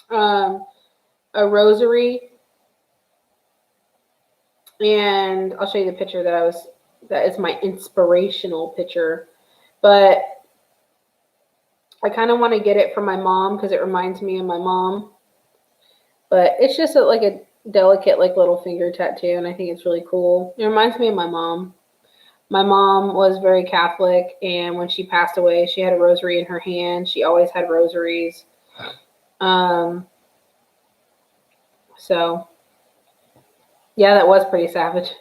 a rosary, and I'll show you the picture that is my inspirational picture. But I kind of want to get it for my mom because it reminds me of my mom. But it's just like a delicate, like little finger tattoo, and I think it's really cool. It reminds me of my mom. My mom was very Catholic, and when she passed away, she had a rosary in her hand. She always had rosaries. So, yeah, that was pretty savage.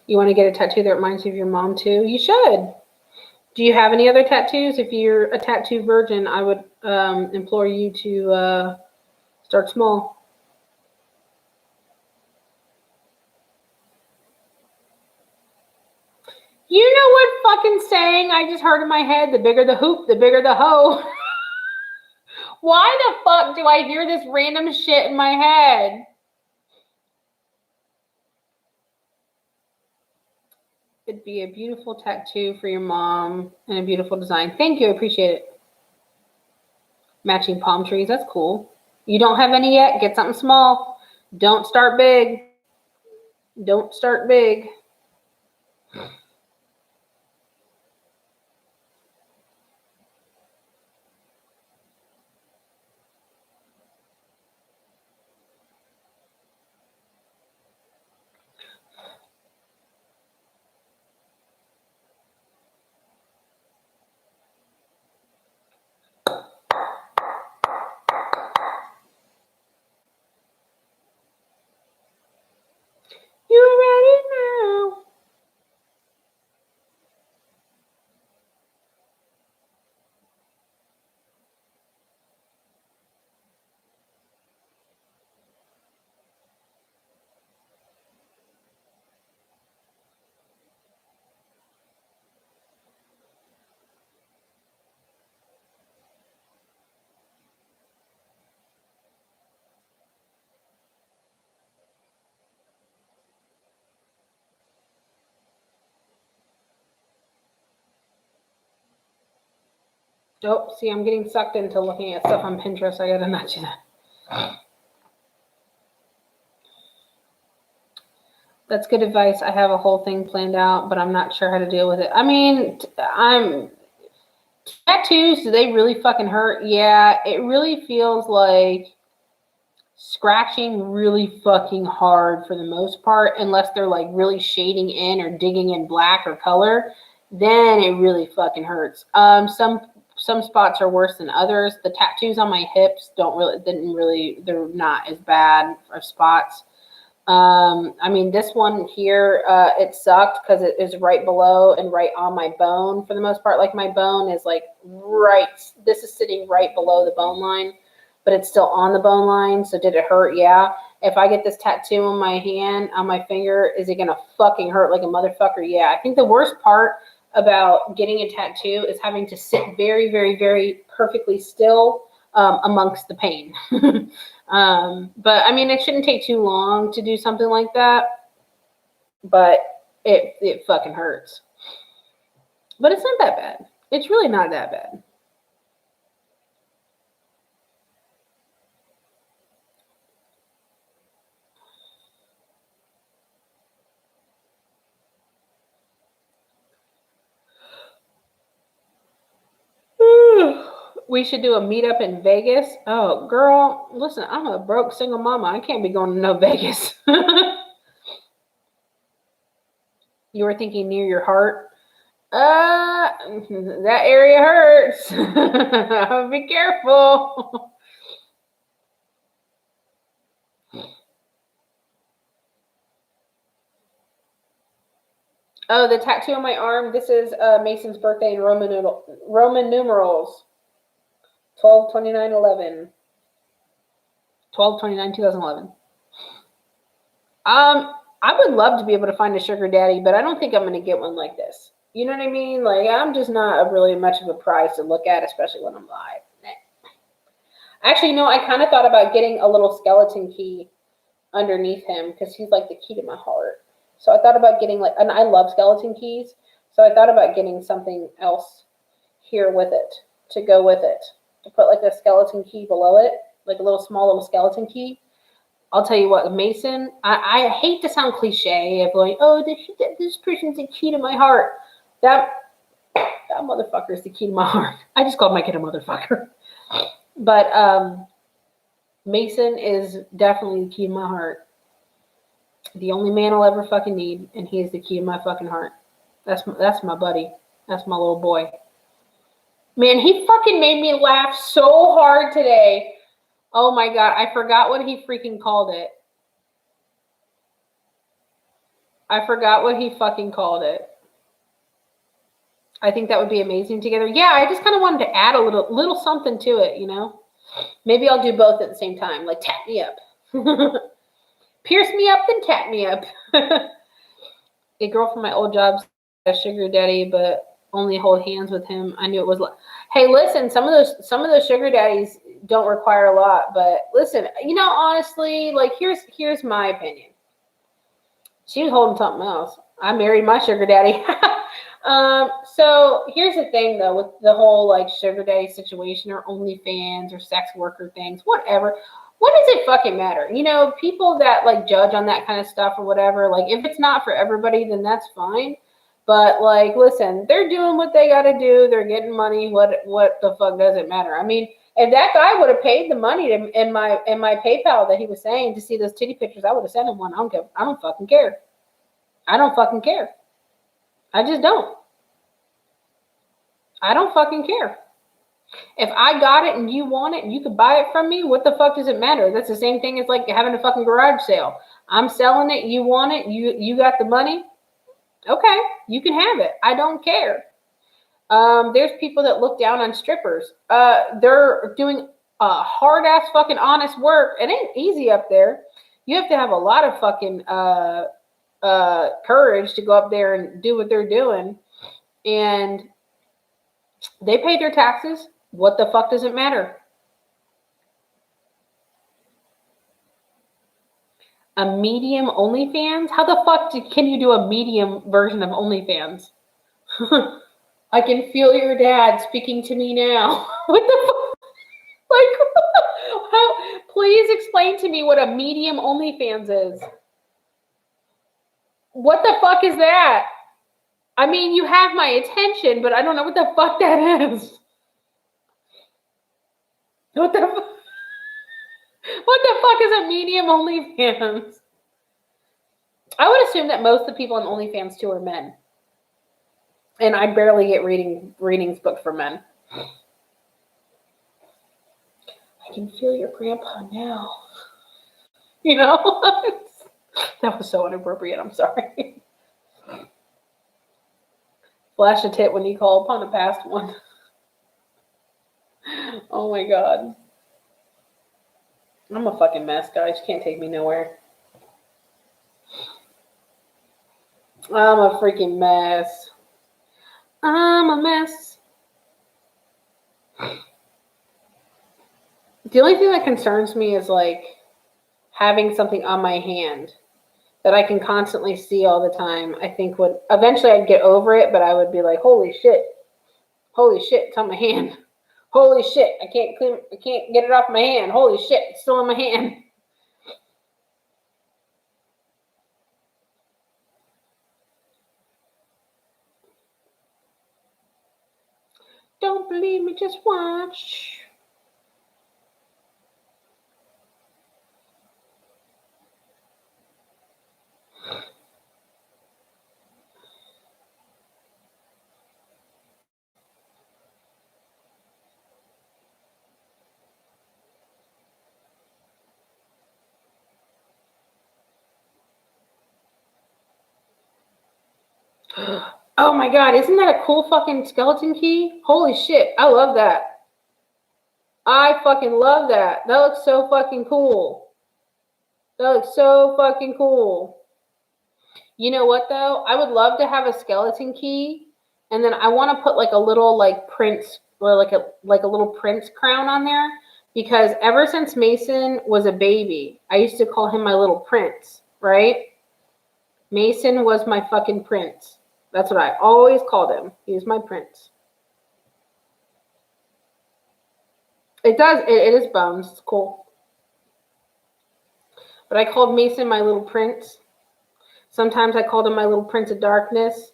You want to get a tattoo that reminds you of your mom too? You should. Do you have any other tattoos? If you're a tattoo virgin, I would implore you to start small. You know what fucking saying I just heard in my head? The bigger the hoop, the bigger the hoe. Why the fuck do I hear this random shit in my head? It'd be a beautiful tattoo for your mom and a beautiful design. Thank you. I appreciate it. Matching palm trees. That's cool. You don't have any yet? Get something small. Don't start big. Don't start big. You ready now? Oh, see, I'm getting sucked into looking at stuff on Pinterest. I gotta not do that. That's good advice. I have a whole thing planned out, but I'm not sure how to deal with it. I mean, tattoos, do they really fucking hurt? Yeah, it really feels like scratching really fucking hard for the most part, unless they're like really shading in or digging in black or color, then it really fucking hurts. Some spots are worse than others. The tattoos on my hips they're not as bad for spots. I mean, this one here, it sucked because it is right below and right on my bone for the most part. Like my bone is like this is sitting right below the bone line, but it's still on the bone line. So did it hurt? Yeah. If I get this tattoo on my hand, on my finger, is it going to fucking hurt like a motherfucker? Yeah. I think the worst part about getting a tattoo is having to sit very, very, very perfectly still amongst the pain. But I mean, it shouldn't take too long to do something like that, but it fucking hurts. But it's not that bad. It's really not that bad. We should do a meetup in Vegas. Oh, girl, listen, I'm a broke single mama. I can't be going to no Vegas. You were thinking near your heart? That area hurts. Be careful. Oh, the tattoo on my arm. This is Mason's birthday in Roman numerals. 12/29/11. 12/29/2011. I would love to be able to find a sugar daddy, but I don't think I'm going to get one like this. You know what I mean? Like, I'm just not really much of a prize to look at, especially when I'm live. Actually, no, I kind of thought about getting a little skeleton key underneath him because he's like the key to my heart. So I thought about getting and I love skeleton keys. So I thought about getting something else here with it to go with it, to put like a skeleton key below it, like a small little skeleton key. I'll tell you what, Mason, I hate to sound cliche of going, oh, this person's the key to my heart. That motherfucker is the key to my heart. I just called my kid a motherfucker. But Mason is definitely the key to my heart. The only man I'll ever fucking need, and he is the key to my fucking heart. That's my buddy. That's my little boy. Man, he fucking made me laugh so hard today. Oh my God, I forgot what he freaking called it. I forgot what he fucking called it. I think that would be amazing together. Yeah, I just kind of wanted to add a little something to it, you know? Maybe I'll do both at the same time, like tap me up. Pierce me up, then tap me up. A girl from my old job, a sugar daddy, but only hold hands with him. I knew it was like, hey, listen, some of those sugar daddies don't require a lot, but listen, you know, honestly, like here's my opinion. She was holding something else. I married my sugar daddy. So here's the thing though, with the whole like sugar daddy situation or OnlyFans or sex worker things, whatever. What does it fucking matter? You know, people that like judge on that kind of stuff or whatever, like if it's not for everybody, then that's fine. But like, listen, they're doing what they got to do. They're getting money. What the fuck does it matter? I mean, if that guy would have paid the money in my PayPal that he was saying to see those titty pictures, I would have sent him one. I don't fucking care. I don't fucking care. I just don't. I don't fucking care. If I got it and you want it and you could buy it from me, what the fuck does it matter? That's the same thing as like having a fucking garage sale. I'm selling it. You want it. You got the money. Okay, you can have it. I don't care. There's people that look down on strippers. They're doing hard ass fucking honest work. It ain't easy up there. You have to have a lot of fucking courage to go up there and do what they're doing. And they pay their taxes. What the fuck does it matter? A medium OnlyFans? How the fuck can you do a medium version of OnlyFans? I can feel your dad speaking to me now. What the fuck? Like, how? Please explain to me what a medium OnlyFans is. What the fuck is that? I mean, you have my attention, but I don't know what the fuck that is. What the fuck? What the fuck is a medium OnlyFans? I would assume that most of the people on OnlyFans too are men. And I barely get readings booked for men. I can feel your grandpa now. You know? That was so inappropriate. I'm sorry. Flash a tit when you call upon a past one. Oh my god. I'm a fucking mess, guys. You can't take me nowhere. I'm a freaking mess. I'm a mess. The only thing that concerns me is like having something on my hand that I can constantly see all the time. I think would eventually I'd get over it, but I would be like, holy shit, it's on my hand. Holy shit, I can't get it off my hand. Holy shit, it's still in my hand. Don't believe me, just watch. Oh my god, isn't that a cool fucking skeleton key? Holy shit, I love that. I fucking love that. That looks so fucking cool. That looks so fucking cool. You know what though? I would love to have a skeleton key, and then I want to put like a little like prince or like a little prince crown on there, because ever since Mason was a baby, I used to call him my little prince, right? Mason was my fucking prince. That's what I always called him. He was my prince. It is bones. It's cool. But I called Mason my little prince. Sometimes I called him my little prince of darkness.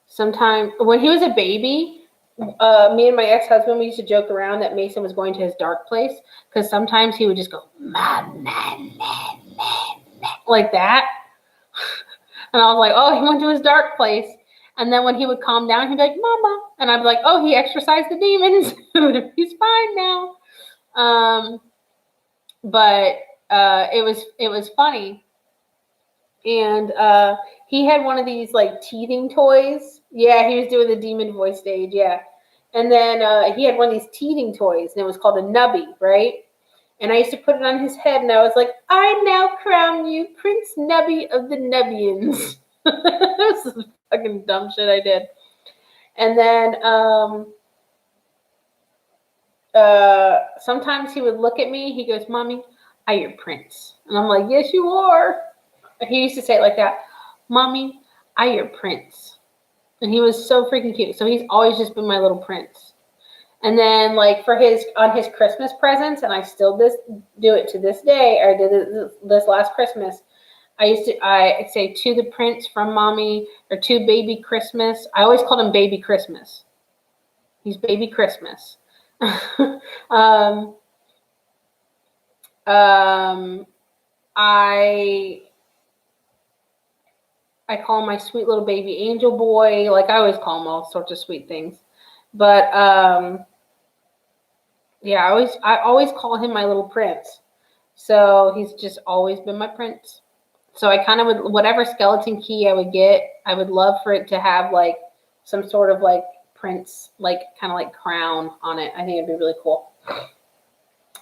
Sometimes, when he was a baby, me and my ex-husband, we used to joke around that Mason was going to his dark place, because sometimes he would just go, like that. And I was like, oh, he went to his dark place. And then when he would calm down, he'd be like, Mama. And I'd be like, oh, he exorcised the demons. He's fine now. But it was funny. And he had one of these like teething toys. Yeah, he was doing the demon voice stage. Yeah. And then he had one of these teething toys, and it was called a nubby, right? And I used to put it on his head, and I was like, I now crown you Prince Nubby of the Nubbians. This is fucking dumb shit I did. And then sometimes he would look at me. He goes, Mommy, I your prince. And I'm like, yes, you are. He used to say it like that. Mommy, I your prince. And he was so freaking cute. So he's always just been my little prince. And then, like, on his Christmas presents, and I still do it to this day, or did it this last Christmas, I'd say, to the prince from Mommy, or to baby Christmas. I always called him baby Christmas. He's baby Christmas. I call him my sweet little baby angel boy. Like, I always call him all sorts of sweet things. But, yeah, I always call him my little prince. So he's just always been my prince. So I kind of would, whatever skeleton key I would get, I would love for it to have like some sort of like prince, like kind of like crown on it. I think it'd be really cool.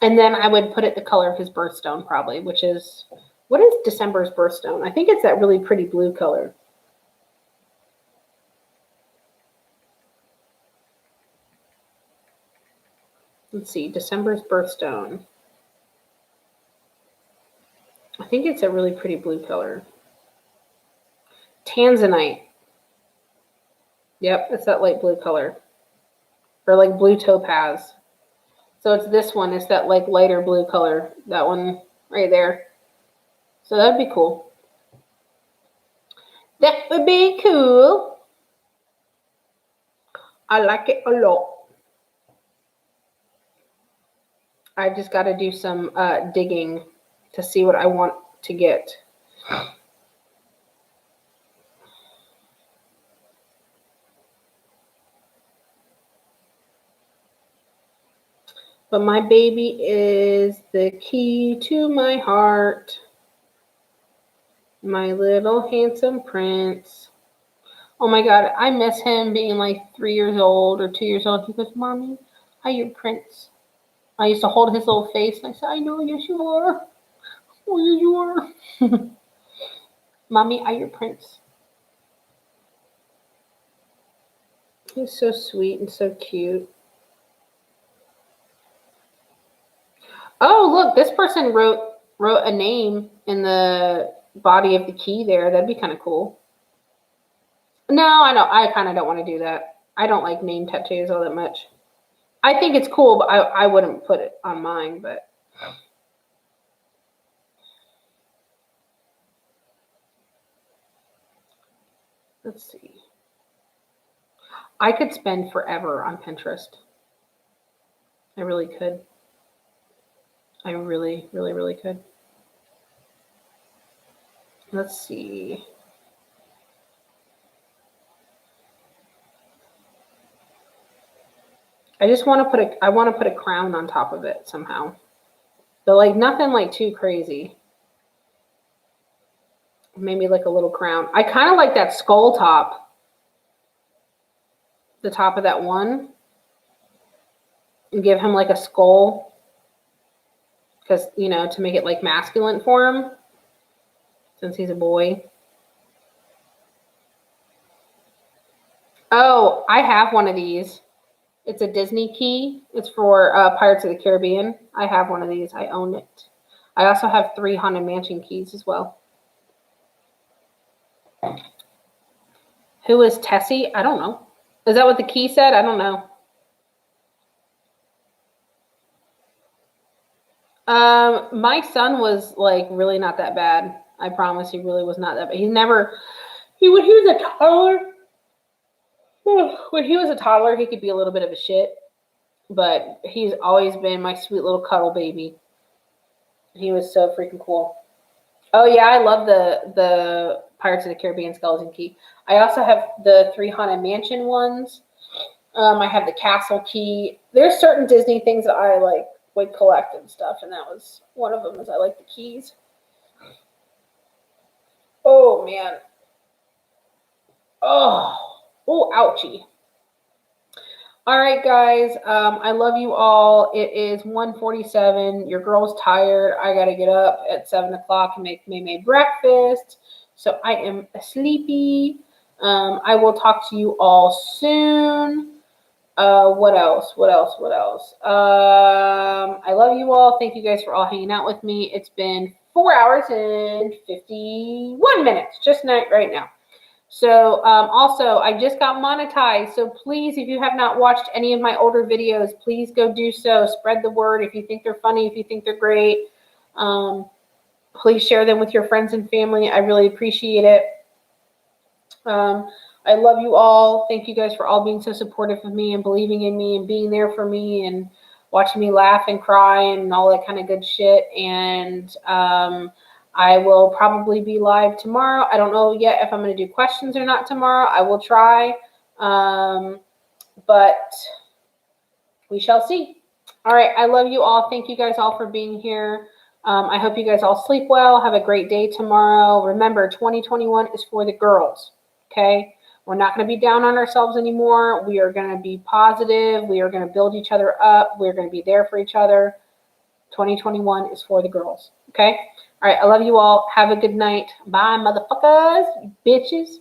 And then I would put it the color of his birthstone probably, which is, what is December's birthstone? I think it's that really pretty blue color. Let's see, December's birthstone. I think it's a really pretty blue color. Tanzanite. Yep, it's that light blue color. or like blue topaz. So it's this one. It's that like lighter blue color. That one right there. So that'd be cool. That would be cool. I like it a lot. I just got to do some digging to see what I want to get. But my baby is the key to my heart. My little handsome prince. Oh my God, I miss him being like 3 years old or 2 years old. He goes, Mommy, I'm your prince. I used to hold his little face and I said, I know, yes you are. Oh, yes you are. Mommy, I'm your prince. He's so sweet and so cute. Oh, look, this person wrote a name in the body of the key there. That'd be kind of cool. No, I know. I kind of don't want to do that. I don't like name tattoos all that much. I think it's cool, but I wouldn't put it on mine, but let's see. I could spend forever on Pinterest. I really could. I really, really, really could. Let's see. I just want to put a crown on top of it somehow. But like nothing like too crazy. Maybe like a little crown. I kind of like that skull top. The top of that one. And give him like a skull. Because, you know, to make it like masculine for him. Since he's a boy. Oh, I have one of these. It's a Disney key. It's for Pirates of the Caribbean. I have one of these. I own it. I also have 3 Haunted Mansion keys as well. Who is Tessie? I don't know. Is that what the key said? I don't know. My son was like really not that bad. I promise he really was not that bad. When he was a toddler, he could be a little bit of a shit. But he's always been my sweet little cuddle baby. He was so freaking cool. Oh yeah, I love the Pirates of the Caribbean skeleton key. I also have the 3 Haunted Mansion ones. I have the castle key. There's certain Disney things that I like would collect and stuff, and that was one of them. Is I like the keys. Oh man. Oh, ouchie. All right, guys. I love you all. It is 1:47. Your girl's tired. I got to get up at 7 o'clock and make May breakfast. So I am sleepy. I will talk to you all soon. What else? I love you all. Thank you guys for all hanging out with me. It's been 4 hours and 51 minutes, just right now. So also, I just got monetized. So please, if you have not watched any of my older videos, please go do so. Spread the word. If you think they're funny, if you think they're great, please share them with your friends and family. I really appreciate it. I love you all. Thank you guys for all being so supportive of me and believing in me and being there for me and watching me laugh and cry and all that kind of good shit. And I will probably be live tomorrow. I don't know yet if I'm going to do questions or not tomorrow. I will try. But we shall see. All right. I love you all. Thank you guys all for being here. I hope you guys all sleep well. Have a great day tomorrow. Remember, 2021 is for the girls. Okay? We're not going to be down on ourselves anymore. We are going to be positive. We are going to build each other up. We're going to be there for each other. 2021 is for the girls. Okay? All right. I love you all. Have a good night. Bye, motherfuckers. Bitches.